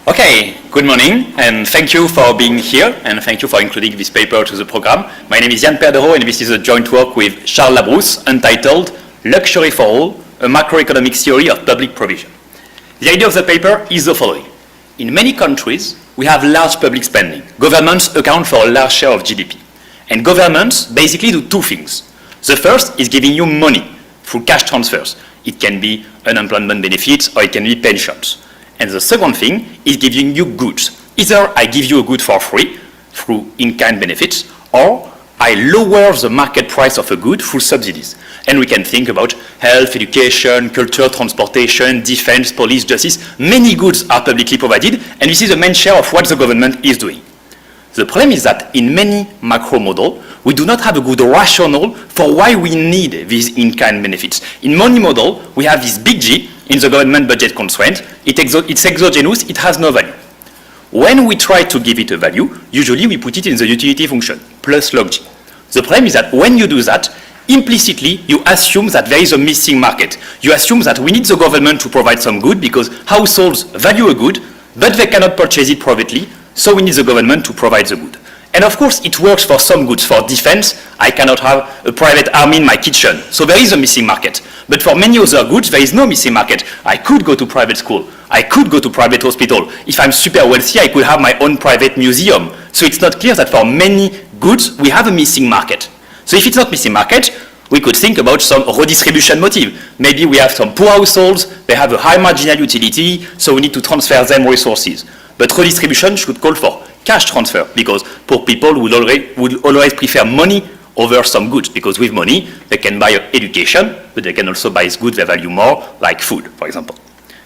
Okay, good morning, and thank you for being here, and thank you for including this paper to the program. My name is Jan Pedro, and this is a joint work with Charles Labrousse entitled Luxury for All, a Macroeconomic Theory of Public Provision. The idea of the paper is the following. In many countries, we have large public spending. Governments account for a large share of GDP. And governments basically do two things. The first is giving you money through cash transfers. It can be unemployment benefits or it can be pensions. And the second thing is giving you goods. Either I give you a good for free through in-kind benefits, or I lower the market price of a good through subsidies. And we can think about health, education, culture, transportation, defense, police, justice. Many goods are publicly provided, and this is the main share of what the government is doing. The problem is that in many macro models, we do not have a good rationale for why we need these in-kind benefits. In money model, we have this big G in the government budget constraint. It's exogenous, it has no value. When we try to give it a value, usually we put it in the utility function, plus log G. The problem is that when you do that, implicitly you assume that there is a missing market. You assume that we need the government to provide some good because households value a good, but they cannot purchase it privately, so we need the government to provide the good. And of course, it works for some goods. For defense, I cannot have a private army in my kitchen, so there is a missing market. But for many other goods, there is no missing market. I could go to private school. I could go to private hospital. If I'm super wealthy, I could have my own private museum. So it's not clear that for many goods, we have a missing market. So if it's not missing market, we could think about some redistribution motive. Maybe we have some poor households, they have a high marginal utility, so we need to transfer them resources. But redistribution should call for cash transfer, because poor people would always prefer money over some goods, because with money, they can buy education, but they can also buy goods they value more, like food, for example.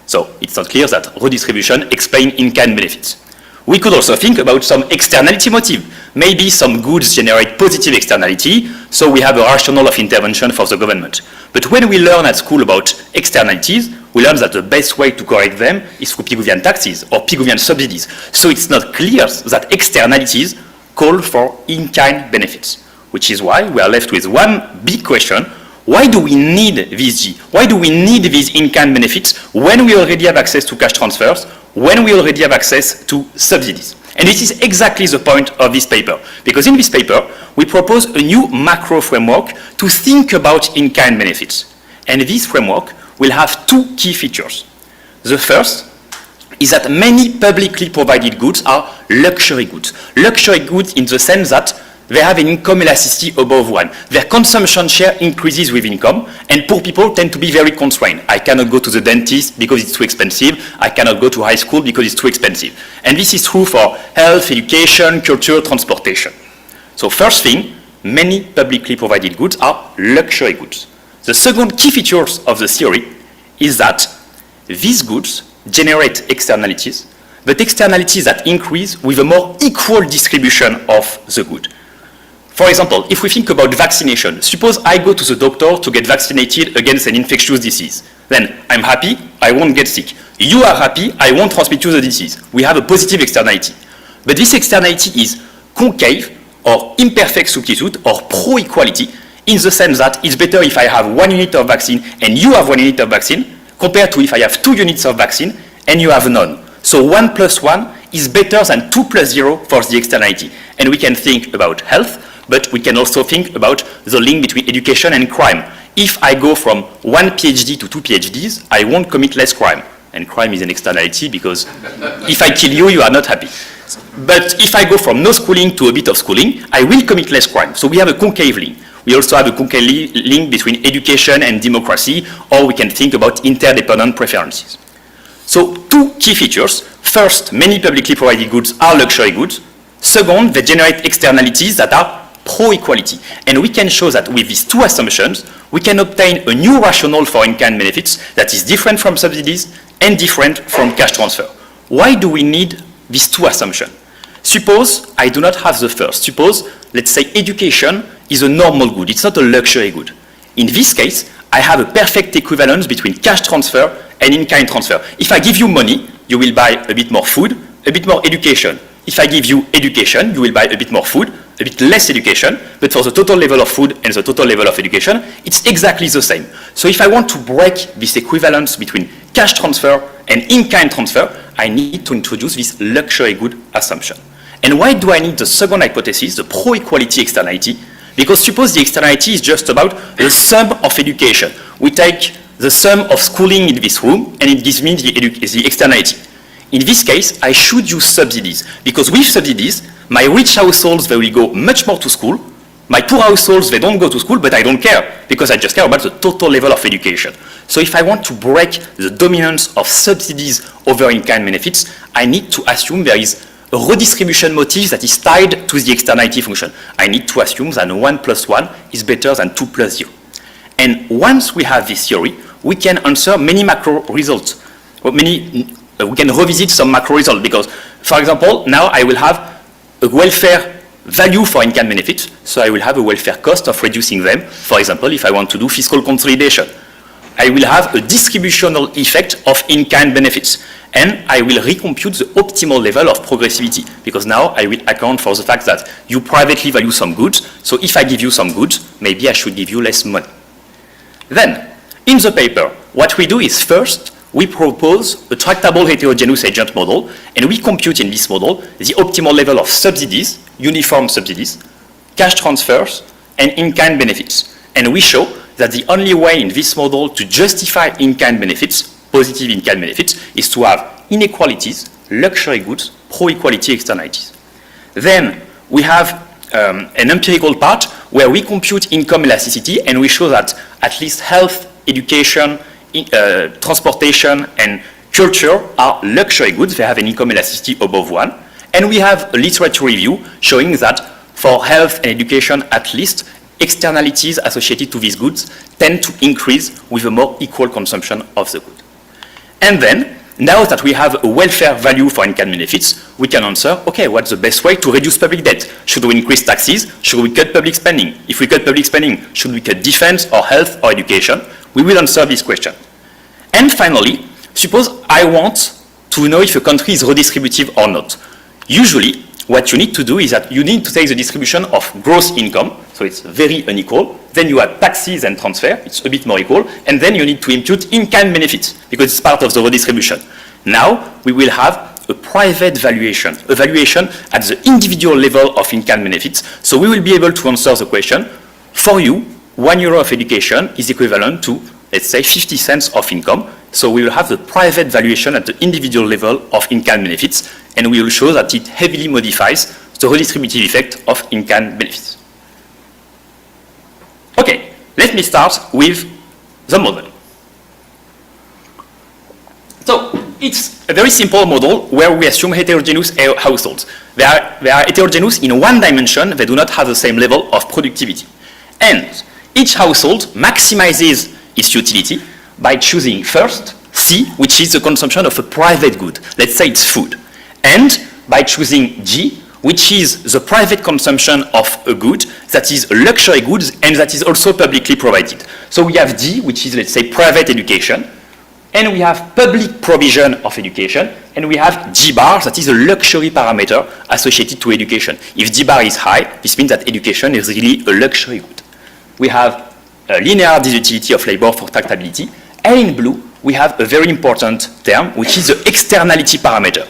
So it's not clear that redistribution explains in-kind benefits. We could also think about some externality motive. Maybe some goods generate positive externality, so we have a rationale of intervention for the government. But when we learn at school about externalities, we learn that the best way to correct them is through Pigouvian taxes or Pigouvian subsidies. So it's not clear that externalities call for in-kind benefits, which is why we are left with one big question. Why do we need this G? Why do we need these in-kind benefits when we already have access to cash transfers, when we already have access to subsidies? And this is exactly the point of this paper, because in this paper, we propose a new macro framework to think about in-kind benefits. And this framework will have two key features. The first is that many publicly provided goods are luxury goods. Luxury goods in the sense that they have an income elasticity above 1. Their consumption share increases with income, and poor people tend to be very constrained. I cannot go to the dentist because it's too expensive. I cannot go to high school because it's too expensive. And this is true for health, education, culture, transportation. So first thing, many publicly provided goods are luxury goods. The second key feature of the theory is that these goods generate externalities, but externalities that increase with a more equal distribution of the good. For example, if we think about vaccination, suppose I go to the doctor to get vaccinated against an infectious disease. Then I'm happy, I won't get sick. You are happy, I won't transmit you the disease. We have a positive externality. But this externality is concave or imperfect substitute or pro-equality in the sense that it's better if I have 1 unit of vaccine and you have 1 unit of vaccine compared to if I have 2 units of vaccine and you have none. So 1 plus 1 is better than 2 plus 0 for the externality. And we can think about health, but we can also think about the link between education and crime. If I go from 1 PhD to 2 PhDs, I won't commit less crime. And crime is an externality because if I kill you, you are not happy. But if I go from no schooling to a bit of schooling, I will commit less crime. So we have a concave link. We also have a concave link between education and democracy, or we can think about interdependent preferences. So 2 key features. First, many publicly provided goods are luxury goods. Second, they generate externalities that are pro-equality. And we can show that with these 2 assumptions, we can obtain a new rationale for in-kind benefits that is different from subsidies and different from cash transfer. Why do we need these 2 assumptions? Suppose I do not have the first. Suppose, let's say, education is a normal good. It's not a luxury good. In this case, I have a perfect equivalence between cash transfer and in-kind transfer. If I give you money, you will buy a bit more food, a bit more education. If I give you education, you will buy a bit more food, a bit less education, but for the total level of food and the total level of education, it's exactly the same. So if I want to break this equivalence between cash transfer and in-kind transfer, I need to introduce this luxury good assumption. And why do I need the second hypothesis, the pro-equality externality? Because suppose the externality is just about the sum of education. We take the sum of schooling in this room, and it gives me the externality. In this case, I should use subsidies, because with subsidies, my rich households, they will go much more to school. My poor households, they don't go to school, but I don't care, because I just care about the total level of education. So if I want to break the dominance of subsidies over in-kind benefits, I need to assume there is a redistribution motive that is tied to the externality function. I need to assume that 1 plus 1 is better than 2 plus 0. And once we have this theory, we can answer many macro results. We can revisit some macro results because, for example, now I will have a welfare value for in-kind benefits, so I will have a welfare cost of reducing them. For example, if I want to do fiscal consolidation, I will have a distributional effect of in-kind benefits, and I will recompute the optimal level of progressivity, because now I will account for the fact that you privately value some goods, so if I give you some goods, maybe I should give you less money. Then, in the paper, what we do is first, we propose a tractable heterogeneous agent model, and we compute in this model the optimal level of subsidies, uniform subsidies, cash transfers, and in-kind benefits. And we show that the only way in this model to justify in-kind benefits, positive in-kind benefits, is to have inequalities, luxury goods, pro-equality externalities. Then we have an empirical part where we compute income elasticity, and we show that at least health, education, transportation, and culture are luxury goods. They have an income elasticity above 1. And we have a literature review showing that for health and education, at least, externalities associated to these goods tend to increase with a more equal consumption of the good. And then, now that we have a welfare value for in-kind benefits, we can answer, okay, what's the best way to reduce public debt? Should we increase taxes? Should we cut public spending? If we cut public spending, should we cut defense or health or education? We will answer this question. And finally, suppose I want to know if a country is redistributive or not. Usually, what you need to do is that you need to take the distribution of gross income, so it's very unequal. Then you add taxes and transfer, it's a bit more equal. And then you need to impute in-kind benefits, because it's part of the redistribution. Now, we will have a private valuation, a valuation at the individual level of in-kind benefits. So we will be able to answer the question, for you, €1 of education is equivalent to, let's say, 50 cents of income. So we will have the private valuation at the individual level of in-kind benefits, and we will show that it heavily modifies the redistributive effect of in-kind benefits. Okay, let me start with the model. So it's a very simple model where we assume heterogeneous households. They are heterogeneous in one dimension. They do not have the same level of productivity. And each household maximizes its utility by choosing first C, which is the consumption of a private good. Let's say it's food. And by choosing G, which is the private consumption of a good that is a luxury good and that is also publicly provided. So we have D, which is, let's say, private education. And we have public provision of education, and we have G bar, that is a luxury parameter associated to education. If G bar is high, this means that education is really a luxury good. We have a linear disutility of labor for tractability, and in blue, we have a very important term, which is the externality parameter.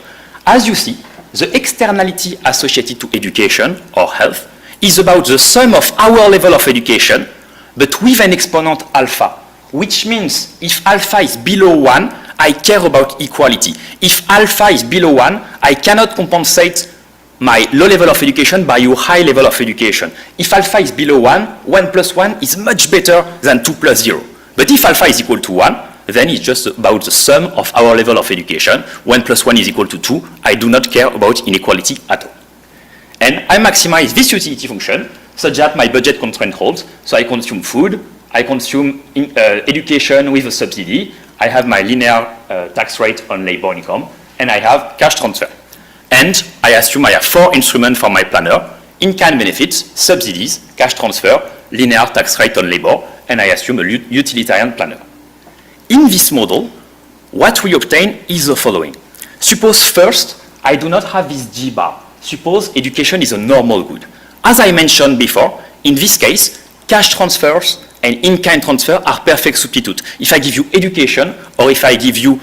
As you see, the externality associated to education or health is about the sum of our level of education, but with an exponent alpha, which means if alpha is below 1, I care about equality. If alpha is below 1, I cannot compensate my low level of education by your high level of education. If alpha is below 1, 1 plus 1 is much better than 2 plus 0. But if alpha is equal to 1, then it's just about the sum of our level of education. 1 plus 1 is equal to 2. I do not care about inequality at all. And I maximize this utility function such that my budget constraint holds. So I consume food, I consume education with a subsidy, I have my linear tax rate on labor income, and I have cash transfer. And I assume I have 4 instruments for my planner: in-kind benefits, subsidies, cash transfer, linear tax rate on labor, and I assume a utilitarian planner. In this model, what we obtain is the following. Suppose first, I do not have this G bar. Suppose education is a normal good. As I mentioned before, in this case, cash transfers and in-kind transfer are perfect substitutes. If I give you education or if I give you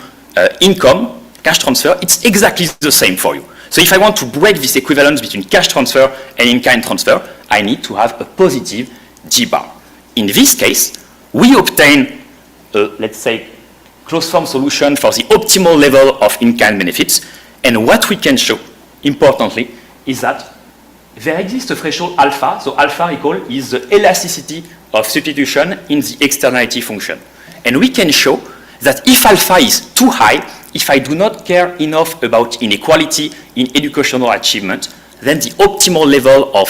income, cash transfer, it's exactly the same for you. So if I want to break this equivalence between cash transfer and in-kind transfer, I need to have a positive G bar. In this case, we obtain let's say, closed form solution for the optimal level of in-kind benefits. And what we can show, importantly, is that there exists a threshold alpha. So alpha is the elasticity of substitution in the externality function. And we can show that if alpha is too high, if I do not care enough about inequality in educational achievement, then the optimal level of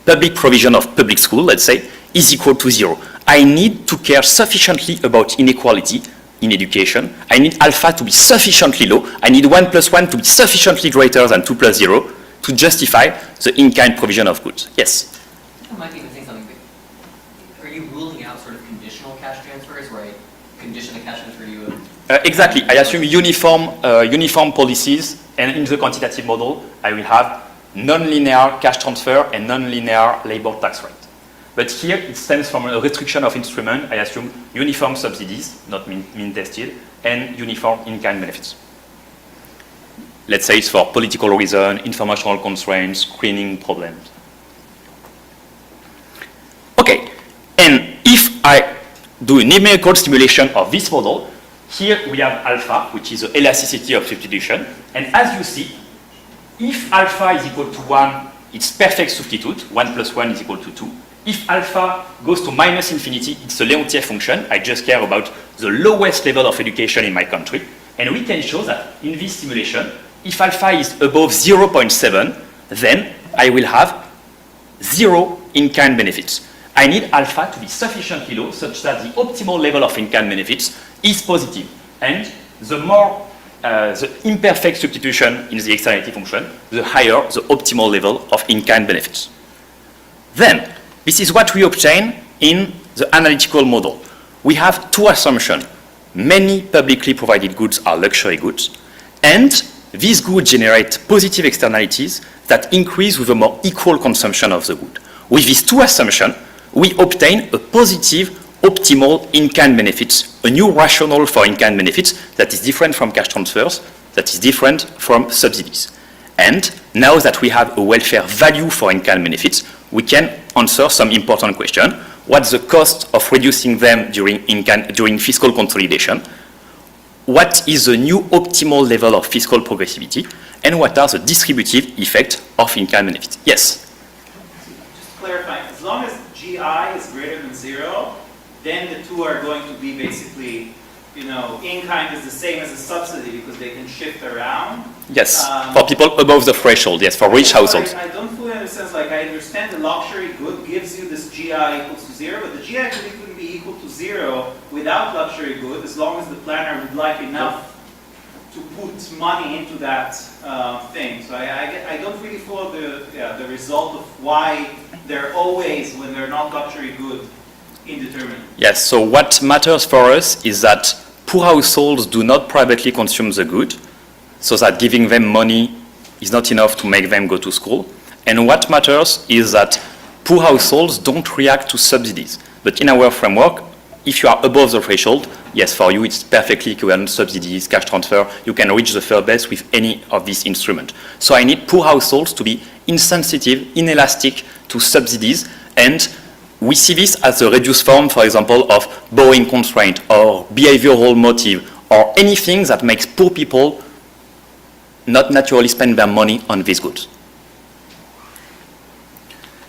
public provision of public school, let's say, is equal to 0. I need to care sufficiently about inequality in education. I need alpha to be sufficiently low. I need 1 plus 1 to be sufficiently greater than 2 plus 0 to justify the in-kind provision of goods. Yes? I might be saying something, but are you ruling out sort of conditional cash transfers where I condition the cash transfer to you? Exactly. I assume uniform policies, and in the quantitative model, I will have non-linear cash transfer and non-linear labor tax rate. But here it stems from a restriction of instrument. I assume uniform subsidies, not mean-tested, and uniform in-kind benefits. Let's say it's for political reason, informational constraints, screening problems. Okay, and if I do a numerical simulation of this model, here we have alpha, which is the elasticity of substitution. And as you see, if alpha is equal to 1, it's perfect substitute. 1 plus 1 is equal to 2. If alpha goes to minus infinity, it's a Leontief function. I just care about the lowest level of education in my country. And we can show that in this simulation, if alpha is above 0.7, then I will have 0 in-kind benefits. I need alpha to be sufficiently low such that the optimal level of in-kind benefits is positive. And the more the imperfect substitution in the externality function, the higher the optimal level of in-kind benefits. Then, this is what we obtain in the analytical model. We have 2 assumptions. Many publicly provided goods are luxury goods, and these goods generate positive externalities that increase with a more equal consumption of the good. With these 2 assumptions, we obtain a positive optimal in-kind benefits, a new rationale for in-kind benefits that is different from cash transfers, that is different from subsidies. And now that we have a welfare value for in-kind benefits, we can answer some important questions. What's the cost of reducing them during fiscal consolidation? What is the new optimal level of fiscal progressivity? And what are the distributive effects of in-kind benefits? Yes? Just clarifying, as long as GI is greater than 0, then the 2 are going to be basically in-kind is the same as a subsidy because they can shift around. Yes, for people above the threshold, yes, for rich households. I don't fully understand, like I understand the luxury good gives you this GI equals to 0, but the GI couldn't be equal to 0 without luxury good as long as the planner would like enough to put money into that thing. So I don't really follow the result of why they're always, when they're not luxury good, indeterminate. Yes, so what matters for us is that poor households do not privately consume the good, so that giving them money is not enough to make them go to school. And what matters is that poor households don't react to subsidies. But in our framework, if you are above the threshold, yes, for you it's perfectly equivalent, subsidies, cash transfer, you can reach the third base with any of these instruments. So I need poor households to be insensitive, inelastic to subsidies, and we see this as a reduced form, for example, of borrowing constraint or behavioral motive or anything that makes poor people not naturally spend their money on these goods.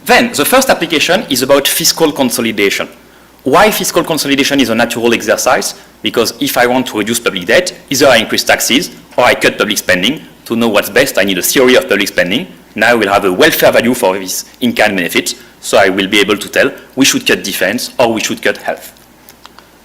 Then, the first application is about fiscal consolidation. Why fiscal consolidation is a natural exercise? Because if I want to reduce public debt, either I increase taxes or I cut public spending. To know what's best, I need a theory of public spending. Now I will have a welfare value for this in-kind benefit, so I will be able to tell we should cut defense or we should cut health.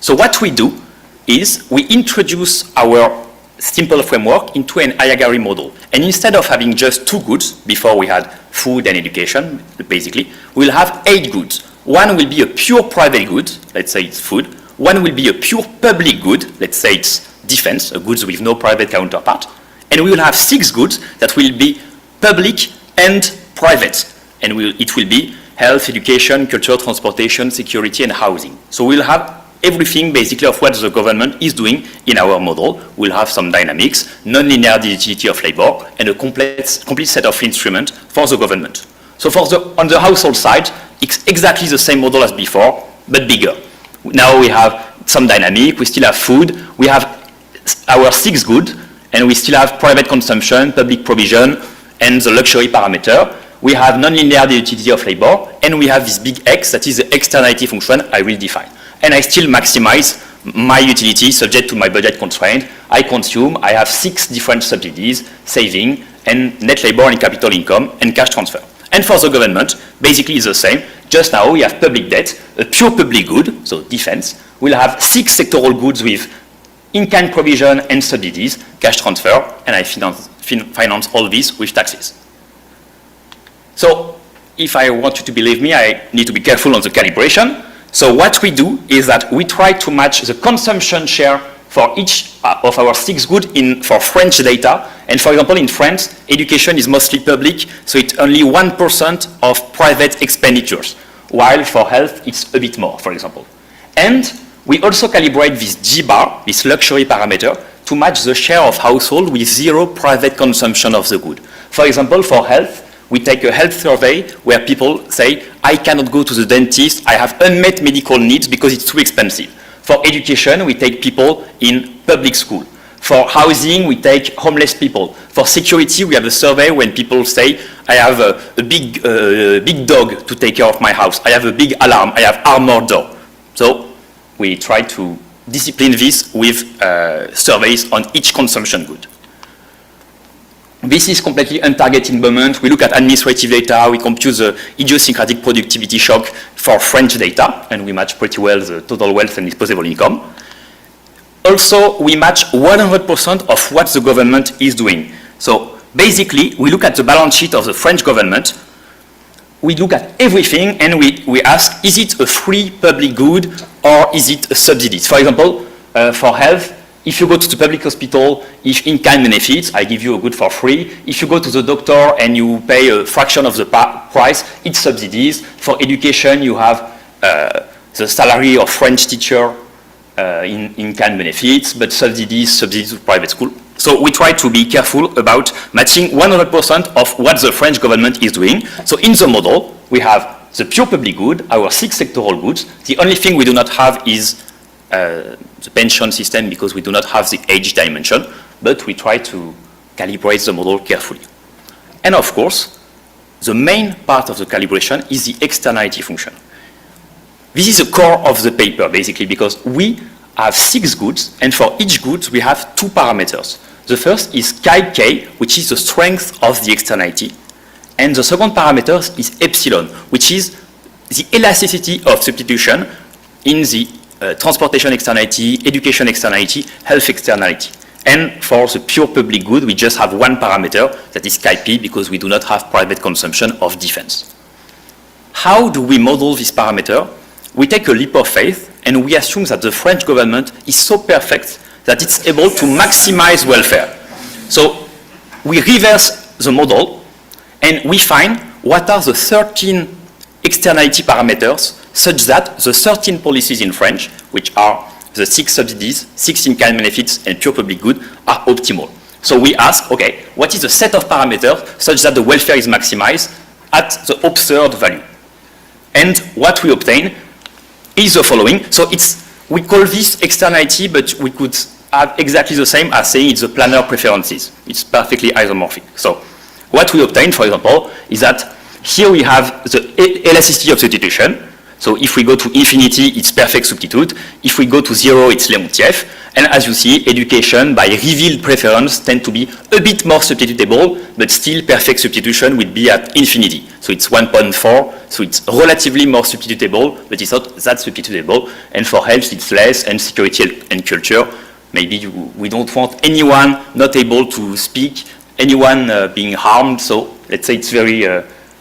So what we do is we introduce our simple framework into an IAGARI model. And instead of having just 2 goods, before we had food and education, basically, we'll have 8 goods. One will be a pure private good, let's say it's food. One will be a pure public good, let's say it's defense, a goods with no private counterpart. And we will have 6 goods that will be public and private. And it will be health, education, culture, transportation, security, and housing. So we'll have everything basically of what the government is doing in our model. We'll have some dynamics, non-linear utility of labor, and a complete set of instruments for the government. So on the household side, it's exactly the same model as before, but bigger. Now we have some dynamic, we still have food, we have our 6 goods, and we still have private consumption, public provision, and the luxury parameter. We have non-linear utility of labor, and we have this big X, that is the externality function I will define. And I still maximize my utility subject to my budget constraint. I consume, I have 6 different subsidies, saving, and net labor and capital income, and cash transfer. And for the government, basically it's the same. Just now we have public debt, a pure public good, so defense. We'll have 6 sectoral goods with in-kind provision and subsidies, cash transfer, and I finance all this with taxes. So if I want you to believe me, I need to be careful on the calibration. So what we do is that we try to match the consumption share for each of our 6 goods for French data. And for example, in France, education is mostly public, so it's only 1% of private expenditures, while for health, it's a bit more, for example. And we also calibrate this G-bar, this luxury parameter, to match the share of household with 0 private consumption of the good. For example, for health, we take a health survey where people say, I cannot go to the dentist, I have unmet medical needs because it's too expensive. For education, we take people in public school. For housing, we take homeless people. For security, we have a survey when people say, I have a big dog to take care of my house. I have a big alarm. I have armored door. So we try to discipline this with surveys on each consumption good. This is completely untargeted moment. We look at administrative data, we compute the idiosyncratic productivity shock for French data, and we match pretty well the total wealth and disposable income. Also, we match 100% of what the government is doing. So basically, we look at the balance sheet of the French government, we look at everything, and we ask, is it a free public good or is it a subsidy? For example, for health, if you go to the public hospital, if in-kind benefits, I give you a good for free. If you go to the doctor and you pay a fraction of the price, it's subsidies. For education, you have the salary of French teacher in-kind benefits, but subsidies to private school. So we try to be careful about matching 100% of what the French government is doing. So in the model, we have the pure public good, our 6 sectoral goods. The only thing we do not have is the pension system because we do not have the age dimension, but we try to calibrate the model carefully. And of course, the main part of the calibration is the externality function. This is the core of the paper, basically, because we have 6 goods, and for each good we have 2 parameters. The first is chi k, which is the strength of the externality, and the second parameter is epsilon, which is the elasticity of substitution in the transportation externality, education externality, health externality. And for the pure public good, we just have one parameter, that is chi p, because we do not have private consumption of defense. How do we model this parameter? We take a leap of faith, and we assume that the French government is so perfect that it's able to maximize welfare. So we reverse the model, and we find what are the 13 externality parameters such that the 13 policies in French, which are the 6 subsidies, 6 in-kind benefits, and pure public good, are optimal. So we ask, okay, what is the set of parameters such that the welfare is maximized at the observed value? And what we obtain is the following. So we call this externality, but we could have exactly the same as saying it's the planar preferences. It's perfectly isomorphic. So what we obtain, for example, is that here we have the elasticity of substitution. So if we go to infinity, it's perfect substitute. If we go to 0, it's Leontief. And as you see, education by revealed preference tend to be a bit more substitutable, but still perfect substitution would be at infinity. So it's 1.4, so it's relatively more substitutable, but it's not that substitutable. And for health, it's less, and security and culture, maybe we don't want anyone not able to speak, anyone being harmed, so let's say it's very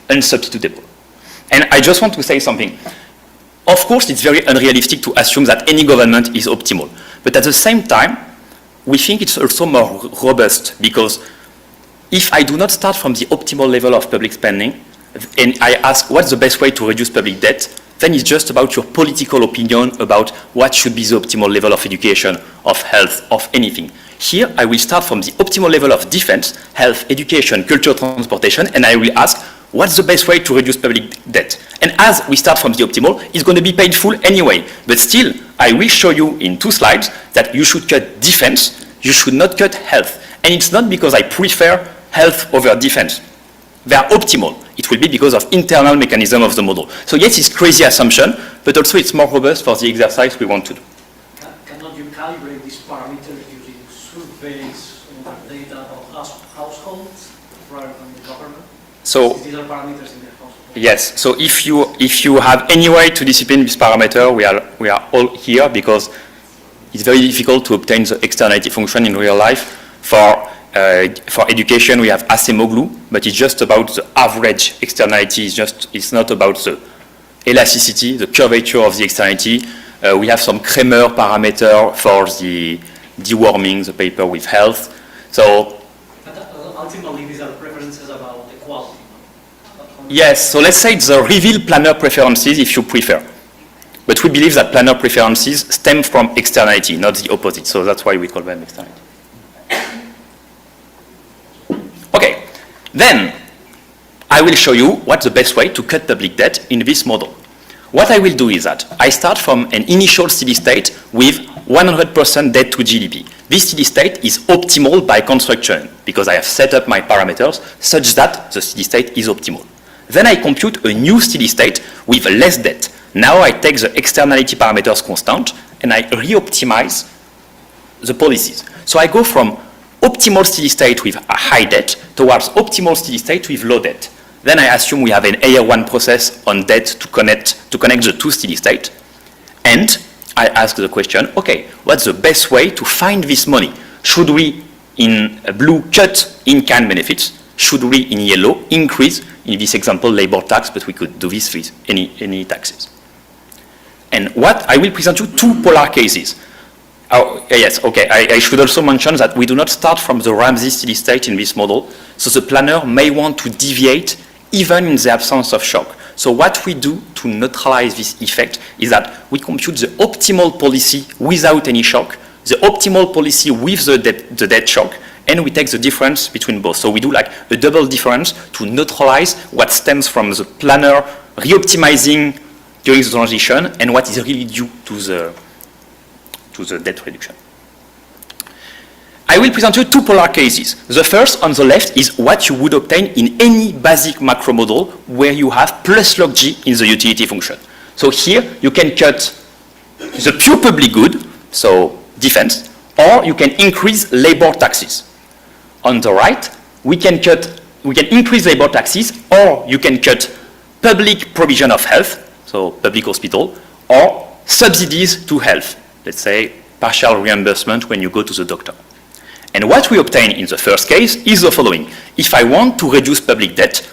unsubstitutable. And I just want to say something. Of course, it's very unrealistic to assume that any government is optimal. But at the same time, we think it's also more robust, because if I do not start from the optimal level of public spending, and I ask what's the best way to reduce public debt, then it's just about your political opinion about what should be the optimal level of education, of health, of anything. Here, I will start from the optimal level of defense, health, education, culture, transportation, and I will ask, what's the best way to reduce public debt? And as we start from the optimal, it's going to be painful anyway. But still, I will show you in 2 slides that you should cut defense, you should not cut health. And it's not because I prefer health over defense. They are optimal. It will be because of internal mechanism of the model. So yes, it's crazy assumption, but also it's more robust for the exercise we want to do. Cannot you calibrate these parameters using surveys of data of households rather than the government? So these are parameters in the household. yes. So if you have any way to discipline this parameter, we are all here, because it's very difficult to obtain the externality function in real life. For education, we have Acemoglu, but it's just about the average externality. It's not about the elasticity, the curvature of the externality. We have some Kramer parameter for the deworming, the paper with health. So ultimately, these are preferences about equality. yes, so let's say it's the revealed planar preferences if you prefer. But we believe that planar preferences stem from externality, not the opposite. So that's why we call them externality. Okay, then I will show you what's the best way to cut public debt in this model. What I will do is that I start from an initial steady state with 100% debt to GDP. This steady state is optimal by construction, because I have set up my parameters such that the steady state is optimal. Then I compute a new steady state with less debt. Now I take the externality parameters constant and I re-optimize the policies. So I go from optimal steady state with a high debt towards optimal steady state with low debt. Then I assume we have an AR1 process on debt to connect the 2 steady state. And I ask the question, okay, what's the best way to find this money? Should we, in blue, cut in-kind benefits? Should we, in yellow, increase, in this example, labor tax, but we could do this with any taxes? And what I will present you 2 polar cases. Oh, yes, okay, I should also mention that we do not start from the Ramsey steady state in this model, so the planner may want to deviate even in the absence of shock. So what we do to neutralize this effect is that we compute the optimal policy without any shock, the optimal policy with the debt shock, and we take the difference between both. So we do like a double difference to neutralize what stems from the planner re-optimizing during the transition and what is really due to the debt reduction. I will present you 2 polar cases. The first on the left is what you would obtain in any basic macro model where you have plus log G in the utility function. So here you can cut the pure public good so defense, or you can increase labor taxes. On the right, we can increase labor taxes, or you can cut public provision of health, so public hospital, or subsidies to health, let's say partial reimbursement when you go to the doctor. And what we obtain in the first case is the following. If I want to reduce public debt,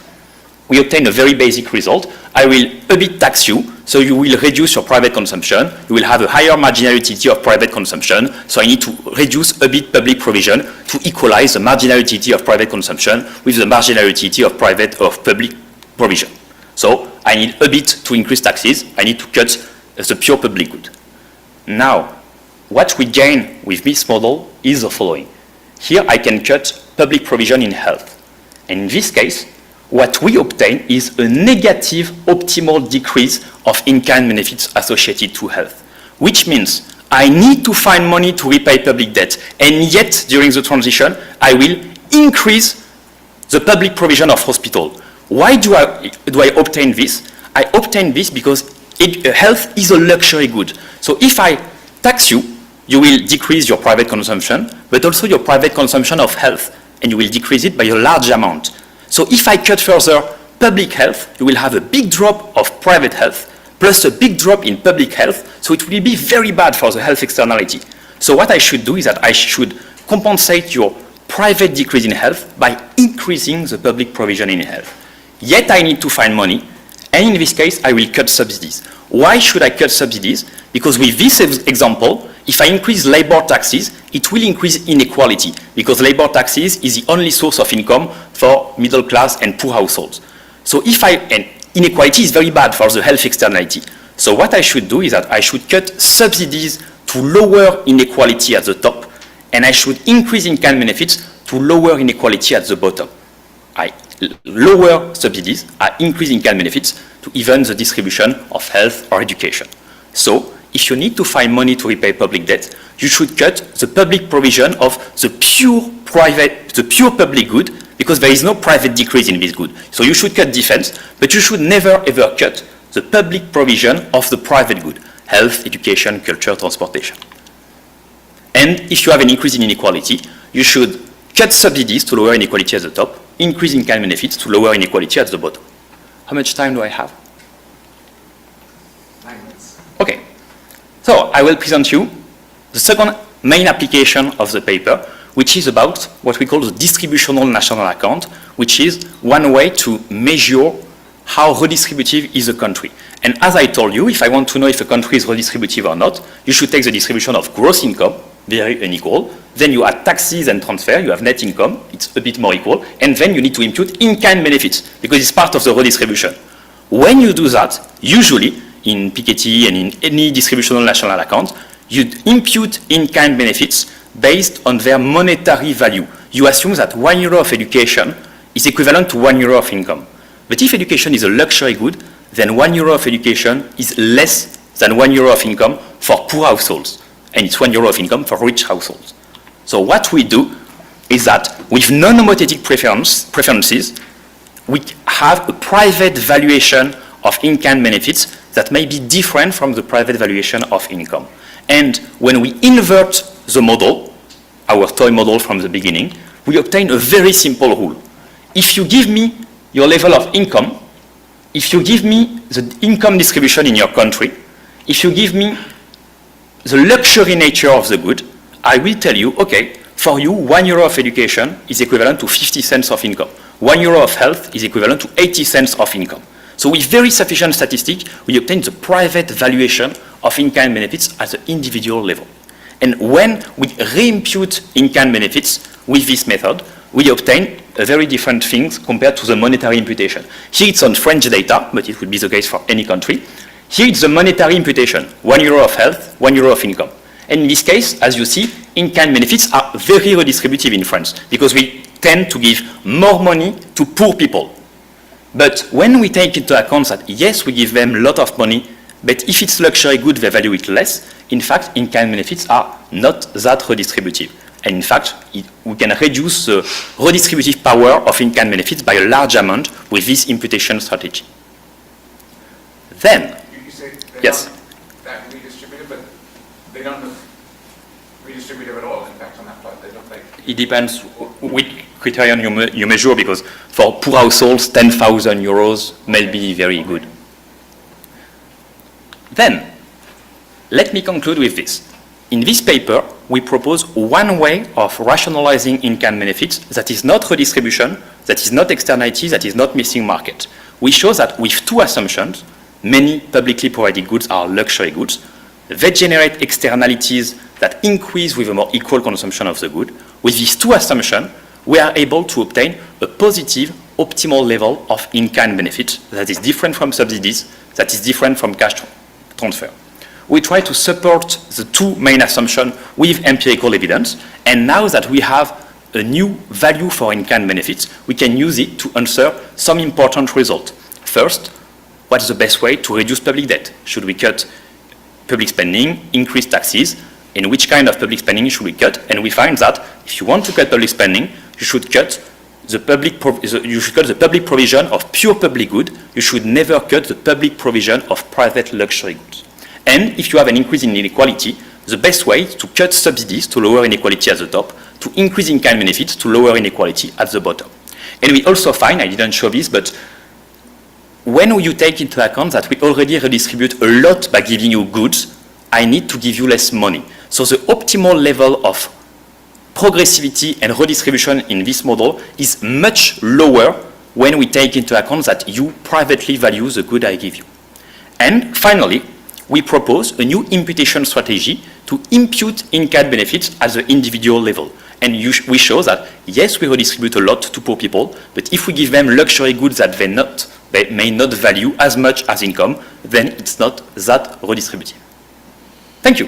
we obtain a very basic result. I will a bit tax you, so you will reduce your private consumption. You will have a higher marginality of private consumption, so I need to reduce a bit public provision to equalize the marginality of private consumption with the marginality of public provision. So I need a bit to increase taxes. I need to cut the pure public good. Now, what we gain with this model is the following. Here I can cut public provision in health. And in this case, what we obtain is a negative optimal decrease of in-kind benefits associated to health, which means I need to find money to repay public debt, and yet during the transition, I will increase the public provision of hospital. Why do I obtain this? I obtain this because health is a luxury good. So if I tax you, you will decrease your private consumption, but also your private consumption of health, and you will decrease it by a large amount. So if I cut further public health, you will have a big drop of private health, plus a big drop in public health, so it will be very bad for the health externality. So what I should do is that I should compensate your private decrease in health by increasing the public provision in health. Yet I need to find money, and in this case, I will cut subsidies. Why should I cut subsidies? Because with this example, if I increase labor taxes, it will increase inequality, because labor taxes is the only source of income for middle class and poor households. So and inequality is very bad for the health externality. So what I should do is that I should cut subsidies to lower inequality at the top, and I should increase in-kind benefits to lower inequality at the bottom. I lower subsidies, I increase in-kind benefits to even the distribution of health or education. So if you need to find money to repay public debt, you should cut the public provision of the pure public good, because there is no private decrease in this good. So you should cut defense, but you should never ever cut the public provision of the private good, health, education, culture, transportation. And if you have an increase in inequality, you should cut subsidies to lower inequality at the top, increase in-kind benefits to lower inequality at the bottom. How much time do I have? 9 minutes. Okay. So I will present you the second main application of the paper, which is about what we call the distributional national account, which is one way to measure how redistributive is a country. And as I told you, if I want to know if a country is redistributive or not, you should take the distribution of gross income, very unequal. Then you add taxes and transfer, you have net income, it's a bit more equal. And then you need to impute in-kind benefits, because it's part of the redistribution. When you do that, usually in Piketty and in any distributional national account, you impute in-kind benefits based on their monetary value. You assume that €1 of education is equivalent to €1 of income. But if education is a luxury good, then €1 of education is less than €1 of income for poor households. And it's €1 of income for rich households. So what we do is that with non-homothetic preferences, we have a private valuation of in-kind benefits that may be different from the private valuation of income. And when we invert the model, our toy model from the beginning, we obtain a very simple rule. If you give me your level of income, if you give me the income distribution in your country, if you give me the luxury nature of the good, I will tell you, okay, for you, €1 of education is equivalent to 50 cents of income. €1 of health is equivalent to 80 cents of income. So with very sufficient statistics, we obtain the private valuation of in-kind benefits at the individual level. And when we reimpute in-kind benefits with this method, we obtain a very different things compared to the monetary imputation. Here it's on French data, but it would be the case for any country. Here it's the monetary imputation, €1 of health, €1 of income. And in this case, as you see, in-kind benefits are very redistributive in France, because we tend to give more money to poor people. But when we take into account that, yes, we give them a lot of money, but if it's luxury good, they value it less, in fact, in-kind benefits are not that redistributive. And in fact, we can reduce the redistributive power of in-kind benefits by a large amount with this imputation strategy. Then, You say yes. That redistributed, but they don't redistributive at all, impact on that part? They don't like... It depends which criterion you measure, because for poor households, 10,000 euros may be very good. Then, let me conclude with this. In this paper, we propose one way of rationalizing in-kind benefits that is not redistribution, that is not externality, that is not missing market. We show that with two assumptions, many publicly provided goods are luxury goods. They generate externalities that increase with a more equal consumption of the good. With these two assumptions, we are able to obtain a positive, optimal level of in-kind benefit that is different from subsidies, that is different from cash transfer. We try to support the two main assumptions with empirical evidence, and now that we have a new value for in-kind benefits, we can use it to answer some important results. First, what is the best way to reduce public debt? Should we cut public spending, increase taxes, and which kind of public spending should we cut? And we find that if you want to cut public spending, you should cut the public provision of pure public good. You should never cut the public provision of private luxury goods. And if you have an increase in inequality, the best way is to cut subsidies to lower inequality at the top, to increase in-kind benefits to lower inequality at the bottom. And we also find, I didn't show this, but when you take into account that we already redistribute a lot by giving you goods, I need to give you less money. So the optimal level of progressivity and redistribution in this model is much lower when we take into account that you privately value the good I give you. And finally, we propose a new imputation strategy to impute in-kind benefits at the individual level. And we show that, yes, we redistribute a lot to poor people, but if we give them luxury goods that they may not value as much as income, then it's not that redistributive. Thank you.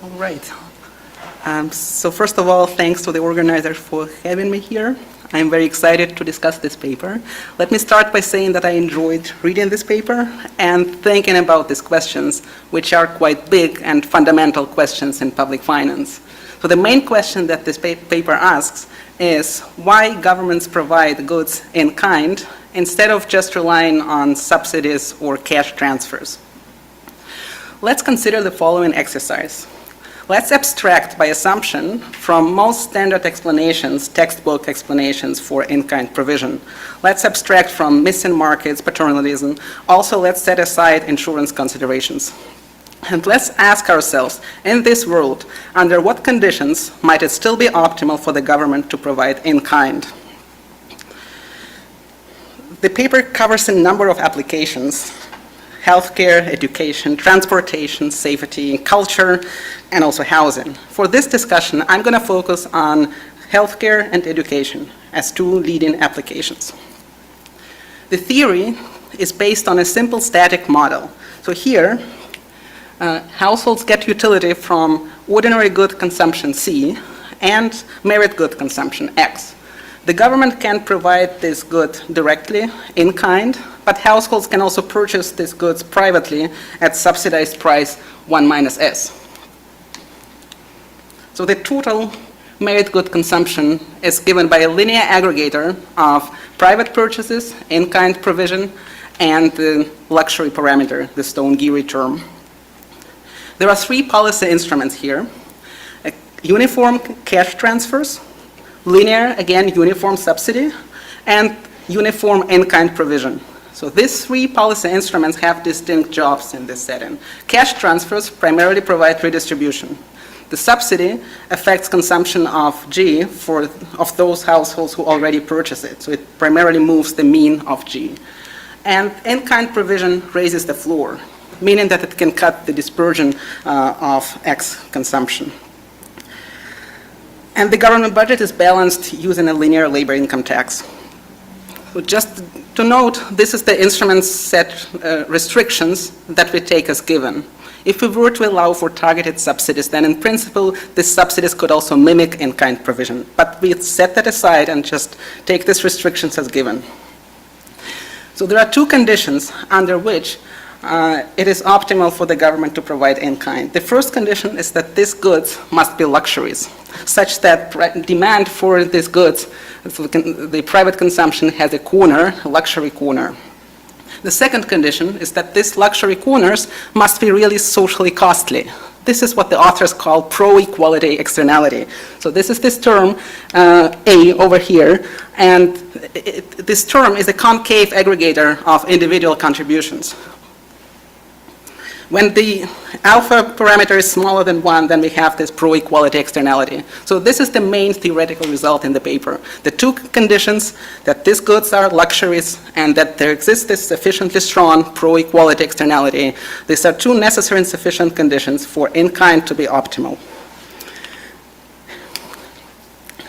All right. So first of all, thanks to the organizers for having me here. I'm very excited to discuss this paper. Let me start by saying that I enjoyed reading this paper and thinking about these questions, which are quite big and fundamental questions in public finance. So the main question that this paper asks is why governments provide goods in kind instead of just relying on subsidies or cash transfers. Let's consider the following exercise. Let's abstract by assumption from most standard explanations, textbook explanations for in-kind provision. Let's abstract from missing markets, paternalism. Also, let's set aside insurance considerations. And let's ask ourselves, in this world, under what conditions might it still be optimal for the government to provide in-kind? The paper covers a number of applications: healthcare, education, transportation, safety, culture, and also housing. For this discussion, I'm going to focus on healthcare and education as two leading applications. The theory is based on a simple static model. So here, households get utility from ordinary good consumption C and merit good consumption X. The government can provide this good directly in kind, but households can also purchase these goods privately at subsidized price 1 minus S. So the total merit good consumption is given by a linear aggregator of private purchases, in-kind provision, and the luxury parameter, the Stone-Geary term. There are three policy instruments here: uniform cash transfers, linear, again, uniform subsidy, and uniform in-kind provision. So these three policy instruments have distinct jobs in this setting. Cash transfers primarily provide redistribution. The subsidy affects consumption of G of those households who already purchase it. So it primarily moves the mean of G. And in-kind provision raises the floor, meaning that it can cut the dispersion of X consumption. And the government budget is balanced using a linear labor income tax. So just to note, this is the instrument set restrictions that we take as given. If we were to allow for targeted subsidies, then in principle, these subsidies could also mimic in-kind provision. But we set that aside and just take these restrictions as given. So there are two conditions under which it is optimal for the government to provide in-kind. The first condition is that these goods must be luxuries, such that demand for these goods, so the private consumption has a corner, a luxury corner. The second condition is that these luxury corners must be really socially costly. This is what the authors call pro-equality externality. So this is this term, A, over here, and this term is a concave aggregator of individual contributions. When the alpha parameter is smaller than 1, then we have this pro-equality externality. So this is the main theoretical result in the paper. The two conditions, that these goods are luxuries and that there exists this sufficiently strong pro-equality externality, these are two necessary and sufficient conditions for in-kind to be optimal.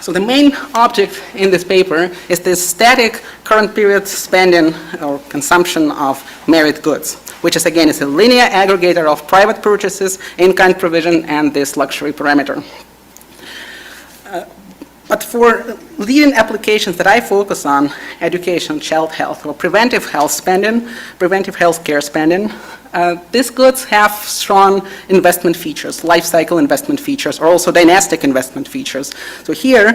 So the main object in this paper is this static current period spending or consumption of merit goods, which is again is a linear aggregator of private purchases, in-kind provision, and this luxury parameter. But for leading applications that I focus on, education, child health, or preventive health spending, preventive health care spending, these goods have strong investment features, life cycle investment features, or also dynastic investment features. So here,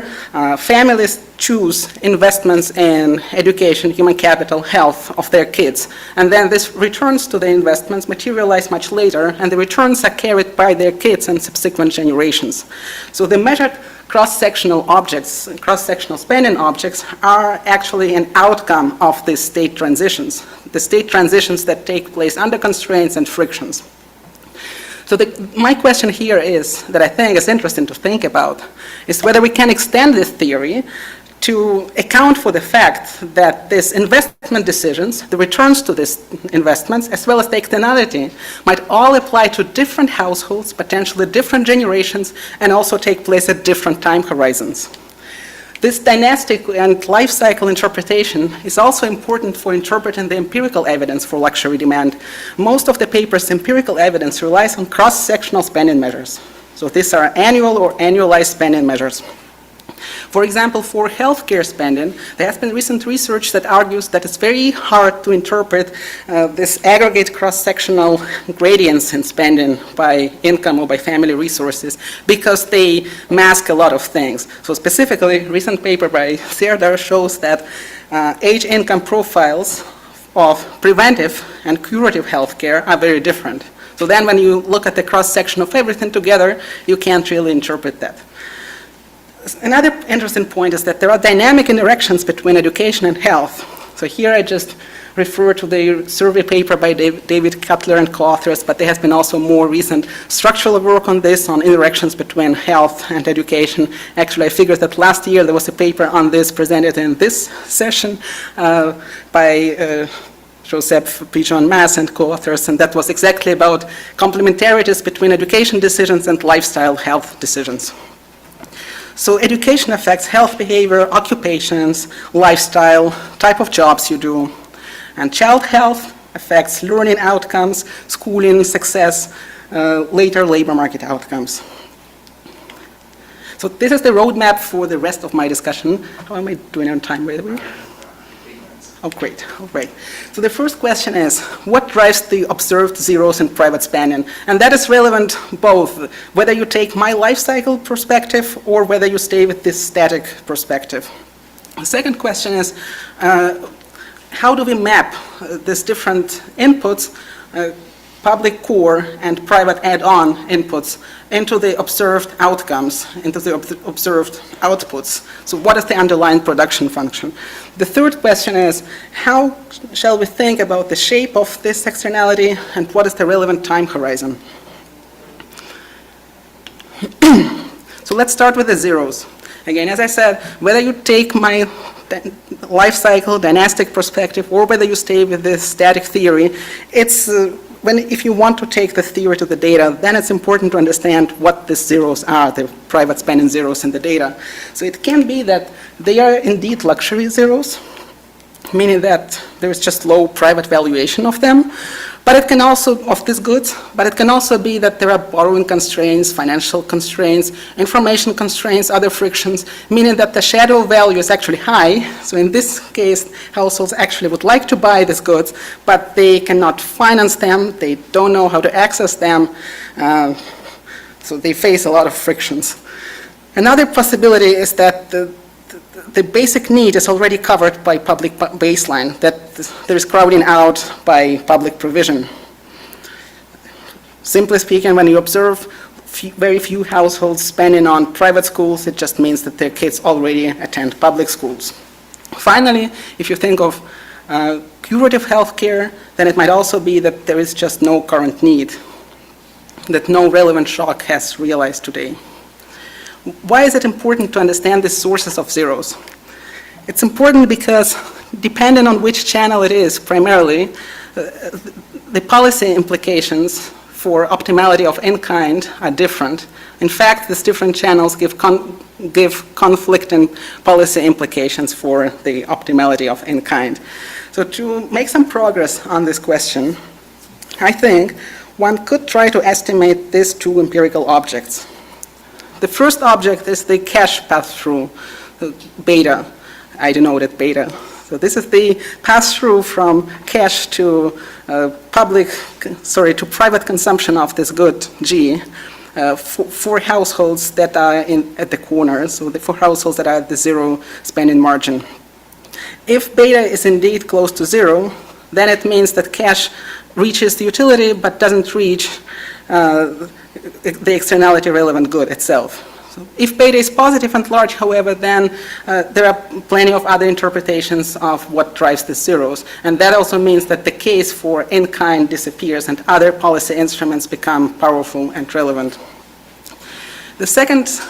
families choose investments in education, human capital, health of their kids. And then this returns to the investments materialize much later, and the returns are carried by their kids and subsequent generations. So the measured cross-sectional objects, cross-sectional spending objects are actually an outcome of these state transitions, the state transitions that take place under constraints and frictions. So my question here is, that I think is interesting to think about, is whether we can extend this theory to account for the fact that these investment decisions, the returns to these investments, as well as the externality, might all apply to different households, potentially different generations, and also take place at different time horizons. This dynastic and life cycle interpretation is also important for interpreting the empirical evidence for luxury demand. Most of the paper's empirical evidence relies on cross-sectional spending measures. So these are annual or annualized spending measures. For example, for healthcare spending, there has been recent research that argues that it's very hard to interpret this aggregate cross-sectional gradients in spending by income or by family resources because they mask a lot of things. So specifically, a recent paper by Serdar shows that age income profiles of preventive and curative healthcare are very different. So then when you look at the cross-section of everything together, you can't really interpret that. Another interesting point is that there are dynamic interactions between education and health. So here I just refer to the survey paper by David Cutler and co-authors, but there has been also more recent structural work on this, on interactions between health and education. Actually, I figured that last year there was a paper on this presented in this session by Joseph Pigeon Mass and co-authors, and that was exactly about complementarities between education decisions and lifestyle health decisions. So education affects health behavior, occupations, lifestyle, type of jobs you do. And child health affects learning outcomes, schooling, success, later labor market outcomes. So this is the roadmap for the rest of my discussion. How am I doing on time, by the way? Oh, great. All right. So the first question is, what drives the observed zeros in private spending? And that is relevant both, whether you take my life cycle perspective or whether you stay with this static perspective. The second question is, how do we map these different inputs, public core and private add-on inputs, into the observed outcomes, into the observed outputs? So what is the underlying production function? The third question is, how shall we think about the shape of this externality and what is the relevant time horizon? So let's start with the zeros. Again, as I said, whether you take my life cycle dynastic perspective or whether you stay with this static theory, it's if you want to take the theory to the data, then it's important to understand what the zeros are, the private spending zeros in the data. So it can be that they are indeed luxury zeros. meaning that there is just low private valuation of them. But it can also, of these goods, but it can also be that there are borrowing constraints, financial constraints, information constraints, other frictions, meaning that the shadow value is actually high. So in this case, households actually would like to buy these goods, but they cannot finance them, they don't know how to access them, so they face a lot of frictions. Another possibility is that the basic need is already covered by public baseline, that there is crowding out by public provision. Simply speaking, when you observe very few households spending on private schools, it just means that their kids already attend public schools. Finally, if you think of curative healthcare, then it might also be that there is just no current need, that no relevant shock has realized today. Why is it important to understand the sources of zeros? It's important because depending on which channel it is, primarily, the policy implications for optimality of in-kind are different. In fact, these different channels give conflicting policy implications for the optimality of in-kind. So to make some progress on this question, I think one could try to estimate these two empirical objects. The first object is the cash pass-through, beta. I denoted beta. So this is the pass-through from cash to private consumption of this good, G, for households that are at the corner, so for households that are at the zero spending margin. If beta is indeed close to zero, then it means that cash reaches the utility but doesn't reach the externality relevant good itself. So if beta is positive and large, however, then there are plenty of other interpretations of what drives the zeros. And that also means that the case for in-kind disappears and other policy instruments become powerful and relevant. The second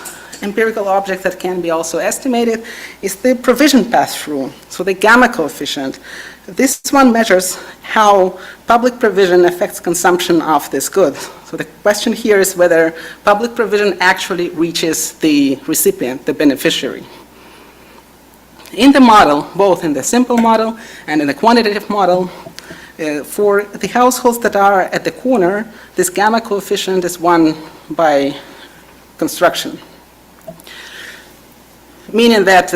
empirical object that can be also estimated is the provision pass-through, so the gamma coefficient. This one measures how public provision affects consumption of this good. So the question here is whether public provision actually reaches the recipient, the beneficiary. In the model, both in the simple model and in the quantitative model, for the households that are at the corner, this gamma coefficient is 1 by construction. Meaning that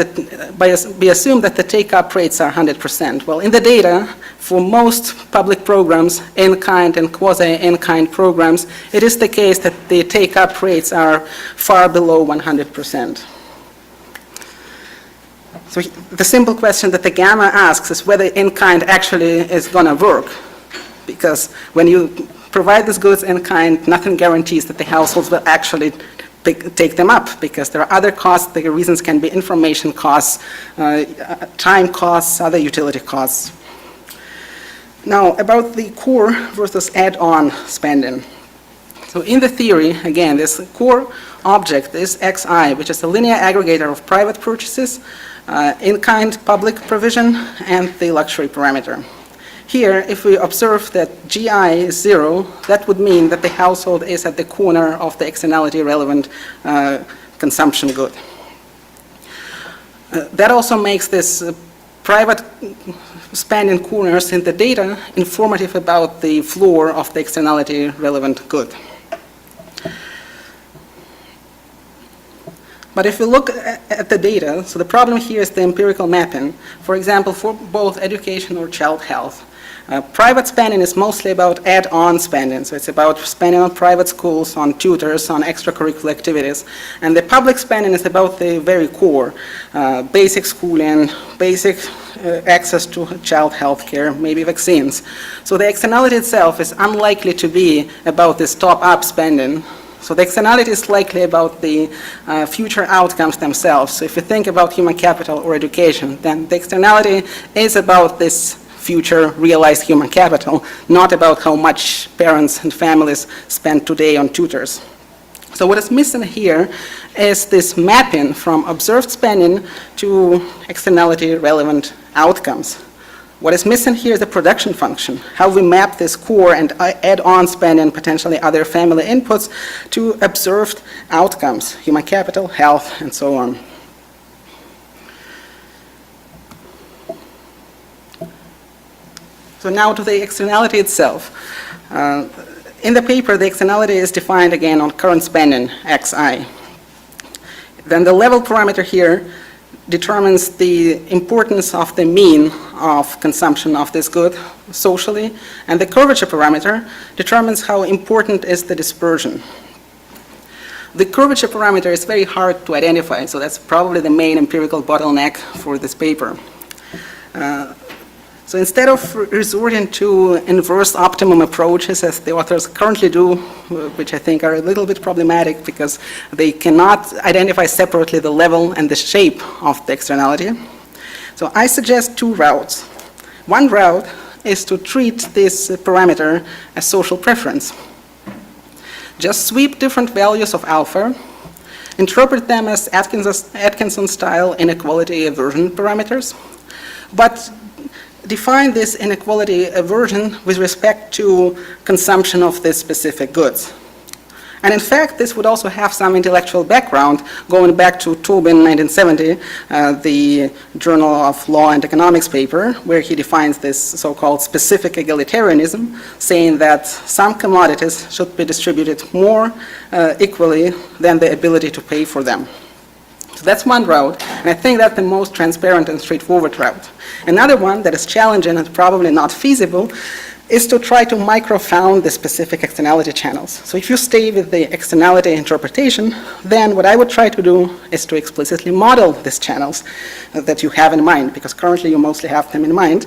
we assume that the take-up rates are 100%. Well, in the data, for most public programs, in-kind and quasi-in-kind programs, it is the case that the take-up rates are far below 100%. So the simple question that the gamma asks is whether in-kind actually is going to work. Because when you provide these goods in-kind, nothing guarantees that the households will actually take them up, because there are other costs. The reasons can be information costs, time costs, other utility costs. Now, about the core versus add-on spending. So in the theory, again, this core object is Xi, which is a linear aggregator of private purchases, in-kind public provision, and the luxury parameter. Here, if we observe that GI is 0, that would mean that the household is at the corner of the externality relevant consumption good. That also makes this private spending corners in the data informative about the floor of the externality relevant good. But if you look at the data, so the problem here is the empirical mapping. For example, for both education or child health, private spending is mostly about add-on spending. So it's about spending on private schools, on tutors, on extracurricular activities. And the public spending is about the very core, basic schooling, basic access to child health care, maybe vaccines. So the externality itself is unlikely to be about this top-up spending. So the externality is likely about the future outcomes themselves. So if you think about human capital or education, then the externality is about this future realized human capital, not about how much parents and families spend today on tutors. So what is missing here is this mapping from observed spending to externality relevant outcomes. What is missing here is the production function, how we map this core and add-on spend and potentially other family inputs to observed outcomes, human capital, health, and so on. So now to the externality itself. In the paper, the externality is defined again on current spending, xi. Then the level parameter here determines the importance of the mean of consumption of this good socially, and the curvature parameter determines how important is the dispersion. The curvature parameter is very hard to identify, so that's probably the main empirical bottleneck for this paper. So instead of resorting to inverse optimum approaches, as the authors currently do, which I think are a little bit problematic because they cannot identify separately the level and the shape of the externality, so I suggest two routes. One route is to treat this parameter as social preference. Just sweep different values of alpha, interpret them as Atkinson-style inequality aversion parameters, but define this inequality aversion with respect to consumption of these specific goods. And in fact, this would also have some intellectual background, going back to Tobin, 1970, the Journal of Law and Economics paper, where he defines this so-called specific egalitarianism, saying that some commodities should be distributed more equally than the ability to pay for them. So that's one route, and I think that's the most transparent and straightforward route. Another one that is challenging and probably not feasible is to try to microfound the specific externality channels. So if you stay with the externality interpretation, then what I would try to do is to explicitly model these channels that you have in mind, because currently you mostly have them in mind.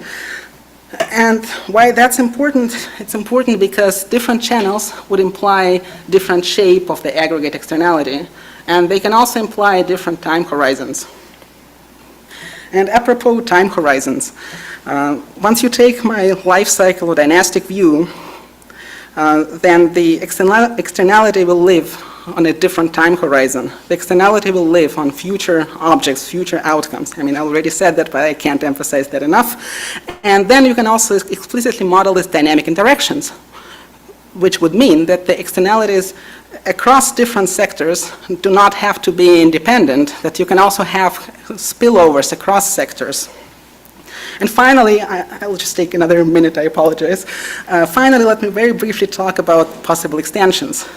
And why that's important? It's important because different channels would imply different shape of the aggregate externality, and they can also imply different time horizons. And apropos time horizons, once you take my life cycle or dynastic view, then the externality will live on a different time horizon. The externality will live on future objects, future outcomes. I mean, I already said that, but I can't emphasize that enough. And then you can also explicitly model these dynamic interactions, which would mean that the externalities across different sectors do not have to be independent, that you can also have spillovers across sectors. And finally, I'll just take another minute, I apologize. Finally, let me very briefly talk about possible extensions.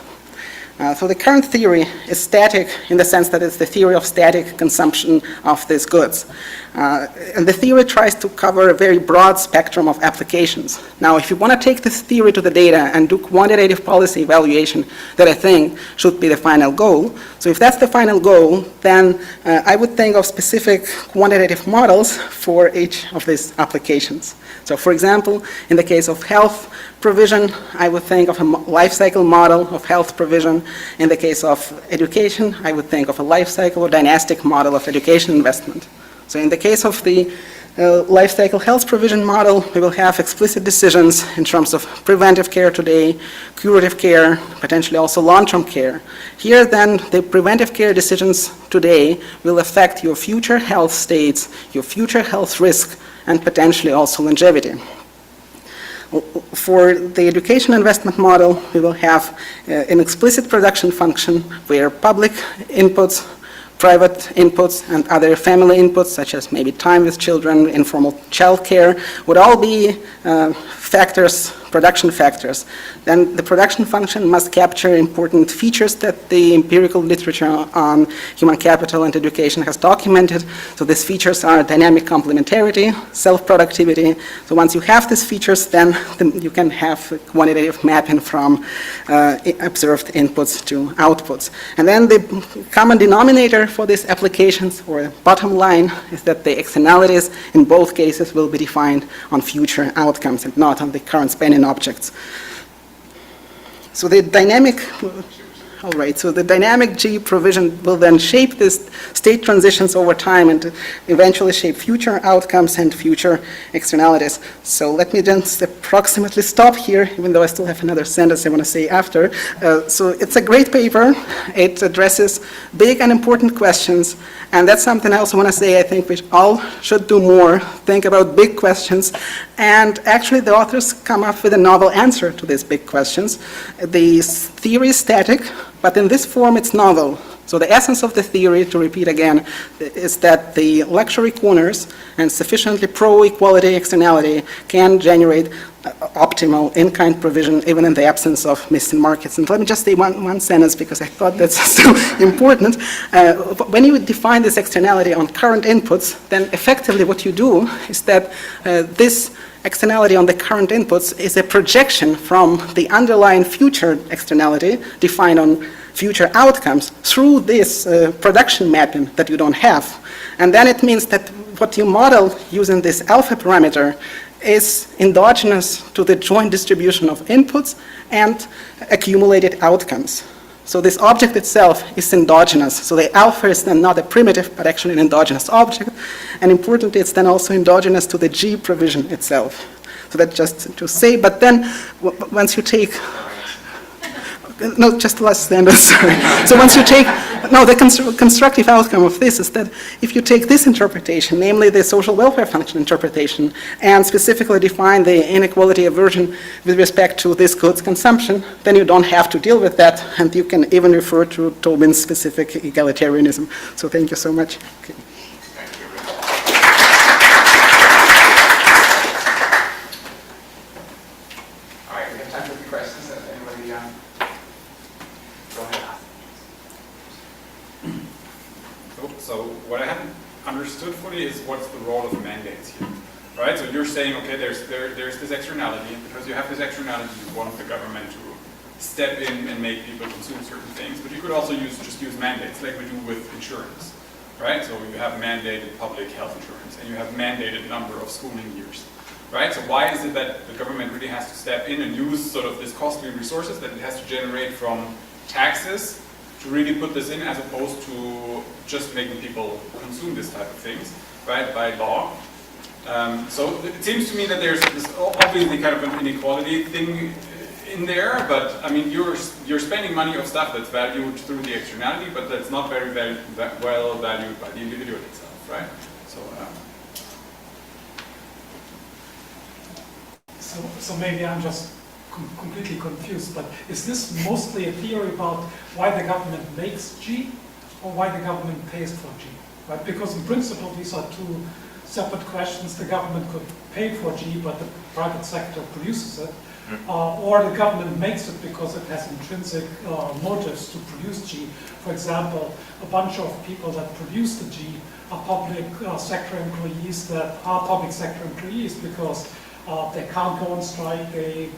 So the current theory is static in the sense that it's the theory of static consumption of these goods. And the theory tries to cover a very broad spectrum of applications. Now, if you want to take this theory to the data and do quantitative policy evaluation, that I think should be the final goal. So if that's the final goal, then I would think of specific quantitative models for each of these applications. So for example, in the case of health provision, I would think of a life cycle model of health provision. In the case of education, I would think of a life cycle or dynastic model of education investment. So in the case of the life cycle health provision model, we will have explicit decisions in terms of preventive care today, curative care, potentially also long-term care. Here then, the preventive care decisions today will affect your future health states, your future health risk, and potentially also longevity. For the education investment model, we will have an explicit production function where public inputs, private inputs, and other family inputs, such as maybe time with children, informal childcare, would all be factors, production factors. Then the production function must capture important features that the empirical literature on human capital and education has documented. So these features are dynamic complementarity, self-productivity. So once you have these features, then you can have quantitative mapping from observed inputs to outputs. And then the common denominator for these applications, or bottom line, is that the externalities in both cases will be defined on future outcomes and not on the current spending objects. So the dynamic, all right, so the dynamic G provision will then shape these state transitions over time and eventually shape future outcomes and future externalities. So let me just approximately stop here, even though I still have another sentence I want to say after. So it's a great paper. It addresses big and important questions. And that's something I also want to say, I think we all should do more, think about big questions. And actually the authors come up with a novel answer to these big questions. The theory is static, but in this form it's novel. So the essence of the theory, to repeat again, is that the luxury corners and sufficiently pro-equality externality can generate optimal in-kind provision even in the absence of missing markets. And let me just say one sentence because I thought that's so important. When you define this externality on current inputs, then effectively what you do is that this externality on the current inputs is a projection from the underlying future externality defined on future outcomes through this production mapping that you don't have. And then it means that what you model using this alpha parameter is endogenous to the joint distribution of inputs and accumulated outcomes. So this object itself is endogenous. So the alpha is then not a primitive, but actually an endogenous object. And importantly, it's then also endogenous to the G provision itself. So that's just to say, but then once you take, no, just the last sentence, sorry. So once you take, no, the constructive outcome of this is that if you take this interpretation, namely the social welfare function interpretation, and specifically define the inequality aversion with respect to this goods consumption, then you don't have to deal with that, and you can even refer to Tobin's specific egalitarianism. So thank you so much. Okay. All right, we have time for a few questions. Anybody go ahead. So what I haven't understood fully is what's the role of mandates here, right? So you're saying, okay, there's this externality. Because you have this externality, you want the government to step in and make people consume certain things. But you could also just use mandates, like we do with insurance, right? So you have mandated public health insurance, and you have mandated number of schooling years, right? So why is it that the government really has to step in and use sort of this costly resources that it has to generate from taxes to really put this in, as opposed to just making people consume this type of things, right, by law? So it seems to me that there's this obviously kind of an inequality thing in there, but I mean, you're spending money on stuff that's valued through the externality, but that's not very well valued by the individual itself, right? So, So maybe I'm just completely confused, but is this mostly a theory about why the government makes G or why the government pays for G? Right? Because in principle, these are two separate questions. The government could pay for G, but the private sector produces it. Or the government makes it because it has intrinsic motives to produce G. For example, a bunch of people that produce the G are public sector employees that are public sector employees because they can't go on strike, they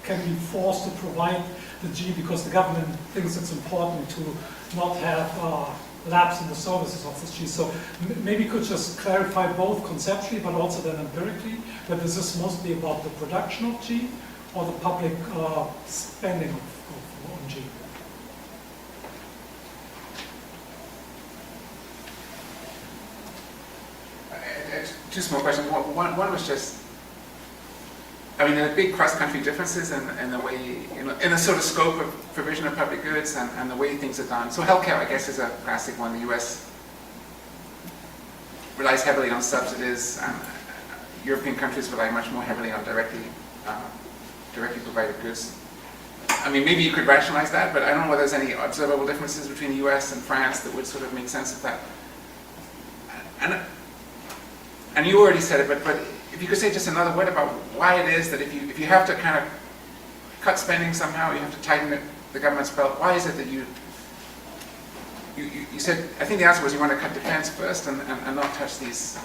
can be forced to provide the G because the government thinks it's important to not have lapse in the services of this G. So maybe you could just clarify both conceptually but also then empirically, whether this is mostly about the production of G or the public spending on G. Two small questions. One was just, I mean, there are big cross-country differences in the way, in the sort of scope of provision of public goods and the way things are done. So healthcare, I guess, is a classic one. The U.S. relies heavily on subsidies, and European countries rely much more heavily on directly provided goods. I mean, maybe you could rationalize that, but I don't know whether there's any observable differences between the U.S. and France that would sort of make sense of that. And you already said it, but if you could say just another word about why it is that if you have to kind of cut spending somehow, you have to tighten the government's belt, why is it that you said, I think the answer was you want to cut defense first and not touch these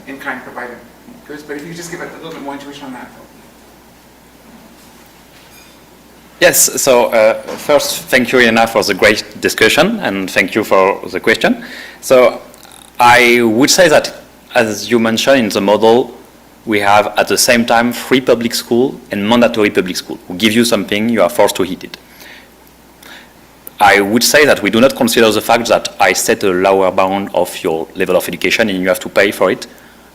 in-kind provided goods, but if you could just give it a little bit more intuition on that. Yes, so first, thank you, Elena, for the great discussion, and thank you for the question. So I would say that, as you mentioned in the model, we have at the same time free public school and mandatory public school. Who give you something, you are forced to hit it. I would say that we do not consider the fact that I set a lower bound of your level of education and you have to pay for it.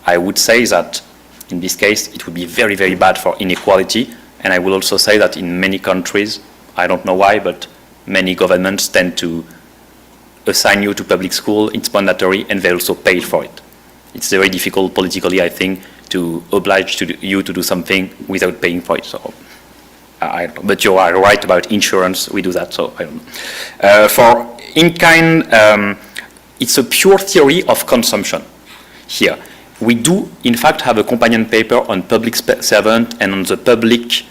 I would say that in this case, it would be very, very bad for inequality. And I will also say that in many countries, I don't know why, but many governments tend to assign you to public school, it's mandatory, and they also pay for it. It's very difficult politically, I think, to oblige you to do something without paying for it. So I don't know, but you are right about insurance, we do that, so I don't know. For in-kind, it's a pure theory of consumption here. We do, in fact, have a companion paper on public servant and on the public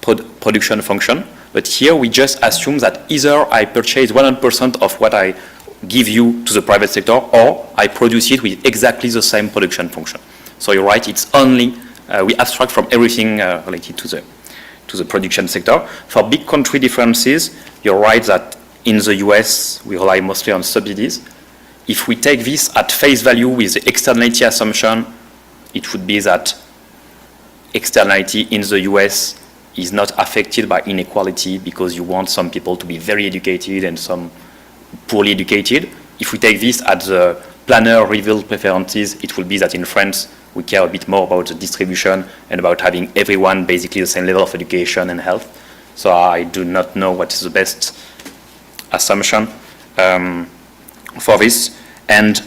production function, but here we just assume that either I purchase 100% of what I give you to the private sector, or I produce it with exactly the same production function. So you're right, it's only, we abstract from everything related to the production sector. For big country differences, you're right that in the US, we rely mostly on subsidies. If we take this at face value with the externality assumption, it would be that externality in the US is not affected by inequality because you want some people to be very educated and some poorly educated. If we take this at the planner revealed preferences, it will be that in France, we care a bit more about the distribution and about having everyone basically the same level of education and health. So I do not know what is the best assumption for this. And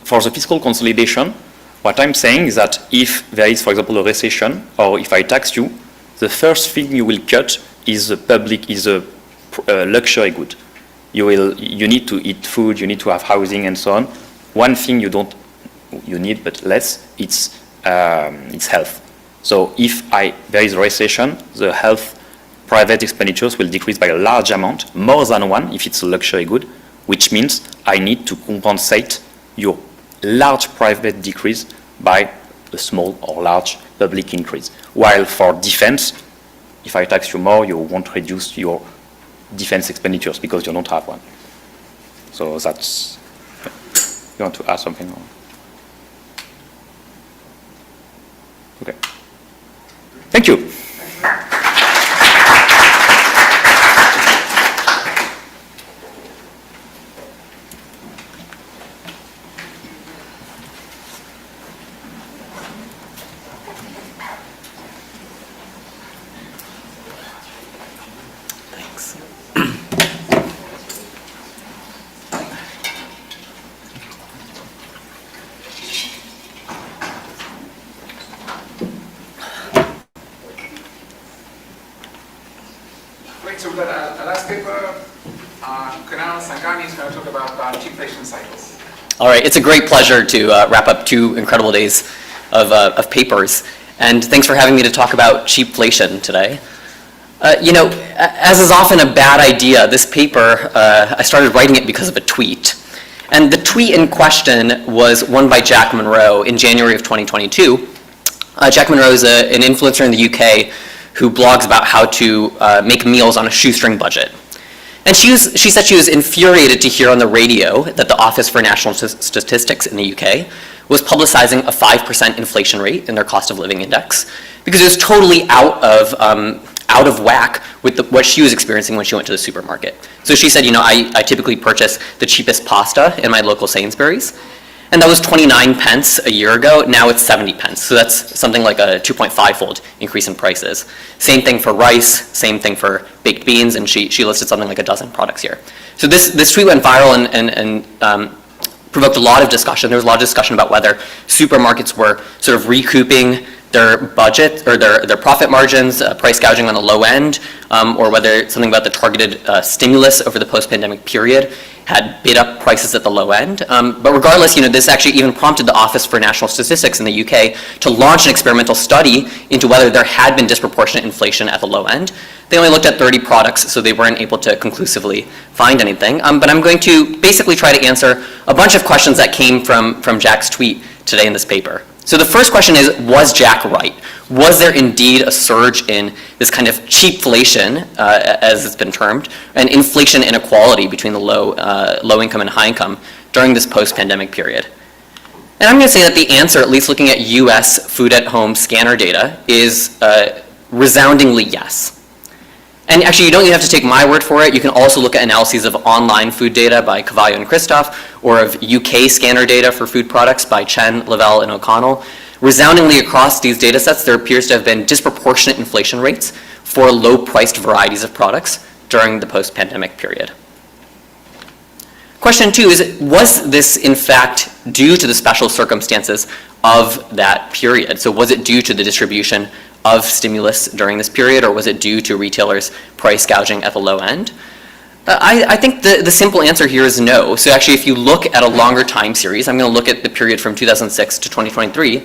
for the fiscal consolidation, what I'm saying is that if there is, for example, a recession, or if I tax you, the first thing you will cut is a luxury good. You need to eat food, you need to have housing and so on. One thing you need, but less, it's health. So if there is a recession, the health private expenditures will decrease by a large amount, more than one if it's a luxury good, which means I need to compensate your large private decrease by a small or large public increase. While for defense, if I tax you more, you won't reduce your defense expenditures because you don't have one. So that's, you want to add something more? Okay. Thank you. So we've got a last paper. Kunal Sanghani is going to talk about cheapflation cycles. All right, it's a great pleasure to wrap up 2 incredible days of papers. And thanks for having me to talk about cheapflation today. You know, as is often a bad idea, this paper, I started writing it because of a tweet. And the tweet in question was one by Jack Monroe in January of 2022. Jack Monroe is an influencer in the UK who blogs about how to make meals on a shoestring budget. And she said she was infuriated to hear on the radio that the Office for National Statistics in the UK was publicizing a 5% inflation rate in their cost of living index because it was totally out of whack with what she was experiencing when she went to the supermarket. So she said, you know, I typically purchase the cheapest pasta in my local Sainsbury's, and that was 29 pence a year ago. Now it's 70 pence. So that's something like a 2.5-fold increase in prices. Same thing for rice, same thing for baked beans, and she listed something like a dozen products here. So this tweet went viral and provoked a lot of discussion. There was a lot of discussion about whether supermarkets were sort of recouping their budget or their profit margins, price gouging on the low end, or whether something about the targeted stimulus over the post-pandemic period had bid up prices at the low end. But regardless, you know, this actually even prompted the Office for National Statistics in the UK to launch an experimental study into whether there had been disproportionate inflation at the low end. They only looked at 30 products, so they weren't able to conclusively find anything. But I'm going to basically try to answer a bunch of questions that came from Jack's tweet today in this paper. So the first question is, was Jack right? Was there indeed a surge in this kind of cheapflation, as it's been termed, and inflation inequality between the low income and high income during this post-pandemic period? And I'm going to say that the answer, at least looking at US food at home scanner data, is resoundingly yes. And actually, you don't even have to take my word for it. You can also look at analyses of online food data by Cavallo and Christoph, or of UK scanner data for food products by Chen, Lavelle, and O'Connell. Resoundingly across these data sets, there appears to have been disproportionate inflation rates for low-priced varieties of products during the post-pandemic period. Question 2 is, was this in fact due to the special circumstances of that period? So was it due to the distribution of stimulus during this period, or was it due to retailers price gouging at the low end? I think the simple answer here is no. So actually, if you look at a longer time series, I'm going to look at the period from 2006 to 2023,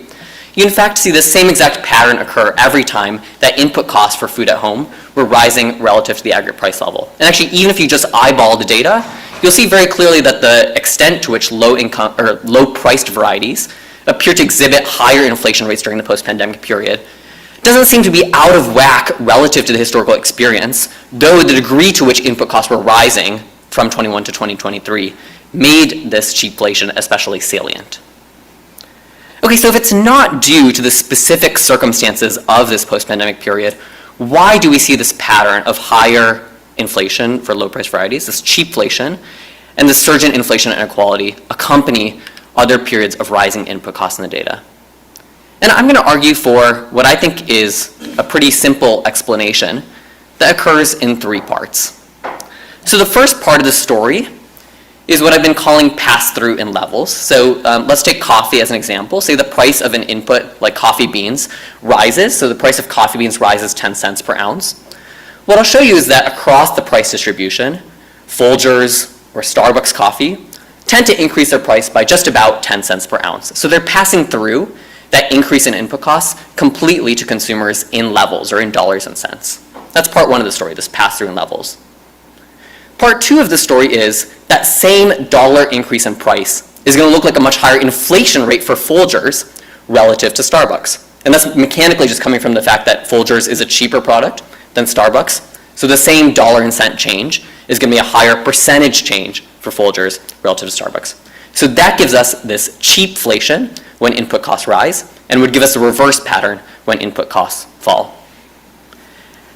you in fact see the same exact pattern occur every time that input costs for food at home were rising relative to the aggregate price level. And actually, even if you just eyeball the data, you'll see very clearly that the extent to which low-income or low-priced varieties appear to exhibit higher inflation rates during the post-pandemic period doesn't seem to be out of whack relative to the historical experience, though the degree to which input costs were rising from 21 to 2023 made this cheapflation especially salient. Okay, so if it's not due to the specific circumstances of this post-pandemic period, why do we see this pattern of higher inflation for low-priced varieties, this cheapflation, and the surge in inflation inequality accompany other periods of rising input costs in the data? And I'm going to argue for what I think is a pretty simple explanation that occurs in 3 parts. So the first part of the story is what I've been calling pass-through in levels. So let's take coffee as an example. Say the price of an input like coffee beans rises. So the price of coffee beans rises 10 cents per ounce. What I'll show you is that across the price distribution, Folgers or Starbucks coffee tend to increase their price by just about 10 cents per ounce. So they're passing through that increase in input costs completely to consumers in levels or in dollars and cents. That's part 1 of the story, this pass-through in levels. Part 2 of the story is that same dollar increase in price is going to look like a much higher inflation rate for Folgers relative to Starbucks. And that's mechanically just coming from the fact that Folgers is a cheaper product than Starbucks. So the same dollar and cent change is going to be a higher percentage change for Folgers relative to Starbucks. So that gives us this cheapflation when input costs rise, and would give us a reverse pattern when input costs fall.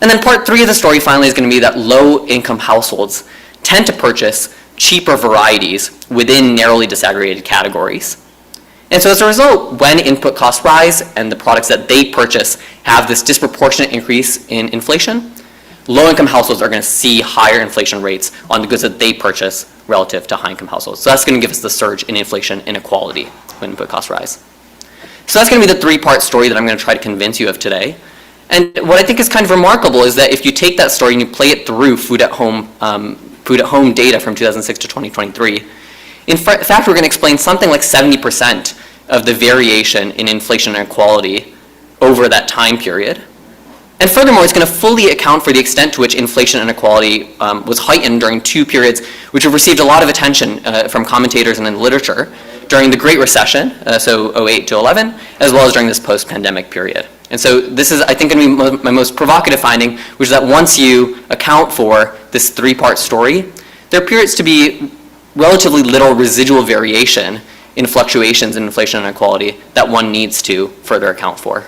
And then part 3 of the story finally is going to be that low-income households tend to purchase cheaper varieties within narrowly disaggregated categories. And so as a result, when input costs rise and the products that they purchase have this disproportionate increase in inflation, low-income households are going to see higher inflation rates on the goods that they purchase relative to high-income households. So that's going to give us the surge in inflation inequality when input costs rise. So that's going to be the 3-part story that I'm going to try to convince you of today. And what I think is kind of remarkable is that if you take that story and you play it through food at home data from 2006 to 2023, in fact, we're going to explain something like 70% of the variation in inflation inequality over that time period. And furthermore, it's going to fully account for the extent to which inflation inequality was heightened during 2 periods which have received a lot of attention from commentators and in literature during the Great Recession, so 08 to 11, as well as during this post-pandemic period. And so this is, I think, going to be my most provocative finding, which is that once you account for this 3-part story, there appears to be relatively little residual variation in fluctuations in inflation inequality that one needs to further account for.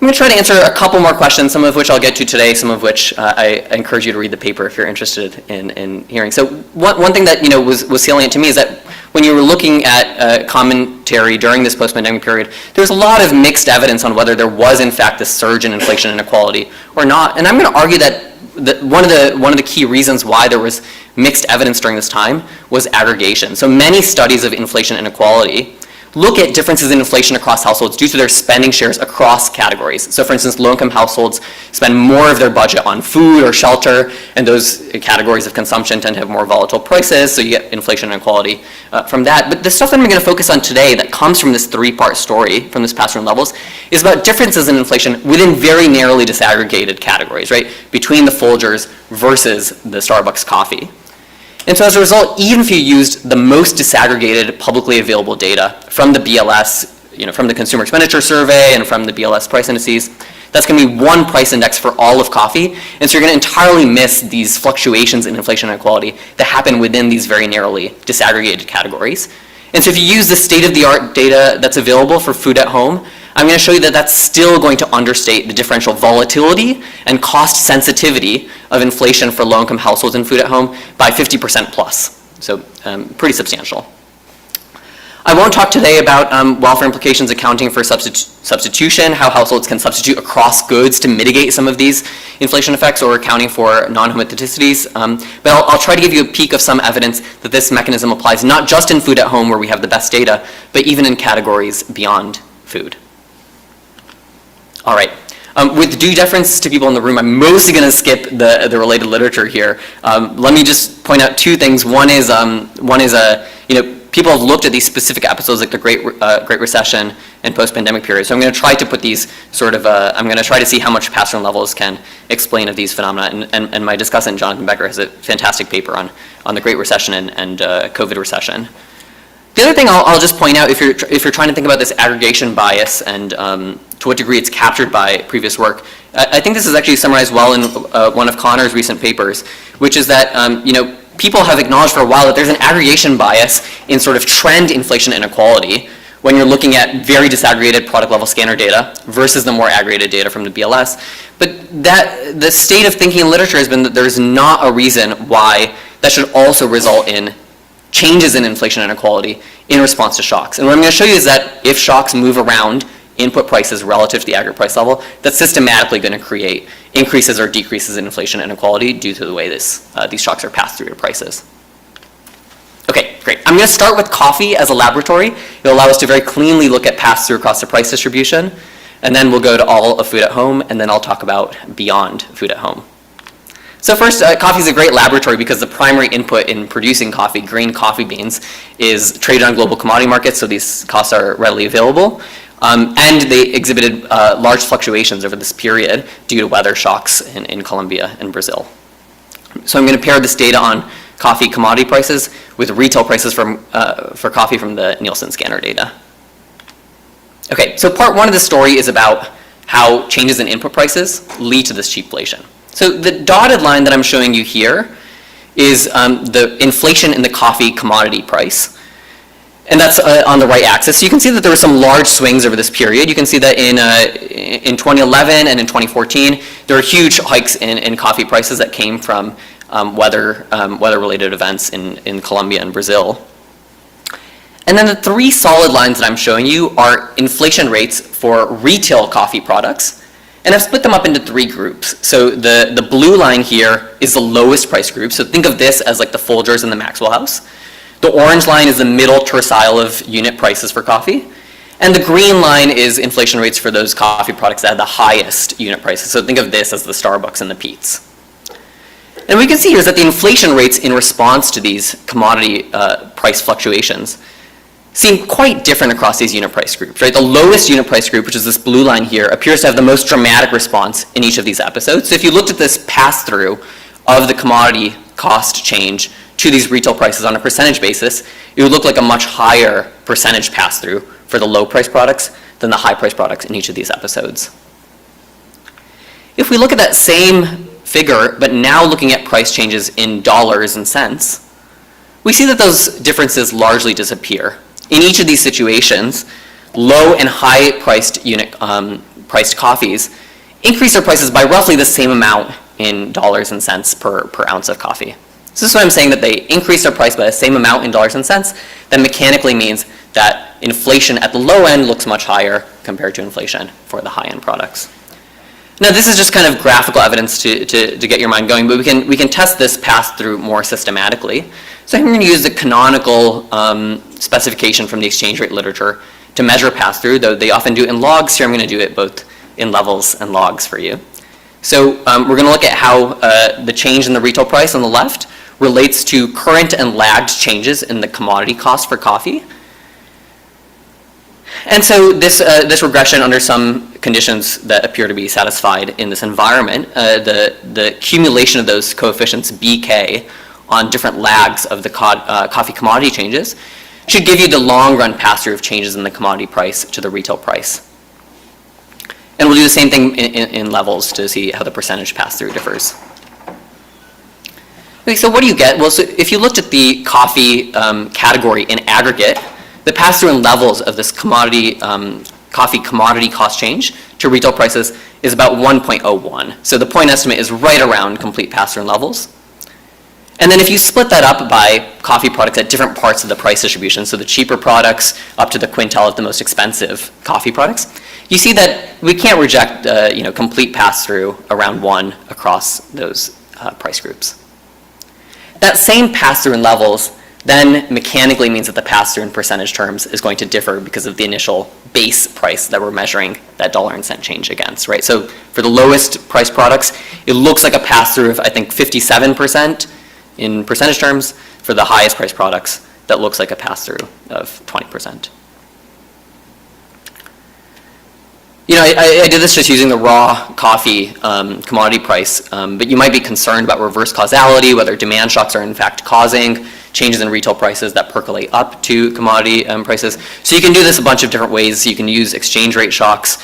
I'm going to try to answer a couple more questions, some of which I'll get to today, some of which I encourage you to read the paper if you're interested in hearing. So one thing that was salient to me is that when you were looking at commentary during this post-pandemic period, there was a lot of mixed evidence on whether there was in fact this surge in inflation inequality or not. And I'm going to argue that one of the key reasons why there was mixed evidence during this time was aggregation. So many studies of inflation inequality look at differences in inflation across households due to their spending shares across categories. So for instance, low-income households spend more of their budget on food or shelter, and those categories of consumption tend to have more volatile prices, so you get inflation inequality from that. But the stuff that I'm going to focus on today that comes from this 3-part story, from this pass-through levels, is about differences in inflation within very narrowly disaggregated categories, right? Between the Folgers versus the Starbucks coffee. And so as a result, even if you used the most disaggregated publicly available data from the BLS, from the Consumer Expenditure Survey and from the BLS price indices, that's going to be one price index for all of coffee. And so you're going to entirely miss these fluctuations in inflation inequality that happen within these very narrowly disaggregated categories. And so if you use the state-of-the-art data that's available for food at home, I'm going to show you that that's still going to understate the differential volatility and cost sensitivity of inflation for low-income households and food at home by 50% plus. So pretty substantial. I won't talk today about welfare implications accounting for substitution, how households can substitute across goods to mitigate some of these inflation effects, or accounting for non-homogenicities. But I'll try to give you a peek of some evidence that this mechanism applies not just in food at home where we have the best data, but even in categories beyond food. All right. With due deference to people in the room, I'm mostly going to skip the related literature here. Let me just point out two things. One is people have looked at these specific episodes like the Great Recession and post-pandemic period. So I'm going to try to put these I'm going to try to see how much pass-through levels can explain of these phenomena. And my discussant, Jonathan Becker, has a fantastic paper on the Great Recession and COVID recession. The other thing I'll just point out, if you're trying to think about this aggregation bias and to what degree it's captured by previous work, I think this is actually summarized well in one of Connor's recent papers, which is that people have acknowledged for a while that there's an aggregation bias in sort of trend inflation inequality when you're looking at very disaggregated product level scanner data versus the more aggregated data from the BLS. But the state of thinking in literature has been that there's not a reason why that should also result in changes in inflation inequality in response to shocks. And what I'm going to show you is that if shocks move around input prices relative to the aggregate price level, that's systematically going to create increases or decreases in inflation inequality due to the way these shocks are passed through to prices. Okay, great. I'm going to start with coffee as a laboratory. It'll allow us to very cleanly look at pass-through across the price distribution, and then we'll go to all of food at home, and then I'll talk about beyond food at home. So first, coffee is a great laboratory because the primary input in producing coffee, green coffee beans, is traded on global commodity markets, so these costs are readily available. And they exhibited large fluctuations over this period due to weather shocks in Colombia and Brazil. So I'm going to pair this data on coffee commodity prices with retail prices for coffee from the Nielsen scanner data. Okay, so part one of the story is about how changes in input prices lead to this cheapflation. So the dotted line that I'm showing you here is the inflation in the coffee commodity price. And that's on the right axis. So you can see that there were some large swings over this period. You can see that in 2011 and in 2014, there were huge hikes in coffee prices that came from weather-related events in Colombia and Brazil. And then the three solid lines that I'm showing you are inflation rates for retail coffee products. And I've split them up into three groups. So the blue line here is the lowest price group. So think of this as like the Folgers and the Maxwell House. The orange line is the middle tercile of unit prices for coffee. And the green line is inflation rates for those coffee products that have the highest unit prices. So think of this as the Starbucks and the Peet's. And what we can see here is that the inflation rates in response to these commodity price fluctuations seem quite different across these unit price groups, right? The lowest unit price group, which is this blue line here, appears to have the most dramatic response in each of these episodes. So if you looked at this pass-through of the commodity cost change to these retail prices on a percentage basis, it would look like a much higher percentage pass-through for the low-price products than the high-price products in each of these episodes. If we look at that same figure, but now looking at price changes in dollars and cents, we see that those differences largely disappear. In each of these situations, low and high-priced unit priced coffees increase their prices by roughly the same amount in dollars and cents per ounce of coffee. So this is what I'm saying, that they increase their price by the same amount in dollars and cents. That mechanically means that inflation at the low end looks much higher compared to inflation for the high-end products. Now this is just kind of graphical evidence to get your mind going, but we can test this pass-through more systematically. So I'm going to use the canonical specification from the exchange rate literature to measure pass-through, though they often do it in logs. Here I'm going to do it both in levels and logs for you. So we're going to look at how the change in the retail price on the left relates to current and lagged changes in the commodity cost for coffee. And so this regression, under some conditions that appear to be satisfied in this environment, the accumulation of those coefficients BK on different lags of the coffee commodity changes should give you the long run pass-through of changes in the commodity price to the retail price. And we'll do the same thing in levels to see how the percentage pass-through differs. Okay, so what do you get? Well, so if you looked at the coffee category in aggregate, the pass-through in levels of this commodity coffee commodity cost change to retail prices is about 1.01. So the point estimate is right around complete pass-through in levels. And then if you split that up by coffee products at different parts of the price distribution, so the cheaper products up to the quintile of the most expensive coffee products, you see that we can't reject complete pass-through around 1 across those price groups. That same pass-through in levels then mechanically means that the pass-through in percentage terms is going to differ because of the initial base price that we're measuring that dollar and cent change against, right? So for the lowest price products, it looks like a pass-through of, I think, 57% in percentage terms. For the highest price products, that looks like a pass-through of 20%. You know, I did this just using the raw coffee commodity price, but you might be concerned about reverse causality, whether demand shocks are in fact causing changes in retail prices that percolate up to commodity prices. So you can do this a bunch of different ways. You can use exchange rate shocks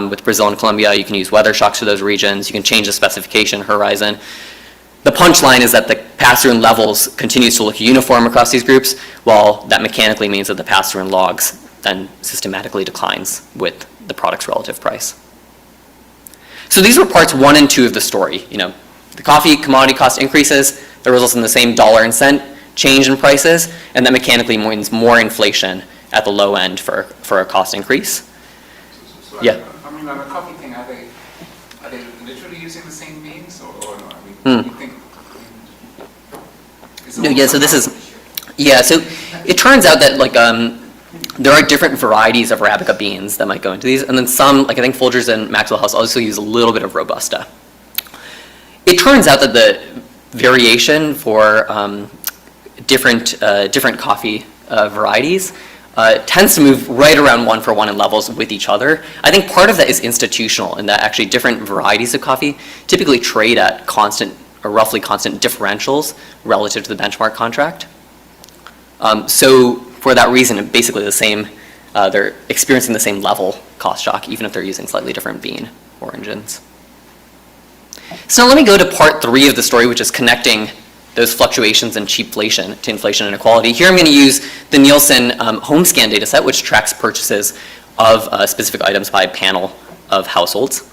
with Brazil and Colombia. You can use weather shocks for those regions. You can change the specification horizon. The punchline is that the pass-through in levels continues to look uniform across these groups, while that mechanically means that the pass-through in logs then systematically declines with the product's relative price. So these were parts 1 and 2 of the story. You know, the coffee commodity cost increases, that results in the same dollar and cent change in prices, and that mechanically means more inflation at the low end for a cost increase. So Yeah. I mean, on the coffee thing, are they literally using the same beans, or no? I mean, you think? No, yeah. So this is, yeah. So it turns out that like there are different varieties of Arabica beans that might go into these, and then some, like I think Folgers and Maxwell House also use a little bit of Robusta. It turns out that the variation for different coffee varieties tends to move right around 1-for-1 in levels with each other. I think part of that is institutional, in that actually different varieties of coffee typically trade at constant or roughly constant differentials relative to the benchmark contract. So for that reason, basically the same, they're experiencing the same level cost shock, even if they're using slightly different bean origins. So now let me go to part 3 of the story, which is connecting those fluctuations in cheapflation to inflation inequality. Here I'm going to use the Nielsen home scan data set, which tracks purchases of specific items by panel of households.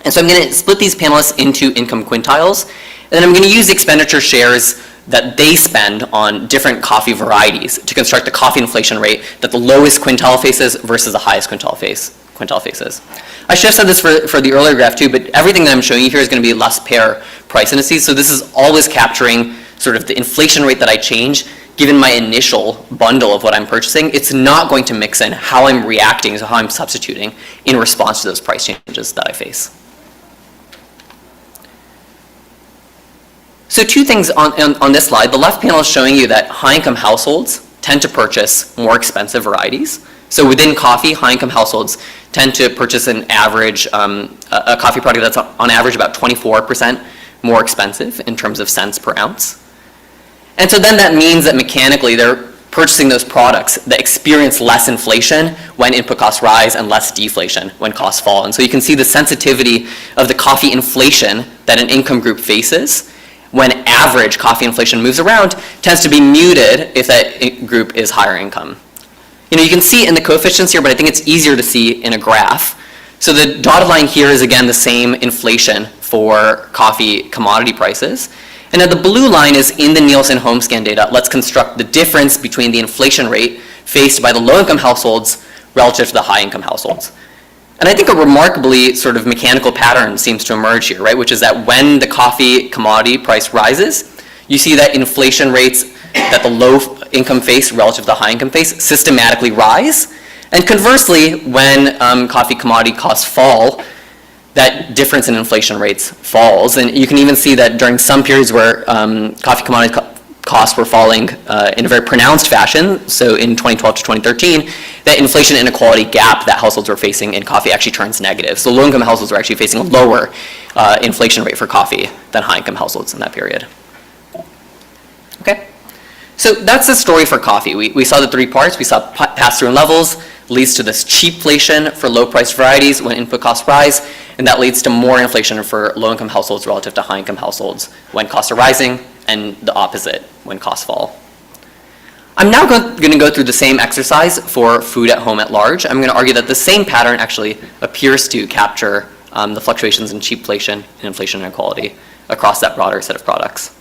And so I'm going to split these panelists into income quintiles, and then I'm going to use expenditure shares that they spend on different coffee varieties to construct the coffee inflation rate that the lowest quintile faces versus the highest quintile faces. I should have said this for the earlier graph too, but everything that I'm showing you here is going to be less pair price indices. So this is always capturing sort of the inflation rate that I change given my initial bundle of what I'm purchasing. It's not going to mix in how I'm reacting, so how I'm substituting in response to those price changes that I face. So 2 things on this slide. The left panel is showing you that high-income households tend to purchase more expensive varieties. So within coffee, high-income households tend to purchase an average, a coffee product that's on average about 24% more expensive in terms of cents per ounce. And so then that means that mechanically they're purchasing those products that experience less inflation when input costs rise and less deflation when costs fall. And so you can see the sensitivity of the coffee inflation that an income group faces when average coffee inflation moves around tends to be muted if that group is higher income. You know, you can see it in the coefficients here, but I think it's easier to see in a graph. So the dotted line here is again the same inflation for coffee commodity prices. And now the blue line is in the Nielsen home scan data. Let's construct the difference between the inflation rate faced by the low-income households relative to the high-income households. And I think a remarkably sort of mechanical pattern seems to emerge here, right? Which is that when the coffee commodity price rises, you see that inflation rates that the low income face relative to the high income face systematically rise. And conversely, when coffee commodity costs fall, that difference in inflation rates falls. And you can even see that during some periods where coffee commodity costs were falling in a very pronounced fashion, so in 2012 to 2013, that inflation inequality gap that households were facing in coffee actually turns negative. So low-income households were actually facing a lower inflation rate for coffee than high-income households in that period. Okay, so that's the story for coffee. We saw the 3 parts. We saw pass-through in levels leads to this cheapflation for low-priced varieties when input costs rise, and that leads to more inflation for low-income households relative to high-income households when costs are rising, and the opposite when costs fall. I'm now going to go through the same exercise for food at home at large. I'm going to argue that the same pattern actually appears to capture the fluctuations in cheapflation and inflation inequality across that broader set of products.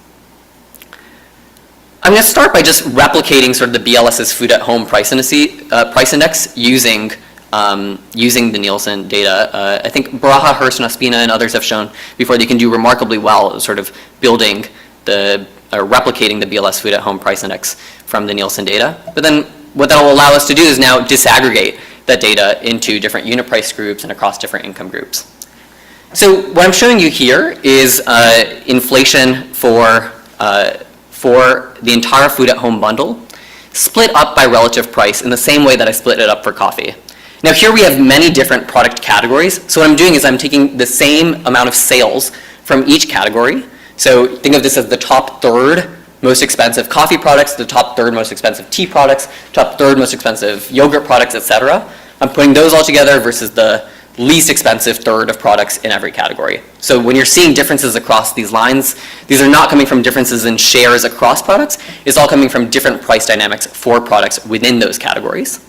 I'm going to start by just replicating sort of the BLS's food at home price index using the Nielsen data. I think Baraja, Hurst, and Ospina and others have shown before they can do remarkably well sort of building the replicating the BLS Food at Home Price Index from the Nielsen data. But then what that will allow us to do is now disaggregate that data into different unit price groups and across different income groups. So what I'm showing you here is inflation for the entire food at home bundle, split up by relative price in the same way that I split it up for coffee. Now here we have many different product categories. So what I'm doing is I'm taking the same amount of sales from each category. So think of this as the top third most expensive coffee products, the top third most expensive tea products, top third most expensive yogurt products, etc. I'm putting those all together versus the least expensive third of products in every category. So when you're seeing differences across these lines, these are not coming from differences in shares across products. It's all coming from different price dynamics for products within those categories.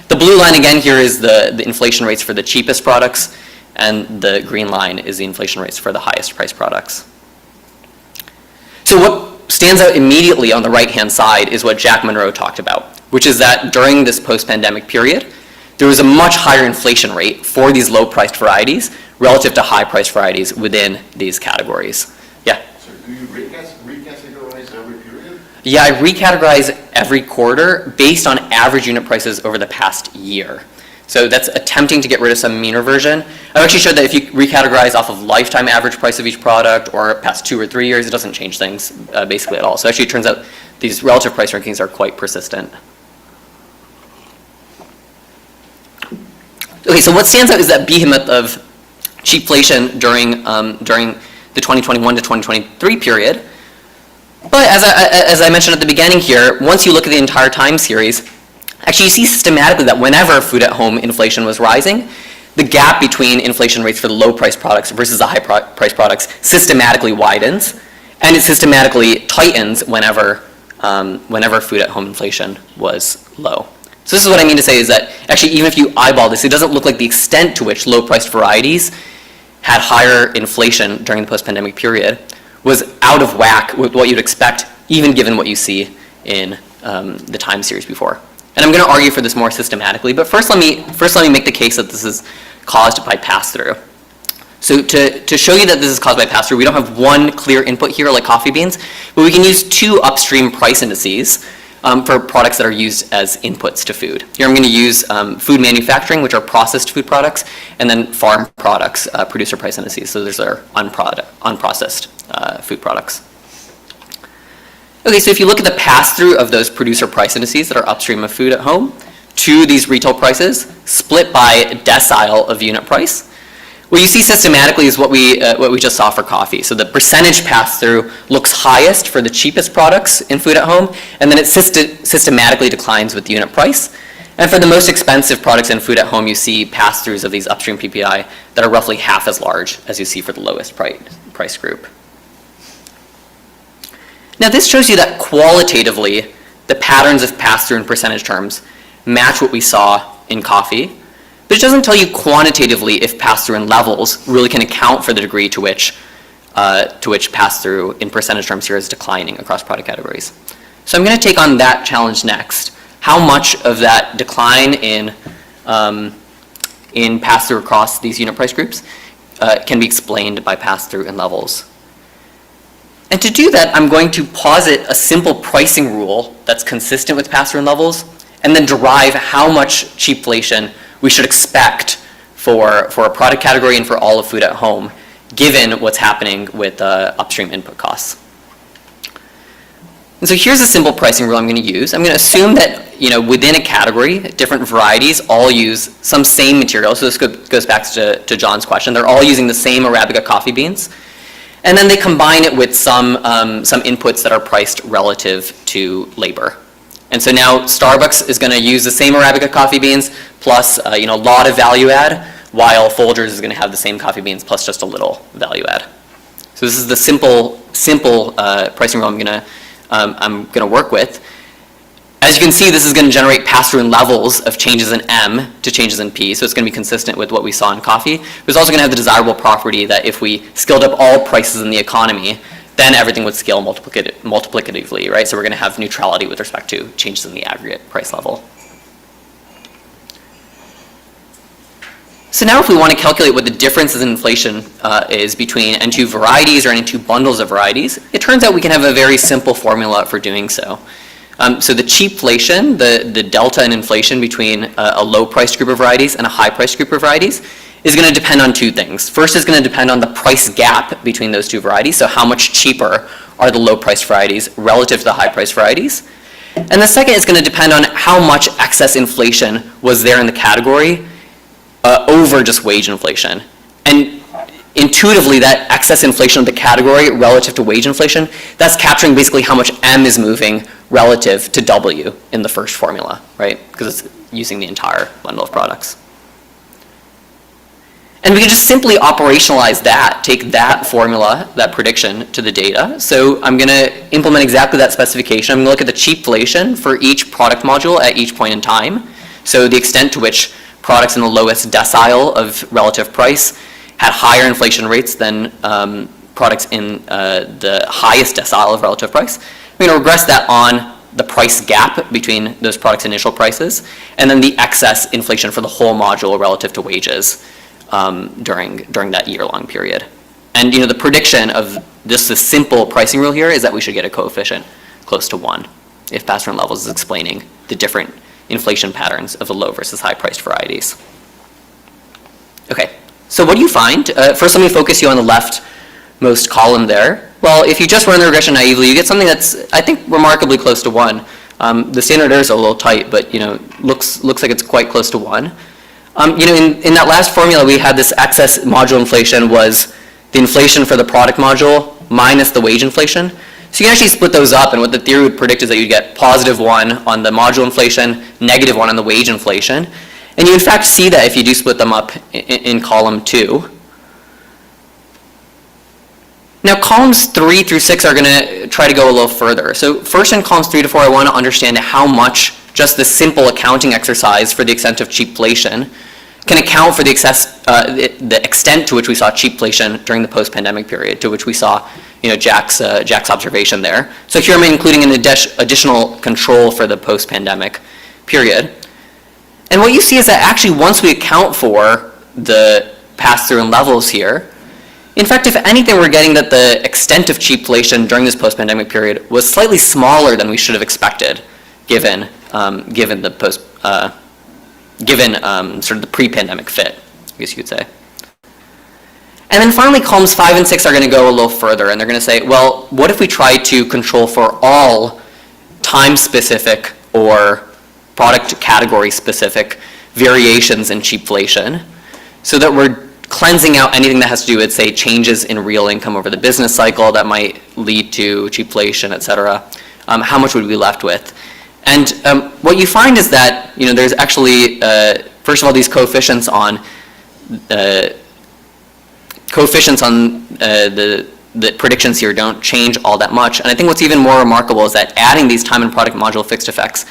The blue line again here is the inflation rates for the cheapest products, and the green line is the inflation rates for the highest priced products. So what stands out immediately on the right-hand side is what Jack Monroe talked about, which is that during this post-pandemic period, there was a much higher inflation rate for these low-priced varieties relative to high-priced varieties within these categories. Yeah? So do you recategorize every period? Yeah, I recategorize every quarter based on average unit prices over the past year. So that's attempting to get rid of some mean reversion. I've actually showed that if you recategorize off of lifetime average price of each product or past 2 or 3 years, it doesn't change things basically at all. So actually it turns out these relative price rankings are quite persistent. Okay, so what stands out is that behemoth of cheapflation during the 2021 to 2023 period. But as I mentioned at the beginning here, once you look at the entire time series, actually you see systematically that whenever food at home inflation was rising, the gap between inflation rates for the low price products versus the high price products systematically widens, and it systematically tightens whenever food at home inflation was low. So this is what I mean to say is that actually even if you eyeball this, it doesn't look like the extent to which low-priced varieties had higher inflation during the post-pandemic period was out of whack with what you'd expect, even given what you see in the time series before. And I'm going to argue for this more systematically, but first let me make the case that this is caused by pass-through. So to show you that this is caused by pass-through, we don't have one clear input here like coffee beans, but we can use two upstream price indices for products that are used as inputs to food. Here I'm going to use food manufacturing, which are processed food products, and then farm products, producer price indices. So those are unprocessed food products. Okay, so if you look at the pass-through of those producer price indices that are upstream of food at home to these retail prices, split by decile of unit price, what you see systematically is what we just saw for coffee. So the percentage pass-through looks highest for the cheapest products in food at home, and then it systematically declines with the unit price. And for the most expensive products in food at home, you see pass-throughs of these upstream PPI that are roughly half as large as you see for the lowest price group. Now this shows you that qualitatively, the patterns of pass-through in percentage terms match what we saw in coffee. But it doesn't tell you quantitatively if pass-through in levels really can account for the degree to which pass-through in percentage terms here is declining across product categories. So I'm going to take on that challenge next. How much of that decline in pass-through across these unit price groups can be explained by pass-through in levels? And to do that, I'm going to posit a simple pricing rule that's consistent with pass-through in levels, and then derive how much cheapflation we should expect for a product category and for all of food at home, given what's happening with upstream input costs. And so here's a simple pricing rule I'm going to use. I'm going to assume that within a category, different varieties all use some same material. So this goes back to John's question. They're all using the same Arabica coffee beans. And then they combine it with some inputs that are priced relative to labor. And so now Starbucks is going to use the same Arabica coffee beans plus a lot of value add, while Folgers is going to have the same coffee beans plus just a little value add. So this is the simple pricing rule I'm going to work with. As you can see, this is going to generate pass-through in levels of changes in M to changes in P, so it's going to be consistent with what we saw in coffee. But it's also going to have the desirable property that if we scaled up all prices in the economy, then everything would scale multiplicatively, right? So we're going to have neutrality with respect to changes in the aggregate price level. So now if we want to calculate what the differences in inflation is between N2 varieties or N2 bundles of varieties, it turns out we can have a very simple formula for doing so. So the cheapflation, the delta in inflation between a low-priced group of varieties and a high-priced group of varieties, is going to depend on two things. First is going to depend on the price gap between those two varieties, so how much cheaper are the low-priced varieties relative to the high-priced varieties. And the second is going to depend on how much excess inflation was there in the category over just wage inflation. And intuitively, that excess inflation of the category relative to wage inflation, that's capturing basically how much M is moving relative to W in the first formula, right? Because it's using the entire bundle of products. And we can just simply operationalize that, take that formula, that prediction, to the data. So I'm going to implement exactly that specification. I'm going to look at the cheapflation for each product module at each point in time. So the extent to which products in the lowest decile of relative price had higher inflation rates than products in the highest decile of relative price. I'm going to regress that on the price gap between those products' initial prices, and then the excess inflation for the whole module relative to wages during that year-long period. And the prediction of just the simple pricing rule here is that we should get a coefficient close to 1 if pass-through levels is explaining the different inflation patterns of the low versus high-priced varieties. Okay, so what do you find? First, let me focus you on the leftmost column there. Well, if you just run the regression naively, you get something that's, I think, remarkably close to 1. The standard error is a little tight, but looks like it's quite close to 1. In that last formula, we had this excess module inflation was the inflation for the product module minus the wage inflation. So you can actually split those up, and what the theory would predict is that you'd get positive 1 on the module inflation, negative 1 on the wage inflation. And you in fact see that if you do split them up in column 2. Now columns 3 through 6 are going to try to go a little further. So first in columns 3 to 4, I want to understand how much just the simple accounting exercise for the extent of cheapflation can account for the extent to which we saw cheapflation during the post-pandemic period, to which we saw Jack's observation there. So here I'm including an additional control for the post-pandemic period. And what you see is that actually once we account for the pass-through and levels here, in fact, if anything, we're getting that the extent of cheapflation during this post-pandemic period was slightly smaller than we should have expected, given sort of the pre-pandemic fit, I guess you could say. And then finally, columns 5 and 6 are going to go a little further, and they're going to say, well, what if we try to control for all time-specific or product category-specific variations in cheapflation, so that we're cleansing out anything that has to do with, say, changes in real income over the business cycle that might lead to cheapflation, et cetera. How much would we be left with? And what you find is that there's actually, first of all, these coefficients on the predictions here don't change all that much. And I think what's even more remarkable is that adding these time and product module fixed effects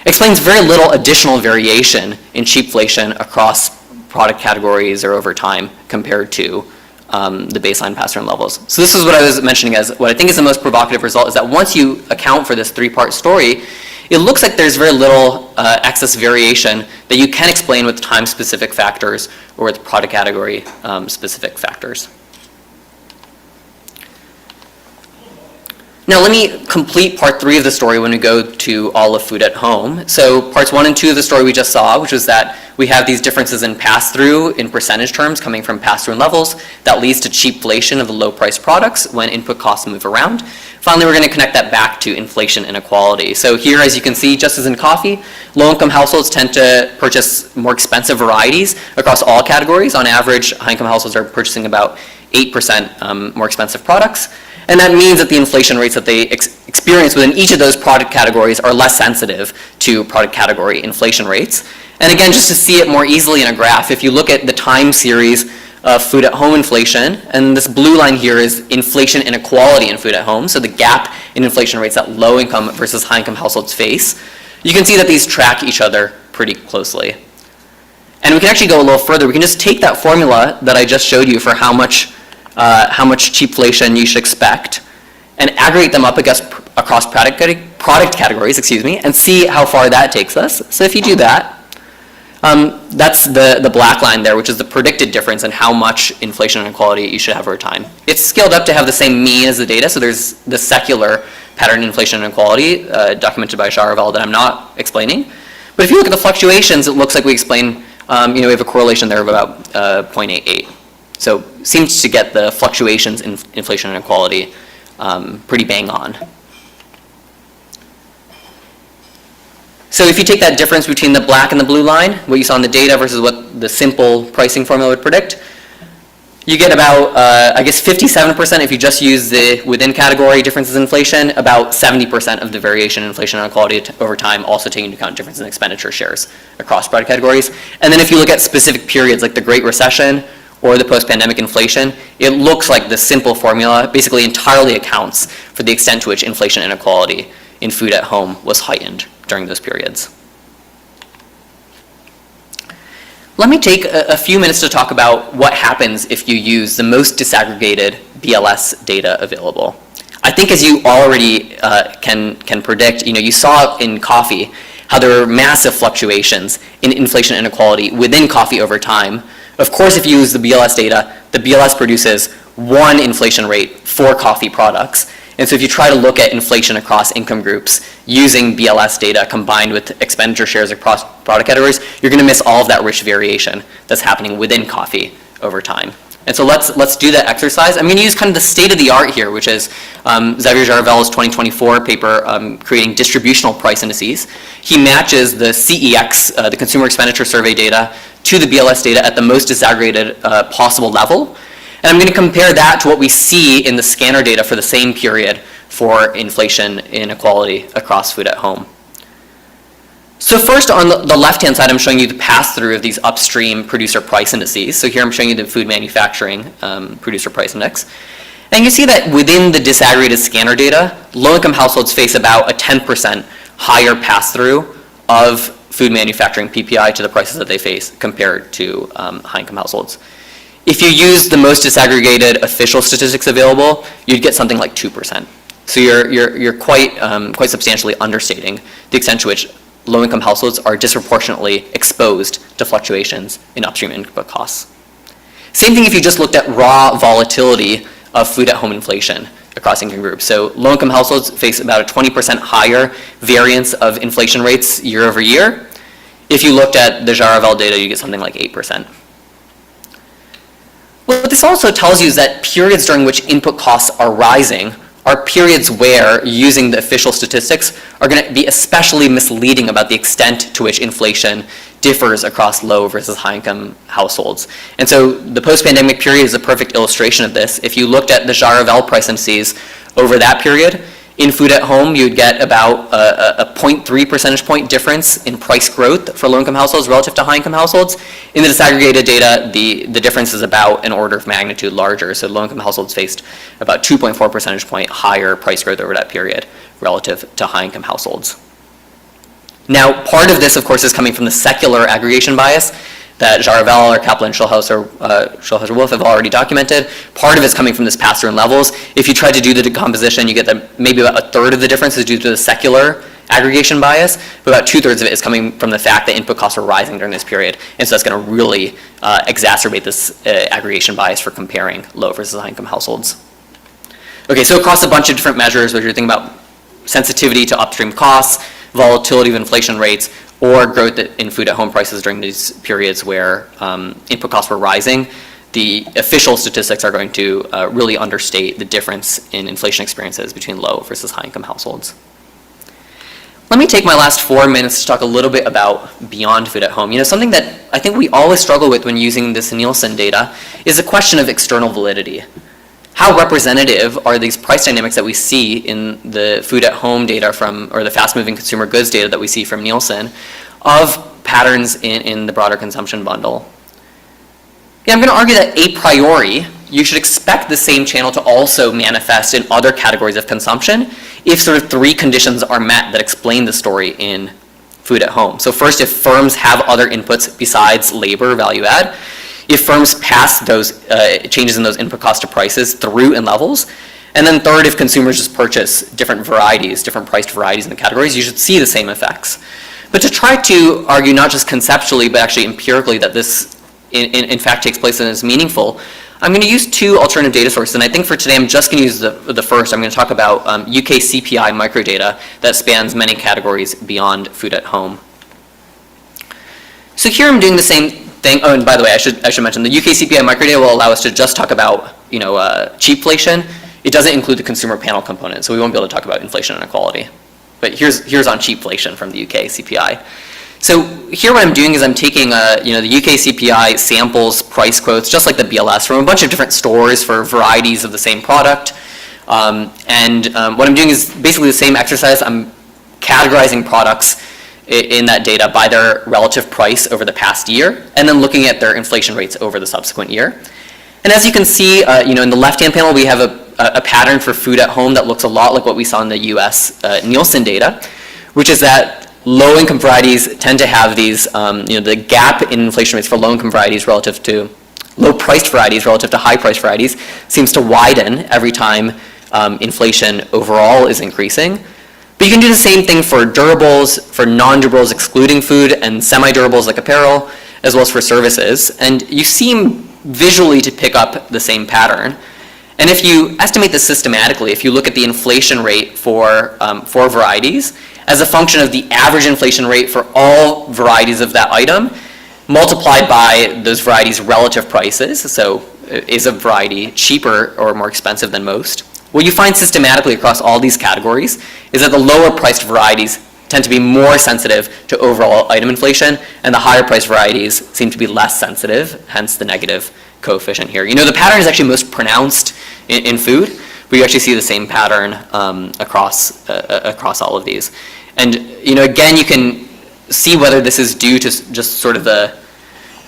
explains very little additional variation in cheapflation across product categories or over time compared to the baseline pass-through levels. So this is what I was mentioning as what I think is the most provocative result, is that once you account for this 3-part story, it looks like there's very little excess variation that you can explain with time-specific factors or with product category specific factors. Now let me complete part 3 of the story when we go to all of food at home. So parts 1 and 2 of the story we just saw, which was that we have these differences in pass-through in percentage terms coming from pass-through and levels that leads to cheapflation of the low-priced products when input costs move around. Finally, we're going to connect that back to inflation inequality. So here, as you can see, just as in coffee, low-income households tend to purchase more expensive varieties across all categories. On average, high-income households are purchasing about 8% more expensive products. And that means that the inflation rates that they experience within each of those product categories are less sensitive to product category inflation rates. And again, just to see it more easily in a graph, if you look at the time series of food at home inflation, and this blue line here is inflation inequality in food at home, so the gap in inflation rates that low income versus high income households face, you can see that these track each other pretty closely. And we can actually go a little further. We can just take that formula that I just showed you for how much cheapflation you should expect and aggregate them up across product categories, and see how far that takes us. So if you do that, That's the black line there, which is the predicted difference in how much inflation and inequality you should have over time. It's scaled up to have the same mean as the data, so there's the secular pattern in inflation and inequality documented by Jaravel that I'm not explaining. But if you look at the fluctuations, it looks like we explain, we have a correlation there of about 0.88. So seems to get the fluctuations in inflation and inequality pretty bang on. So if you take that difference between the black and the blue line, what you saw in the data versus what the simple pricing formula would predict, you get about, 57% if you just use the within category differences in inflation, about 70% of the variation in inflation and inequality over time, also taking into account difference in expenditure shares across product categories. And then if you look at specific periods like the Great Recession or the post-pandemic inflation, it looks like the simple formula basically entirely accounts for the extent to which inflation and inequality in food at home was heightened during those periods. Let me take a few minutes to talk about what happens if you use the most disaggregated BLS data available. I think as you already can predict, you saw in coffee how there were massive fluctuations in inflation and inequality within coffee over time. Of course, if you use the BLS data, the BLS produces one inflation rate for coffee products. And so if you try to look at inflation across income groups using BLS data combined with expenditure shares across product categories, you're going to miss all of that rich variation that's happening within coffee over time. And so let's do that exercise. I'm going to use kind of the state of the art here, which is Xavier Jaravel's 2024 paper creating distributional price indices. He matches the CEX, the Consumer Expenditure Survey data, to the BLS data at the most disaggregated possible level. And I'm going to compare that to what we see in the scanner data for the same period for inflation inequality across food at home. So first, on the left-hand side, I'm showing you the pass-through of these upstream producer price indices. So here I'm showing you the food manufacturing producer price index. And you see that within the disaggregated scanner data, low-income households face about a 10% higher pass-through of food manufacturing PPI to the prices that they face compared to high-income households. If you use the most disaggregated official statistics available, you'd get something like 2%. So you're quite substantially understating the extent to which low-income households are disproportionately exposed to fluctuations in upstream input costs. Same thing if you just looked at raw volatility of food at home inflation across income groups. So low-income households face about a 20% higher variance of inflation rates year over year. If you looked at the Jaravel data, you get something like 8%. What this also tells you is that periods during which input costs are rising are periods where, using the official statistics, are going to be especially misleading about the extent to which inflation differs across low versus high income households. And so the post-pandemic period is a perfect illustration of this. If you looked at the Jaravel price indices over that period, in food at home, you'd get about a 0.3 percentage point difference in price growth for low-income households relative to high-income households. In the disaggregated data, the difference is about an order of magnitude larger. So low-income households faced about 2.4 percentage point higher price growth over that period relative to high-income households. Now, part of this, of course, is coming from the secular aggregation bias that Jaravel or Kaplan, Schulhauser-Wolf have already documented. Part of it's coming from this pass-through in levels. If you try to do the decomposition, you get that maybe about a third of the difference is due to the secular aggregation bias, but about 2/3 of it is coming from the fact that input costs are rising during this period. And so that's going to really exacerbate this aggregation bias for comparing low versus high income households. Okay, so across a bunch of different measures, whether you're thinking about sensitivity to upstream costs, volatility of inflation rates, or growth in food at home prices during these periods where input costs were rising, the official statistics are going to really understate the difference in inflation experiences between low versus high income households. Let me take my last 4 minutes to talk a little bit about beyond food at home. Something that I think we always struggle with when using this Nielsen data is the question of external validity. How representative are these price dynamics that we see in the food at home data or the fast moving consumer goods data that we see from Nielsen of patterns in the broader consumption bundle? Yeah, I'm going to argue that a priori, you should expect the same channel to also manifest in other categories of consumption if sort of 3 conditions are met that explain the story in food at home. So first, if firms have other inputs besides labor value add, if firms pass those changes in those input costs to prices through in levels, and then third, if consumers just purchase different priced varieties in the categories, you should see the same effects. But to try to argue not just conceptually, but actually empirically that this in fact takes place and is meaningful, I'm going to use two alternative data sources. And I think for today I'm just going to use the first. I'm going to talk about UK CPI microdata that spans many categories beyond food at home. So here I'm doing the same thing. Oh, and by the way, I should mention the UK CPI microdata will allow us to just talk about cheapflation. It doesn't include the consumer panel component, so we won't be able to talk about inflation inequality. But here's on cheapflation from the UK CPI. So here what I'm doing is I'm taking the UK CPI samples price quotes, just like the BLS, from a bunch of different stores for varieties of the same product. What I'm doing is basically the same exercise. I'm categorizing products in that data by their relative price over the past year, and then looking at their inflation rates over the subsequent year. And as you can see, in the left-hand panel, we have a pattern for food at home that looks a lot like what we saw in the US Nielsen data, which is that low-income varieties tend to have these, the gap in inflation rates for low-income varieties relative to low-priced varieties relative to high-priced varieties seems to widen every time inflation overall is increasing. But you can do the same thing for durables, for non-durables excluding food, and semi-durables like apparel, as well as for services. And you seem visually to pick up the same pattern. And if you estimate this systematically, if you look at the inflation rate for varieties as a function of the average inflation rate for all varieties of that item, multiplied by those varieties' relative prices, so is a variety cheaper or more expensive than most, what you find systematically across all these categories is that the lower priced varieties tend to be more sensitive to overall item inflation, and the higher priced varieties seem to be less sensitive, hence the negative coefficient here. The pattern is actually most pronounced in food, but you actually see the same pattern across all of these. And again, you can see whether this is due to just sort of the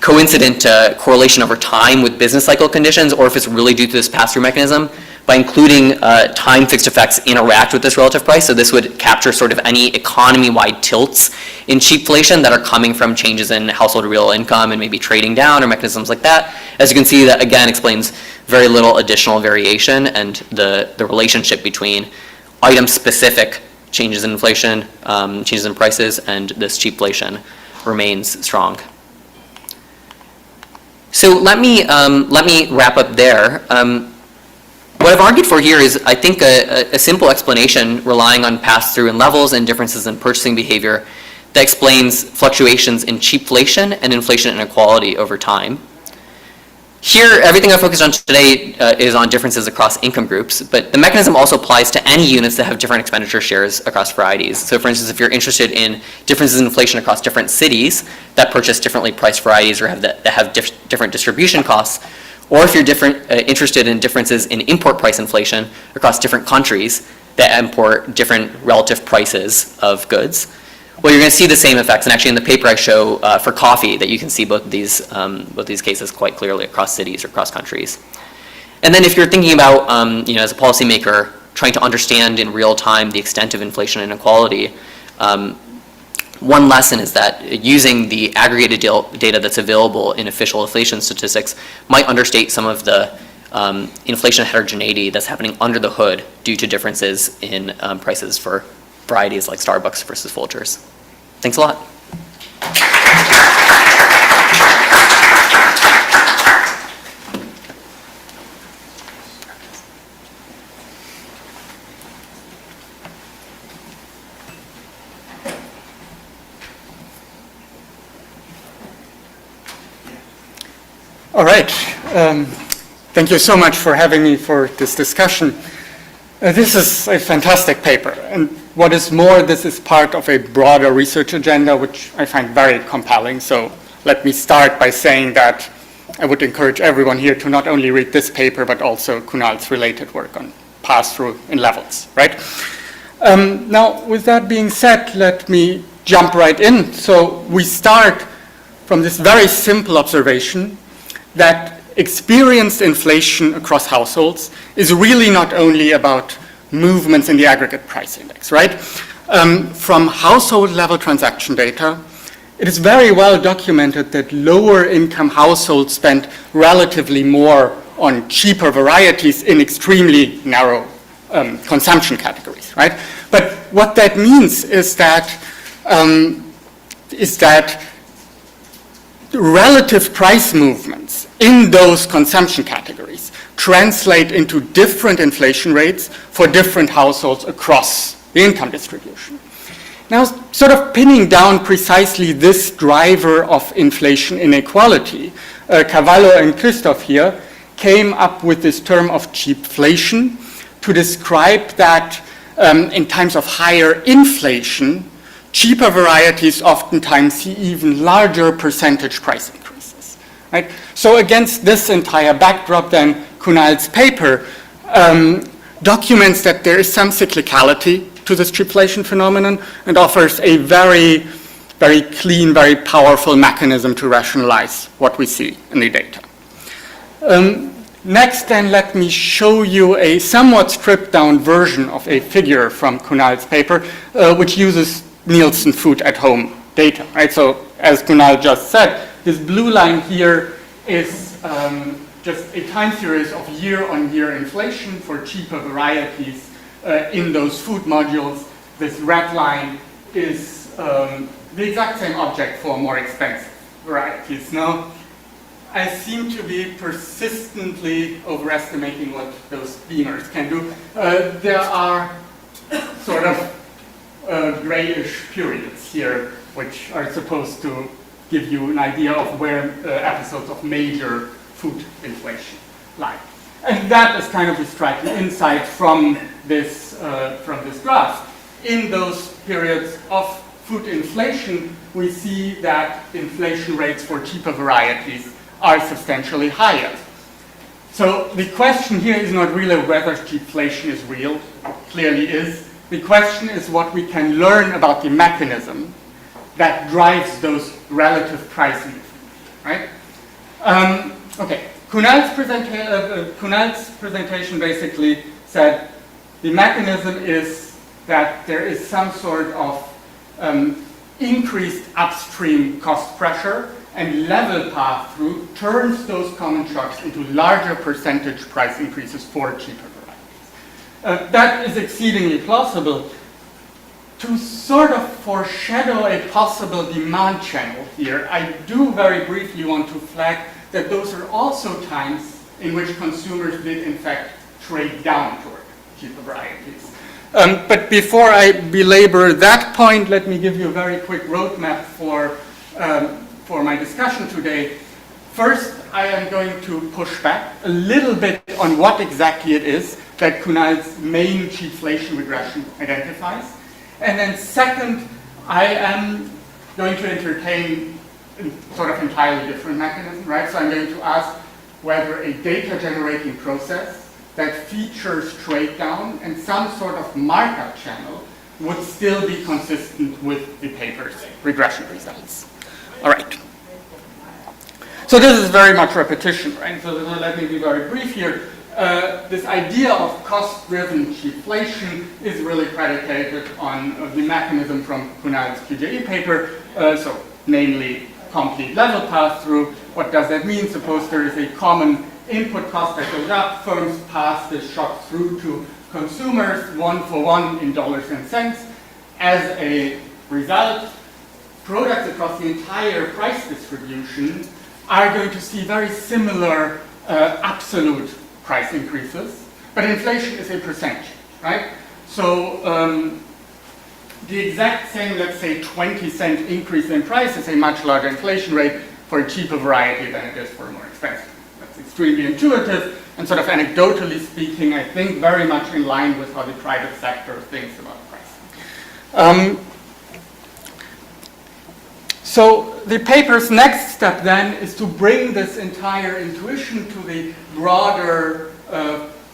coincident correlation over time with business cycle conditions, or if it's really due to this pass-through mechanism by including time fixed effects interact with this relative price. So this would capture sort of any economy-wide tilts in cheapflation that are coming from changes in household real income and maybe trading down or mechanisms like that. As you can see, that again explains very little additional variation, and the relationship between item-specific changes in inflation, changes in prices, and this cheapflation remains strong. So let me wrap up there. What I've argued for here is, I think, a simple explanation relying on pass-through and levels and differences in purchasing behavior that explains fluctuations in cheapflation and inflation inequality over time. Here, everything I focused on today is on differences across income groups, but the mechanism also applies to any units that have different expenditure shares across varieties. So for instance, if you're interested in differences in inflation across different cities that purchase differently priced varieties or that have different distribution costs, or if you're interested in differences in import price inflation across different countries that import different relative prices of goods, well, you're going to see the same effects. And actually in the paper I show for coffee that you can see both these cases quite clearly across cities or across countries. And then if you're thinking about, as a policymaker, trying to understand in real time the extent of inflation inequality, one lesson is that using the aggregated data that's available in official inflation statistics might understate some of the inflation heterogeneity that's happening under the hood due to differences in prices for varieties like Starbucks versus Folgers. Thanks a lot. All right. Thank you so much for having me for this discussion. This is a fantastic paper. And what is more, this is part of a broader research agenda, which I find very compelling. So let me start by saying that I would encourage everyone here to not only read this paper, but also Kunal's related work on pass-through and levels, right? Now, with that being said, let me jump right in. So we start from this very simple observation that experienced inflation across households is really not only about movements in the aggregate price index, right? From household level transaction data, it is very well documented that lower income households spend relatively more on cheaper varieties in extremely narrow consumption categories, right? But what that means is that is that relative price movements in those consumption categories translate into different inflation rates for different households across the income distribution. Now, sort of pinning down precisely this driver of inflation inequality, Cavallo and Christoph here came up with this term of cheapflation to describe that in times of higher inflation, cheaper varieties oftentimes see even larger percentage price increases. Right? So against this entire backdrop, then, Kunal's paper documents that there is some cyclicality to this cheapflation phenomenon and offers a very, very clean, very powerful mechanism to rationalize what we see in the data. Next, then, let me show you a somewhat stripped-down version of a figure from Kunal's paper, which uses Nielsen food at home data. Right? So, as Kunal just said, this blue line here is just a time series of year-on-year inflation for cheaper varieties in those food modules. This red line is the exact same object for more expensive varieties. Now, I seem to be persistently overestimating what those beamers can do. There are sort of grayish periods here, which are supposed to give you an idea of where episodes of major food inflation lie. And that is kind of the striking insight from this graph. In those periods of food inflation, we see that inflation rates for cheaper varieties are substantially higher. So the question here is not really whether cheapflation is real. It clearly is. The question is what we can learn about the mechanism that drives those relative price movements, right? Okay. Kunal's presentation basically said the mechanism is that there is some sort of increased upstream cost pressure, and level pass-through turns those common shocks into larger percentage price increases for cheaper varieties. That is exceedingly plausible. To sort of foreshadow a possible demand channel here, I do very briefly want to flag that those are also times in which consumers did in fact trade down toward cheaper varieties. But before I belabor that point, let me give you a very quick roadmap for my discussion today. First, I am going to push back a little bit on what exactly it is that Kunal's main cheapflation regression identifies. And then second, I am going to entertain a sort of entirely different mechanism, right? So I'm going to ask whether a data generating process that features trade down and some sort of markup channel would still be consistent with the paper's regression results. All right. So this is very much repetition, right? So let me be very brief here. This idea of cost-driven cheapflation is really predicated on the mechanism from Kunal's QJE paper, so namely complete level pass-through. What does that mean? Suppose there is a common input cost that goes up, firms pass this shock through to consumers, one for one in dollars and cents. As a result, products across the entire price distribution are going to see very similar absolute price increases, but inflation is a percentage, right? So the exact same, let's say, 20-cent increase in price is a much larger inflation rate for a cheaper variety than it is for a more expensive. That's extremely intuitive, and sort of anecdotally speaking, I think very much in line with how the private sector thinks about pricing. So the paper's next step then is to bring this entire intuition to the broader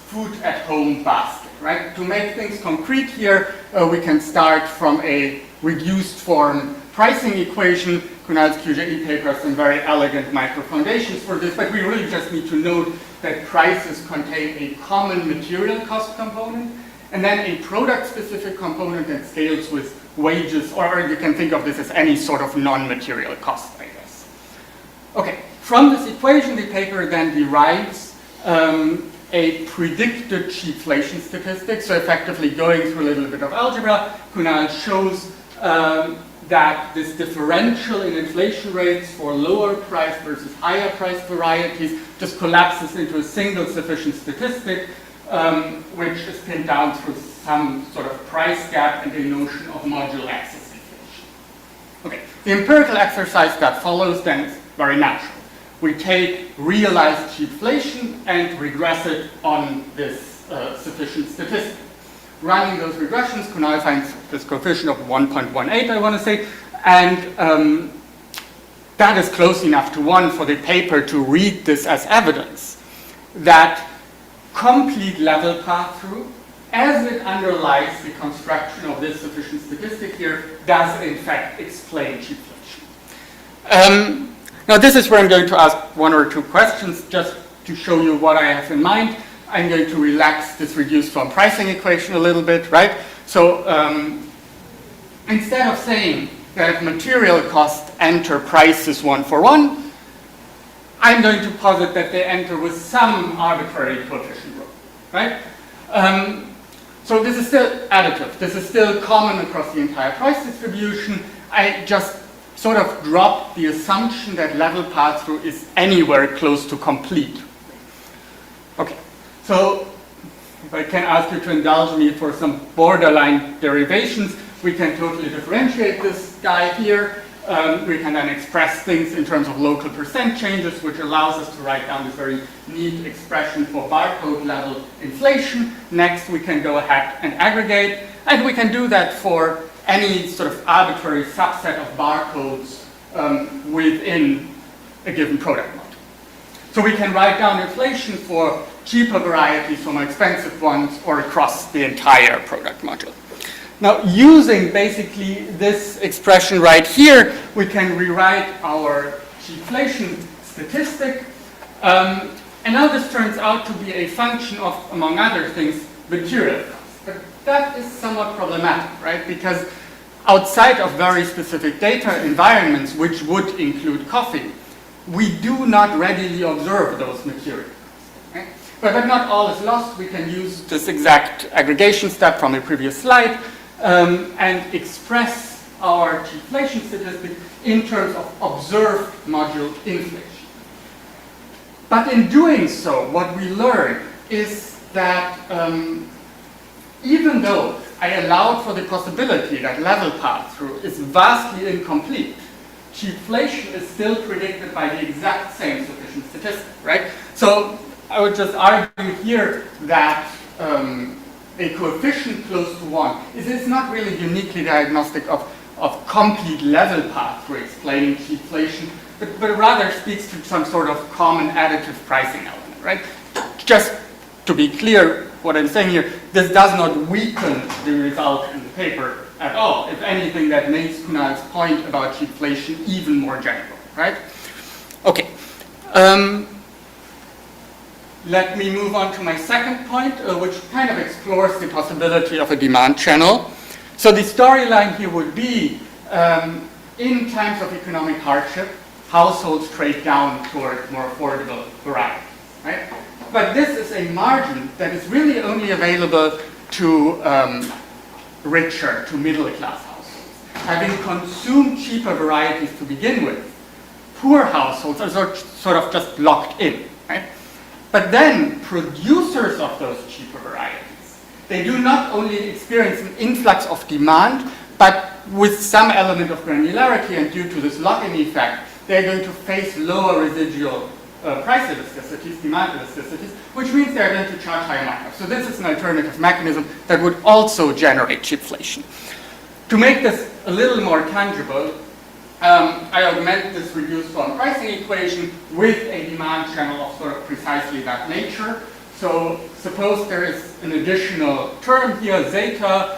food at home basket, right? To make things concrete here, we can start from a reduced form pricing equation. Kunal's QJE paper has some very elegant micro foundations for this, but we really just need to note that prices contain a common material cost component and then a product-specific component that scales with wages, or you can think of this as any sort of non-material cost, I guess. Okay, from this equation, the paper then derives a predicted cheapflation statistic. So effectively going through a little bit of algebra, Kunal shows that this differential in inflation rates for lower price versus higher price varieties just collapses into a single sufficient statistic, which is pinned down through some sort of price gap and a notion of modular axis inflation. Okay, the empirical exercise that follows then is very natural. We take realized cheapflation and regress it on this sufficient statistic. Running those regressions, Kunal finds this coefficient of 1.18, I want to say, and that is close enough to 1 for the paper to read this as evidence that complete level path-through, as it underlies the construction of this sufficient statistic here, does in fact explain cheapflation. Now this is where I'm going to ask 1 or 2 questions just to show you what I have in mind. I'm going to relax this reduced form pricing equation a little bit, right? So instead of saying that material costs enter prices 1 for 1, I'm going to posit that they enter with some arbitrary coefficient rho, right? So this is still additive. This is still common across the entire price distribution. I just sort of dropped the assumption that level pass-through is anywhere close to complete. Okay. So, if I can ask you to indulge me for some borderline derivations, we can totally differentiate this guy here. We can then express things in terms of local percent changes, which allows us to write down this very neat expression for barcode level inflation. Next, we can go ahead and aggregate, and we can do that for any sort of arbitrary subset of barcodes within a given product model. So we can write down inflation for cheaper varieties from more expensive ones or across the entire product module. Now, using basically this expression right here, we can rewrite our cheapflation statistic. And now this turns out to be a function of, among other things, material costs. But that is somewhat problematic, right? Because outside of very specific data environments, which would include coffee, we do not readily observe those materials. Okay? But not all is lost. We can use this exact aggregation step from a previous slide and express our cheapflation statistic in terms of observed module inflation. But in doing so, what we learn is that even though I allowed for the possibility that level pass-through is vastly incomplete, cheapflation is still predicted by the exact same sufficient statistic, right? So I would just argue here that a coefficient close to 1 is not really uniquely diagnostic of complete level path-through explaining cheapflation, but rather speaks to some sort of common additive pricing element, right? Just to be clear, what I'm saying here, this does not weaken the result in the paper at all. If anything, that makes Kunal's point about cheapflation even more general, right? Okay. Let me move on to my second point, which kind of explores the possibility of a demand channel. So the storyline here would be, in times of economic hardship, households trade down toward more affordable varieties, right? But this is a margin that is really only available to richer, to middle-class households. Having consumed cheaper varieties to begin with, poor households are sort of just locked in, right? But then producers of those cheaper varieties, they do not only experience an influx of demand, but with some element of granularity and due to this lock-in effect, they're going to face lower residual price elasticities, demand elasticities, which means they're going to charge higher markups. So this is an alternative mechanism that would also generate cheapflation. To make this a little more tangible, I augment this reduced form pricing equation with a demand channel of sort of precisely that nature. So suppose there is an additional term here, zeta,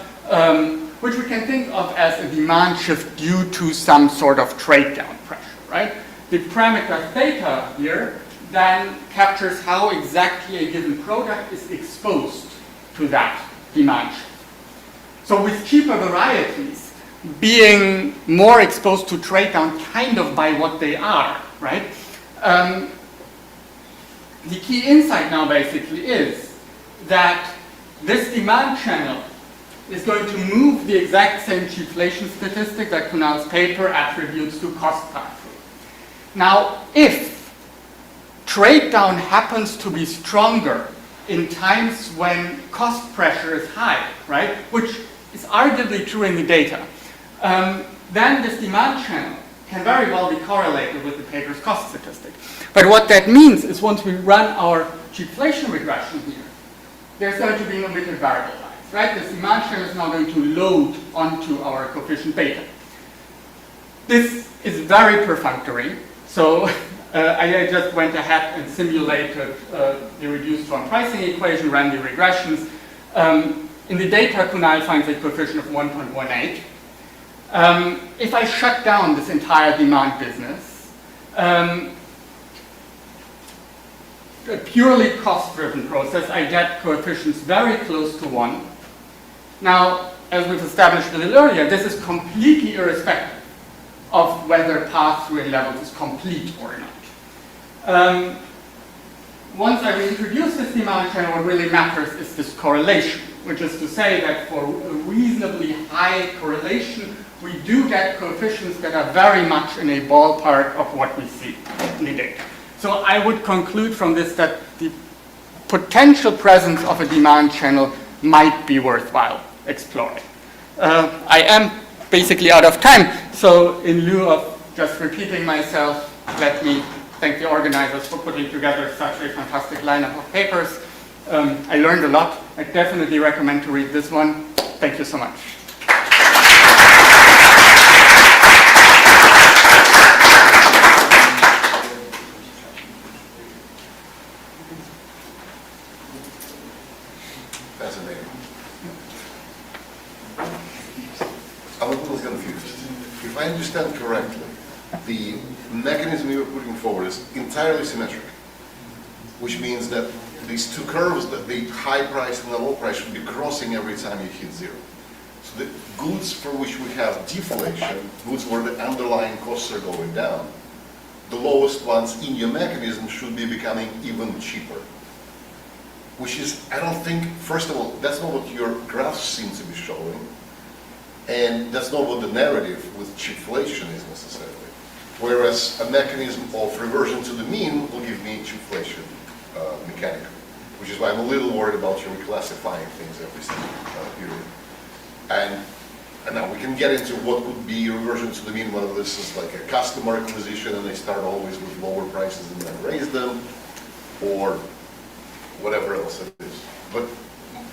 which we can think of as a demand shift due to some sort of trade-down pressure, right? The parameter theta here then captures how exactly a given product is exposed to that demand shift. So with cheaper varieties, being more exposed to trade down kind of by what they are, right? The key insight now basically is that this demand channel is going to move the exact same cheapflation statistic that Kunal's paper attributes to cost pass-through. Now, if trade down happens to be stronger in times when cost pressure is high, right, which is arguably true in the data, then this demand channel can very well be correlated with the paper's cost statistic. But what that means is once we run our cheapflation regression here, there's going to be an omitted variable lines, right? This demand channel is now going to load onto our coefficient beta. This is very perfunctory, so I just went ahead and simulated the reduced form pricing equation, ran the regressions. In the data, Kunal finds a coefficient of 1.18. If I shut down this entire demand business, a purely cost-driven process, I get coefficients very close to 1. Now, as we've established a little earlier, this is completely irrespective of whether pass-through in levels is complete or not. Once I reintroduce this demand channel, what really matters is this correlation, which is to say that for a reasonably high correlation, we do get coefficients that are very much in a ballpark of what we see in the data. So I would conclude from this that the potential presence of a demand channel might be worthwhile exploring. I am basically out of time, so in lieu of just repeating myself, let me thank the organizers for putting together such a fantastic lineup of papers. I learned a lot. I definitely recommend to read this one. Thank you so much. Fascinating. I'm a little confused. If I understand correctly, the mechanism you're putting forward is entirely symmetric, which means that these two curves, that the high price and the low price, should be crossing every time you hit zero. So the goods for which we have deflation, goods where the underlying costs are going down, the lowest ones in your mechanism should be becoming even cheaper. Which is, I don't think, first of all, that's not what your graphs seem to be showing, and that's not what the narrative with cheapflation is necessarily. Whereas a mechanism of reversion to the mean will give me cheapflation mechanically, which is why I'm a little worried about you reclassifying things every single period. And now we can get into what would be reversion to the mean, whether this is like a customer acquisition and they start always with lower prices and then raise them, or whatever else it is. But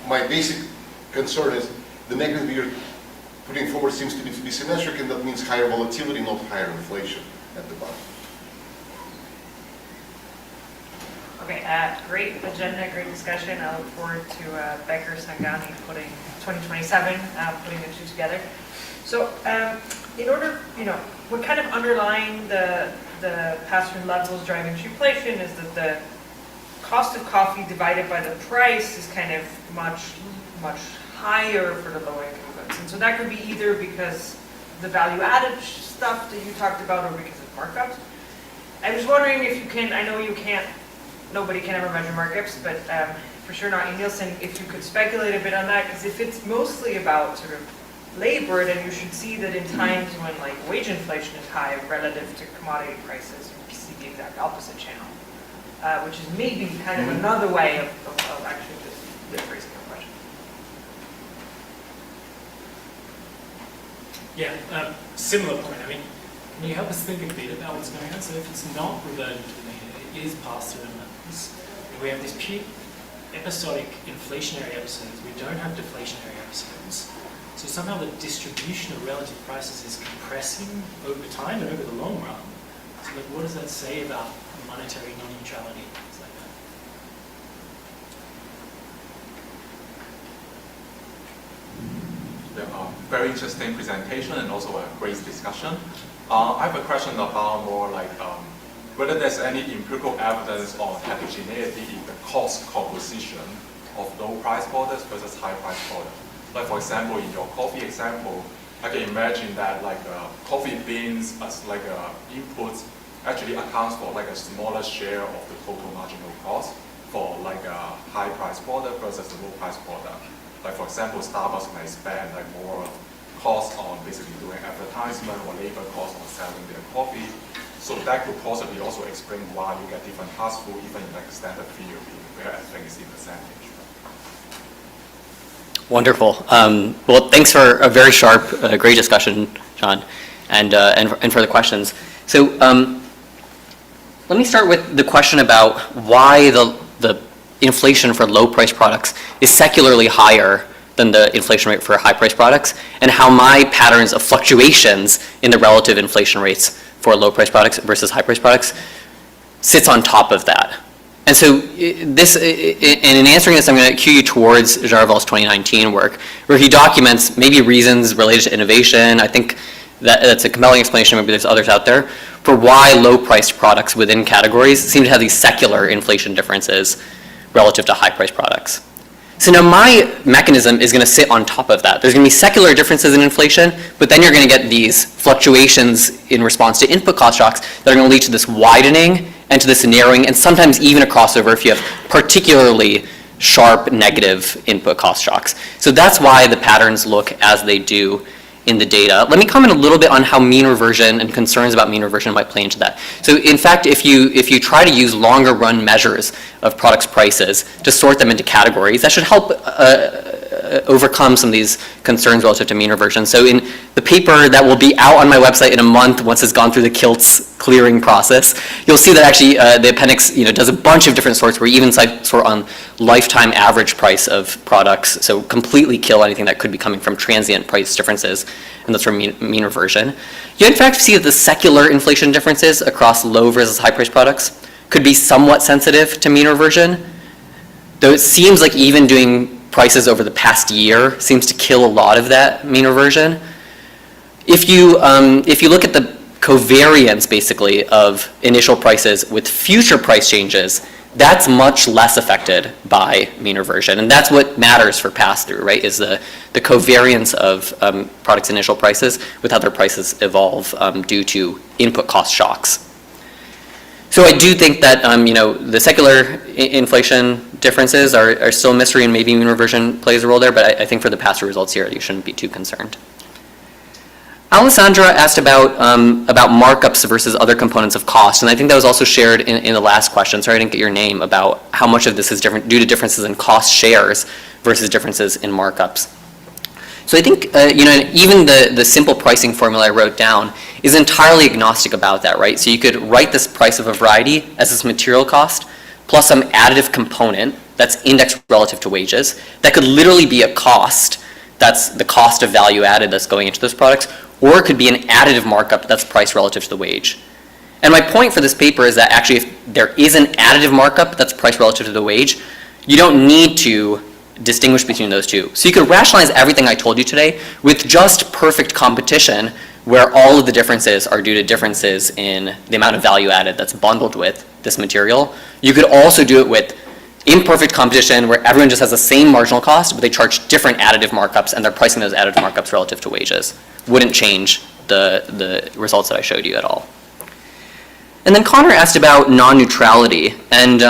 my basic concern is the mechanism you're putting forward seems to be symmetric, and that means higher volatility, not higher inflation at the bottom. Okay, great agenda, great discussion. I look forward to Becker Sangani putting 2027, putting the two together. So, in order, what kind of underlying the pass-through levels driving cheapflation is that the cost of coffee divided by the price is kind of much higher for the low income goods. And so that could be either because the value-added stuff that you talked about or because of markups. I was wondering if you can, I know you can't, nobody can ever measure markups, but for sure not in Nielsen, if you could speculate a bit on that, because if it's mostly about sort of labor, then you should see that in times when like wage inflation is high relative to commodity prices, you see the exact opposite channel, which is maybe kind of another way of actually just rephrasing your question. Yeah, similar point. I mean, can you help us think a bit about what's going on? So if it's not reverted to the mean, it is pass-through amounts. We have these episodic inflationary episodes. We don't have deflationary episodes. So somehow the distribution of relative prices is compressing over time and over the long run. So like, what does that say about monetary non-neutrality? Things like that. Very interesting presentation and also a great discussion. I have a question about more like whether there's any empirical evidence on heterogeneity in the cost composition of low price products versus high price products. Like for example, in your coffee example, I can imagine that like coffee beans as like input actually accounts for like a smaller share of the total marginal cost for like a high price product versus a low price product. Like for example, Starbucks may spend like more cost on basically doing advertisement or labor cost on selling their coffee. So that could possibly also explain why you get different pass-through even in like a standard field, where everything is in percentage. Wonderful. Well, thanks for a very sharp, great discussion, John, and for the questions. So let me start with the question about why the inflation for low-price products is secularly higher than the inflation rate for high-price products, and how my patterns of fluctuations in the relative inflation rates for low-price products versus high-price products sits on top of that. And so this, in answering this, I'm going to cue you towards Jarval's 2019 work, where he documents maybe reasons related to innovation. I think that's a compelling explanation, maybe there's others out there, for why low-priced products within categories seem to have these secular inflation differences relative to high-priced products. So now my mechanism is going to sit on top of that. There's going to be secular differences in inflation, but then you're going to get these fluctuations in response to input cost shocks that are going to lead to this widening and to this narrowing, and sometimes even a crossover if you have particularly sharp negative input cost shocks. So that's why the patterns look as they do in the data. Let me comment a little bit on how mean reversion and concerns about mean reversion might play into that. So in fact, if you try to use longer run measures of products' prices to sort them into categories, that should help overcome some of these concerns relative to mean reversion. So in the paper that will be out on my website in a month once it's gone through the KILTS clearing process, you'll see that actually the appendix does a bunch of different sorts where we even sort on lifetime average price of products, so completely kill anything that could be coming from transient price differences, and that's for mean reversion. You in fact see that the secular inflation differences across low versus high price products could be somewhat sensitive to mean reversion, though it seems like even doing prices over the past year seems to kill a lot of that mean reversion. If you look at the covariance basically of initial prices with future price changes, that's much less affected by mean reversion, and that's what matters for pass-through, right? Is the covariance of products' initial prices with how their prices evolve due to input cost shocks. So I do think that the secular inflation differences are still a mystery, and maybe mean reversion plays a role there, but I think for the pass-through results here, you shouldn't be too concerned. Alessandra asked about markups versus other components of cost, and I think that was also shared in the last question. Sorry I didn't get your name, about how much of this is different due to differences in cost shares versus differences in markups. So I think even the simple pricing formula I wrote down is entirely agnostic about that, right? So you could write this price of a variety as this material cost plus some additive component that's indexed relative to wages. That could literally be a cost, that's the cost of value added that's going into those products, or it could be an additive markup that's priced relative to the wage. And my point for this paper is that actually if there is an additive markup that's priced relative to the wage, you don't need to distinguish between those two. So you could rationalize everything I told you today with just perfect competition, where all of the differences are due to differences in the amount of value added that's bundled with this material. You could also do it with imperfect competition, where everyone just has the same marginal cost, but they charge different additive markups, and they're pricing those additive markups relative to wages. Wouldn't change the results that I showed you at all. And then Connor asked about non-neutrality, and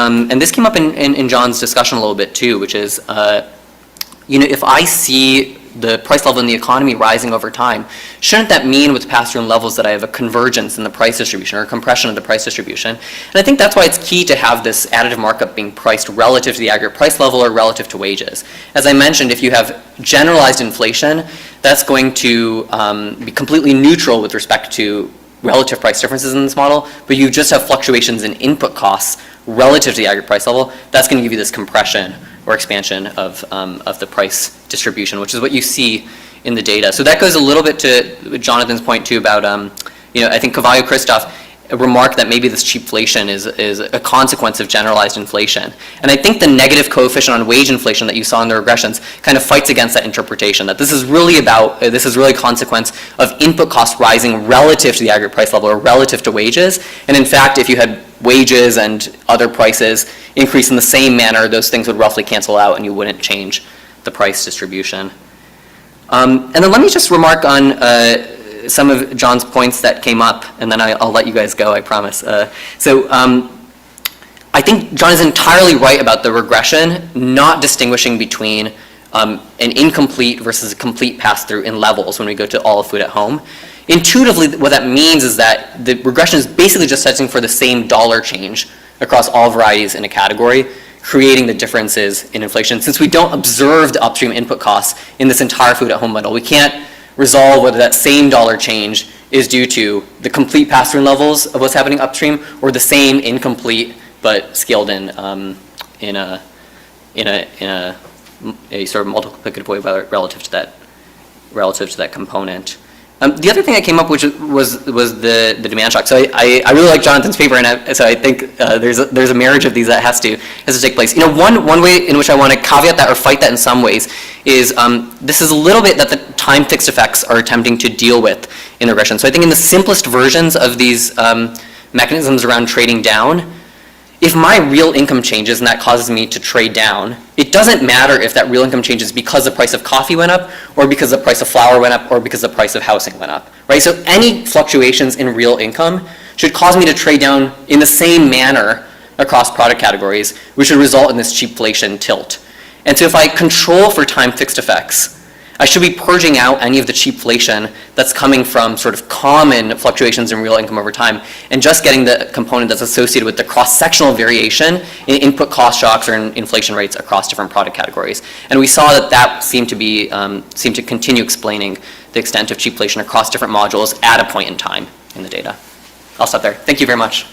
this came up in John's discussion a little bit too, which is, if I see the price level in the economy rising over time, shouldn't that mean with pass-through levels that I have a convergence in the price distribution or a compression of the price distribution? And I think that's why it's key to have this additive markup being priced relative to the aggregate price level or relative to wages. As I mentioned, if you have generalized inflation, that's going to be completely neutral with respect to relative price differences in this model, but you just have fluctuations in input costs relative to the aggregate price level. That's going to give you this compression or expansion of the price distribution, which is what you see in the data. So that goes a little bit to Jonathan's point too about, I think Cavallo-Christoph remarked that maybe this cheapflation is a consequence of generalized inflation. And I think the negative coefficient on wage inflation that you saw in the regressions kind of fights against that interpretation, that this is really a consequence of input costs rising relative to the aggregate price level or relative to wages. And in fact, if you had wages and other prices increase in the same manner, those things would roughly cancel out and you wouldn't change the price distribution. And then let me just remark on some of John's points that came up, and then I'll let you guys go, I promise. I think John is entirely right about the regression not distinguishing between an incomplete versus a complete pass-through in levels when we go to all of food at home. Intuitively, what that means is that the regression is basically just testing for the same dollar change across all varieties in a category, creating the differences in inflation. Since we don't observe the upstream input costs in this entire food at home bundle, we can't resolve whether that same dollar change is due to the complete pass-through levels of what's happening upstream or the same incomplete but scaled in a sort of multiplicative way relative to that component. The other thing I came up with was the demand shock. So I really like Jonathan's paper, and so I think there's a marriage of these that has to take place. You know, one way in which I want to caveat that or fight that in some ways is this is a little bit that the time fixed effects are attempting to deal with in regression. So I think in the simplest versions of these mechanisms around trading down, if my real income changes and that causes me to trade down, it doesn't matter if that real income changes because the price of coffee went up or because the price of flour went up or because the price of housing went up, right? So any fluctuations in real income should cause me to trade down in the same manner across product categories, which should result in this cheapflation tilt. And so if I control for time fixed effects, I should be purging out any of the cheapflation that's coming from sort of common fluctuations in real income over time and just getting the component that's associated with the cross-sectional variation in input cost shocks or in inflation rates across different product categories. And we saw that seemed to continue explaining the extent of cheapflation across different modules at a point in time in the data. I'll stop there. Thank you very much.